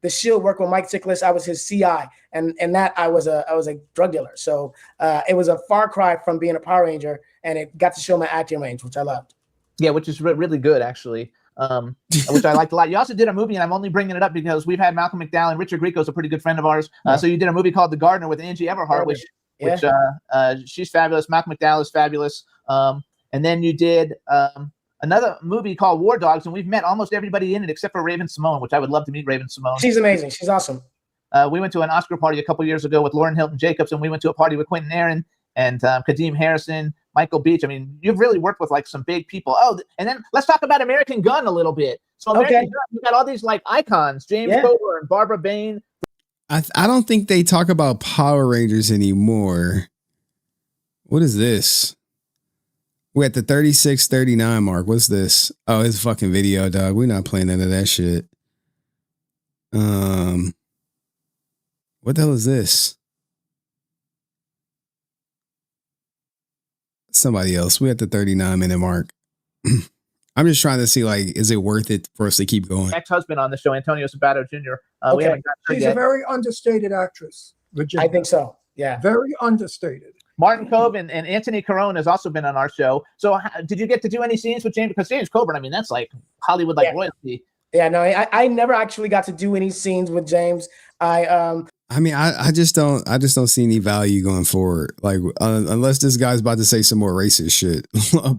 The Shield worked with Mike Chiklis. I was his CI, and that I was a drug dealer. So it was a far cry from being a Power Ranger, and it got to show my acting range, which I loved. Yeah, which is really good actually. Which I liked a lot. You also did a movie, and I'm only bringing it up because we've had Malcolm McDowell and Richard Grieco's a pretty good friend of ours. So you did a movie called The Gardener with Angie Everhart, which she's fabulous. Malcolm McDowell is fabulous. And then you did another movie called War Dogs, and we've met almost everybody in it except for Raven Simone, which I would love to meet Raven Simone. She's amazing. She's awesome. We went to an Oscar party a couple years ago with Lauren Hilton Jacobs, and we went to a party with Quentin Aaron and Kadeem Harrison, Michael Beach. I mean, you've really worked with like some big people. Oh, and then let's talk about American Gun a little bit. So American Gun, you got all these like icons, James Coburn, Barbara Bain. I don't think they talk about Power Rangers anymore. What is this? We're at the 36-39 mark. What's this? Oh, it's a fucking video, dog. We're not playing none of that shit. What the hell is this? Somebody else. We're at the 39-minute mark. I'm just trying to see, like, is it worth it for us to keep going? Ex-husband on the show, Antonio Sabato Jr. We haven't got her She's yet. a very understated actress, Virginia. I think so. Yeah. Very understated. Martin Cove and Anthony Carone has also been on our show. So did you get to do any scenes with James? Because James Coburn, I mean, that's like Hollywood royalty. Yeah, no, I never actually got to do any scenes with James. I mean, I just don't see any value going forward. Like, unless this guy's about to say some more racist shit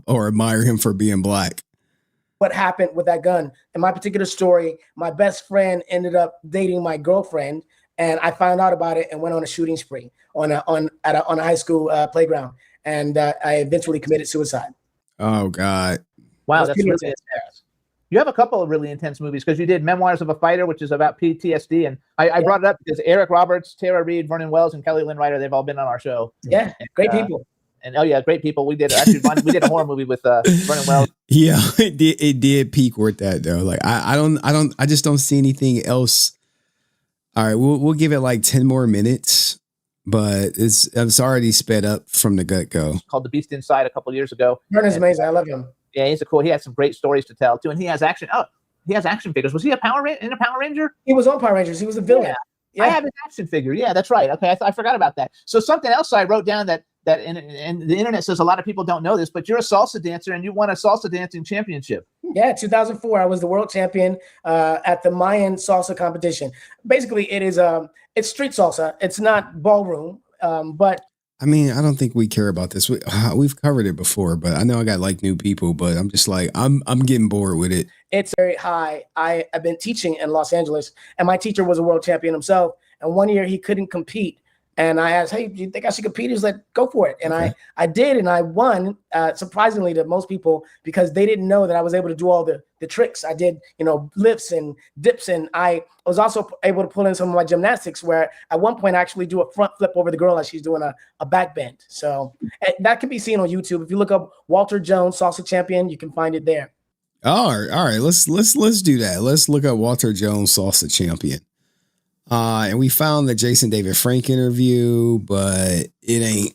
or admire him for being black. What happened with that gun? In my particular story, my best friend ended up dating my girlfriend, and I found out about it and went on a shooting spree on a high school playground, and I eventually committed suicide. Oh God! Wow, that's really intense. You have a couple of really intense movies because you did Memoirs of a Fighter, which is about PTSD, and I brought it up because Eric Roberts, Tara Reid, Vernon Wells, and Kelly Lynn Ryder, they've all been on our show. Yeah, great people. And great people. We did we did a horror movie with Vernon Wells. Yeah, it did peak worth that though. Like I just don't see anything else. All right, we'll give it like 10 more minutes, but it's already sped up from the get go. Called The Beast Inside a couple of years ago. Vernon's amazing. I love him. Yeah, he's cool. He has some great stories to tell too, and he has action. Oh, he has action figures. Was he in a Power Ranger? He was on Power Rangers. He was a villain. Yeah. I have his action figure. Yeah, that's right. Okay, I forgot about that. So something else I wrote down that and the internet says a lot of people don't know this, but you're a salsa dancer and you won a salsa dancing championship. Yeah, 2004, I was the world champion at the Mayan salsa competition. Basically, it's street salsa. It's not ballroom, but I mean, I don't think we care about this. We've covered it before, but I know I got like new people, but I'm just like, I'm getting bored with it. It's very high. I've been teaching in Los Angeles, and my teacher was a world champion himself. And one year he couldn't compete. And I asked, hey, do you think I should compete? He was like, go for it. And I did, and I won, surprisingly to most people, because they didn't know that I was able to do all the tricks. I did, lifts and dips, and I was also able to pull in some of my gymnastics, where at one point I actually do a front flip over the girl as she's doing a back bend. So that can be seen on YouTube. If you look up Walter Jones, salsa champion, you can find it there. All right. Let's do that. Let's look up Walter Jones, salsa champion. And we found the Jason David Frank interview, but it ain't.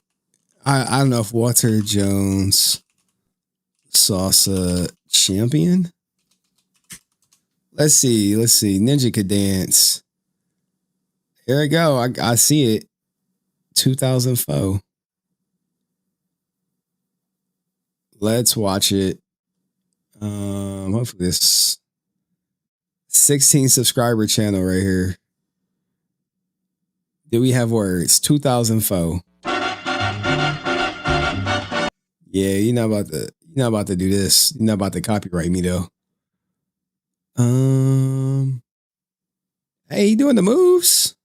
I don't know if Walter Jones salsa champion. Let's see. Ninja could dance. Here we go. I see it. 2004. Let's watch it. Hopefully this 16 subscriber channel right here. Do we have words? 2004. Yeah, you're not about to do this. You're not about to copyright me though. Hey, he doing the moves.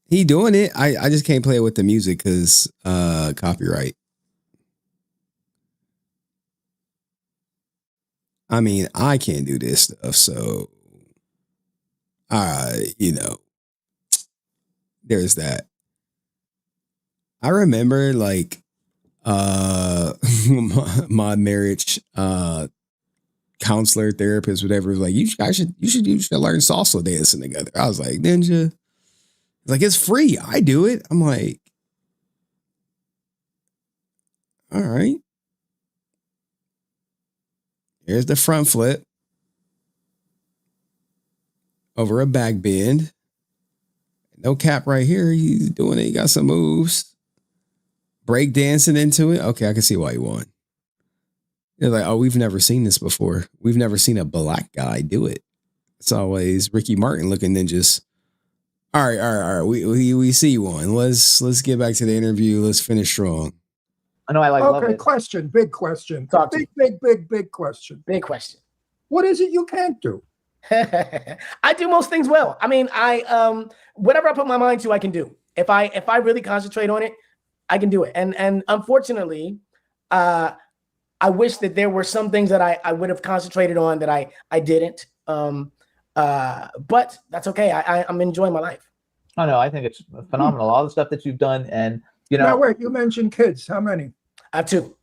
He doing it. I just can't play it with the music because copyright. I mean, I can't do this stuff, so there's that. I remember like my marriage counselor, therapist, whatever, was like, you should learn salsa dancing together. I was like, Ninja, Like, it's free. I do it. I'm like, all right. Here's the front flip over a back bend. No cap right here. He's doing it. He got some moves. Break dancing into it. Okay, I can see why he won. They're like, oh, we've never seen this before. We've never seen a black guy do it. It's always Ricky Martin looking ninjas. All right. We see you on. Let's get back to the interview. Let's finish strong. I know I love Okay, it. question, big question. Talk to Big question. Big question. What is it you can't do? I do most things well. I mean, whatever I put my mind to, I can do. If I really concentrate on it, I can do it. And unfortunately, I wish that there were some things that I would have concentrated on that I didn't. But that's okay. I'm enjoying my life. Oh no, I think it's phenomenal. All the stuff that you've done, and you know. Now wait, you mentioned kids. How many? I have two,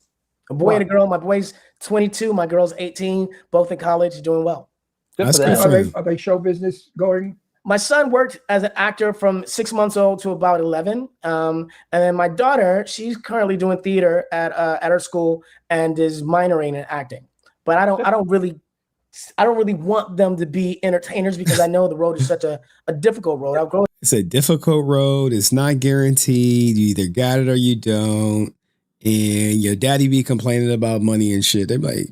a boy and a girl. My boy's 22, my girl's 18, both in college, doing well. Good for them. Are they show business going? My son worked as an actor from 6 months old to about 11. And then my daughter, she's currently doing theater at her school and is minoring in acting. But I don't really want them to be entertainers because I know the road is such a difficult road. It's a difficult road. It's not guaranteed. You either got it or you don't. And your daddy be complaining about money and shit. They're like,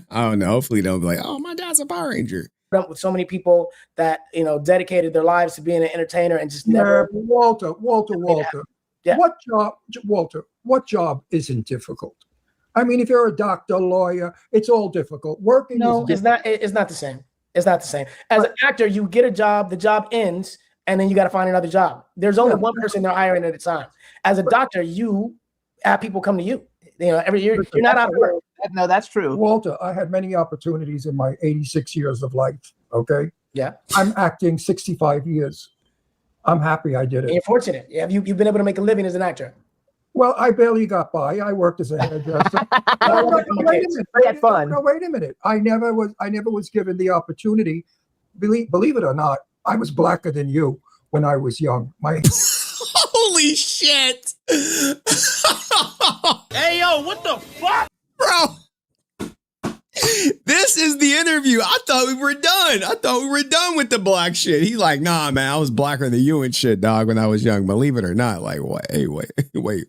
I don't know. Hopefully they'll be like, oh, my dad's a Power Ranger. With so many people that, dedicated their lives to being an entertainer and just never. Walter. Yeah. What job isn't difficult? I mean, if you're a doctor, lawyer, it's all difficult. Working it's not the same. It's not the same. As an actor, you get a job, the job ends, and then you got to find another job. There's only one person they're hiring at a time. As a doctor, you have people come to you. Every year you're not out of work. No, that's true. Walter, I had many opportunities in my 86 years of life. Okay. Yeah. I'm acting 65 years. I'm happy I did it. And you're fortunate. Yeah, you've been able to make a living as an actor. Well, I barely got by. I worked as a hairdresser. Wait a minute. I never was given the opportunity. Believe it or not, I was blacker than you when I was young. Holy shit. Hey, yo, what the fuck? Bro. This is the interview. I thought we were done with the black shit. He's like, nah, man, I was blacker than you and shit, dog, when I was young. Believe it or not. Like, what? Hey, wait.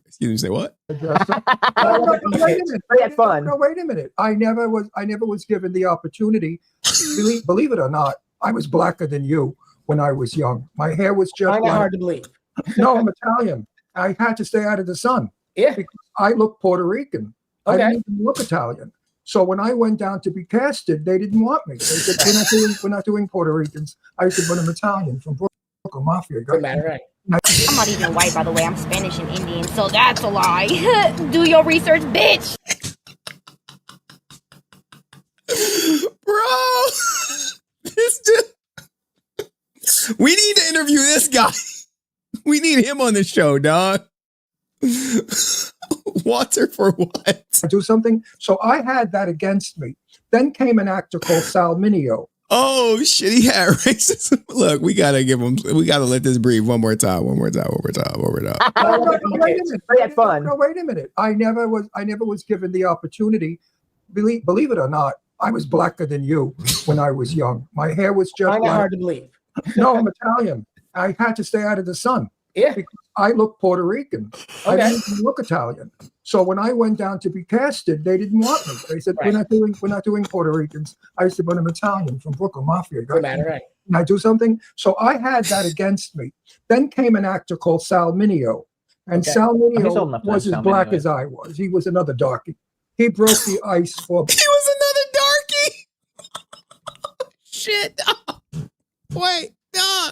Excuse me, say what? Wait a minute. I never was given the opportunity. Believe it or not, I was blacker than you when I was young. My hair was just hard to believe. No, I'm Italian. I had to stay out of the sun. Yeah. Because I look Puerto Rican. Okay. I didn't even look Italian. So when I went down to be casted, they didn't want me. They said, we're not doing Puerto Ricans. I said, but I'm Italian from Brooklyn Mafia. Doesn't matter, right? I'm not even white, by the way. I'm Spanish and Indian, so that's a lie. Do your research, bitch. Bro, this dude. We need to interview this guy. We need him on the show, dog. Walter for what? Do something. So I had that against me. Then came an actor called Sal Mineo. Oh shit, he had racism. Look, we gotta let this breathe one more time. Wait a minute. I never was given the opportunity. Believe it or not, I was blacker than you when I was young. My hair was just hard to believe. No, I'm Italian. I had to stay out of the sun. Yeah. Because I look Puerto Rican. I didn't even look Italian. So when I went down to be casted, they didn't want me. They said, we're not doing Puerto Ricans. I said, but I'm Italian from Brooklyn Mafia. Doesn't matter, right? Can I do something? So I had that against me. Then came an actor called Sal Mineo. And Sal Mineo was as black as I was. He was another darkie. He broke the ice for... He was another darkie? Shit. Wait, no.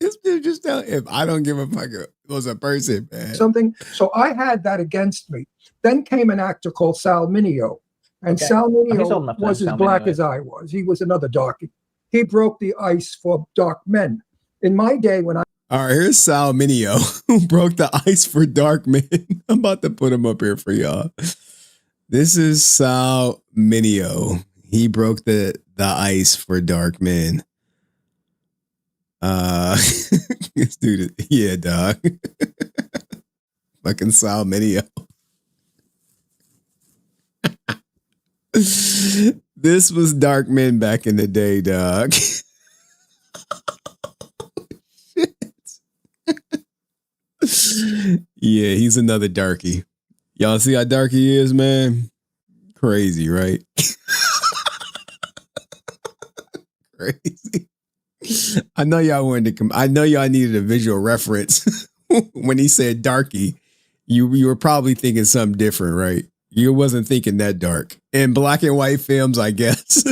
This dude just tell if I don't give a fuck was a person, man. Something. So I had that against me. Then came an actor called Sal Mineo. And Sal Mineo was as black as I was. He was another darkie. He broke the ice for dark men. In my day when I... All right, here's Sal Mineo, who broke the ice for dark men. I'm about to put him up here for y'all. This is Sal Mineo. He broke the ice for dark men. This dude, yeah, dog. Fucking Sal Mineo. This was dark men back in the day, dog. Yeah, he's another darky. Y'all see how dark he is, man? Crazy, right? Crazy. I know y'all wanted to come. I know y'all needed a visual reference when he said darky. You were probably thinking something different, right? You wasn't thinking that dark. In black and white films, I guess.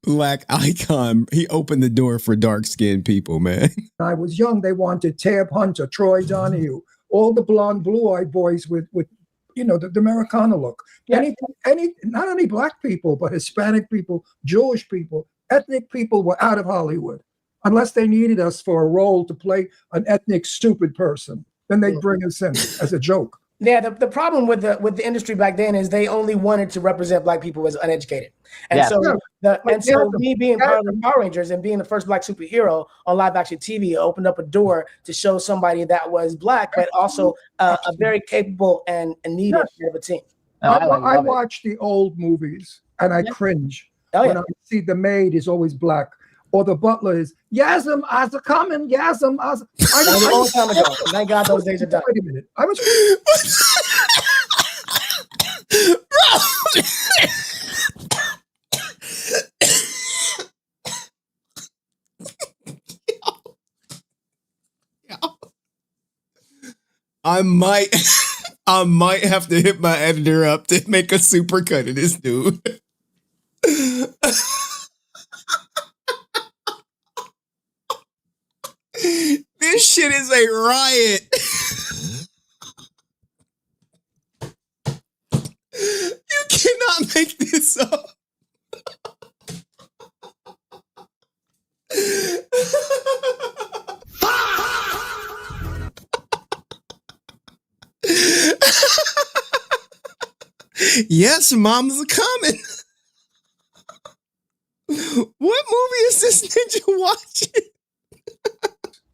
Black icon. He opened the door for dark-skinned people, man. When I was young, they wanted Tab Hunter, Troy Donahue, all the blonde, blue-eyed boys with the Americana look. Yeah. Any, not only black people, but Hispanic people, Jewish people, ethnic people were out of Hollywood. Unless they needed us for a role to play an ethnic stupid person, then they'd bring us in as a joke. Yeah, the problem with the industry back then is they only wanted to represent black people as uneducated. And so me being part of the Power Rangers and being the first black superhero on live action TV opened up a door to show somebody that was black, but also a very capable and needed part of a team. I watch the old movies and I cringe when I see the maid is always black. Or the butler is, Yasm, Asa coming, Yasm, Asa. That was a long time ago. Thank God those days are done. Wait a minute. I was. I might have to hit my editor up to make a supercut of this dude. This shit is a riot. You cannot make this up. Yes, moms are coming. What movie is this ninja watching?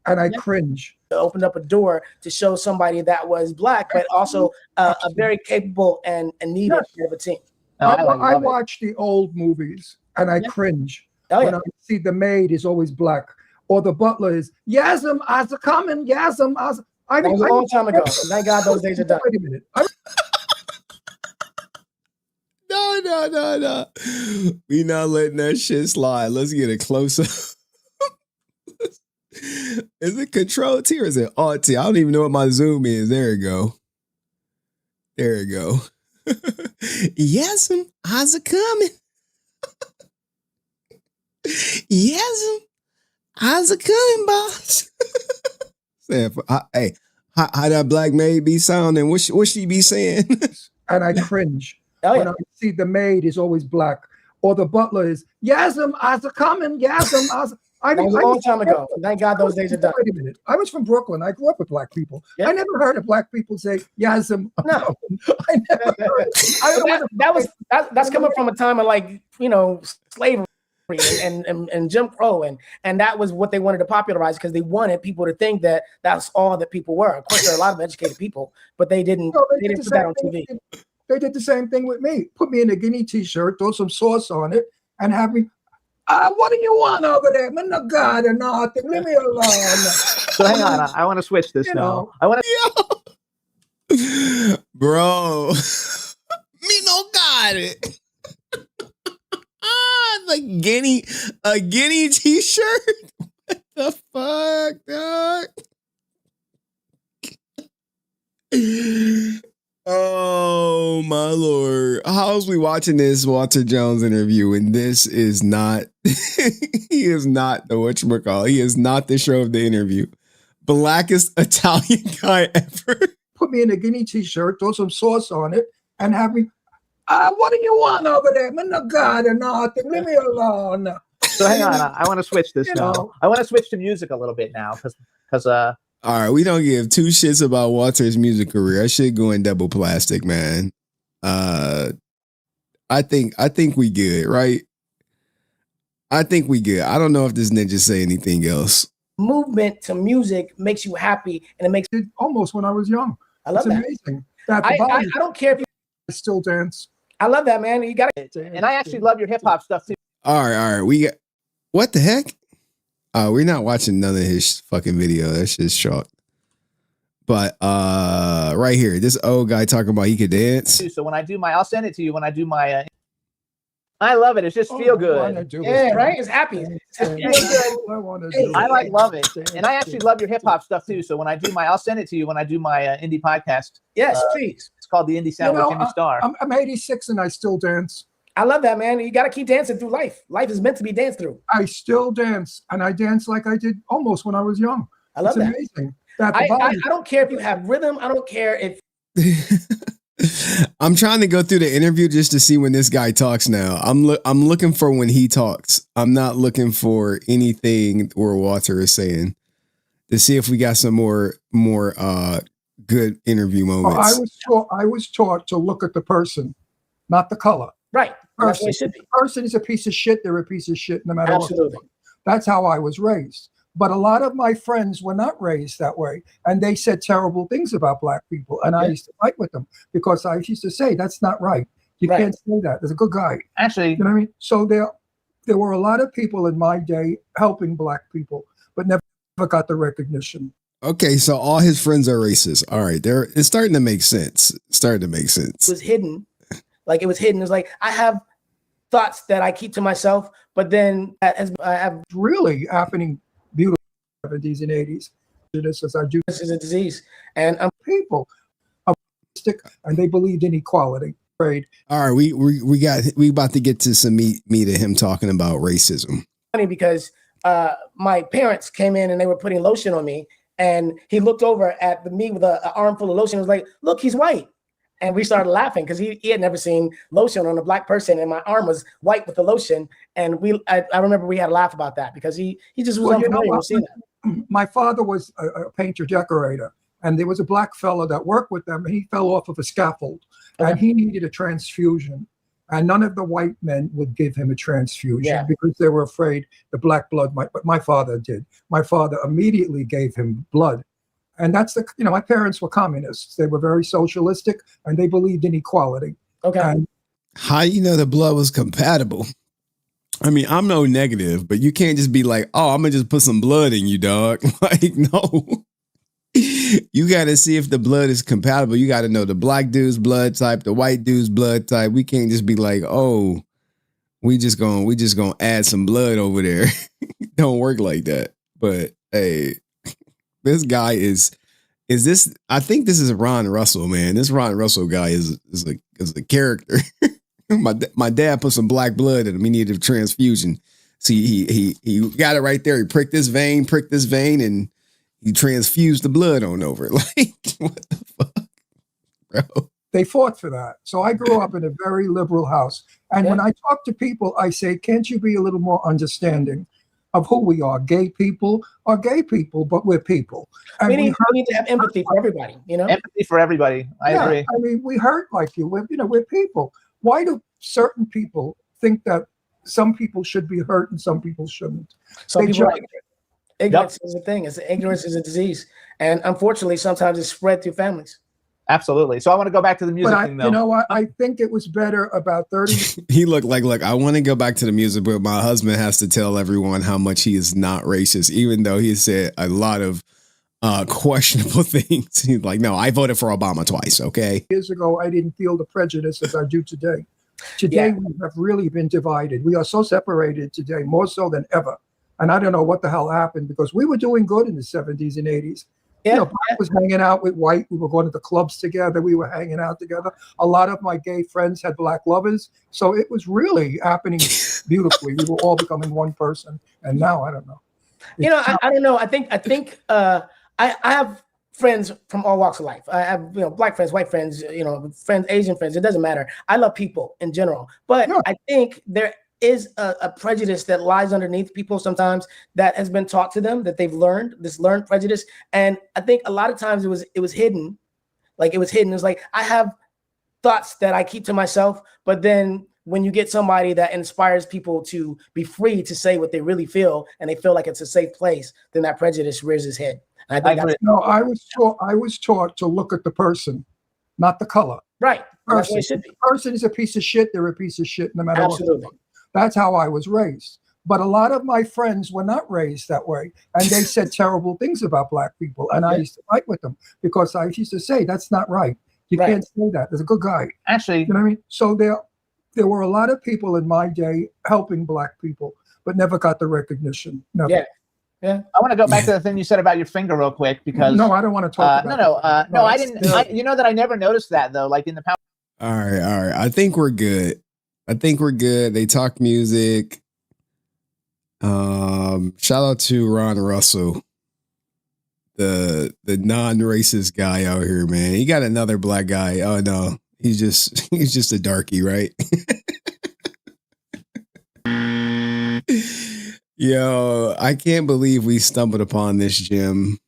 And I cringe. It opened up a door to show somebody that was black, but also a very capable and needed part of a team. I watch the old movies and I cringe when I see the maid is always black. Or the butler is, Yasm, Asa coming, Yasm, Asa. That was a long time ago. Thank God those days are done. Wait a minute. No. We not letting that shit slide. Let's get a closer. Is it Control T or is it Alt T? I don't even know what my zoom is. There you go. Yes, how's it coming? Yes, how's it coming, boss? Hey, how that black maid be sounding? What she be saying? And I cringe when I see the maid is always black. Or the butler is, Yasm, Asa coming, Yasm, Asa. That was a long time ago. Thank God those days are done. Wait a minute. I was from Brooklyn. I grew up with black people. I never heard of black people say Yasm. No. I never heard it. That's coming from a time of slavery and Jim Crow and that was what they wanted to popularize because they wanted people to think that that's all that people were. Of course, there are a lot of educated people, but they didn't put that on TV. They did the same thing with me. Put me in a Guinea t-shirt, throw some sauce on it, and have me. What do you want over there? Man, no God or nothing. Leave me alone. So hang on. I want to switch this now. I want to. Bro. Me no got it. A Guinea t-shirt? What the fuck, dog? Oh my Lord. How's we watching this Walter Jones interview and this is not he is not the whatchamacallit. He is not the show of the interview. Blackest Italian guy ever. Put me in a Guinea t-shirt, throw some sauce on it, and have me. What do you want over there? Man, no God or nothing. Leave me alone. So hang on. I want to switch this now. I want to switch to music a little bit now because all right, we don't give two shits about Walter's music career. I should go in double plastic, man. I think we good, right? I think we good. I don't know if this ninja say anything else. Movement to music makes you happy, and it makes it almost when I was young. I love it's that. Amazing. I don't care if you still dance. I love that, man. You got it. And I actually love your hip hop stuff too. All right. We got what the heck? We're not watching none of his fucking video. That's just short. But right here, this old guy talking about he could dance. So when I do my, I'll send it to you when I do my. I love it. It's just feel good. Yeah, right. It's happy. I like love it, and I actually love your hip hop stuff too. So when I do my, I'll send it to you when I do my indie podcast. Yes, please. It's called the Indie Sound with Jimmy Star. I'm 86 and I still dance. I love that, man. You got to keep dancing through life. Life is meant to be danced through. I still dance, and I dance like I did almost when I was young. I love that. Amazing. I don't care if you have rhythm. I don't care if. I'm trying to go through the interview just to see when this guy talks now. I'm looking for when he talks. I'm not looking for anything where Walter is saying to see if we got some more good interview moments. I was taught to look at the person, not the color. Right. Person. If the person is a piece of shit, they're a piece of shit no matter Absolutely. what. That's how I was raised. But a lot of my friends were not raised that way. And they said terrible things about black people. And I used to fight with them because I used to say, that's not right. You can't say that. There's a good guy. Actually, you know what I mean? So there were a lot of people in my day helping black people, but never got the recognition. Okay, so all his friends are racist. All right, it's starting to make sense. It was hidden. Like it was hidden. It's like I have thoughts that I keep to myself, but then I have really happening beautiful 70s and 80s. This is a disease, and people are and they believed in equality. Right. All right, we about to get to some meat of him talking about racism. Funny because my parents came in and they were putting lotion on me, and he looked over at me with an armful of lotion and was like, "Look, he's white." And we started laughing because he had never seen lotion on a black person, and my arm was white with the lotion. And I remember we had a laugh about that because he just was unfamiliar with seeing that. My father was a painter decorator, and there was a black fellow that worked with them. And he fell off of a scaffold, and he needed a transfusion. And none of the white men would give him a transfusion because they were afraid the black blood might. But my father did. My father immediately gave him blood. And that's my parents were communists. They were very socialistic and they believed in equality. Okay. And how you know the blood was compatible? I mean, I'm no negative, but you can't just be like, oh, I'm going to just put some blood in you, dog. Like, no. You got to see if the blood is compatible. You got to know the black dude's blood type, the white dude's blood type. We can't just be like, oh, we just gonna add some blood over there. Don't work like that. But hey, this guy is this? I think this is Ron Russell, man. This Ron Russell guy is a character. My dad put some black blood in him. He needed a transfusion. See, he got it right there. He pricked this vein, and he transfused the blood on over. Like, what the fuck, bro? They fought for that. So I grew up in a very liberal house. And when I talk to people, I say, can't you be a little more understanding of who we are? Gay people are gay people, but we're people. And we need to have empathy for everybody, Empathy for everybody. I agree. I mean, we hurt like you. We're people. Why do certain people think that some people should be hurt and some people shouldn't? Some people are ignorance is a thing. Ignorance is a disease. And unfortunately, sometimes it's spread through families. Absolutely. So I want to go back to the music thing, though. You know what? I think it was better about 30. He looked like, look, I want to go back to the music, but my husband has to tell everyone how much he is not racist, even though he said a lot of questionable things. He's like, no, I voted for Obama twice, okay? Years ago, I didn't feel the prejudice as I do today. Today, we have really been divided. We are so separated today, more so than ever. And I don't know what the hell happened because we were doing good in the 70s and 80s. Black was hanging out with white. We were going to the clubs together. We were hanging out together. A lot of my gay friends had black lovers. So it was really happening beautifully. We were all becoming one person. And now, I don't know. I don't know. I think I have friends from all walks of life. I have, black friends, white friends, friends, Asian friends. It doesn't matter. I love people in general. But I think there is a prejudice that lies underneath people sometimes that has been taught to them, that they've learned prejudice. And I think a lot of times it was hidden. Like it was hidden. It was like, I have thoughts that I keep to myself. But then when you get somebody that inspires people to be free to say what they really feel, and they feel like it's a safe place, then that prejudice rears its head. And I think that's No, I was taught to look at the person, not the color. right. That's what Person. it should If be. the person is a piece of shit, they're a piece of shit no matter Absolutely. what. That's how I was raised. But a lot of my friends were not raised that way. And they said terrible things about black people. And I used to fight with them because I used to say, that's not right. You can't say that. There's a good guy. Actually, you know what I mean? So there were a lot of people in my day helping black people, but never got the recognition. Never. Yeah. Yeah. I want to go back to the thing you said about your finger real quick because No, I don't want to talk about no, I didn't. You know that I never noticed that though. Like in the power. All right. I think we're good. They talk music. Shout out to Ron Russell, the non-racist guy out here, man. He got another black guy. Oh no, he's just a darky, right? Yo, I can't believe we stumbled upon this, Jim.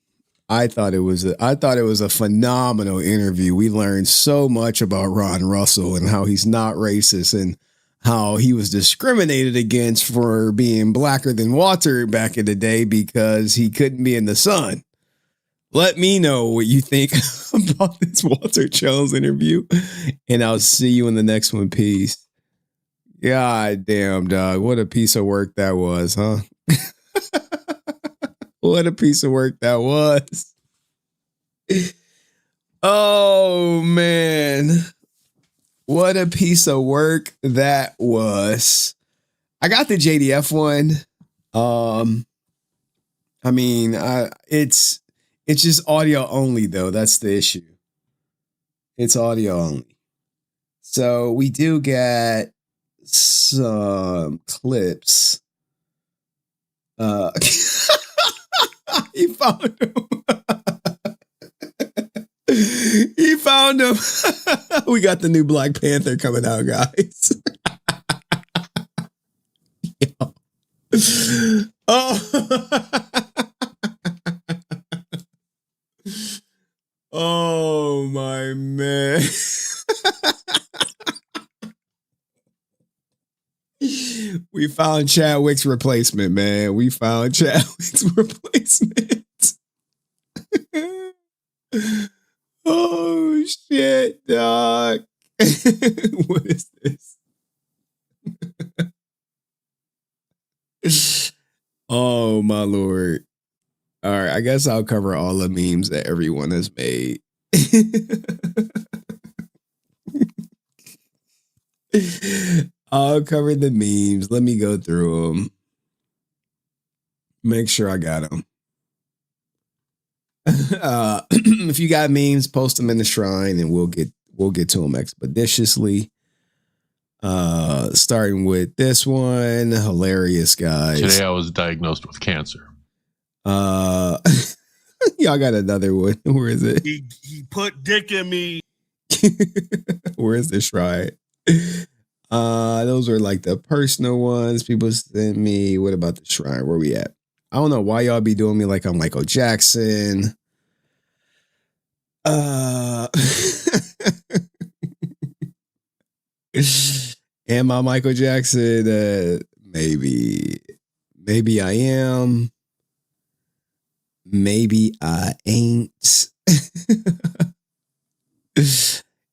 I thought it was a phenomenal interview. We learned so much about Ron Russell and how he's not racist and how he was discriminated against for being blacker than Walter back in the day because he couldn't be in the sun. Let me know what you think about this Walter Jones interview, and I'll see you in the next one. Peace. God damn, dog. What a piece of work that was, huh? What a piece of work that was. Oh, man. What a piece of work that was. I got the JDF one. I mean, it's just audio only, though. That's the issue. It's audio only. So we do get some clips. He found him. He found him. We got the new Black Panther coming out, guys. Oh. Oh my man. We found Chadwick's replacement, man. We found Chadwick's replacement. Oh shit, dog. What is this? Oh my lord. All right, I guess I'll cover all the memes that everyone has made. I'll cover the memes. Let me go through them. Make sure I got them. If you got memes, post them in the shrine, and we'll get to them expeditiously. Starting with this one, hilarious guys. Today I was diagnosed with cancer. Y'all got another one. Where is it? He put dick in me. Where is the shrine? Those are like the personal ones people sent me. What about the shrine? Where we at? I don't know why y'all be doing me like I'm Michael Jackson. Am I Michael Jackson? Maybe I am. Maybe I ain't.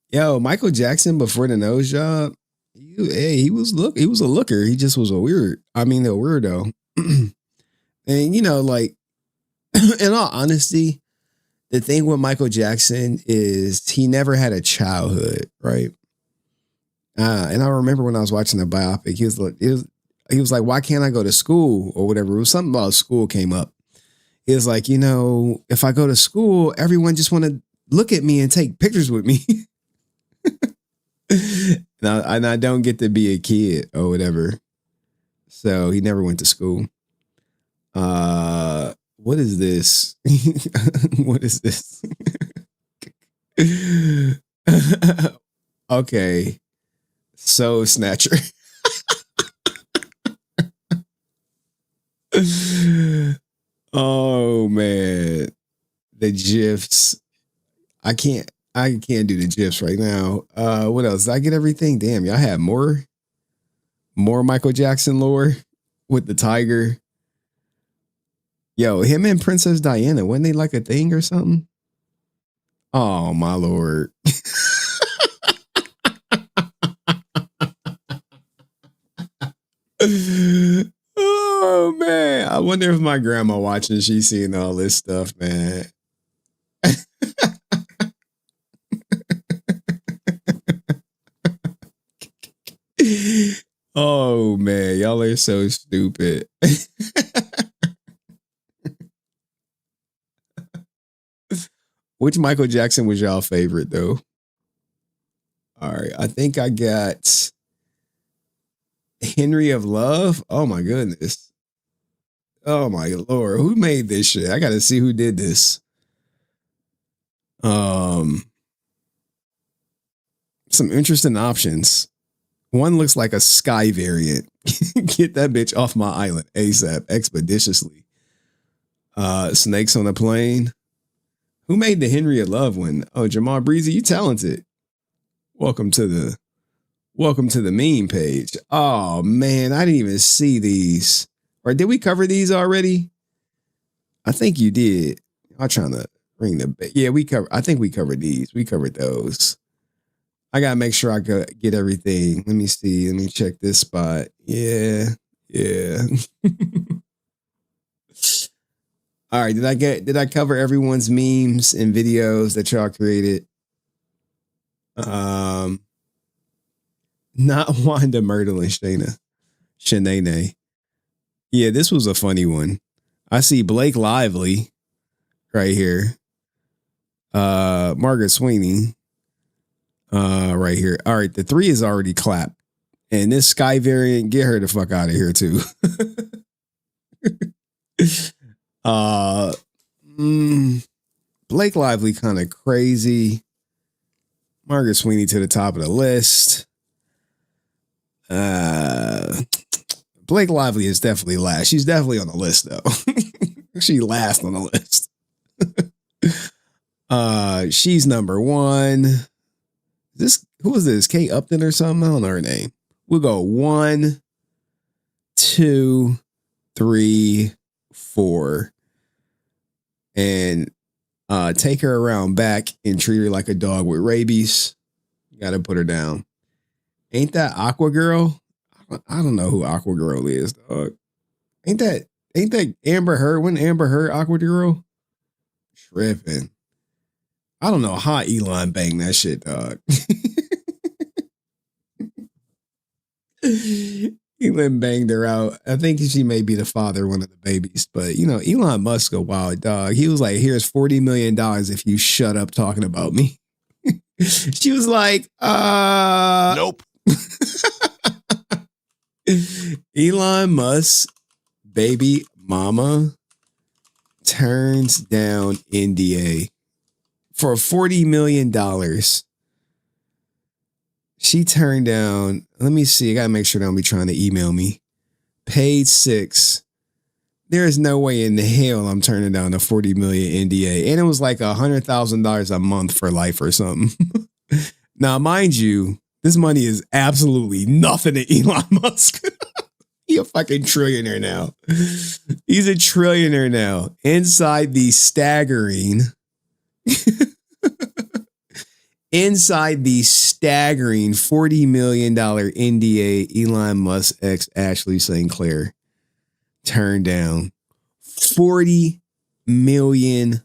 Yo, Michael Jackson before the nose job. He was a looker. He just was a weirdo. And you know, like, in all honesty, the thing with Michael Jackson is he never had a childhood, right? And I remember when I was watching the biopic, he was like, why can't I go to school or whatever? It was something about school came up. He was like, you know, if I go to school, everyone just want to look at me and take pictures with me. And I don't get to be a kid or whatever. So he never went to school. What is this? What is this? Okay. So Snatcher. Oh man. The GIFs. I can't I can't do the gifs right now. What else? Did I get everything? Damn, y'all had more Michael Jackson lore with the tiger. Yo, him and Princess Diana, wasn't they like a thing or something? Oh my lord. Oh man. I wonder if my grandma watching, she's seeing all this stuff, man. Oh man, y'all are so stupid. Which Michael Jackson was y'all favorite though? All right, I think I got Henry of Love. Oh my goodness. Oh my lord, who made this shit? I gotta see who did this. Some interesting options. One looks like a sky variant. Get that bitch off my island ASAP, expeditiously. Snakes on a plane. Who made the Henry of Love one? Oh, Jamal Breezy, you talented. Welcome to the meme page. Oh man, I didn't even see these. Or did we cover these already? I think you did. I'm trying to ring the yeah, I think we covered these. We covered those. I gotta make sure I could get everything. Let me see. Let me check this spot. Yeah. All right. Did I cover everyone's memes and videos that y'all created? Not Wanda Myrtle and Shanae. Yeah, this was a funny one. I see Blake Lively right here. Margaret Sweeney. Right here. All right, the 3 is already clapped. And this Sky variant, get her the fuck out of here too. Blake Lively kind of crazy. Margaret Sweeney to the top of the list. Blake Lively is definitely last. She's definitely on the list though. She last on the list. She's number 1. Who is this? Kate Upton or something? I don't know her name. We'll go 1, 2, 3, 4. And take her around back and treat her like a dog with rabies. You gotta put her down. Ain't that Aqua Girl? I don't know who Aqua Girl is, dog. Ain't that Amber Heard? When Amber Heard Aqua Girl? Tripping. I don't know how Elon banged that shit, dog. Elon banged her out. I think she may be the father of one of the babies, but you know, Elon Musk a wild dog. He was like, here's $40 million if you shut up talking about me. She was like, nope. Elon Musk baby mama turns down NDA for $40 million. She turned down, let me see. I got to make sure they don't be trying to email me. Page 6. There is no way in the hell I'm turning down a $40 million NDA. And it was like $100,000 a month for life or something. Now, mind you, this money is absolutely nothing to Elon Musk. He's a fucking trillionaire now. He's a trillionaire now. Inside the staggering $40 million NDA, Elon Musk ex Ashley St. Clair turned down $40 million.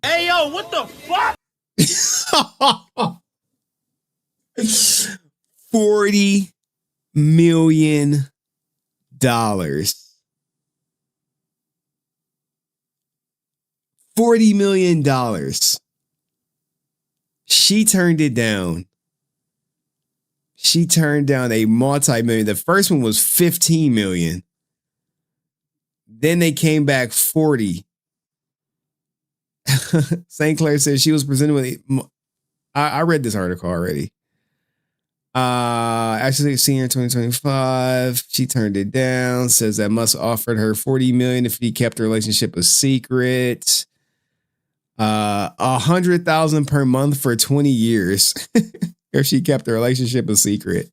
Hey, yo, what the fuck? $40 million. $40 million. She turned it down. She turned down a multi-million. The first one was 15 million. Then they came back 40. St. Clair says she was presented with I read this article already. Actually, senior 2025. She turned it down. Says that Musk offered her 40 million if he kept the relationship a secret. $100,000 per month for 20 years if she kept the relationship a secret.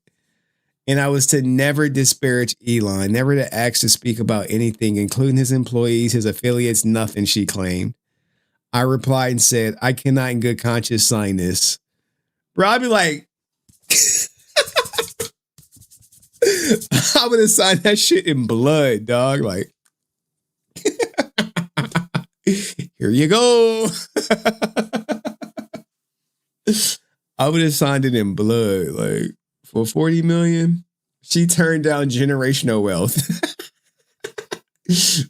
And I was to never disparage Elon, never to ask to speak about anything, including his employees, his affiliates, nothing, she claimed. I replied and said, I cannot in good conscience sign this. Bro, I'd be like, I would have signed that shit in blood, dog. Like, here you go. I would have signed it in blood, like for 40 million. She turned down generational wealth.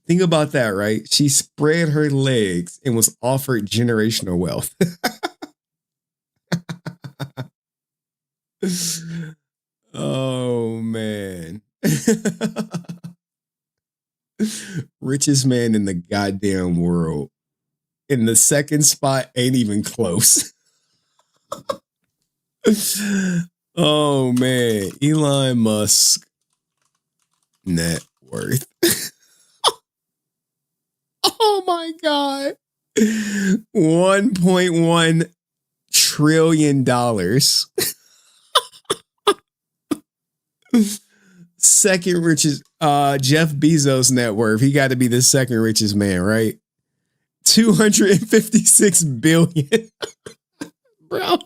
Think about that, right? She spread her legs and was offered generational wealth. Oh, man. Richest man in the goddamn world. In the second spot, ain't even close. Oh, man. Elon Musk net worth. Oh, my God. $1.1 trillion. Second richest, Jeff Bezos net worth. He got to be the second richest man, right? 256 billion. Bro.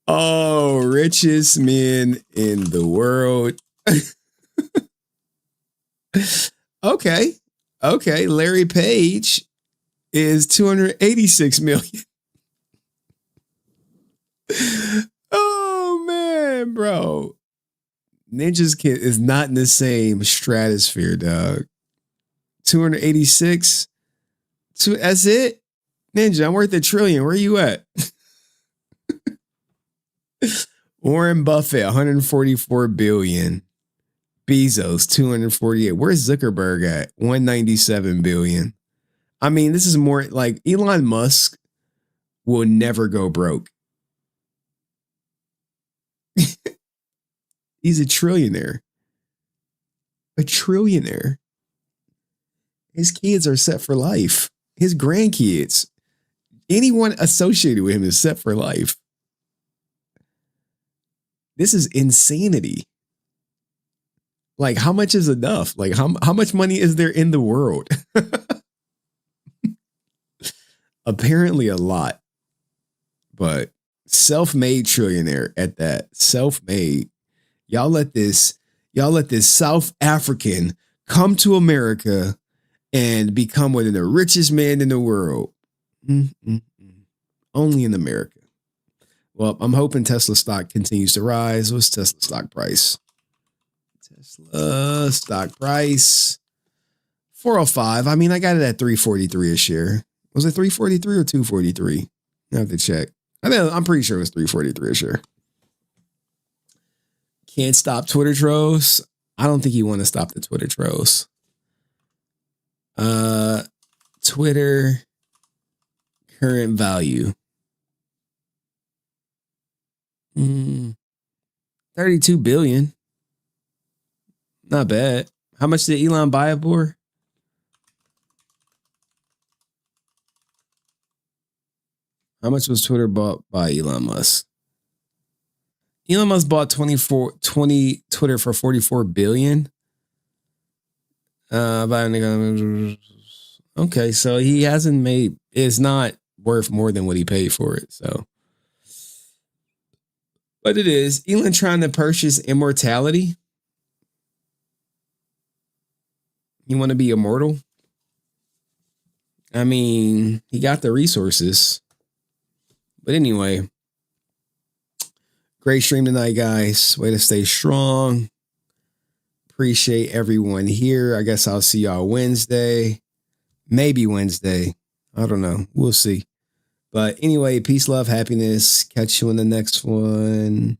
Oh, richest men in the world. Okay. Larry Page is 286 million. Oh, man, bro. Ninja's kid is not in the same stratosphere, dog. 286. That's it? Ninja, I'm worth $1 trillion. Where you at? Warren Buffett, 144 billion. Bezos, 248. Where's Zuckerberg at? 197 billion. I mean, this is more like Elon Musk will never go broke. He's a trillionaire. A trillionaire. His kids are set for life. His grandkids. Anyone associated with him is set for life. This is insanity. Like, how much is enough? Like, how much money is there in the world? Apparently a lot. But self-made trillionaire at that. Self-made. Y'all let this South African come to America and become one of the richest men in the world. Only in America. Well, I'm hoping Tesla stock continues to rise. What's Tesla stock price? Tesla stock price 405. I mean, I got it at 343 a share. Was it 343 or 243? I have to check. I'm pretty sure it was 343 a share. Can't stop Twitter trolls. I don't think you want to stop the Twitter trolls. Twitter current value. 32 billion. Not bad. How much did Elon buy it for? How much was Twitter bought by Elon Musk? Elon Musk bought 20 Twitter for 44 billion. Okay, so he hasn't made, it's not worth more than what he paid for it. So, but it is. Elon trying to purchase immortality. You want to be immortal? I mean, he got the resources. But anyway, great stream tonight, guys. Way to stay strong. Appreciate everyone here. I guess I'll see y'all Wednesday. Maybe Wednesday. I don't know. We'll see. But anyway, peace, love, happiness. Catch you in the next one.